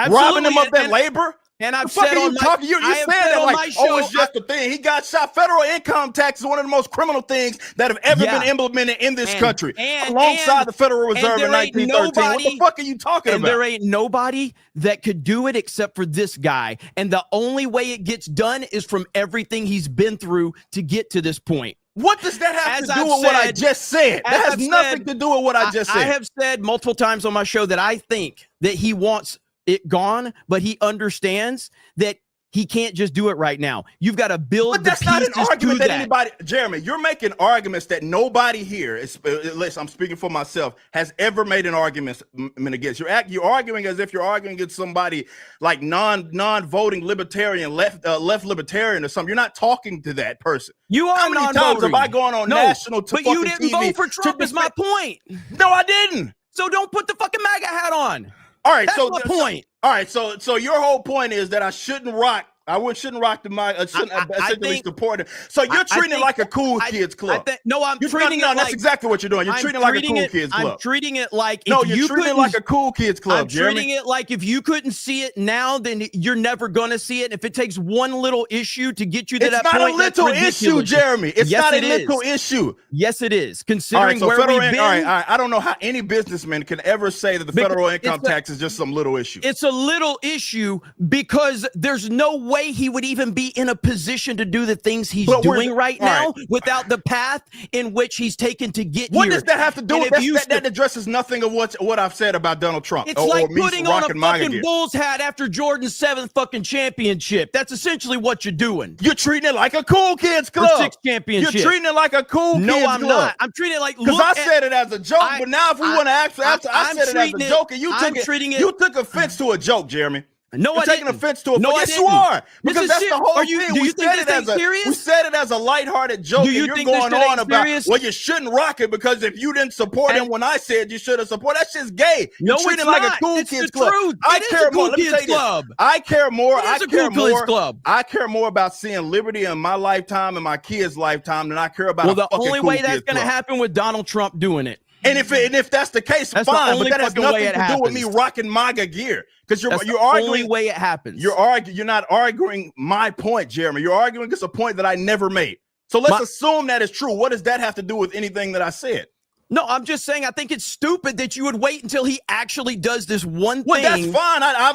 [SPEAKER 14] Robbing them of their labor?
[SPEAKER 1] And I've said on my
[SPEAKER 14] you're saying that like, it's just a thing. He got shot. Federal income tax is one of the most criminal things that have ever been implemented in this country, alongside the Federal Reserve in 1913. What the fuck are you talking about?
[SPEAKER 1] There ain't nobody that could do it except for this guy. And the only way it gets done is from everything he's been through to get to this point.
[SPEAKER 14] What does that have to do with what I just said? That has nothing to do with what I just said.
[SPEAKER 1] I have said multiple times on my show that I think that he wants it gone, but he understands that he can't just do it right now. You've got to build.
[SPEAKER 14] But that's not an argument that anybody, Jeremy, you're making arguments that nobody here, unless I'm speaking for myself, has ever made an argument against. You're arguing as if you're arguing against somebody like non-voting libertarian, left libertarian or something. You're not talking to that person.
[SPEAKER 1] You are non-voting.
[SPEAKER 14] How many times have I gone on national to
[SPEAKER 1] but you didn't vote for Trump is my point.
[SPEAKER 14] No, I didn't.
[SPEAKER 1] So don't put the fucking MAGA hat on.
[SPEAKER 14] All right,
[SPEAKER 1] That's my point.
[SPEAKER 14] All right, so your whole point is that I shouldn't rock I shouldn't rock the mic. Shouldn't essentially
[SPEAKER 1] think,
[SPEAKER 14] support it. So you're treating it like a cool kids club.
[SPEAKER 1] No, I'm treating it
[SPEAKER 14] that's
[SPEAKER 1] like
[SPEAKER 14] exactly what you're doing. You're treating it like a cool kids club.
[SPEAKER 1] I'm treating it like
[SPEAKER 14] you're treating it like a cool kids club.
[SPEAKER 1] I'm treating it like if you couldn't see it now, then you're never gonna see it. If it takes one little issue to get you to that point,
[SPEAKER 14] it's not a little issue, Jeremy. It's not a little issue.
[SPEAKER 1] Yes, it is. Considering
[SPEAKER 14] so
[SPEAKER 1] where we've been.
[SPEAKER 14] All right. I don't know how any businessman can ever say that the federal income tax is just some little issue.
[SPEAKER 1] It's a little issue because there's no way he would even be in a position to do the things he's doing right now without the path in which he's taken to get here.
[SPEAKER 14] What does that have to do with that addresses nothing of what I've said about Donald Trump.
[SPEAKER 1] It's like putting on a fucking Bulls hat after Jordan's 7th fucking championship. That's essentially what you're doing.
[SPEAKER 14] You're treating it like a cool kids club.
[SPEAKER 1] For 6 championships.
[SPEAKER 14] You're treating it like a cool kids club.
[SPEAKER 1] No, I'm not. I'm treating it like,
[SPEAKER 14] because I said it as a joke, but now if we want to actually, I said it as a joke, and you took offense to a joke, Jeremy.
[SPEAKER 1] No,
[SPEAKER 14] you're taking offense to it.
[SPEAKER 1] No,
[SPEAKER 14] yes, you are. Because that's the whole thing.
[SPEAKER 1] Do you think this is serious?
[SPEAKER 14] We said it as a lighthearted joke.
[SPEAKER 1] Do you
[SPEAKER 14] and
[SPEAKER 1] think
[SPEAKER 14] you're going on about,
[SPEAKER 1] serious?
[SPEAKER 14] well, you shouldn't rock it because if you didn't support him when I said you should have supported, that's just gay.
[SPEAKER 1] No,
[SPEAKER 14] you're treating
[SPEAKER 1] it's
[SPEAKER 14] it like
[SPEAKER 1] not.
[SPEAKER 14] a cool
[SPEAKER 1] It's
[SPEAKER 14] kids
[SPEAKER 1] the
[SPEAKER 14] club.
[SPEAKER 1] truth.
[SPEAKER 14] I
[SPEAKER 1] It is
[SPEAKER 14] care
[SPEAKER 1] a
[SPEAKER 14] more.
[SPEAKER 1] cool
[SPEAKER 14] Let me
[SPEAKER 1] kids
[SPEAKER 14] tell you
[SPEAKER 1] club.
[SPEAKER 14] this. I care more.
[SPEAKER 1] It is a cool kids club.
[SPEAKER 14] I care more about seeing liberty in my lifetime and my kids' lifetime than I care about.
[SPEAKER 1] Well, the only way that's going to happen with Donald Trump doing it.
[SPEAKER 14] And if that's the case, fine. But that has nothing to do with me rocking MAGA gear. Because you're arguing. The only
[SPEAKER 1] way it happens.
[SPEAKER 14] You're not arguing my point, Jeremy. You're arguing against a point that I never made. So let's assume that is true. What does that have to do with anything that I said?
[SPEAKER 1] No, I'm just saying I think it's stupid that you would wait until he actually does this one thing.
[SPEAKER 14] Well, that's fine. I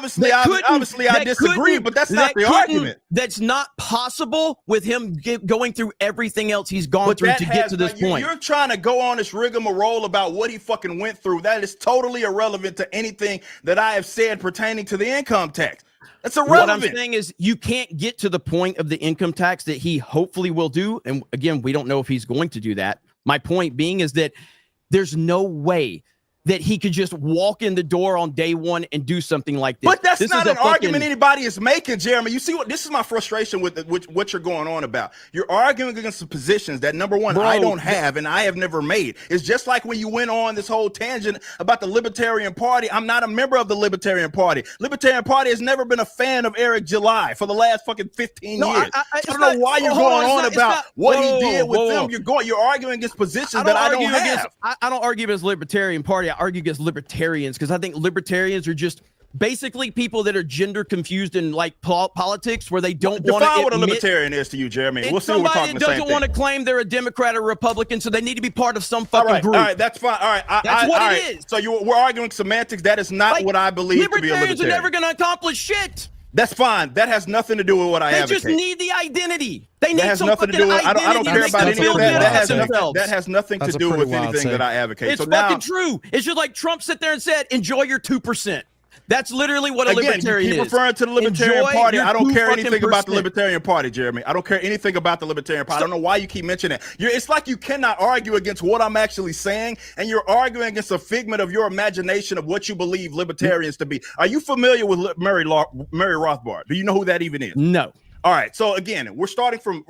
[SPEAKER 14] disagree, but that's not the argument.
[SPEAKER 1] That's not possible with him going through everything else he's gone through to get to this point.
[SPEAKER 14] You're trying to go on this rigmarole about what he fucking went through. That is totally irrelevant to anything that I have said pertaining to the income tax. That's irrelevant.
[SPEAKER 1] What I'm saying is you can't get to the point of the income tax that he hopefully will do. And again, we don't know if he's going to do that. My point being is that there's no way that he could just walk in the door on day one and do something like this.
[SPEAKER 14] But that's not an argument anybody is making, Jeremy. You see what this is my frustration with what you're going on about. You're arguing against the positions that, number one, I don't have and I have never made. It's just like when you went on this whole tangent about the Libertarian Party. I'm not a member of the Libertarian Party. Libertarian Party has never been a fan of Eric July for the last fucking 15 years. I don't know why you're going on about what he did with them. You're arguing against positions that I don't have.
[SPEAKER 1] I don't argue against Libertarian Party. I argue against libertarians because I think libertarians are just basically people that are gender confused in like politics where they don't want to
[SPEAKER 14] define what a libertarian is to you, Jeremy. We'll see what we're talking the same thing.
[SPEAKER 1] Somebody doesn't want to claim they're a Democrat or Republican, so they need to be part of some fucking group.
[SPEAKER 14] All right, that's fine. All right,
[SPEAKER 1] that's what it is.
[SPEAKER 14] So we're arguing semantics. That is not what I believe to be a libertarian.
[SPEAKER 1] Libertarians are never going to accomplish shit.
[SPEAKER 14] That's fine. That has nothing to do with what I advocate.
[SPEAKER 1] They just need the identity. They need some
[SPEAKER 14] nothing to do with. I don't care about any of that. That has nothing to do with anything that I advocate.
[SPEAKER 1] It's fucking true. It's just like Trump sat there and said, "Enjoy your 2%." That's literally what a libertarian is.
[SPEAKER 14] You keep referring to the Libertarian Party. I don't care anything about the Libertarian Party, Jeremy. I don't care anything about the Libertarian Party. I don't know why you keep mentioning it. It's like you cannot argue against what I'm actually saying, and you're arguing against a figment of your imagination of what you believe libertarians to be. Are you familiar with Murray Rothbard? Do you know who that even is?
[SPEAKER 1] No.
[SPEAKER 14] All right, so again, we're starting from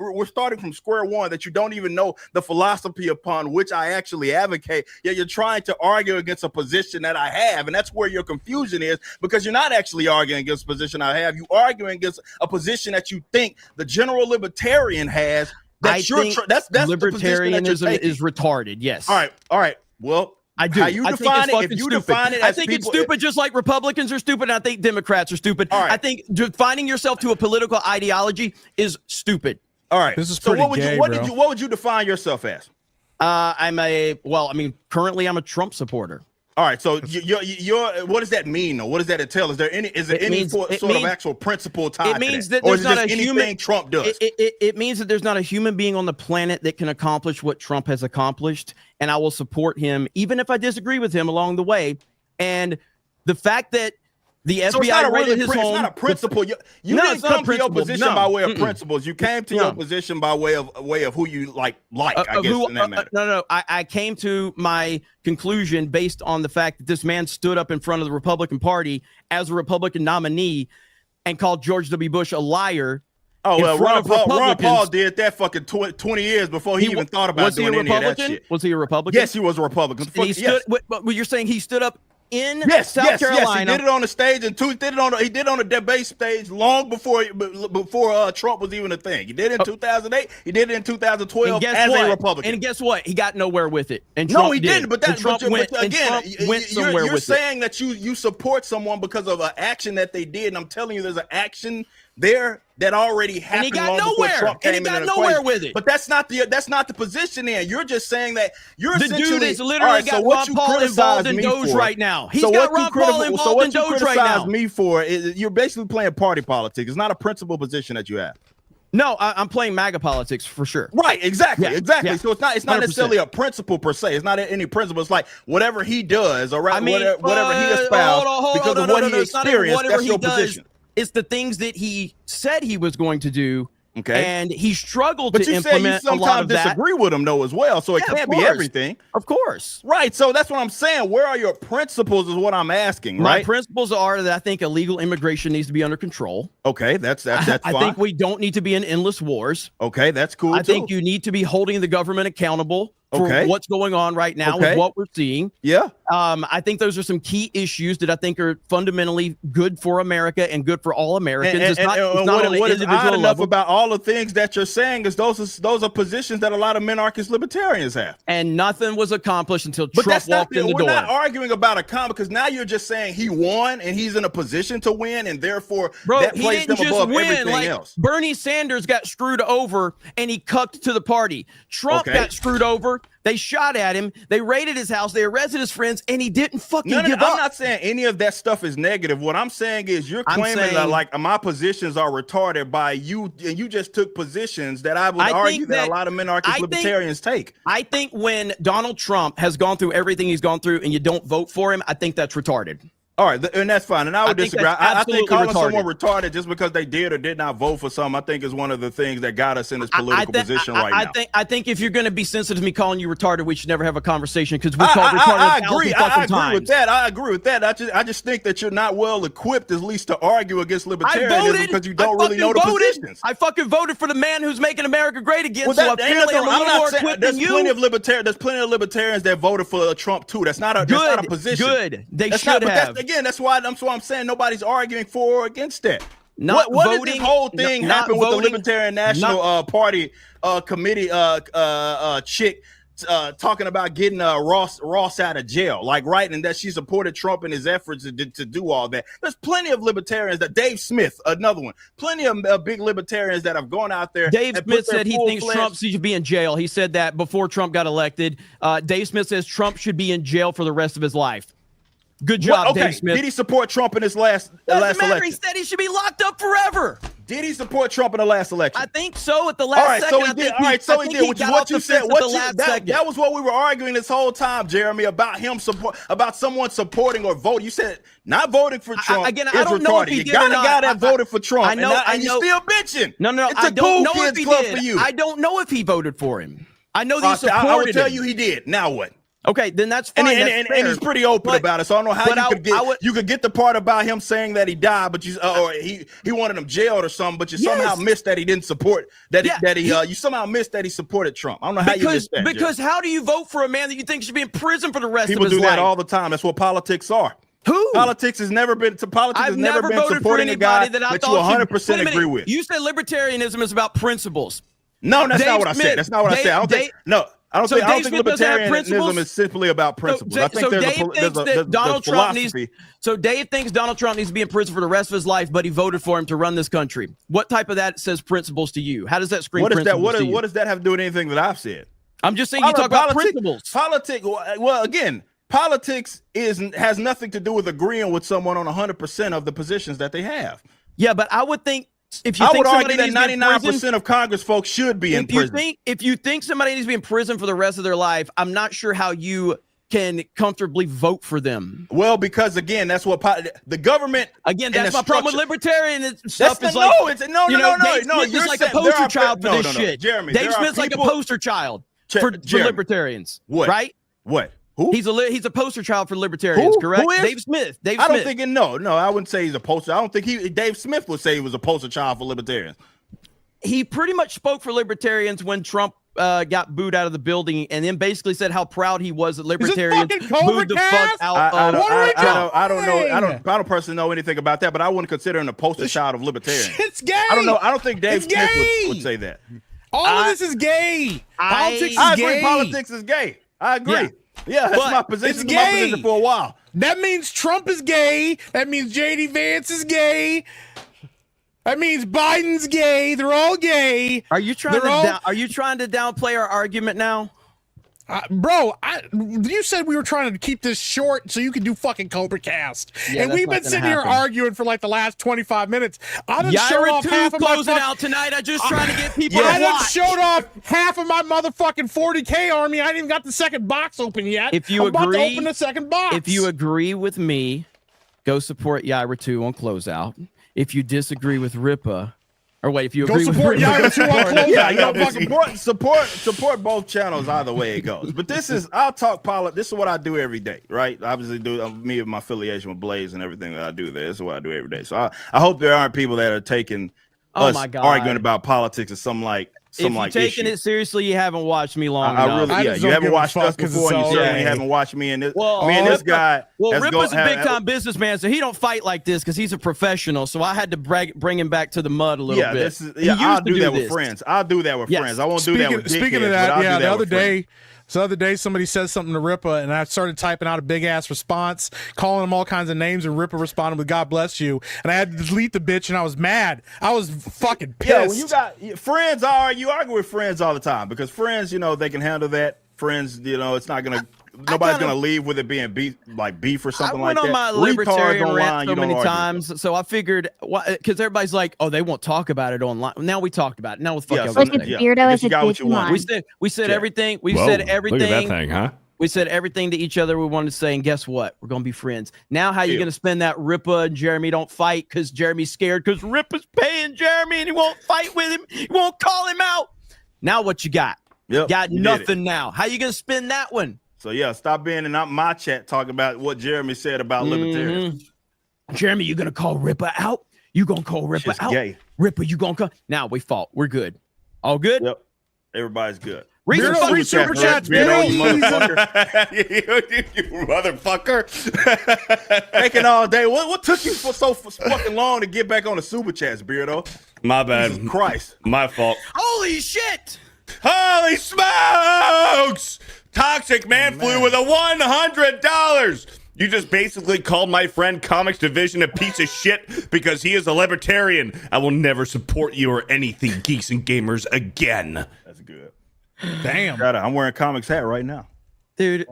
[SPEAKER 14] square one that you don't even know the philosophy upon which I actually advocate. Yet you're trying to argue against a position that I have, and that's where your confusion is because you're not actually arguing against a position I have. You're arguing against a position that you think the general libertarian has. That's
[SPEAKER 1] libertarianism is retarded. Yes.
[SPEAKER 14] All right. Well,
[SPEAKER 1] I do.
[SPEAKER 14] How you define it, if you define it as
[SPEAKER 1] I think it's stupid just like Republicans are stupid, and I think Democrats are stupid.
[SPEAKER 14] All right.
[SPEAKER 1] I think defining yourself to a political ideology is stupid.
[SPEAKER 14] All right.
[SPEAKER 5] This is pretty gay,
[SPEAKER 14] what would you define yourself as?
[SPEAKER 1] Currently I'm a Trump supporter.
[SPEAKER 14] All right, so you're what does that mean though? What does that entail? Is there any sort of actual principle tied
[SPEAKER 1] to that?
[SPEAKER 14] Or is it just anything Trump does?
[SPEAKER 1] It means that there's not a human being on the planet that can accomplish what Trump has accomplished, and I will support him even if I disagree with him along the way. And the fact that the FBI raided his home.
[SPEAKER 14] It's not a principle. You didn't come to your position by way of principles. You came to your position by way of who you like. I guess in that matter.
[SPEAKER 1] No. I came to my conclusion based on the fact that this man stood up in front of the Republican Party as a Republican nominee and called George W. Bush a liar.
[SPEAKER 14] Oh, well, Ron Paul did that fucking 20 years before he even thought about doing any of that shit.
[SPEAKER 1] Was he a Republican?
[SPEAKER 14] Yes, he was a Republican.
[SPEAKER 1] But you're saying he stood up in
[SPEAKER 14] Yes,
[SPEAKER 1] South Carolina.
[SPEAKER 14] he did it on the stage, and he did it on the debate stage long before Trump was even a thing. He did it in 2008. He did it in 2012 as a Republican.
[SPEAKER 1] And guess what? He got nowhere with it. And
[SPEAKER 14] no,
[SPEAKER 1] Trump
[SPEAKER 14] he didn't. But
[SPEAKER 1] Trump went somewhere
[SPEAKER 14] you're
[SPEAKER 1] with
[SPEAKER 14] saying that you support someone because of an action that they did, and I'm telling you, there's an action there that already happened.
[SPEAKER 1] And he got
[SPEAKER 14] long
[SPEAKER 1] nowhere.
[SPEAKER 14] Before Trump came
[SPEAKER 1] And he got
[SPEAKER 14] in
[SPEAKER 1] nowhere
[SPEAKER 14] equation.
[SPEAKER 1] with it.
[SPEAKER 14] But that's not the position. There, you're just saying that you're
[SPEAKER 1] the dude is literally got Ron Paul involved in Doge right now. He's got Ron Paul involved in Doge right now.
[SPEAKER 14] Me for is you're basically playing party politics. It's not a principal position that you have.
[SPEAKER 1] No, I'm playing MAGA politics for sure.
[SPEAKER 14] Right, exactly.
[SPEAKER 1] Yeah.
[SPEAKER 14] So it's not
[SPEAKER 1] 100%.
[SPEAKER 14] necessarily a principle per se. It's not any principle. It's like whatever he does, or whatever he espouses because of what he experienced. That's your position.
[SPEAKER 1] It's the things that he said he was going to do.
[SPEAKER 14] Okay,
[SPEAKER 1] and he struggled
[SPEAKER 14] to
[SPEAKER 1] implement a lot of that.
[SPEAKER 14] Disagree with him though as well, so it can't be everything.
[SPEAKER 1] Of course,
[SPEAKER 14] right? So that's what I'm saying. Where are your principles? Is what I'm asking.
[SPEAKER 1] My
[SPEAKER 14] right?
[SPEAKER 1] principles are that I think illegal immigration needs to be under control.
[SPEAKER 14] Okay, that's fine.
[SPEAKER 1] I think we don't need to be in endless wars.
[SPEAKER 14] Okay, that's cool.
[SPEAKER 1] I think you need to be holding the government accountable for what's going on right now with what we're seeing.
[SPEAKER 14] Yeah.
[SPEAKER 1] I think those are some key issues that I think are fundamentally good for America and good for all Americans.
[SPEAKER 14] What is odd enough about all the things that you're saying is those are positions that a lot of minarchist libertarians have.
[SPEAKER 1] And nothing was accomplished until Trump walked in the door.
[SPEAKER 14] We're not arguing about a because now you're just saying he won and he's in a position to win, and therefore that places him above everything else.
[SPEAKER 1] Bernie Sanders got screwed over and he cucked to the party. Trump got screwed over. They shot at him. They raided his house. They arrested his friends, and he didn't fucking give up.
[SPEAKER 14] I'm not saying any of that stuff is negative. What I'm saying is you're claiming that like my positions are retarded by you, and you just took positions that I would argue that a lot of minarchist libertarians take.
[SPEAKER 1] I think when Donald Trump has gone through everything he's gone through, and you don't vote for him, I think that's retarded.
[SPEAKER 14] All right, and that's fine. And I would disagree. I think calling someone retarded just because they did or did not vote for something, I think is one of the things that got us in this political position right now.
[SPEAKER 1] I think if you're going to be sensitive to me calling you retarded, we should never have a conversation because we call retarded I
[SPEAKER 14] agree with that. I agree with that. I just think that you're not well equipped, at least, to argue against libertarianism because you don't really know the positions.
[SPEAKER 1] I fucking voted for the man who's making America great again. So apparently I'm a little more equipped than you.
[SPEAKER 14] There's plenty of libertarians that voted for Trump too. That's not a position.
[SPEAKER 1] Good. They should have.
[SPEAKER 14] Again, that's why I'm saying nobody's arguing for or against that.
[SPEAKER 1] What
[SPEAKER 14] did this whole thing happen with the Libertarian National Party committee chick talking about getting Ross out of jail, and that she supported Trump in his efforts to do all that. There's plenty of libertarians that Dave Smith, another one, plenty of big libertarians that have gone out there.
[SPEAKER 1] Dave Smith said he thinks Trump should be in jail. He said that before Trump got elected. Dave Smith says Trump should be in jail for the rest of his life. Good job, Dave Smith.
[SPEAKER 14] Did he support Trump in his last election?
[SPEAKER 1] He said he should be locked up forever.
[SPEAKER 14] Did he support Trump in the last election?
[SPEAKER 1] I think so. At the last second.
[SPEAKER 14] So he did. Which is what you said. That was what we were arguing this whole time, Jeremy, about about someone supporting or voting. You said not voting for Trump.
[SPEAKER 1] I don't know if he did or not.
[SPEAKER 14] You got a guy that voted for Trump.
[SPEAKER 1] I know.
[SPEAKER 14] And you're still bitching.
[SPEAKER 1] No.
[SPEAKER 14] It's a cool kids club for you.
[SPEAKER 1] I don't know if he voted for him. I know that he supported him.
[SPEAKER 14] I would tell you he did. Now what?
[SPEAKER 1] Okay, then that's fine.
[SPEAKER 14] And he's pretty open about it. So I don't know how you could get the part about him saying that he died, but or he wanted him jailed or something, but you somehow missed that he didn't support you somehow missed that he supported Trump. I don't know how you missed that.
[SPEAKER 1] Because how do you vote for a man that you think should be in prison for the rest of his life?
[SPEAKER 14] People do that all the time. That's what politics are.
[SPEAKER 1] Who?
[SPEAKER 14] Politics has never been supporting a guy that you 100% agree with.
[SPEAKER 1] You said libertarianism is about principles.
[SPEAKER 14] No, that's not what I said. That's not what I said. I don't think libertarianism is simply about principles. I think there's a philosophy.
[SPEAKER 1] So Dave thinks Donald Trump needs to be in prison for the rest of his life, but he voted for him to run this country. What type of that says principles to you? How does that scream principles to you?
[SPEAKER 14] What does that have to do with anything that I've said?
[SPEAKER 1] I'm just saying you talk about principles.
[SPEAKER 14] Politics. Well, again, politics has nothing to do with agreeing with someone on 100% of the positions that they have.
[SPEAKER 1] Yeah, but I would think.
[SPEAKER 14] I would argue that 99% of Congress folks should be in prison.
[SPEAKER 1] If you think somebody needs to be in prison for the rest of their life, I'm not sure how you can comfortably vote for them.
[SPEAKER 14] Well, because again, that's what the government.
[SPEAKER 1] Again, that's my problem with libertarian stuff.
[SPEAKER 14] You're
[SPEAKER 1] like a poster child for this shit.
[SPEAKER 14] Jeremy,
[SPEAKER 1] Dave Smith's like a poster child for libertarians.
[SPEAKER 14] What?
[SPEAKER 1] Right?
[SPEAKER 14] What? Who?
[SPEAKER 1] He's a poster child for libertarians, correct?
[SPEAKER 14] Who is?
[SPEAKER 1] Dave Smith.
[SPEAKER 14] I don't think no, I wouldn't say he's a poster. I don't think Dave Smith would say he was a poster child for libertarians.
[SPEAKER 1] He pretty much spoke for libertarians when Trump got booed out of the building, and then basically said how proud he was that libertarians
[SPEAKER 5] fucking Cobra
[SPEAKER 1] booed the fuck
[SPEAKER 5] Cast?
[SPEAKER 1] out
[SPEAKER 14] I
[SPEAKER 1] of Trump.
[SPEAKER 14] don't know. I don't personally know anything about that, but I wouldn't consider him a poster child of libertarian.
[SPEAKER 5] It's gay.
[SPEAKER 14] I don't know. I don't think Dave
[SPEAKER 5] It's
[SPEAKER 14] Smith
[SPEAKER 5] gay.
[SPEAKER 14] would say that.
[SPEAKER 5] All of this is gay. Politics is
[SPEAKER 14] I
[SPEAKER 5] gay.
[SPEAKER 14] agree. Politics is gay. I agree.
[SPEAKER 1] Yeah.
[SPEAKER 14] Yeah, that's
[SPEAKER 1] But
[SPEAKER 14] my position.
[SPEAKER 5] it's
[SPEAKER 14] It's my
[SPEAKER 5] gay.
[SPEAKER 14] position for a while.
[SPEAKER 5] That means Trump is gay. That means J.D. Vance is gay. That means Biden's gay. They're all gay.
[SPEAKER 1] Are you trying to downplay our argument now?
[SPEAKER 5] Bro, you said we were trying to keep this short so you could do fucking Cobra Cast.
[SPEAKER 1] Yeah,
[SPEAKER 5] and
[SPEAKER 1] that's
[SPEAKER 5] we've
[SPEAKER 1] not
[SPEAKER 5] been
[SPEAKER 1] gonna
[SPEAKER 5] sitting here
[SPEAKER 1] happen.
[SPEAKER 5] arguing for like the last 25 minutes. I done showed
[SPEAKER 1] Yaira
[SPEAKER 5] off
[SPEAKER 1] 2
[SPEAKER 5] half of my
[SPEAKER 1] closing out tonight. I just trying to get people
[SPEAKER 5] I
[SPEAKER 1] to
[SPEAKER 5] done
[SPEAKER 1] watch.
[SPEAKER 5] showed off half of my motherfucking 40K army. I ain't even got the second box open yet.
[SPEAKER 1] If you
[SPEAKER 5] I'm about to
[SPEAKER 1] agree-
[SPEAKER 5] open the second box.
[SPEAKER 1] If you agree with me, go support Yaira 2 on closeout. If you disagree with Ripa, or wait, if you
[SPEAKER 5] Go
[SPEAKER 1] agree with
[SPEAKER 5] support
[SPEAKER 1] Ripa,
[SPEAKER 5] Yaira 2 on closeout.
[SPEAKER 14] Yeah, you know, support both channels either way it goes. But I'll talk politics. This is what I do every day, right? Obviously, me and my affiliation with Blaze and everything that I do there. This is what I do every day. So I hope there aren't people that are taking us
[SPEAKER 1] my God.
[SPEAKER 14] arguing about politics as some
[SPEAKER 1] if you're taking it seriously, you haven't watched me long
[SPEAKER 14] I
[SPEAKER 1] enough.
[SPEAKER 14] really, you haven't watched us before, and you certainly haven't watched me and this. Me and this guy.
[SPEAKER 1] Well,
[SPEAKER 14] has
[SPEAKER 1] Ripa's
[SPEAKER 14] go-
[SPEAKER 1] a big
[SPEAKER 14] have-
[SPEAKER 1] time businessman, so he don't fight like this because he's a professional. So I had to bring him back to the mud a little bit.
[SPEAKER 14] I'll do that with friends. I'll do that with friends. I won't do that with dickheads.
[SPEAKER 5] Speaking of
[SPEAKER 14] but I'll
[SPEAKER 5] that,
[SPEAKER 14] do
[SPEAKER 5] the other
[SPEAKER 14] with friends.
[SPEAKER 5] day. So the other day, somebody said something to Ripa, and I started typing out a big ass response, calling him all kinds of names, and Ripa responded with "God bless you," and I had to delete the bitch, and I was mad. I was fucking pissed.
[SPEAKER 14] Yeah, when you got friends, you argue with friends all the time because friends, they can handle that. Friends, it's not gonna. Nobody's gonna leave with it being beef or something like that.
[SPEAKER 1] I went on my libertarian
[SPEAKER 14] Retards
[SPEAKER 1] rant
[SPEAKER 14] online,
[SPEAKER 1] so
[SPEAKER 14] you don't
[SPEAKER 1] many
[SPEAKER 14] argue.
[SPEAKER 1] times, so I figured, because everybody's like, "Oh, they won't talk about it online." Now we talked about it. Now what the fuck
[SPEAKER 14] Yeah,
[SPEAKER 1] y'all
[SPEAKER 14] so
[SPEAKER 1] gonna
[SPEAKER 14] look
[SPEAKER 1] say?
[SPEAKER 14] at Beardo as a Digimon.
[SPEAKER 1] We said everything. We
[SPEAKER 17] Whoa,
[SPEAKER 1] said everything.
[SPEAKER 17] Look at that thing, huh?
[SPEAKER 1] We said everything to each other we wanted to say, and guess what? We're gonna be friends. Now, how you gonna spend that Ripa and Jeremy don't fight because Jeremy's scared because Ripa's paying Jeremy and he won't fight with him. He won't call him out. Now what you got?
[SPEAKER 14] Yep,
[SPEAKER 1] got
[SPEAKER 14] you did
[SPEAKER 1] nothing now. How you gonna spend that one?
[SPEAKER 14] So yeah, stop being in my chat talking about what Jeremy said about libertarians.
[SPEAKER 1] Jeremy, you gonna call Ripa out? You gonna call Ripa
[SPEAKER 14] Shit's
[SPEAKER 1] out?
[SPEAKER 14] gay.
[SPEAKER 1] Ripa, you gonna call? Now we fought. We're good. All good?
[SPEAKER 14] Yep. Everybody's good.
[SPEAKER 1] Read some fucking
[SPEAKER 5] super chats,
[SPEAKER 14] Beardo,
[SPEAKER 5] please.
[SPEAKER 14] you motherfucker. you motherfucker. Taking all day. What took you for so fucking long to get back on the super chats, Beardo?
[SPEAKER 2] My bad.
[SPEAKER 14] Jesus Christ.
[SPEAKER 2] My fault.
[SPEAKER 1] Holy shit!
[SPEAKER 2] Holy smokes! Toxic Man flew with a $100. You just basically called my friend Comics Division a piece of shit because he is a libertarian. I will never support you or anything Geeks and Gamers again.
[SPEAKER 14] That's good.
[SPEAKER 5] Damn.
[SPEAKER 14] I'm wearing Comics hat right now.
[SPEAKER 1] Dude,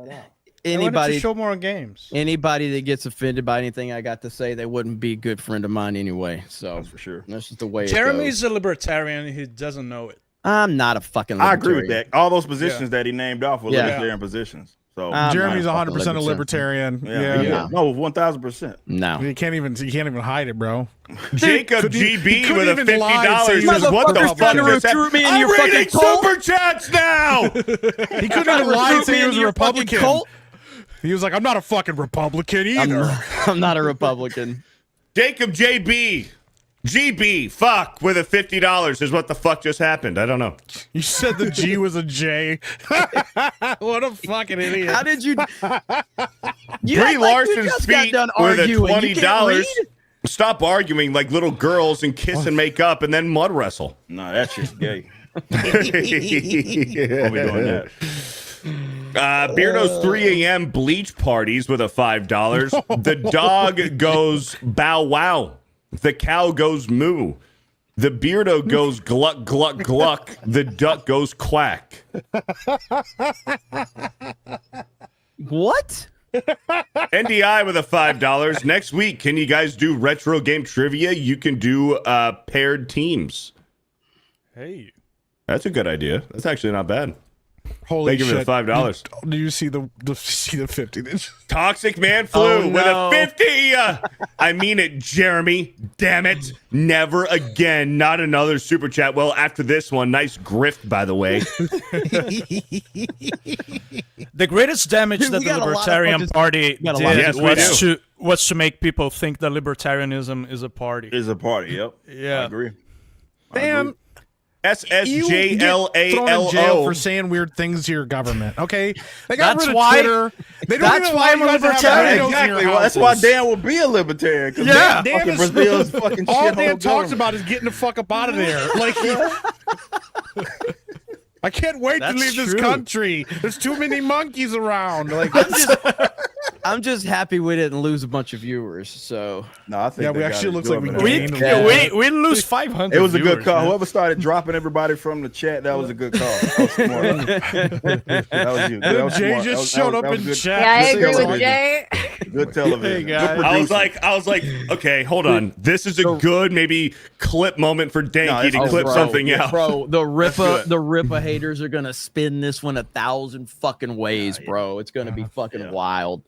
[SPEAKER 1] anybody
[SPEAKER 3] show more games.
[SPEAKER 1] Anybody that gets offended by anything I got to say, they wouldn't be a good friend of mine anyway. So
[SPEAKER 14] That's for sure.
[SPEAKER 1] That's just the way
[SPEAKER 3] Jeremy's
[SPEAKER 1] it
[SPEAKER 3] a libertarian. He doesn't know it.
[SPEAKER 1] I'm not a fucking
[SPEAKER 14] I
[SPEAKER 1] libertarian.
[SPEAKER 14] agree with that. All those positions that he named off were libertarian positions. So
[SPEAKER 5] Jeremy's 100% a libertarian. Yeah.
[SPEAKER 14] No, 1,000%.
[SPEAKER 1] No.
[SPEAKER 5] You can't even hide it, bro.
[SPEAKER 2] Jacob
[SPEAKER 5] Couldn't he- he
[SPEAKER 2] GB
[SPEAKER 5] couldn't
[SPEAKER 2] with a
[SPEAKER 5] even lie and say
[SPEAKER 2] $50
[SPEAKER 5] he was
[SPEAKER 2] says, what the
[SPEAKER 5] Republican.
[SPEAKER 2] fuck
[SPEAKER 1] Trying to
[SPEAKER 2] just happened?
[SPEAKER 1] recruit me into
[SPEAKER 2] I'm
[SPEAKER 1] your
[SPEAKER 2] reading
[SPEAKER 1] fucking cult?
[SPEAKER 2] super chats now.
[SPEAKER 5] He couldn't even lie and say he was a Republican.
[SPEAKER 1] Cult?
[SPEAKER 5] He was like, I'm not a fucking Republican either.
[SPEAKER 1] I'm not a Republican.
[SPEAKER 2] Jacob JB. GB, fuck, with a $50 is what the fuck just happened. I don't know.
[SPEAKER 5] You said the G was a J. What a fucking idiot.
[SPEAKER 1] How did you?
[SPEAKER 2] Brie
[SPEAKER 1] you
[SPEAKER 2] Larson's
[SPEAKER 1] just got
[SPEAKER 2] feet
[SPEAKER 1] done
[SPEAKER 2] with a
[SPEAKER 1] arguing. You can't
[SPEAKER 2] $20.
[SPEAKER 1] read?
[SPEAKER 2] Stop arguing like little girls and kiss and make up and then mud wrestle.
[SPEAKER 14] No, that shit's gay. I'll be doing that.
[SPEAKER 2] Beardo's 3 a.m. bleach parties with a $5. The dog goes bow wow. The cow goes moo. The Beardo goes gluck, gluck, gluck. The duck goes quack.
[SPEAKER 1] What?
[SPEAKER 2] NDI with a $5. Next week, can you guys do retro game trivia? You can do paired teams.
[SPEAKER 3] Hey.
[SPEAKER 2] That's a good idea. That's actually not bad.
[SPEAKER 5] Holy
[SPEAKER 2] Thank you
[SPEAKER 5] shit.
[SPEAKER 2] for the $5.
[SPEAKER 5] Do you see the 50?
[SPEAKER 2] Toxic Man flew with a 50. I mean it, Jeremy. Damn it. Never again. Not another super chat. Well, after this one, nice grift, by the way.
[SPEAKER 3] The greatest damage
[SPEAKER 1] Dude,
[SPEAKER 3] that
[SPEAKER 1] we
[SPEAKER 3] the
[SPEAKER 1] got a lot of
[SPEAKER 3] Libertarian
[SPEAKER 1] fucking-
[SPEAKER 3] Party
[SPEAKER 1] we got a lot of-
[SPEAKER 3] did was to make people think that libertarianism is a party.
[SPEAKER 14] Is a party, yep.
[SPEAKER 3] Yeah.
[SPEAKER 14] I agree.
[SPEAKER 5] Man,
[SPEAKER 2] SSJLALO
[SPEAKER 5] for saying weird things to your government. Okay, they got
[SPEAKER 3] That's
[SPEAKER 5] rid of
[SPEAKER 3] why-
[SPEAKER 5] Twitter. They don't
[SPEAKER 3] that's
[SPEAKER 5] even
[SPEAKER 3] why
[SPEAKER 5] allow
[SPEAKER 3] I'm a
[SPEAKER 5] you guys to have
[SPEAKER 3] libertarian.
[SPEAKER 5] radios in your
[SPEAKER 14] Exactly. Well, that's why
[SPEAKER 5] houses.
[SPEAKER 14] Dan will be a libertarian. 'Cause
[SPEAKER 5] Yeah,
[SPEAKER 14] Dan
[SPEAKER 5] Dan is
[SPEAKER 14] Brazil's fucking
[SPEAKER 5] all
[SPEAKER 14] shithole
[SPEAKER 5] Dan talks
[SPEAKER 14] government.
[SPEAKER 5] about is getting the fuck up out of there. Like, I can't wait to
[SPEAKER 3] That's
[SPEAKER 5] leave this
[SPEAKER 3] true.
[SPEAKER 5] country. There's too many monkeys around. Like,
[SPEAKER 1] I'm just happy we didn't lose a bunch of viewers. So
[SPEAKER 14] No, I think
[SPEAKER 5] yeah,
[SPEAKER 14] they
[SPEAKER 5] we
[SPEAKER 14] got
[SPEAKER 5] actually
[SPEAKER 14] it
[SPEAKER 5] looks like we
[SPEAKER 14] going,
[SPEAKER 3] We,
[SPEAKER 14] man.
[SPEAKER 5] gained a lot.
[SPEAKER 3] we lose 500.
[SPEAKER 14] It was a good
[SPEAKER 3] viewers,
[SPEAKER 14] call.
[SPEAKER 3] man.
[SPEAKER 14] Whoever started dropping everybody from the chat, that was a good call. That was smart. That was you. That was
[SPEAKER 5] Jay
[SPEAKER 14] smart.
[SPEAKER 5] just
[SPEAKER 14] That was-
[SPEAKER 5] showed
[SPEAKER 14] that
[SPEAKER 5] up
[SPEAKER 14] was
[SPEAKER 5] in
[SPEAKER 14] good-
[SPEAKER 5] chat.
[SPEAKER 8] Yeah, I
[SPEAKER 14] good
[SPEAKER 8] agree with
[SPEAKER 14] television.
[SPEAKER 8] Jay.
[SPEAKER 14] Good television.
[SPEAKER 3] Hey, guys.
[SPEAKER 14] Good
[SPEAKER 2] I was
[SPEAKER 14] producing.
[SPEAKER 2] like, okay, hold on. This is a good maybe clip moment for Danky
[SPEAKER 14] it's
[SPEAKER 2] to
[SPEAKER 14] good.
[SPEAKER 2] clip
[SPEAKER 1] bro,
[SPEAKER 2] something out.
[SPEAKER 1] bro. The
[SPEAKER 2] good.
[SPEAKER 1] Rippa haters are gonna spin this one 1,000 fucking ways, bro. It's gonna be fucking wild.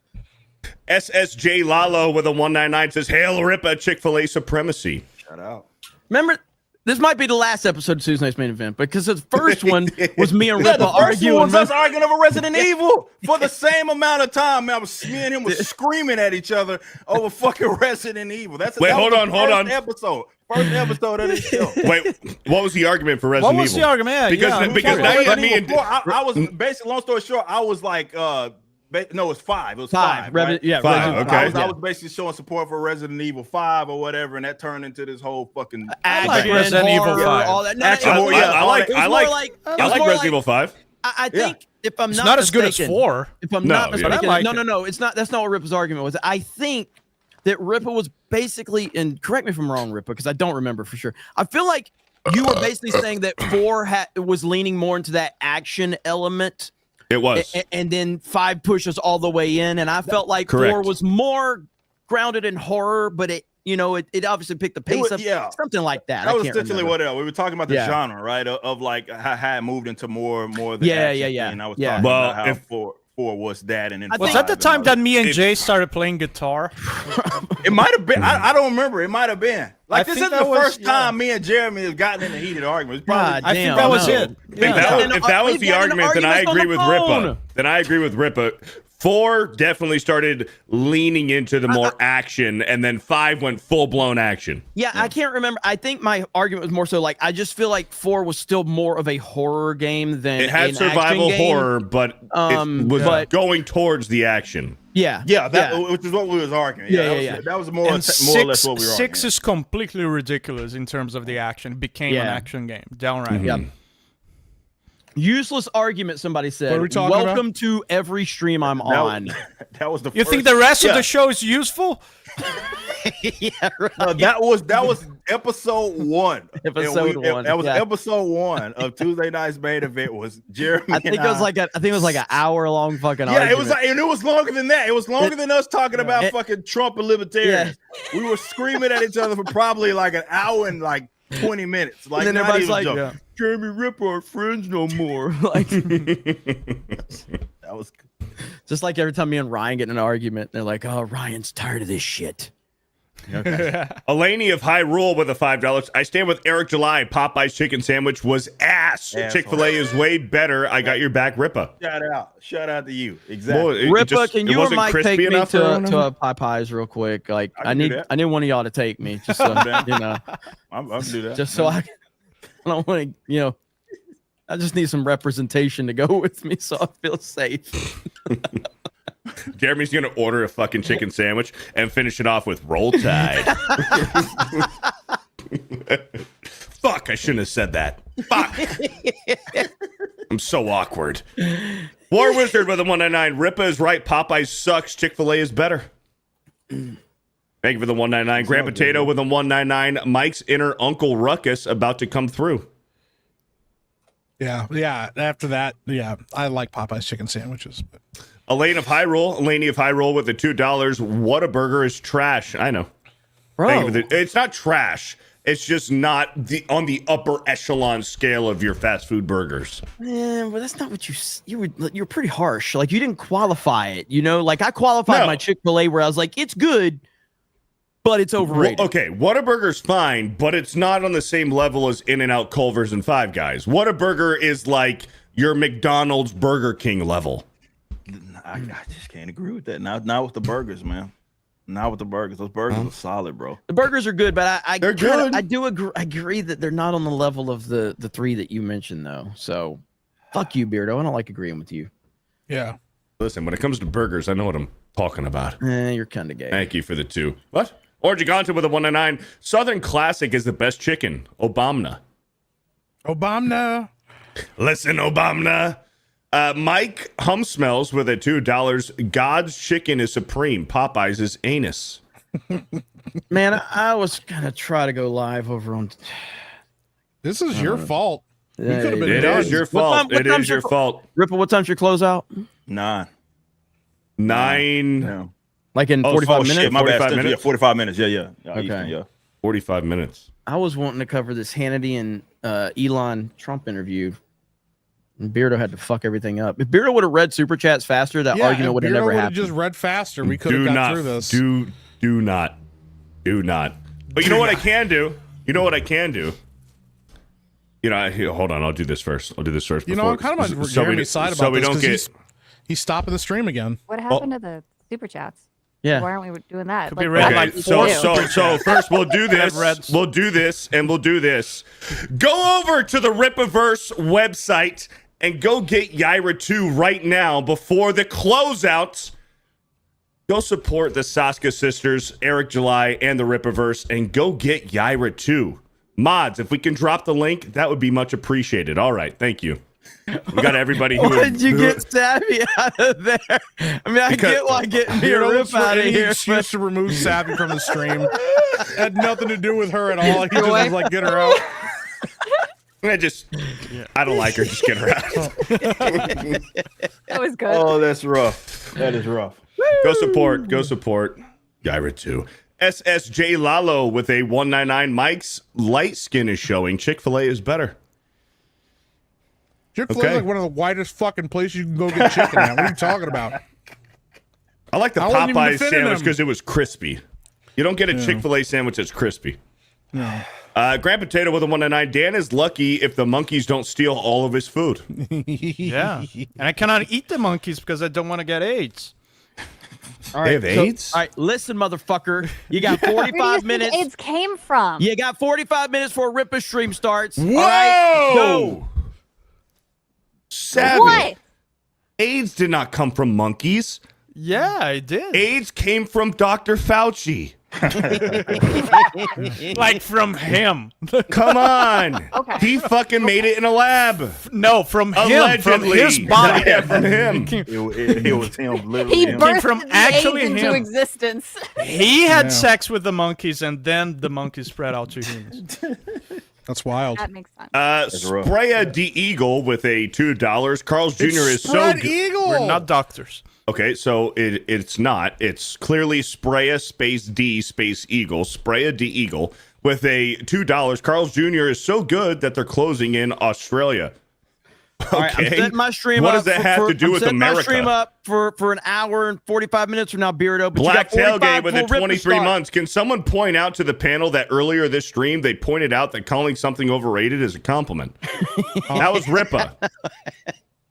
[SPEAKER 2] SSJ Lalo with a 199 says, "Hail Rippa, Chick-fil-A supremacy."
[SPEAKER 14] Shout out.
[SPEAKER 1] Remember, this might be the last episode of Tuesday Night's Main Event because the first one was me and
[SPEAKER 14] Yeah, the
[SPEAKER 1] Rippa
[SPEAKER 14] first one
[SPEAKER 1] arguing.
[SPEAKER 14] was us arguing over Resident Evil for the same amount of time. Man, me and him was screaming at each other over fucking Resident Evil.
[SPEAKER 2] Wait,
[SPEAKER 14] that
[SPEAKER 2] hold
[SPEAKER 14] was
[SPEAKER 2] on,
[SPEAKER 14] the
[SPEAKER 2] hold
[SPEAKER 14] first
[SPEAKER 2] on.
[SPEAKER 14] First episode of this show.
[SPEAKER 2] Wait, what was the argument for Resident
[SPEAKER 3] What was
[SPEAKER 2] Evil?
[SPEAKER 3] the argument? Yeah,
[SPEAKER 2] Because now you got me and
[SPEAKER 14] I was basically, long story short, I was like, no, it's 5. It was 5.
[SPEAKER 1] Revi-
[SPEAKER 14] Right?
[SPEAKER 1] yeah,
[SPEAKER 2] 5,
[SPEAKER 1] Resident-
[SPEAKER 2] okay.
[SPEAKER 14] I was basically showing support for Resident Evil 5 or whatever, and that turned into this whole fucking
[SPEAKER 1] Action,
[SPEAKER 3] like Resident Evil
[SPEAKER 1] horror,
[SPEAKER 3] 5.
[SPEAKER 1] all that. No,
[SPEAKER 14] Action,
[SPEAKER 1] it was
[SPEAKER 14] horror,
[SPEAKER 1] more-
[SPEAKER 14] yeah,
[SPEAKER 2] I like
[SPEAKER 1] it was more like
[SPEAKER 2] Resident Evil 5.
[SPEAKER 1] I think if I'm
[SPEAKER 3] It's
[SPEAKER 1] not
[SPEAKER 3] not as good as
[SPEAKER 1] mistaken-
[SPEAKER 3] 4.
[SPEAKER 1] If I'm
[SPEAKER 2] No,
[SPEAKER 1] not
[SPEAKER 2] yeah.
[SPEAKER 1] mistaken,
[SPEAKER 3] I like
[SPEAKER 1] no,
[SPEAKER 3] it.
[SPEAKER 1] no, no, it's not. That's not what Rippa's argument was. I think that Rippa was basically, and correct me if I'm wrong, Rippa, because I don't remember for sure. I feel like you were basically saying that 4 was leaning more into that action element.
[SPEAKER 2] It was.
[SPEAKER 1] And then 5 pushes all the way in, and I felt like 4
[SPEAKER 2] Correct.
[SPEAKER 1] was more grounded in horror, but it obviously picked the pace
[SPEAKER 14] was-
[SPEAKER 1] up,
[SPEAKER 14] yeah.
[SPEAKER 1] something like that.
[SPEAKER 14] That
[SPEAKER 1] I
[SPEAKER 14] was
[SPEAKER 1] can't
[SPEAKER 14] essentially
[SPEAKER 1] remember.
[SPEAKER 14] what we were talking about the
[SPEAKER 1] Yeah.
[SPEAKER 14] genre, right? Of like how it moved into more of the
[SPEAKER 1] Yeah,
[SPEAKER 14] action
[SPEAKER 1] yeah.
[SPEAKER 14] thing. I was
[SPEAKER 1] Yeah.
[SPEAKER 14] talking
[SPEAKER 2] Well,
[SPEAKER 14] about how
[SPEAKER 2] if-
[SPEAKER 14] 4 was that, and then
[SPEAKER 3] Was
[SPEAKER 14] 5
[SPEAKER 3] that the
[SPEAKER 14] and
[SPEAKER 3] time
[SPEAKER 14] all
[SPEAKER 3] that me and
[SPEAKER 2] If-
[SPEAKER 3] Jay started playing guitar?
[SPEAKER 14] It might have been. I don't remember. It might have been. Like,
[SPEAKER 3] I
[SPEAKER 14] this
[SPEAKER 3] think
[SPEAKER 14] isn't
[SPEAKER 3] that
[SPEAKER 14] the
[SPEAKER 3] was-
[SPEAKER 14] first time me and Jeremy have gotten in a heated argument. It's probably,
[SPEAKER 1] God
[SPEAKER 3] I think
[SPEAKER 1] damn,
[SPEAKER 3] that was
[SPEAKER 1] no.
[SPEAKER 3] it.
[SPEAKER 2] If
[SPEAKER 3] Yeah.
[SPEAKER 2] that was
[SPEAKER 1] We've
[SPEAKER 2] the
[SPEAKER 1] gotten in
[SPEAKER 2] argument, then I
[SPEAKER 1] arguments on
[SPEAKER 2] agree
[SPEAKER 1] the
[SPEAKER 2] with
[SPEAKER 1] phone.
[SPEAKER 2] Rippa. Then I agree with Rippa. 4 definitely started leaning into the more action, and then 5 went full-blown action.
[SPEAKER 1] Yeah, I can't remember. I think my argument was more so like I just feel like 4 was still more of a horror game than
[SPEAKER 2] It had
[SPEAKER 1] an
[SPEAKER 2] survival
[SPEAKER 1] action game.
[SPEAKER 2] horror, but it was
[SPEAKER 1] but-
[SPEAKER 2] going towards the action.
[SPEAKER 1] Yeah,
[SPEAKER 14] which is what we was arguing. That was more or
[SPEAKER 3] And
[SPEAKER 14] less what we were
[SPEAKER 3] 6
[SPEAKER 14] arguing.
[SPEAKER 3] is completely ridiculous in terms of the action. It became an
[SPEAKER 1] Yeah.
[SPEAKER 3] action game. Downright.
[SPEAKER 1] Yep. Useless argument. Somebody said.
[SPEAKER 5] What are we talking about?
[SPEAKER 1] Welcome to every stream I'm on.
[SPEAKER 14] That was the.
[SPEAKER 3] You
[SPEAKER 14] first,
[SPEAKER 3] think the rest of
[SPEAKER 14] yeah.
[SPEAKER 3] the show is useful?
[SPEAKER 1] Yeah, right.
[SPEAKER 14] No, that was episode 1.
[SPEAKER 1] Episode 1,
[SPEAKER 14] That was
[SPEAKER 1] yeah.
[SPEAKER 14] episode 1 of Tuesday Night's Main Event. Was Jeremy?
[SPEAKER 1] I think it was like an hour long fucking.
[SPEAKER 14] Yeah,
[SPEAKER 1] argument.
[SPEAKER 14] it was like, and it was longer than that. It was longer than us talking about fucking Trump and libertarians. We were screaming at each other for probably like an hour and like 20 minutes. Like,
[SPEAKER 1] and then
[SPEAKER 14] not
[SPEAKER 1] everybody's
[SPEAKER 14] even
[SPEAKER 1] like,
[SPEAKER 14] joking.
[SPEAKER 1] Jeremy Ripper, our friends no more. Like,
[SPEAKER 14] That was
[SPEAKER 1] just like every time me and Ryan get in an argument, they're like, "Oh, Ryan's tired of this shit."
[SPEAKER 2] Elaney of High Rule with a $5. I stand with Eric July. Popeye's chicken sandwich was ass.
[SPEAKER 14] Asshole.
[SPEAKER 2] Chick-fil-A is way better. I got your back, Rippa.
[SPEAKER 14] shout out to you. Exactly.
[SPEAKER 2] Well, it
[SPEAKER 1] Rippa,
[SPEAKER 2] just-
[SPEAKER 1] can
[SPEAKER 2] it
[SPEAKER 1] you or
[SPEAKER 2] wasn't
[SPEAKER 1] Mike take
[SPEAKER 2] crispy
[SPEAKER 1] me
[SPEAKER 2] enough for
[SPEAKER 1] to
[SPEAKER 2] everyone?
[SPEAKER 1] a Popeyes real quick? Like,
[SPEAKER 14] I can do that.
[SPEAKER 1] I need one of y'all to take me, just so, you know,
[SPEAKER 14] I can do that.
[SPEAKER 1] just so I don't want to, I just need some representation to go with me, so I feel safe.
[SPEAKER 2] Jeremy's going to order a fucking chicken sandwich and finish it off with Roll Tide. Fuck, I shouldn't have said that. Fuck. I'm so awkward. War Wizard with a 199. Rippa is right. Popeyes sucks. Chick-fil-A is better. Thank you for the 199. Grand Potato with a 199. Mike's inner Uncle Ruckus about to come through.
[SPEAKER 5] Yeah. After that, I like Popeye's chicken sandwiches. But.
[SPEAKER 2] Elaine of High Roll with the $2. Whataburger is trash. I know.
[SPEAKER 1] Bro.
[SPEAKER 2] Thank you for the- it's not trash. It's just not on the upper echelon scale of your fast food burgers.
[SPEAKER 1] Man, but that's not what you're pretty harsh. Like, you didn't qualify it, Like, I qualified my Chick-fil-A where I was like, it's good, but it's overrated.
[SPEAKER 2] Well, okay, Whataburger's fine, but it's not on the same level as In-N-Out, Culver's, and Five Guys. Whataburger is like your McDonald's, Burger King level.
[SPEAKER 14] I just can't agree with that. Not with the burgers, man. Not with the burgers. Those burgers are solid, bro.
[SPEAKER 1] The burgers are good, but
[SPEAKER 2] They're good.
[SPEAKER 1] I do agree that they're not on the level of the three that you mentioned, though. So, fuck you, Beardo. I don't like agreeing with you.
[SPEAKER 5] Yeah.
[SPEAKER 2] Listen, when it comes to burgers, I know what I'm talking about.
[SPEAKER 1] You're kind of gay.
[SPEAKER 2] Thank you for the 2. What? Orange Gunter with a 199. Southern Classic is the best chicken. Obama. Listen, Obama. Mike Humsmells with a $2. God's chicken is supreme. Popeyes is anus.
[SPEAKER 1] Man, I was gonna try to go live over on.
[SPEAKER 5] This is your fault.
[SPEAKER 1] Yeah,
[SPEAKER 5] You could have been
[SPEAKER 2] It
[SPEAKER 5] done.
[SPEAKER 2] is your fault. It is your fault.
[SPEAKER 1] Ripple, what time's your closeout?
[SPEAKER 14] 9.
[SPEAKER 2] 9.
[SPEAKER 14] Yeah.
[SPEAKER 1] Like in 45 minutes?
[SPEAKER 14] Shit, my bad.
[SPEAKER 2] 45 minutes?
[SPEAKER 14] Yeah, 45 minutes. Yeah.
[SPEAKER 1] Okay.
[SPEAKER 14] Yeah.
[SPEAKER 2] 45 minutes.
[SPEAKER 1] I was wanting to cover this Hannity and Elon Trump interview. And Beardo had to fuck everything up. If Beardo would have read super chats faster, that argument would have never happened.
[SPEAKER 5] Just read faster. We could have got through this.
[SPEAKER 2] Do not. But you know what I can do? You know, hold on. I'll do this first.
[SPEAKER 5] You know, I'm kind of on Jeremy's side about this because he's stopping the stream again.
[SPEAKER 8] What happened to the super chats?
[SPEAKER 1] Yeah.
[SPEAKER 8] Why aren't we doing that?
[SPEAKER 3] Could be read like four
[SPEAKER 2] So first we'll do this. We'll do this. Go over to the Rippaverse website and go get Yaira 2 right now before the closeout. Go support the Saska sisters, Eric July, and the Rippaverse, and go get Yaira 2. Mods, if we can drop the link, that would be much appreciated. All right, thank you. We got everybody who.
[SPEAKER 1] Why did you get Savvy out of there? I mean, I get why getting me a rip out of here.
[SPEAKER 5] Excuse to remove Savvy from the stream. Had nothing to do with her at all. He just was like, get her out.
[SPEAKER 2] I don't like her. Just get her out.
[SPEAKER 8] That was good.
[SPEAKER 14] Oh, that's rough. That is rough.
[SPEAKER 2] Go support. Yaira 2. SSJ Lalo with a 199. Mike's light skin is showing. Chick-fil-A is better.
[SPEAKER 5] Chick-fil-A is like one of the widest fucking places you can go get chicken at. What are you talking about?
[SPEAKER 2] I like the Popeyes sandwich because it was crispy. You don't get a Chick-fil-A sandwich that's crispy.
[SPEAKER 5] No.
[SPEAKER 2] Grand Potato with a 199. Dan is lucky if the monkeys don't steal all of his food.
[SPEAKER 3] Yeah. And I cannot eat the monkeys because I don't want to get AIDS.
[SPEAKER 1] All
[SPEAKER 2] They have AIDS?
[SPEAKER 1] All right, listen, motherfucker. You got 45 minutes.
[SPEAKER 8] AIDS came from.
[SPEAKER 1] You got 45 minutes before Ripper stream starts.
[SPEAKER 2] Whoa!
[SPEAKER 1] All right, go.
[SPEAKER 2] Savvy.
[SPEAKER 8] What?
[SPEAKER 2] AIDS did not come from monkeys.
[SPEAKER 3] Yeah, I did.
[SPEAKER 2] AIDS came from Dr. Fauci.
[SPEAKER 3] Like from him.
[SPEAKER 2] Come on.
[SPEAKER 8] Okay.
[SPEAKER 2] He fucking made it in a lab.
[SPEAKER 3] No, from him. From
[SPEAKER 2] Allegedly.
[SPEAKER 3] his body.
[SPEAKER 2] Yeah, from him.
[SPEAKER 14] It was him. Literally
[SPEAKER 8] He
[SPEAKER 14] him.
[SPEAKER 8] birthed
[SPEAKER 3] from
[SPEAKER 8] the
[SPEAKER 3] actually
[SPEAKER 8] AIDS into
[SPEAKER 3] him.
[SPEAKER 8] existence.
[SPEAKER 3] He had sex with the monkeys, and then the monkeys spread out to humans.
[SPEAKER 5] That's wild.
[SPEAKER 8] That makes sense.
[SPEAKER 2] Spraya D Eagle with a $2. Carl's Jr. is so
[SPEAKER 5] Spread
[SPEAKER 2] good.
[SPEAKER 5] Eagle.
[SPEAKER 3] We're not doctors.
[SPEAKER 2] Okay, so it's not. It's clearly Spraya space D space Eagle. Spraya D Eagle with a $2. Carl's Jr. is so good that they're closing in Australia. Okay.
[SPEAKER 1] All right, I'm setting my stream
[SPEAKER 2] what
[SPEAKER 1] up.
[SPEAKER 2] does that have to do with America?
[SPEAKER 1] My stream up for an hour and 45 minutes from now, Beardo. But
[SPEAKER 2] Black
[SPEAKER 1] you got 45
[SPEAKER 2] Tailgate with a
[SPEAKER 1] full Ripper
[SPEAKER 2] 23
[SPEAKER 1] start.
[SPEAKER 2] months. Can someone point out to the panel that earlier this stream they pointed out that calling something overrated is a compliment? That was Rippa.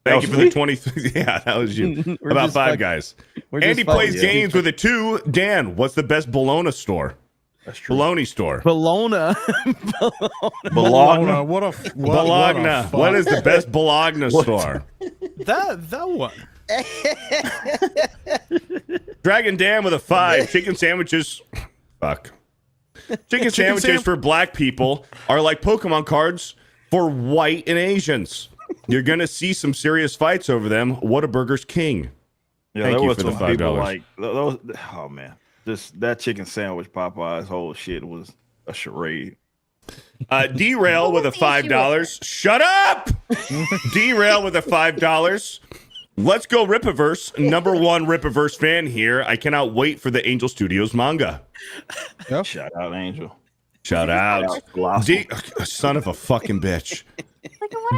[SPEAKER 2] Thank you for the 23. Yeah, that was you. About five guys. Andy plays games with a 2. Dan, what's the best Bologna store?
[SPEAKER 14] That's true.
[SPEAKER 2] Bologna store.
[SPEAKER 1] Bologna.
[SPEAKER 5] Bologna. What a
[SPEAKER 2] Bologna. What is the best Bologna store?
[SPEAKER 3] That one.
[SPEAKER 2] Dragon Dan with a 5. Chicken sandwiches. Fuck. Chicken sandwiches for black people are like Pokemon cards for white and Asians. You're gonna see some serious fights over them. Whataburger's king.
[SPEAKER 14] Yeah,
[SPEAKER 2] Thank
[SPEAKER 14] there
[SPEAKER 2] you
[SPEAKER 14] was
[SPEAKER 2] for the
[SPEAKER 14] some people
[SPEAKER 2] $5.
[SPEAKER 14] like those. Oh man, that chicken sandwich Popeye's whole shit was a charade.
[SPEAKER 2] Derail with a $5. Shut up. Derail with a $5. Let's go Rippaverse. Number 1 Rippaverse fan here. I cannot wait for the Angel Studios manga.
[SPEAKER 5] Yep.
[SPEAKER 14] Shout out Angel.
[SPEAKER 2] Shout out. Son of a fucking bitch.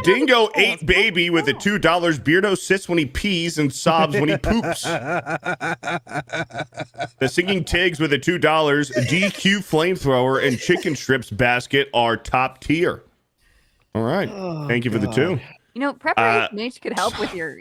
[SPEAKER 2] Dingo 8 baby with a $2. Beardo sits when he pees and sobs when he poops. The singing Tigs with a $2. DQ flamethrower and chicken strips basket are top tier. All right. Thank you for the 2.
[SPEAKER 8] You know, preparation H could help with your.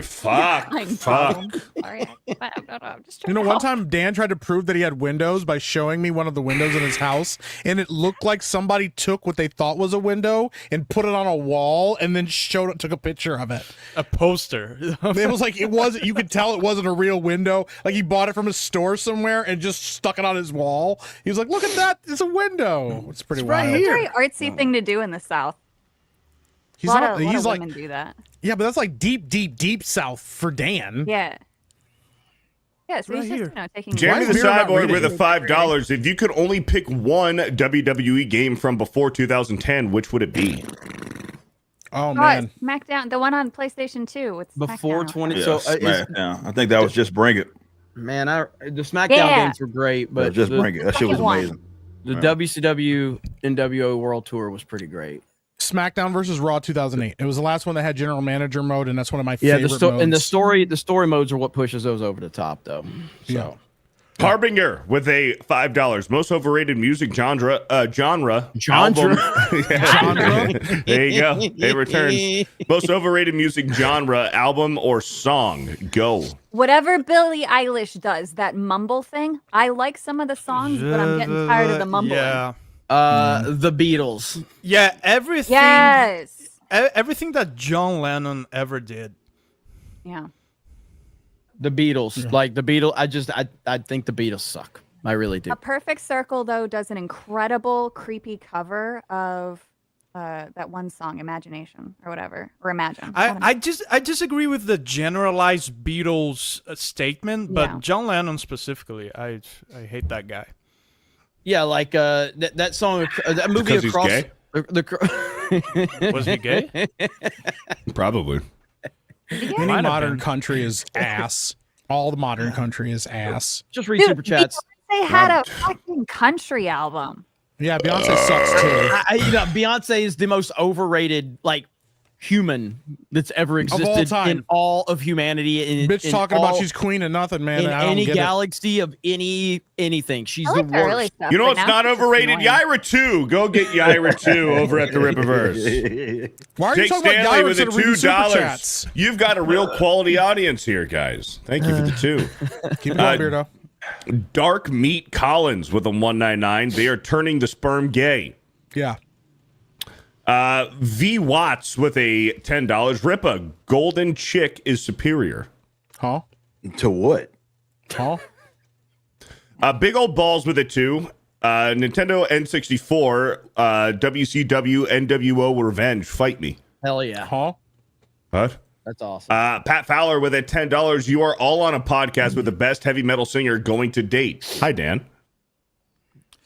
[SPEAKER 2] Fuck.
[SPEAKER 8] Sorry. I'm just trying
[SPEAKER 5] One time Dan tried to prove that he had windows by showing me one of the windows in his house, and it looked like somebody took what they thought was a window and put it on a wall, and then took a picture of it.
[SPEAKER 3] A poster.
[SPEAKER 5] It was like you could tell it wasn't a real window. Like he bought it from a store somewhere and just stuck it on his wall. He was like, "Look at that! It's a window." It's pretty wild.
[SPEAKER 8] It's a very artsy thing to do in the South.
[SPEAKER 5] He's
[SPEAKER 8] a lot of
[SPEAKER 5] like,
[SPEAKER 8] women do that.
[SPEAKER 5] Yeah, but that's like deep South for Dan.
[SPEAKER 8] Yeah. Yeah, so he's just taking.
[SPEAKER 2] Jeremy the Cyborg with a $5. If you could only pick one WWE game from before 2010, which would it be?
[SPEAKER 5] Oh man,
[SPEAKER 8] SmackDown, the one on PlayStation 2. It's
[SPEAKER 1] before
[SPEAKER 8] SmackDown.
[SPEAKER 1] 20.
[SPEAKER 14] Yeah,
[SPEAKER 1] So
[SPEAKER 14] SmackDown. I think that was just Bring It.
[SPEAKER 1] man, the SmackDown games were great, but
[SPEAKER 14] Just Bring It. That shit was amazing.
[SPEAKER 1] The WCW NWO World Tour was pretty great.
[SPEAKER 5] SmackDown versus Raw 2008. It was the last one that had general manager mode, and that's one of my favorite modes.
[SPEAKER 1] And the story modes are what pushes those over the top, though. So.
[SPEAKER 5] Yeah.
[SPEAKER 2] Harbinger with a $5. Most overrated music genre. Album. There you go. It returns. Most overrated music genre, album or song. Go.
[SPEAKER 8] Whatever Billie Eilish does, that mumble thing. I like some of the songs, but I'm getting tired of the mumbling.
[SPEAKER 3] Yeah.
[SPEAKER 1] The Beatles.
[SPEAKER 3] Yeah, everything.
[SPEAKER 8] Yes.
[SPEAKER 3] Everything that John Lennon ever did.
[SPEAKER 8] Yeah.
[SPEAKER 1] The Beatles, like the Beatles. I think the Beatles suck. I really do.
[SPEAKER 8] A Perfect Circle though does an incredible creepy cover of that one song, Imagination or whatever, or Imagine.
[SPEAKER 3] I disagree with the generalized Beatles statement, but John Lennon specifically, I hate that guy.
[SPEAKER 1] Yeah, like that song, that movie
[SPEAKER 2] Because
[SPEAKER 1] Across.
[SPEAKER 2] he's gay?
[SPEAKER 3] Was he gay?
[SPEAKER 2] Probably.
[SPEAKER 5] Any modern country is ass. All the modern country is ass.
[SPEAKER 1] Just read super chats.
[SPEAKER 8] They had a fucking country album.
[SPEAKER 5] Yeah, Beyonce sucks too.
[SPEAKER 1] Beyonce is the most overrated, like, human that's ever existed in all of humanity.
[SPEAKER 5] Bitch talking about she's queen of nothing, man.
[SPEAKER 1] In
[SPEAKER 5] I don't
[SPEAKER 1] any
[SPEAKER 5] get
[SPEAKER 1] galaxy of anything, she's the worst.
[SPEAKER 2] You know what's not overrated? Yaira 2. Go get Yaira 2 over at the Rippaverse.
[SPEAKER 5] Why are you
[SPEAKER 2] Jake
[SPEAKER 5] talking about
[SPEAKER 2] Stanley
[SPEAKER 5] Yaira
[SPEAKER 2] with the
[SPEAKER 5] instead of reading super chats?
[SPEAKER 2] $2. You've got a real quality audience here, guys. Thank you for the 2.
[SPEAKER 5] Keep going, Beardo.
[SPEAKER 2] Dark Meat Collins with a 199. They are turning the sperm gay.
[SPEAKER 5] Yeah.
[SPEAKER 2] V Watts with a $10. Rippa, golden chick is superior.
[SPEAKER 5] Huh?
[SPEAKER 14] To what?
[SPEAKER 5] Huh?
[SPEAKER 2] Big old balls with a 2. Nintendo N64, WCW NWO Revenge. Fight me.
[SPEAKER 1] Hell yeah.
[SPEAKER 5] Huh?
[SPEAKER 2] What?
[SPEAKER 1] That's awesome.
[SPEAKER 2] Pat Fowler with a $10. You are all on a podcast with the best heavy metal singer going to date. Hi, Dan.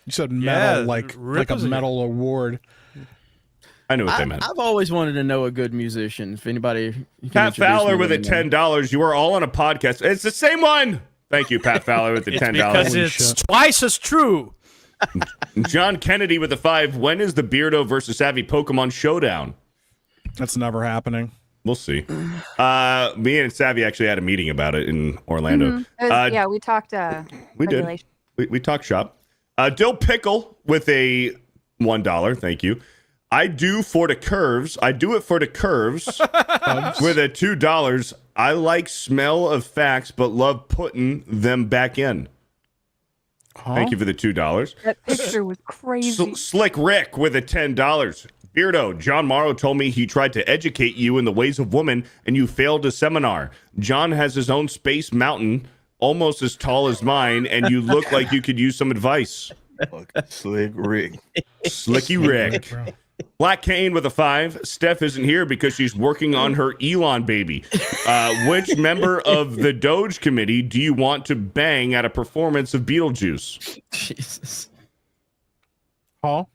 [SPEAKER 5] You said metal like a metal award.
[SPEAKER 2] I know what they meant.
[SPEAKER 1] I've always wanted to know a good musician. If anybody,
[SPEAKER 2] Pat Fowler with a $10. You are all on a podcast. It's the same one. Thank you, Pat Fowler with the $10.
[SPEAKER 3] Because it's twice as true.
[SPEAKER 2] John Kennedy with a 5. When is the Beardo versus Savvy Pokemon showdown?
[SPEAKER 5] That's never happening.
[SPEAKER 2] We'll see. Me and Savvy actually had a meeting about it in Orlando.
[SPEAKER 8] Yeah, we talked.
[SPEAKER 2] We did. We talked shop. Dill Pickle with a $1. Thank you. I do it for the curves with a $2. I like smell of facts, but love putting them back in.
[SPEAKER 5] Huh?
[SPEAKER 2] Thank you for the $2.
[SPEAKER 8] That picture was crazy.
[SPEAKER 2] Slick Rick with a $10. Beardo, John Morrow told me he tried to educate you in the ways of women and you failed a seminar. John has his own space mountain almost as tall as mine and you look like you could use some advice.
[SPEAKER 14] Slick Rick.
[SPEAKER 2] Slicky Rick. Black Kane with a 5. Steph isn't here because she's working on her Elon baby. Which member of the Doge committee do you want to bang at a performance of Beetlejuice?
[SPEAKER 1] Jesus.
[SPEAKER 2] Huh?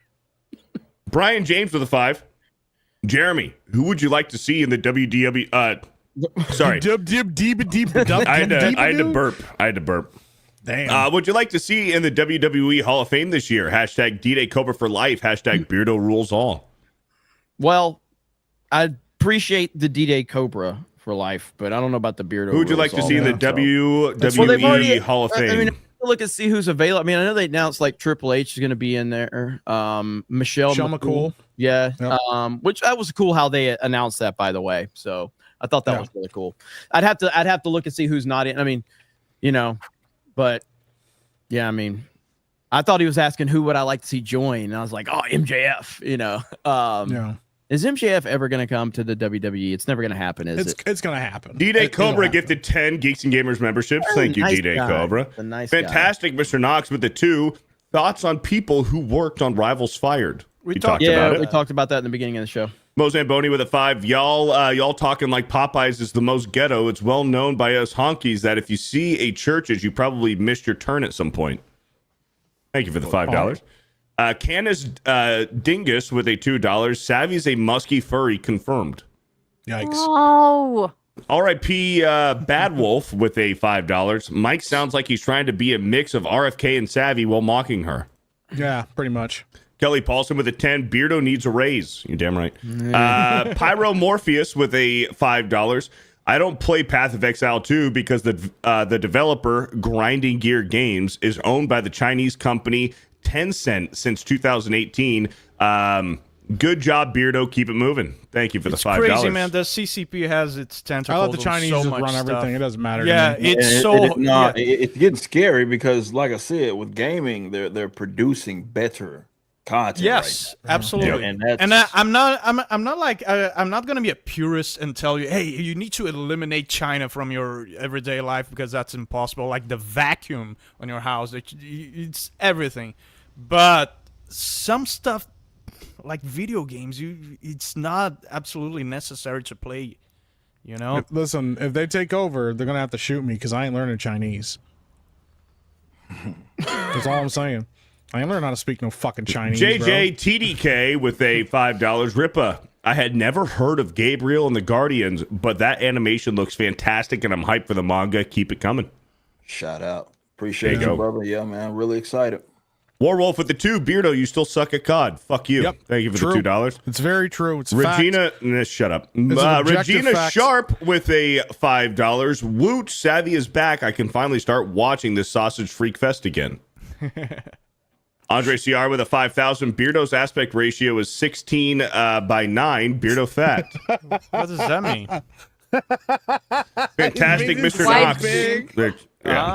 [SPEAKER 2] Brian James with a 5. Jeremy, who would you like to see in the WDW? Sorry. I had to burp.
[SPEAKER 5] Damn.
[SPEAKER 2] Would you like to see in the WWE Hall of Fame this year? Hashtag D-Day Cobra for life. Hashtag Beardo rules all.
[SPEAKER 1] Well, I appreciate the D-Day Cobra for life, but I don't know about the Beardo.
[SPEAKER 2] Who would you like to see in the WWE Hall of Fame?
[SPEAKER 1] I mean, to look and see who's available. I mean, I know they announced like Triple H is going to be in there. Michelle McCool. Yeah.
[SPEAKER 5] Yep.
[SPEAKER 1] Which that was cool how they announced that, by the way. So I thought that was really cool. I'd have to look and see who's not in. I mean, but yeah, I mean, I thought he was asking who would I like to see join, and I was like, oh, MJF. Is MJF ever going to come to the WWE? It's never going to happen, is it?
[SPEAKER 5] It's going to happen.
[SPEAKER 2] D-Day Cobra gifted 10 Geeks and Gamers memberships. Thank you,
[SPEAKER 1] nice
[SPEAKER 2] D-Day
[SPEAKER 1] guy.
[SPEAKER 2] Cobra.
[SPEAKER 1] A nice
[SPEAKER 2] Fantastic, Mr. Knox with the 2. Thoughts on people who worked on Rivals Fired?
[SPEAKER 1] We
[SPEAKER 2] talked about it.
[SPEAKER 1] We talked about that in the beginning of the show.
[SPEAKER 2] Mo Zamboni with a 5. Y'all talking like Popeyes is the most ghetto. It's well known by us honkies that if you see a Church's, you probably missed your turn at some point. Thank you for the $5. Canis Dingus with a $2. Savvy's a musky furry confirmed.
[SPEAKER 5] Yikes.
[SPEAKER 8] Oh.
[SPEAKER 2] R.I.P. Bad Wolf with a $5. Mike sounds like he's trying to be a mix of RFK and Savvy while mocking her.
[SPEAKER 5] Yeah, pretty much.
[SPEAKER 2] Kelly Paulson with a 10. Beardo needs a raise. You're damn right. Pyro Morpheus with a $5. I don't play Path of Exile 2 because the developer, Grinding Gear Games, is owned by the Chinese company Tencent since 2018. Good job, Beardo. Keep it moving. Thank you for the $5.
[SPEAKER 3] Crazy, man. The CCP has its tentacles.
[SPEAKER 5] I let the Chinese
[SPEAKER 3] so
[SPEAKER 5] just
[SPEAKER 3] much
[SPEAKER 5] run everything.
[SPEAKER 3] stuff.
[SPEAKER 5] It doesn't matter.
[SPEAKER 3] Yeah,
[SPEAKER 5] to me.
[SPEAKER 3] it's
[SPEAKER 14] it's getting scary because, like I said, with gaming, they're producing better content.
[SPEAKER 3] Yes, absolutely.
[SPEAKER 14] And that's,
[SPEAKER 3] I'm not gonna be a purist and tell you, hey, you need to eliminate China from your everyday life because that's impossible. Like the vacuum on your house, it's everything. But some stuff, like video games, it's not absolutely necessary to play.
[SPEAKER 5] Listen, if they take over, they're gonna have to shoot me because I ain't learning Chinese. That's all I'm saying. I ain't learning how to speak no fucking Chinese.
[SPEAKER 2] JJ TDK with a $5. Rippa. I had never heard of Gabriel and the Guardians, but that animation looks fantastic, and I'm hyped for the manga. Keep it coming.
[SPEAKER 14] Shout out. Appreciate you, brother. Yeah, man. Really excited.
[SPEAKER 2] Warwolf with the 2. Beardo, you still suck at COD. Fuck you.
[SPEAKER 5] Yep.
[SPEAKER 2] Thank you for
[SPEAKER 5] True.
[SPEAKER 2] the $2.
[SPEAKER 5] It's very true. It's
[SPEAKER 2] Regina,
[SPEAKER 5] fact.
[SPEAKER 2] Shut up.
[SPEAKER 5] It's an objective
[SPEAKER 2] Regina
[SPEAKER 5] fact.
[SPEAKER 2] Sharp with a $5. Woot, Savvy is back. I can finally start watching this sausage freak fest again. Andre CR with a 5,000. Beardo's aspect ratio is 16 by 9. Beardo fat.
[SPEAKER 3] What does that mean?
[SPEAKER 2] Fantastic, Mr. Knox.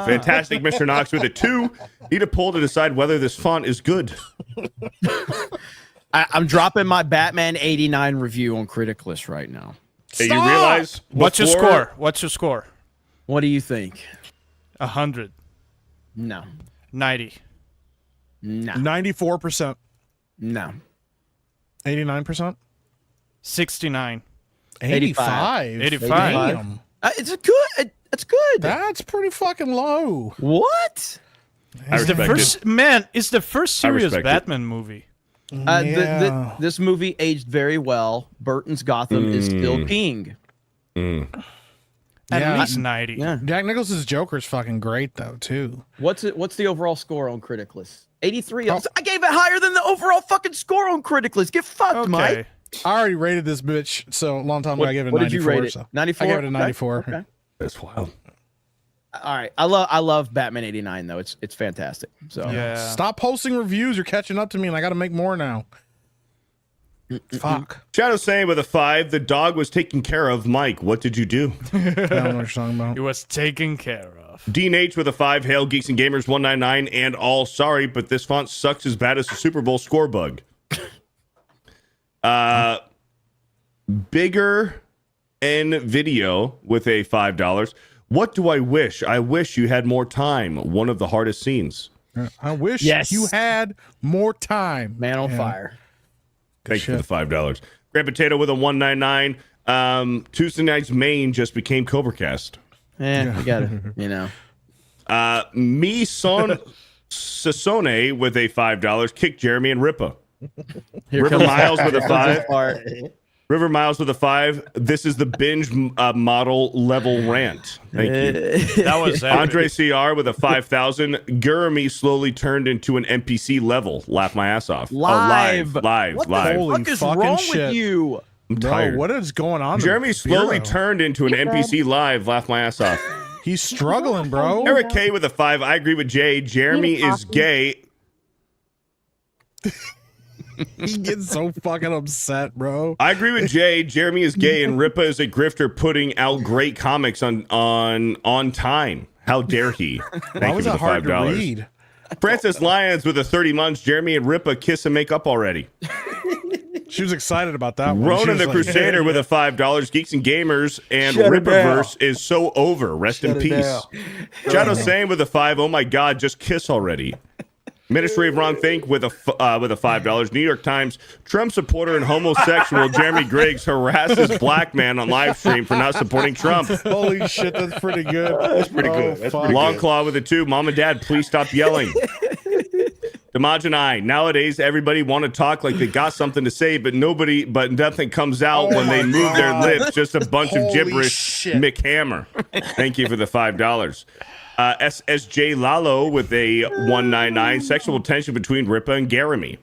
[SPEAKER 2] Fantastic, Mr. Knox with a 2. Need a poll to decide whether this font is good.
[SPEAKER 1] I'm dropping my Batman 89 review on CriticList right now.
[SPEAKER 2] Hey, you realize
[SPEAKER 3] What's your score? What's your score?
[SPEAKER 1] What do you think?
[SPEAKER 3] 100.
[SPEAKER 1] No.
[SPEAKER 3] 90.
[SPEAKER 1] No.
[SPEAKER 5] 94%.
[SPEAKER 1] No.
[SPEAKER 5] 89%.
[SPEAKER 3] 69.
[SPEAKER 5] 85.
[SPEAKER 3] 85.
[SPEAKER 5] Damn.
[SPEAKER 1] It's good. It's good.
[SPEAKER 5] That's pretty fucking low.
[SPEAKER 1] What?
[SPEAKER 3] It's the first serious Batman movie.
[SPEAKER 1] This movie aged very well. Burton's Gotham is still king.
[SPEAKER 3] At least 90.
[SPEAKER 1] Yeah.
[SPEAKER 5] Jack Nicholson's Joker's fucking great though too.
[SPEAKER 1] What's the overall score on CriticList? 83. I gave it higher than the overall fucking score on CriticList. Get fucked, Mike.
[SPEAKER 5] I already rated this bitch so a long time ago. I gave it a 94.
[SPEAKER 1] What did you rate it?
[SPEAKER 5] So
[SPEAKER 1] 94?
[SPEAKER 5] I gave it a 94.
[SPEAKER 1] Okay.
[SPEAKER 2] That's wild.
[SPEAKER 1] All right. I love Batman 89 though. It's fantastic. So
[SPEAKER 5] Stop posting reviews. You're catching up to me and I got to make more now. Fuck.
[SPEAKER 2] Shadow saying with a 5. The dog was taken care of. Mike, what did you do?
[SPEAKER 5] I don't know what you're talking about.
[SPEAKER 3] It was taken care of.
[SPEAKER 2] Dean H with a 5. Hail Geeks and Gamers 199 and all. Sorry, but this font sucks as bad as the Super Bowl score bug. Bigger N video with a $5. What do I wish? I wish you had more time. One of the hardest scenes.
[SPEAKER 5] I wish you had more time.
[SPEAKER 1] Man on fire.
[SPEAKER 2] Thank you for the $5. Grand Potato with a 199. Tuesday night's main just became CobraCast.
[SPEAKER 1] I got it.
[SPEAKER 2] Me Son Sassone with a $5. Kick Jeremy and Rippa. River Miles with a 5. River Miles with a 5. This is the binge model level rant. Thank you.
[SPEAKER 3] That was
[SPEAKER 2] Andre CR with a 5,000. Guramy slowly turned into an NPC level. Laugh my ass off.
[SPEAKER 1] Live.
[SPEAKER 2] What
[SPEAKER 1] the fuck is wrong with you?
[SPEAKER 2] I'm tired.
[SPEAKER 5] What is going on?
[SPEAKER 2] Jeremy slowly turned into an NPC live. Laugh my ass off.
[SPEAKER 5] He's struggling, bro.
[SPEAKER 2] Eric K with a 5. I agree with Jay. Jeremy is gay.
[SPEAKER 5] He gets so fucking upset, bro.
[SPEAKER 2] I agree with Jay. Jeremy is gay, and Ripa is a grifter putting out great comics on time. How dare he? Thank you for the $5.
[SPEAKER 5] Read?
[SPEAKER 2] Francis Lyons with a 30 months. Jeremy and Ripa kiss and make up already.
[SPEAKER 5] She was excited about that one.
[SPEAKER 2] Ronan the Crusader with a $5. Geeks and Gamers and Ripaverse is so over. Rest in peace. Shadow Sane with a 5. Oh my God, just kiss already. Ministry of Wrong Think with a $5. New York Times, Trump supporter and homosexual Jeremy Griggs harasses black man on live stream for not supporting Trump.
[SPEAKER 5] Holy shit, that's pretty good.
[SPEAKER 2] That's pretty good. That's Long Claw with a 2. Mom and Dad, please stop yelling. Demajanai, nowadays everybody want to talk like they got something to say, but nothing comes out when they move their lips. Just a bunch of gibberish.
[SPEAKER 5] Shit.
[SPEAKER 2] Mick Hammer. Thank you for the $5. SSJ Lalo with a 199. Sexual tension between Ripa and Garamy.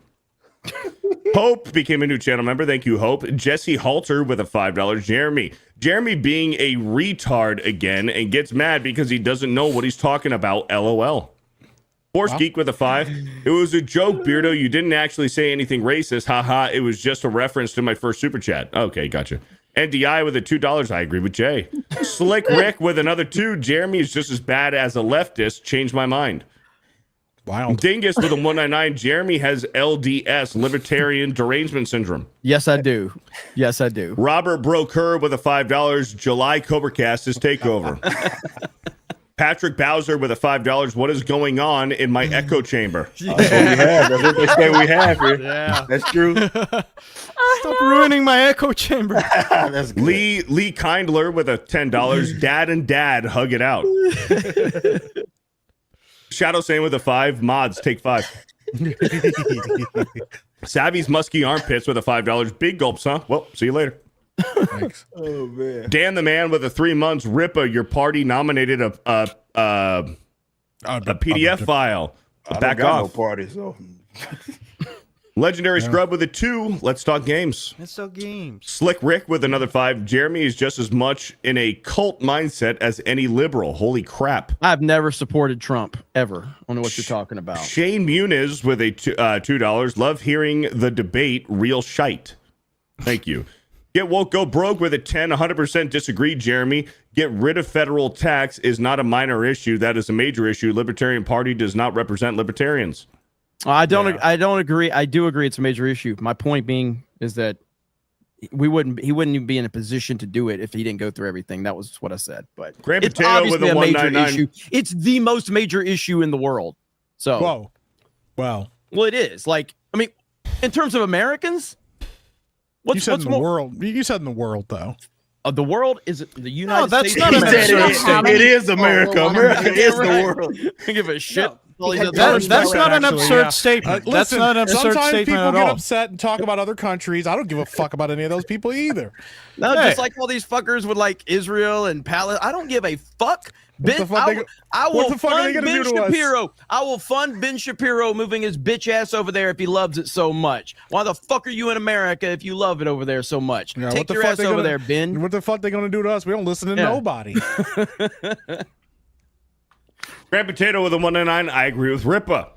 [SPEAKER 2] Hope became a new channel member. Thank you, Hope. Jesse Halter with a $5. Jeremy being a retard again and gets mad because he doesn't know what he's talking about. LOL. Force Geek with a 5. It was a joke, Beardo. You didn't actually say anything racist. Haha. It was just a reference to my first super chat. Okay, gotcha. NDI with a $2. I agree with Jay. Slick Rick with another 2. Jeremy is just as bad as a leftist. Changed my mind.
[SPEAKER 5] Wow.
[SPEAKER 2] Dingus with a 199. Jeremy has LDS, Libertarian Derangement Syndrome.
[SPEAKER 1] Yes, I do. Yes, I do.
[SPEAKER 2] Robert Broker with a $5. July Cobracast is takeover. Patrick Bowser with a $5. What is going on in my echo chamber?
[SPEAKER 16] That's what we have. That's what they say we have here.
[SPEAKER 3] Yeah.
[SPEAKER 16] That's true.
[SPEAKER 3] Stop ruining my echo chamber.
[SPEAKER 16] That's good.
[SPEAKER 2] Lee Kindler with a $10. Dad and Dad, hug it out. Shadow Sane with a 5. Mods, take 5. Savvy's Musky Armpits with a $5. Big gulps, huh? Well, see you later.
[SPEAKER 5] Thanks.
[SPEAKER 16] Oh man.
[SPEAKER 2] Dan the Man with a 3 months. Ripa, your party nominated a PDF file. Back off.
[SPEAKER 16] No party, so.
[SPEAKER 2] Legendary Scrub with a 2. Let's talk games.
[SPEAKER 3] Let's talk games.
[SPEAKER 2] Slick Rick with another 5. Jeremy is just as much in a cult mindset as any liberal. Holy crap.
[SPEAKER 1] I've never supported Trump, ever. I don't know what you're talking about.
[SPEAKER 2] Shane Muniz with a $2. Love hearing the debate. Real shite. Thank you. Get Woke Go Broke with a 10. 100% disagree, Jeremy. Get rid of federal tax is not a minor issue. That is a major issue. Libertarian Party does not represent libertarians.
[SPEAKER 1] I don't agree. I do agree it's a major issue. My point being is that he wouldn't even be in a position to do it if he didn't go through everything. That was what I said. But
[SPEAKER 2] Grand
[SPEAKER 1] it's
[SPEAKER 2] Potato
[SPEAKER 1] obviously
[SPEAKER 2] with a
[SPEAKER 1] a major
[SPEAKER 2] 199.
[SPEAKER 1] issue. It's the most major issue in the world. So
[SPEAKER 5] Whoa. Wow.
[SPEAKER 1] well, it is. Like, I mean, in terms of Americans,
[SPEAKER 5] You said in the world. You said in the world, though.
[SPEAKER 1] The world is the United
[SPEAKER 3] that's
[SPEAKER 1] States.
[SPEAKER 3] not an absurd
[SPEAKER 16] It is America. America is the world.
[SPEAKER 1] I give a shit.
[SPEAKER 3] That's not an absurd statement. That's
[SPEAKER 5] Listen,
[SPEAKER 3] not an absurd
[SPEAKER 5] sometimes
[SPEAKER 3] statement
[SPEAKER 5] people
[SPEAKER 3] at
[SPEAKER 5] get
[SPEAKER 3] all.
[SPEAKER 5] upset and talk about other countries. I don't give a fuck about any of those people either.
[SPEAKER 1] No,
[SPEAKER 3] Hey.
[SPEAKER 1] just like all these fuckers with like Israel and Palestine. I don't give a fuck.
[SPEAKER 5] What the fuck
[SPEAKER 1] I
[SPEAKER 5] what
[SPEAKER 1] will
[SPEAKER 5] the fuck are they
[SPEAKER 1] fund
[SPEAKER 5] gonna
[SPEAKER 1] Ben
[SPEAKER 5] do to us?
[SPEAKER 1] Shapiro. I will fund Ben Shapiro moving his bitch ass over there if he loves it so much. Why the fuck are you in America if you love it over there so much?
[SPEAKER 5] Yeah,
[SPEAKER 1] Take your ass over there, Ben.
[SPEAKER 5] What the fuck they gonna do to us? We don't listen to nobody.
[SPEAKER 2] Grand Potato with a 199. I agree with Ripa.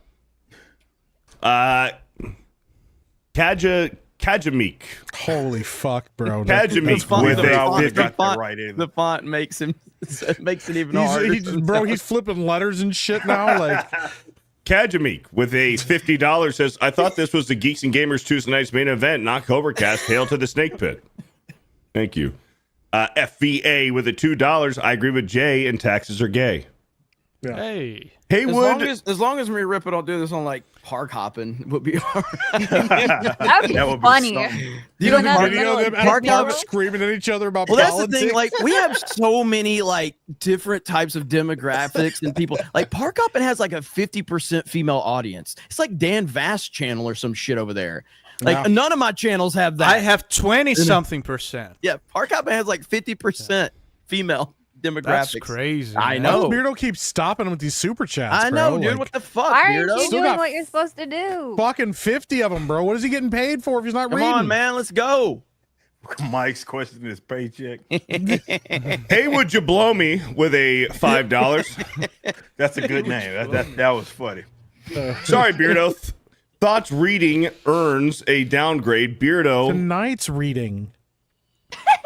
[SPEAKER 2] Kajamik.
[SPEAKER 5] Holy fuck, bro.
[SPEAKER 2] Kajamik with
[SPEAKER 1] The font makes it even harder.
[SPEAKER 5] He's flipping letters and shit now. Like
[SPEAKER 2] Kajamik with a $50 says, I thought this was the Geeks and Gamers Tuesday night's main event, not Covercast. Hail to the snake pit. Thank you. FVA with a $2. I agree with Jay, and taxes are gay.
[SPEAKER 5] Yeah.
[SPEAKER 3] Hey.
[SPEAKER 2] Haywood.
[SPEAKER 1] As long as me and Ripper don't do this on like park hopping, would be all right.
[SPEAKER 13] That would be funny. Doing that in the middle of
[SPEAKER 5] park
[SPEAKER 13] park
[SPEAKER 5] screaming at each other about
[SPEAKER 1] Well, that's
[SPEAKER 5] politics.
[SPEAKER 1] the thing. Like, we have so many like different types of demographics and people. Like, Park Hopping has like a 50% female audience. It's like Dan Vast channel or some shit over there. Like, none of my channels have that.
[SPEAKER 3] I have 20-something%.
[SPEAKER 1] Yeah, Park Hopping has like 50% female demographics.
[SPEAKER 3] That's crazy.
[SPEAKER 1] I
[SPEAKER 3] man.
[SPEAKER 1] know.
[SPEAKER 5] Beardo keeps stopping him with these super chats.
[SPEAKER 1] I know,
[SPEAKER 5] bro.
[SPEAKER 1] dude.
[SPEAKER 5] Like,
[SPEAKER 1] What the fuck,
[SPEAKER 8] Why
[SPEAKER 1] Beardo?
[SPEAKER 8] aren't you
[SPEAKER 5] Still
[SPEAKER 8] doing
[SPEAKER 5] got
[SPEAKER 8] what you're supposed to do?
[SPEAKER 5] fucking 50 of them, bro. What is he getting paid for if he's not
[SPEAKER 1] Come
[SPEAKER 5] reading?
[SPEAKER 1] on, man. Let's go.
[SPEAKER 14] Mike's questioning his paycheck.
[SPEAKER 2] Hey, would you blow me with a $5?
[SPEAKER 14] That's a good name. That was funny.
[SPEAKER 2] Sorry, Beardo. Thoughts reading earns a downgrade. Beardo.
[SPEAKER 5] Tonight's reading.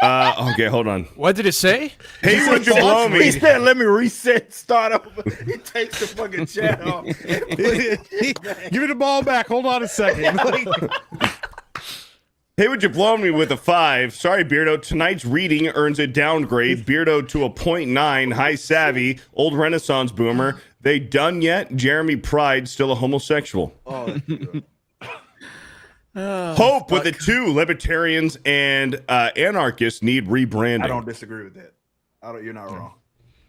[SPEAKER 2] Okay, hold on.
[SPEAKER 3] What did it say?
[SPEAKER 2] Hey, would you blow me?
[SPEAKER 14] He said, let me reset, start over. He takes the fucking chat off.
[SPEAKER 5] Give me the ball back. Hold on a second.
[SPEAKER 2] Hey, would you blow me with a 5? Sorry, Beardo. Tonight's reading earns a downgrade. Beardo to a 0.9. High savvy. Old Renaissance boomer. They done yet? Jeremy Pride still a homosexual.
[SPEAKER 14] Oh, that's good.
[SPEAKER 2] Hope with a 2. Libertarians and anarchists need rebranding.
[SPEAKER 14] I don't disagree with that. You're not wrong.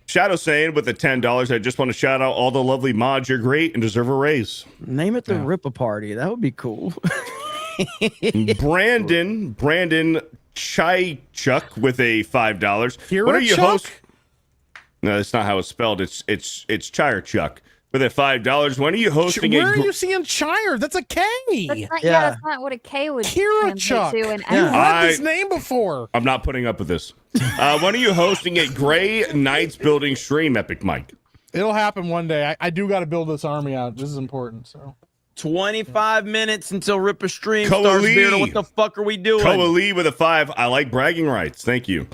[SPEAKER 2] Shadow saying with the $10, I just want to shout out all the lovely mods. You're great and deserve a raise.
[SPEAKER 1] Name it the Ripper Party. That would be cool.
[SPEAKER 2] Brandon Chychuk with a $5. What are you
[SPEAKER 5] Chuck?
[SPEAKER 2] host? No, that's not how it's spelled. It's Chychuk with a $5. When are you hosting
[SPEAKER 5] Where are you seeing Chire? That's a K.
[SPEAKER 8] That's not what a K would translate
[SPEAKER 5] Chuck.
[SPEAKER 8] to. And
[SPEAKER 5] You read this name before.
[SPEAKER 2] I'm not putting up with this. When are you hosting a Gray Knights building stream, Epic Mike?
[SPEAKER 5] It'll happen one day. I do got to build this army out. This is important. So
[SPEAKER 1] 25 minutes until Ripper Stream
[SPEAKER 2] Koa
[SPEAKER 1] starts.
[SPEAKER 2] Lee.
[SPEAKER 1] Beardo, what the fuck are we doing?
[SPEAKER 2] Koa Lee with a 5. I like bragging rights. Thank you.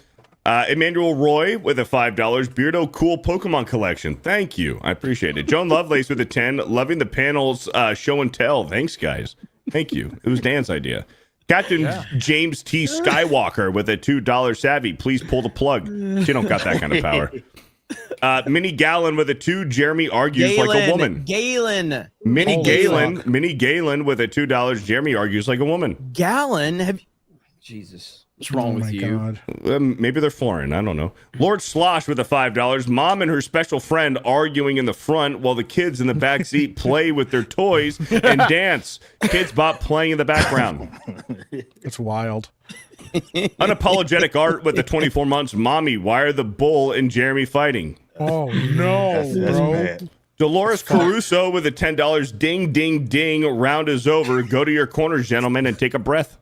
[SPEAKER 2] Emmanuel Roy with a $5. Beardo cool Pokemon collection. Thank you. I appreciate it. Joan Lovelace with a 10. Loving the panels show and tell. Thanks, guys. Thank you. It was Dan's idea. Captain James T. Skywalker with a $2 savvy. Please pull the plug. She don't got that kind of power. Mini Gallon with a 2. Jeremy argues like a woman.
[SPEAKER 1] Galen.
[SPEAKER 2] Mini Galen with a $2. Jeremy argues like a woman.
[SPEAKER 1] Gallon? Jesus. What's wrong with you?
[SPEAKER 2] Maybe they're foreign. I don't know. Lord Slosh with a $5. Mom and her special friend arguing in the front while the kids in the back seat play with their toys and dance. Kids bop playing in the background.
[SPEAKER 5] It's wild.
[SPEAKER 2] Unapologetic Art with the 24 months. Mommy, why are the bull and Jeremy fighting?
[SPEAKER 5] Oh, no, bro.
[SPEAKER 14] Bad.
[SPEAKER 2] Dolores Caruso with a $10. Ding, ding, ding. Round is over. Go to your corners, gentlemen, and take a breath.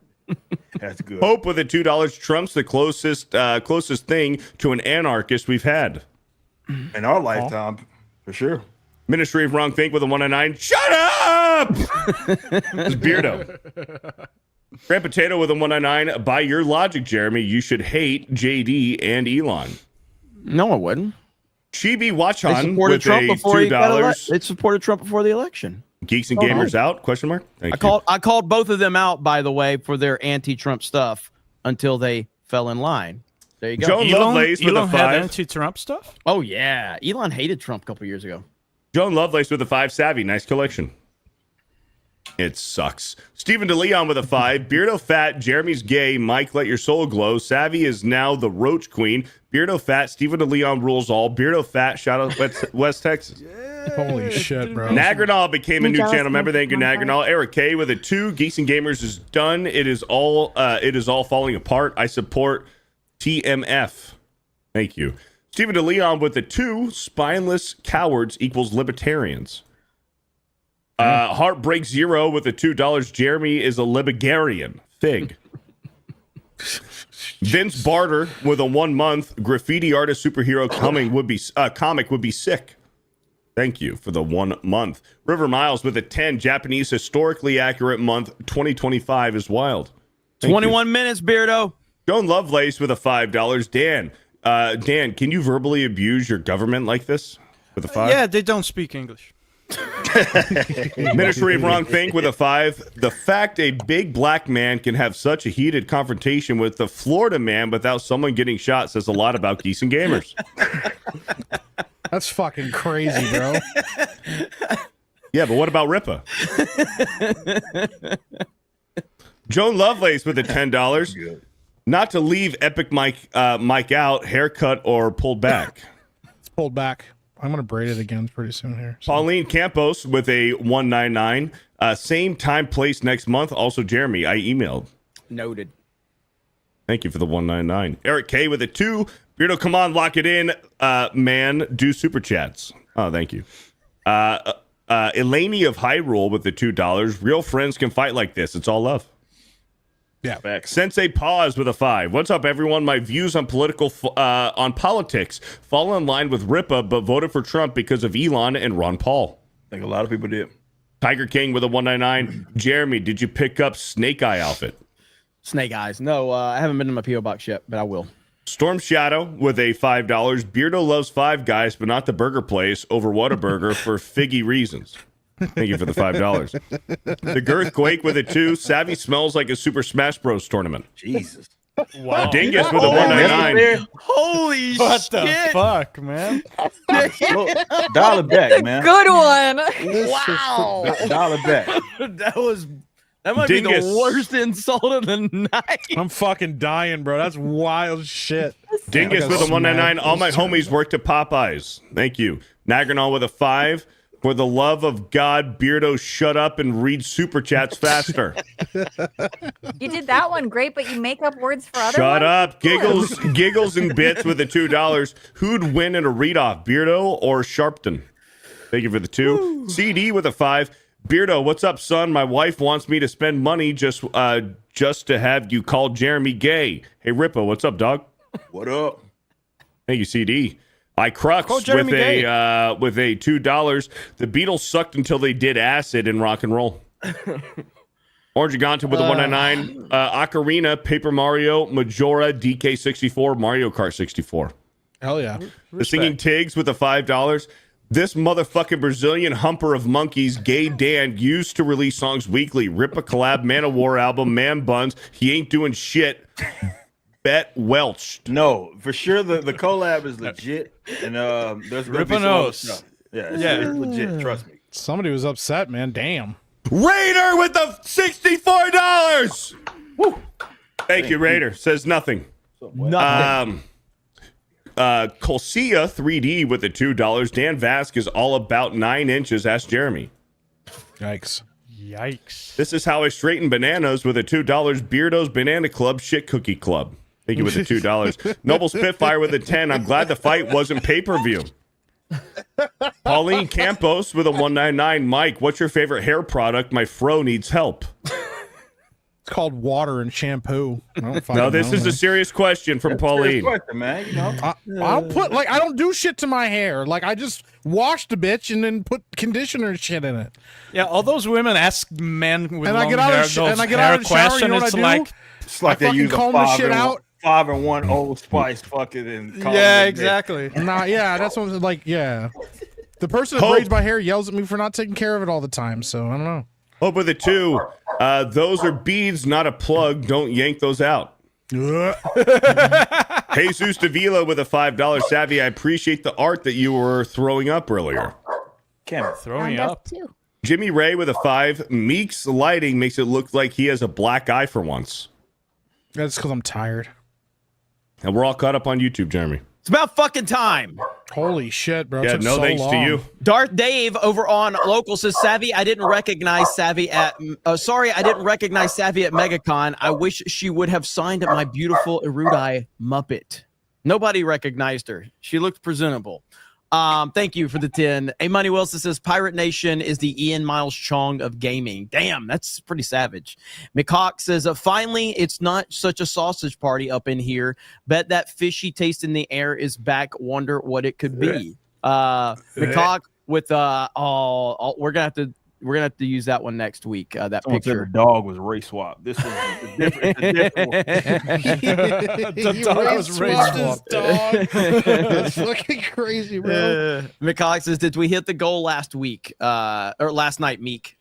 [SPEAKER 14] That's good.
[SPEAKER 2] Hope with a $2 trumps the closest thing to an anarchist we've had
[SPEAKER 14] in our lifetime, for sure.
[SPEAKER 2] Ministry of Wrong Think with a 109. Shut up! It's Beardo. Grand Potato with a 199. By your logic, Jeremy, you should hate JD and Elon.
[SPEAKER 1] No, I wouldn't.
[SPEAKER 2] Chibi Watchan with a $2.
[SPEAKER 1] They supported Trump before the election.
[SPEAKER 2] Geeks and Gamers out? Question mark.
[SPEAKER 1] I called both of them out, by the way, for their anti-Trump stuff until they fell in line. There you go.
[SPEAKER 2] Joan Lovelace with a 5.
[SPEAKER 3] Had anti-Trump stuff?
[SPEAKER 1] Oh yeah, Elon hated Trump a couple years ago.
[SPEAKER 2] Joan Lovelace with a 5. Savvy, nice collection. It sucks. Stephen DeLeon with a 5. Beardo fat. Jeremy's gay. Mike, let your soul glow. Savvy is now the Roach Queen. Beardo fat. Stephen DeLeon rules all. Beardo fat. Shout out West Texas.
[SPEAKER 5] Holy shit, bro.
[SPEAKER 2] Nagranal became a new channel member. Thank you, Nagranal. Eric K with a 2. Geeks and Gamers is done. It is all falling apart. I support TMF. Thank you. Stephen DeLeon with a 2. Spineless cowards equals libertarians. Heartbreak Zero with a $2. Jeremy is a libegarian. Fig. Vince Barter with a 1 month. Graffiti artist superhero comic would be sick. Thank you for the 1 month. River Miles with a 10. Japanese historically accurate month. 2025 is wild.
[SPEAKER 1] 21 minutes, Beardo.
[SPEAKER 2] Joan Lovelace with a $5. Dan, can you verbally abuse your government like this with a 5?
[SPEAKER 3] Yeah, they don't speak English.
[SPEAKER 2] Ministry of Wrong Think with a 5. The fact a big black man can have such a heated confrontation with the Florida man without someone getting shot says a lot about Geeks and Gamers.
[SPEAKER 5] That's fucking crazy, bro.
[SPEAKER 2] Yeah, but what about Ripa? Joan Lovelace with a $10. Not to leave Epic Mike out, haircut or pulled back.
[SPEAKER 5] It's pulled back. I'm going to braid it again pretty soon here.
[SPEAKER 2] So. Pauline Campos with a 199. Same time, place next month. Also, Jeremy, I emailed.
[SPEAKER 1] Noted.
[SPEAKER 2] Thank you for the 199. Eric K with a 2. Beardo, come on, lock it in. Man, do super chats. Oh, thank you. Eleni of Hyrule with the $2. Real friends can fight like this. It's all love.
[SPEAKER 5] Yeah.
[SPEAKER 2] Sensei Pause with a 5. What's up, everyone? My views on politics fall in line with Ripa, but voted for Trump because of Elon and Ron Paul.
[SPEAKER 14] I think a lot of people did.
[SPEAKER 2] Tiger King with a 199. Jeremy, did you pick up Snake Eye outfit?
[SPEAKER 1] Snake Eyes. No, I haven't been to my P.O. box yet, but I will.
[SPEAKER 2] Storm Shadow with a $5. Beardo loves Five Guys, but not the burger place over Whataburger for figgy reasons. Thank you for the $5. The Girthquake with a 2. Savvy smells like a Super Smash Bros. Tournament.
[SPEAKER 14] Jesus.
[SPEAKER 2] Wow. Dingus with a 199.
[SPEAKER 1] Holy
[SPEAKER 3] What
[SPEAKER 1] shit.
[SPEAKER 3] the fuck, man?
[SPEAKER 14] Dial it back, man.
[SPEAKER 8] Good one.
[SPEAKER 1] Wow.
[SPEAKER 14] Dial it back.
[SPEAKER 1] That might
[SPEAKER 2] Dingus.
[SPEAKER 1] be the worst insult of the night.
[SPEAKER 5] I'm fucking dying, bro. That's wild shit.
[SPEAKER 2] Dingus with a 199. All my homies worked at Popeyes. Thank you. Nagranol with a 5. For the love of God, Beardo, shut up and read super chats faster.
[SPEAKER 8] You did that one great, but you make up words for other
[SPEAKER 2] Shut
[SPEAKER 8] ones?
[SPEAKER 2] up. Giggles and Bits with the $2. Who'd win in a read-off, Beardo or Sharpton? Thank you for the 2. CD with a 5. Beardo, what's up, son? My wife wants me to spend money just to have you call Jeremy gay. Hey, Rippo, what's up, dog?
[SPEAKER 14] What up?
[SPEAKER 2] Thank you, CD. I Crux with a $2. The Beatles sucked until they did acid in rock and roll. Orange Gigante with a 199. Ocarina, Paper Mario, Majora, DK64, Mario Kart 64.
[SPEAKER 5] Hell yeah.
[SPEAKER 2] The Singing Tigs with a $5. This motherfucking Brazilian humper of monkeys, Gay Dan, used to release songs weekly. Rip a collab, Man of War album, Man Buns. He ain't doing shit. Bet Welch.
[SPEAKER 14] No, for sure the collab is legit, and there's gonna be some other stuff. Yeah, it's legit. Trust me.
[SPEAKER 5] Somebody was upset, man. Damn.
[SPEAKER 2] Raider with the $64. Woo. Thank you, Raider. Says nothing.
[SPEAKER 1] Nothing.
[SPEAKER 2] Colcia 3D with the $2. Dan Vasquez all about 9 inches. Ask Jeremy.
[SPEAKER 5] Yikes.
[SPEAKER 2] This is how I straighten bananas with a $2. Beardo's Banana Club Shit Cookie Club. Thank you with the $2. Noble Spitfire with a 10. I'm glad the fight wasn't pay-per-view. Pauline Campos with a 199. Mike, what's your favorite hair product? My fro needs help.
[SPEAKER 5] It's called water and shampoo.
[SPEAKER 2] No, this is a serious question from Pauline.
[SPEAKER 14] Question, man. You know?
[SPEAKER 5] I don't put I don't do shit to my hair. Like I just wash the bitch and then put conditioner and shit in it.
[SPEAKER 3] Yeah, all those women ask men with
[SPEAKER 5] And I
[SPEAKER 3] long
[SPEAKER 5] get out
[SPEAKER 3] hair
[SPEAKER 5] of the
[SPEAKER 3] those
[SPEAKER 5] and I get
[SPEAKER 3] hair
[SPEAKER 5] out of the shower.
[SPEAKER 3] question.
[SPEAKER 5] You know what I
[SPEAKER 3] It's
[SPEAKER 5] do?
[SPEAKER 3] like
[SPEAKER 14] It's like
[SPEAKER 5] I
[SPEAKER 14] they use a
[SPEAKER 5] comb the shit out.
[SPEAKER 14] 5-in-1 Old Spice fucking and call
[SPEAKER 3] yeah,
[SPEAKER 14] it
[SPEAKER 3] exactly.
[SPEAKER 5] Nah, yeah, that's what I'm like. Yeah, the person that
[SPEAKER 2] Hope.
[SPEAKER 5] braids my hair yells at me for not taking care of it all the time. So I don't know.
[SPEAKER 2] Hope with a 2. Those are beads, not a plug. Don't yank those out. Jesus Davila with a $5. Savvy, I appreciate the art that you were throwing up earlier.
[SPEAKER 3] Throwing up.
[SPEAKER 8] Too.
[SPEAKER 2] Jimmy Ray with a 5. Meek's lighting makes it look like he has a black eye for once.
[SPEAKER 5] That's because I'm tired.
[SPEAKER 2] And we're all caught up on YouTube, Jeremy.
[SPEAKER 1] It's about fucking time.
[SPEAKER 5] Holy shit, bro. It
[SPEAKER 2] Yeah,
[SPEAKER 5] took
[SPEAKER 2] no
[SPEAKER 5] so
[SPEAKER 2] thanks
[SPEAKER 5] long.
[SPEAKER 2] to you.
[SPEAKER 1] Darth Dave over on Local says, Savvy, I didn't recognize Savvy at MegaCon. I wish she would have signed my beautiful Erudai Muppet. Nobody recognized her. She looked presentable. Thank you for the 10. A Money Wilson says, Pirate Nation is the Ian Miles Chong of gaming. Damn, that's pretty savage. McCock says, finally, it's not such a sausage party up in here. Bet that fishy taste in the air is back. Wonder what it could be. McCock with we're gonna have to use that one next week. That
[SPEAKER 14] Someone said
[SPEAKER 1] picture.
[SPEAKER 14] the dog was race swap. This was a different
[SPEAKER 5] The dog was race swapped. That's fucking crazy, bro.
[SPEAKER 1] McCock says, did we hit the goal last week? Or last night, Meek?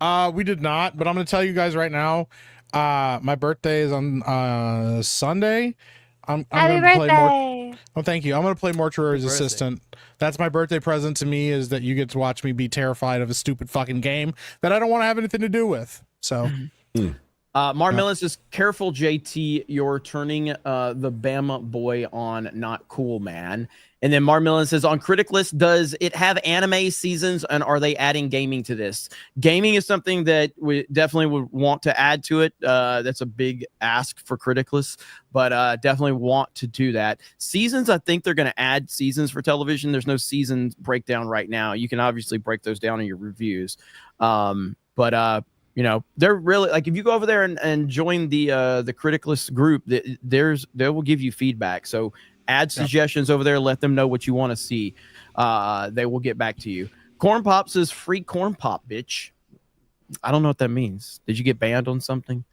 [SPEAKER 5] We did not, but I'm gonna tell you guys right now. My birthday is on Sunday. I'm
[SPEAKER 8] Happy
[SPEAKER 5] gonna play more.
[SPEAKER 8] birthday.
[SPEAKER 5] Oh, thank you. I'm gonna play Mortuary's Assistant. That's my birthday present to me, is that you get to watch me be terrified of a stupid fucking game that I don't want to have anything to do with. So,
[SPEAKER 1] Marmillon says, careful, JT, you're turning the Bama boy on not cool, man. And then Marmillon says, on CriticList, does it have anime seasons, and are they adding gaming to this? Gaming is something that we definitely would want to add to it. That's a big ask for CriticList, but definitely want to do that. Seasons, I think they're going to add seasons for television. There's no season breakdown right now. You can obviously break those down in your reviews. But You know, they're really like if you go over there and join the CriticList group, they will give you feedback. So add suggestions over there, let them know what you want to see. They will get back to you. Corn Pop says free corn pop, bitch. I don't know what that means. Did you get banned on something?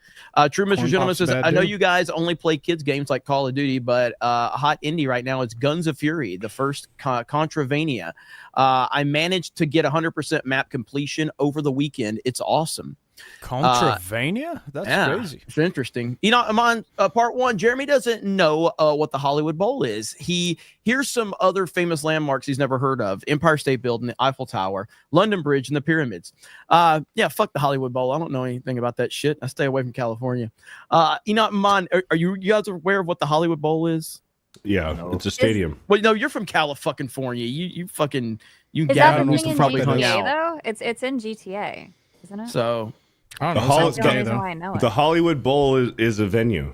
[SPEAKER 1] True Mr. Gentleman says, I know you guys only play kids games like Call of Duty, but a hot indie right now is Guns of Fury, the first Contravania. I managed to get 100% map completion over the weekend. It's awesome.
[SPEAKER 3] Contravania? That's crazy.
[SPEAKER 1] It's interesting. You know, I'm on part one. Jeremy doesn't know what the Hollywood Bowl is. Here's some other famous landmarks he's never heard of: Empire State Building, the Eiffel Tower, London Bridge, and the pyramids. Yeah, fuck the Hollywood Bowl. I don't know anything about that shit. I stay away from California. You know, are you guys aware of what the Hollywood Bowl is?
[SPEAKER 2] Yeah, it's a stadium.
[SPEAKER 1] Well, no, you're from California. You fucking
[SPEAKER 8] Is that the thing in GTA though? It's in GTA, isn't it?
[SPEAKER 1] So.
[SPEAKER 5] I don't know.
[SPEAKER 8] That's the only reason why I know it.
[SPEAKER 2] The Hollywood Bowl is a venue.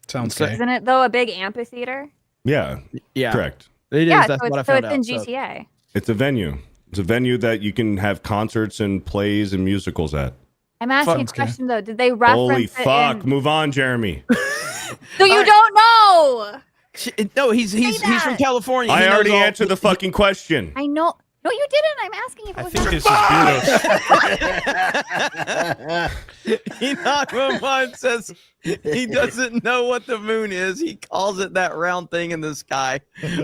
[SPEAKER 5] Sounds gay.
[SPEAKER 8] Isn't it though a big amphitheater?
[SPEAKER 2] Yeah. Correct.
[SPEAKER 1] It is.
[SPEAKER 8] Yeah,
[SPEAKER 1] That's
[SPEAKER 8] so
[SPEAKER 1] what I
[SPEAKER 8] it's, so
[SPEAKER 1] found
[SPEAKER 8] it's in
[SPEAKER 1] out.
[SPEAKER 8] GTA.
[SPEAKER 2] It's a venue. It's a venue that you can have concerts and plays and musicals at.
[SPEAKER 8] I'm asking a question though. Did they reference
[SPEAKER 2] Holy
[SPEAKER 8] it
[SPEAKER 2] fuck!
[SPEAKER 8] in...
[SPEAKER 2] Move on, Jeremy.
[SPEAKER 8] So you don't know?
[SPEAKER 1] No, he's from California.
[SPEAKER 2] I already answered the fucking question.
[SPEAKER 8] I know. No, you didn't. I'm asking if it was.
[SPEAKER 3] I think this is
[SPEAKER 1] Enoch says he doesn't know what the moon is. He calls it that round thing in the sky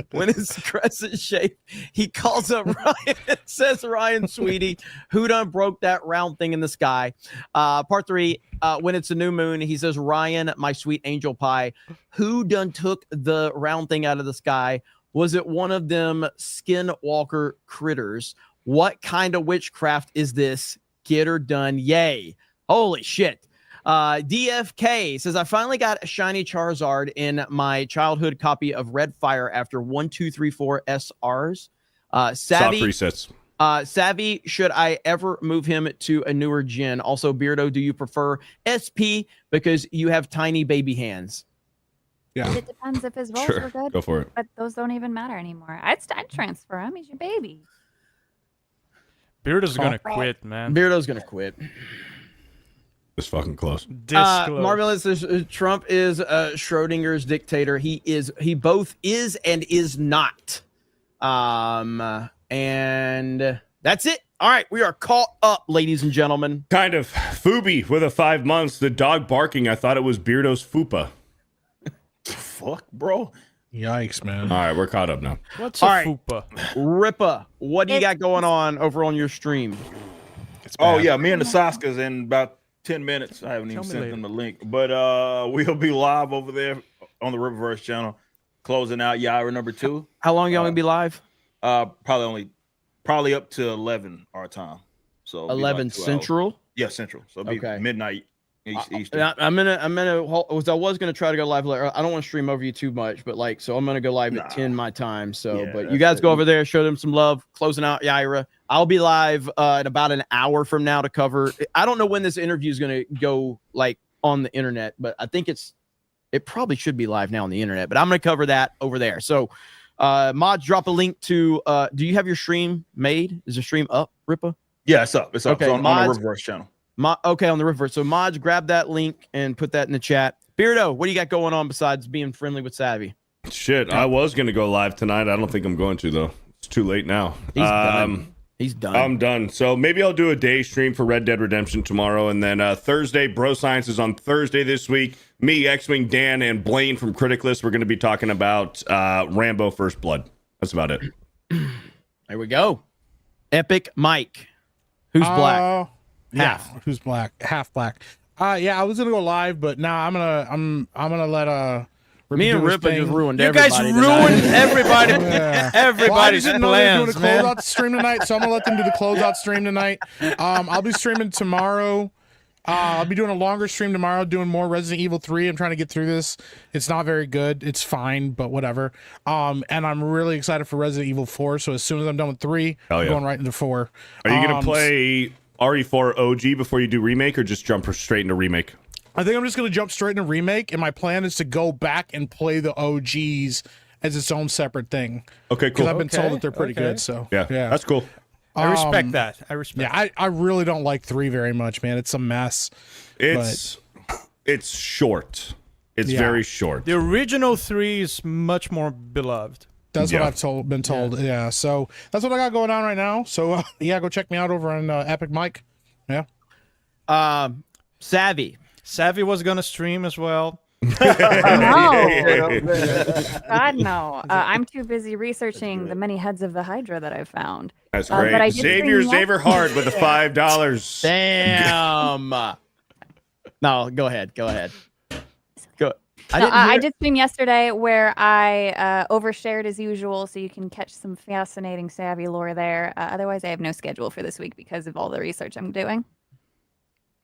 [SPEAKER 1] when it's crescent shape. He calls up Ryan. It says Ryan, sweetie, who done broke that round thing in the sky? Part 3, when it's a new moon, he says, Ryan, my sweet angel pie, who done took the round thing out of the sky? Was it one of them skinwalker critters? What kind of witchcraft is this? Get her done. Yay. Holy shit. DFK says, I finally got a shiny Charizard in my childhood copy of Red Fire after 1, 2, 3, 4 SRs.
[SPEAKER 2] Soft resets.
[SPEAKER 1] Savvy, should I ever move him to a newer gen? Also, Beardo, do you prefer SP because you have tiny baby hands?
[SPEAKER 5] Yeah.
[SPEAKER 8] It depends if his rolls
[SPEAKER 2] Sure.
[SPEAKER 8] were good.
[SPEAKER 2] Go for it.
[SPEAKER 8] But those don't even matter anymore. I'd transfer him. He's your baby.
[SPEAKER 3] Beardo's gonna quit, man.
[SPEAKER 1] Beardo's gonna quit.
[SPEAKER 2] It's fucking close.
[SPEAKER 1] Marvelous. Trump is Schrodinger's dictator. He both is and is not. And that's it. All right, we are caught up, ladies and gentlemen.
[SPEAKER 2] Kind of. Fubi with a 5 months. The dog barking. I thought it was Beardo's fupa.
[SPEAKER 14] Fuck, bro.
[SPEAKER 5] Yikes, man.
[SPEAKER 2] All right, we're caught up now.
[SPEAKER 3] What's
[SPEAKER 1] All
[SPEAKER 3] a
[SPEAKER 1] right.
[SPEAKER 3] fupa?
[SPEAKER 1] Rippa, what do you got going on over on your stream?
[SPEAKER 14] Oh yeah, me and the Saskas in about 10 minutes. I haven't even sent them the link, but we'll be live over there on the Riververse channel, closing out Yaira number 2.
[SPEAKER 1] How long y'all gonna be live?
[SPEAKER 14] Probably up to 11 our time. So
[SPEAKER 1] 11
[SPEAKER 14] like 2
[SPEAKER 1] Central.
[SPEAKER 14] hours. Yeah, Central. So it'll be midnight Eastern.
[SPEAKER 1] I'm gonna. I was gonna try to go live later. I don't want to stream over you too much, but like, so I'm gonna go live at 10 my time. So,
[SPEAKER 14] Yeah,
[SPEAKER 1] but you
[SPEAKER 14] that's
[SPEAKER 1] guys
[SPEAKER 14] it.
[SPEAKER 1] go over there, show them some love. Closing out Yaira. I'll be live in about an hour from now to cover. I don't know when this interview is gonna go like on the internet, but I think it probably should be live now on the internet. But I'm gonna cover that over there. So, mods, drop a link to. Do you have your stream made? Is the stream up, Rippa?
[SPEAKER 14] Yeah, it's up. It's up.
[SPEAKER 1] Okay,
[SPEAKER 14] It's on the
[SPEAKER 1] mods-
[SPEAKER 14] Riververse channel.
[SPEAKER 1] Okay, on the Riververse. So mods, grab that link and put that in the chat. Beardo, what do you got going on besides being friendly with Savvy?
[SPEAKER 2] Shit, I was gonna go live tonight. I don't think I'm going to though. It's too late now.
[SPEAKER 1] He's done. He's done.
[SPEAKER 2] I'm done. So maybe I'll do a day stream for Red Dead Redemption tomorrow, and then Thursday, Bro Science is on Thursday this week. Me, X-Wing, Dan, and Blaine from CriticList. We're going to be talking about Rambo: First Blood. That's about it.
[SPEAKER 1] There we go. Epic Mike. Who's black?
[SPEAKER 5] Half. Yeah, who's black? Half black. Yeah, I was gonna go live, but now I'm gonna let
[SPEAKER 1] me and Rippa just ruined
[SPEAKER 3] you
[SPEAKER 1] everybody.
[SPEAKER 3] You guys ruined everybody.
[SPEAKER 5] Yeah.
[SPEAKER 3] Everybody's
[SPEAKER 5] well, I didn't know they were
[SPEAKER 3] plans,
[SPEAKER 5] doing a
[SPEAKER 3] man.
[SPEAKER 5] closeout stream tonight, so I'm gonna let them do the closeout stream tonight. I'll be streaming tomorrow. I'll be doing a longer stream tomorrow, doing more Resident Evil 3. I'm trying to get through this. It's not very good. It's fine, but whatever. And I'm really excited for Resident Evil 4. So as soon as I'm done with 3, I'm going right into 4.
[SPEAKER 2] Are you gonna play RE4 OG before you do remake, or just jump straight into remake?
[SPEAKER 5] I think I'm just going to jump straight into remake, and my plan is to go back and play the OGs as its own separate thing.
[SPEAKER 2] Okay, cool.
[SPEAKER 5] Because I've been told that they're pretty good. So
[SPEAKER 2] yeah, that's cool.
[SPEAKER 3] I respect that. I respect.
[SPEAKER 5] Yeah, I really don't like 3 very much, man. It's a mess.
[SPEAKER 2] It's short. It's very short.
[SPEAKER 3] The original 3 is much more beloved.
[SPEAKER 5] That's what I've been told. Yeah. So that's what I got going on right now. So go check me out over on Epic Mike. Yeah.
[SPEAKER 1] Savvy
[SPEAKER 3] was gonna stream as well.
[SPEAKER 8] No. God, no. I'm too busy researching the many heads of the Hydra that I've found.
[SPEAKER 2] That's great. Xavier Hard with the $5.
[SPEAKER 1] Damn. No, go ahead. Go.
[SPEAKER 8] I did stream yesterday where I overshared as usual, so you can catch some fascinating Savvy lore there. Otherwise, I have no schedule for this week because of all the research I'm doing.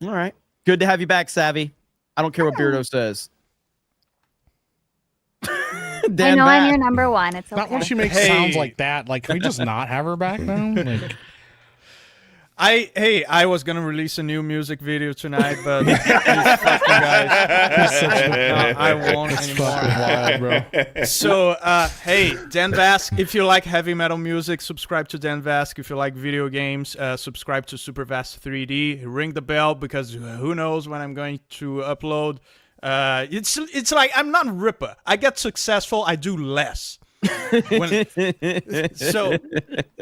[SPEAKER 1] All right. Good to have you back, Savvy. I don't care what Beardo says.
[SPEAKER 8] I know I'm your number one. It's okay.
[SPEAKER 5] Not when she makes sounds like that. Like, can we just not have her back now? Like...
[SPEAKER 3] I was gonna release a new music video tonight, but these fucking guys, I won't anymore.
[SPEAKER 5] Wild, bro.
[SPEAKER 3] So, Dan Vask, if you like heavy metal music, subscribe to Dan Vask. If you like video games, subscribe to Supervast 3D. Ring the bell because who knows when I'm going to upload. It's like I'm not Ripper. I get successful, I do less. So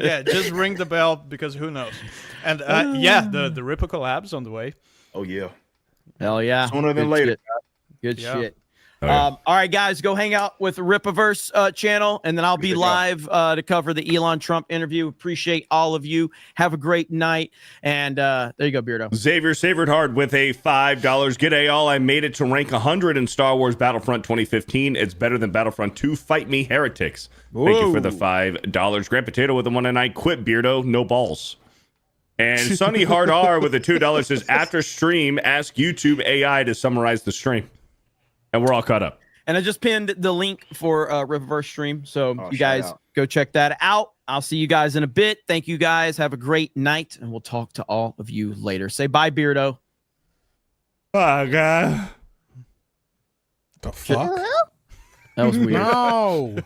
[SPEAKER 3] just ring the bell because who knows. And the Ripper collab's on the way.
[SPEAKER 14] Oh yeah,
[SPEAKER 1] hell yeah,
[SPEAKER 14] sooner than later.
[SPEAKER 1] Good shit. All right, guys, go hang out with the Rippaverse channel, and then I'll be live to cover the Elon Trump interview. Appreciate all of you. Have a great night, and there you go, Beardo.
[SPEAKER 2] Xavier Hard with a $5. G'day all. I made it to rank 100 in Star Wars Battlefront 2015. It's better than Battlefront 2. Fight me, heretics. Thank you for the $5. Grand Potato with a 199. Quit, Beardo. No balls. And Sunny Hard R with a $2 says, after stream, ask YouTube AI to summarize the stream. And we're all caught up.
[SPEAKER 1] And I just pinned the link for Rippaverse stream, so you guys go check that out. I'll see you guys in a bit. Thank you guys. Have a great night, and we'll talk to all of you later. Say bye, Beardo.
[SPEAKER 2] Bye, God.
[SPEAKER 5] The fuck?
[SPEAKER 1] That was weird.
[SPEAKER 5] No.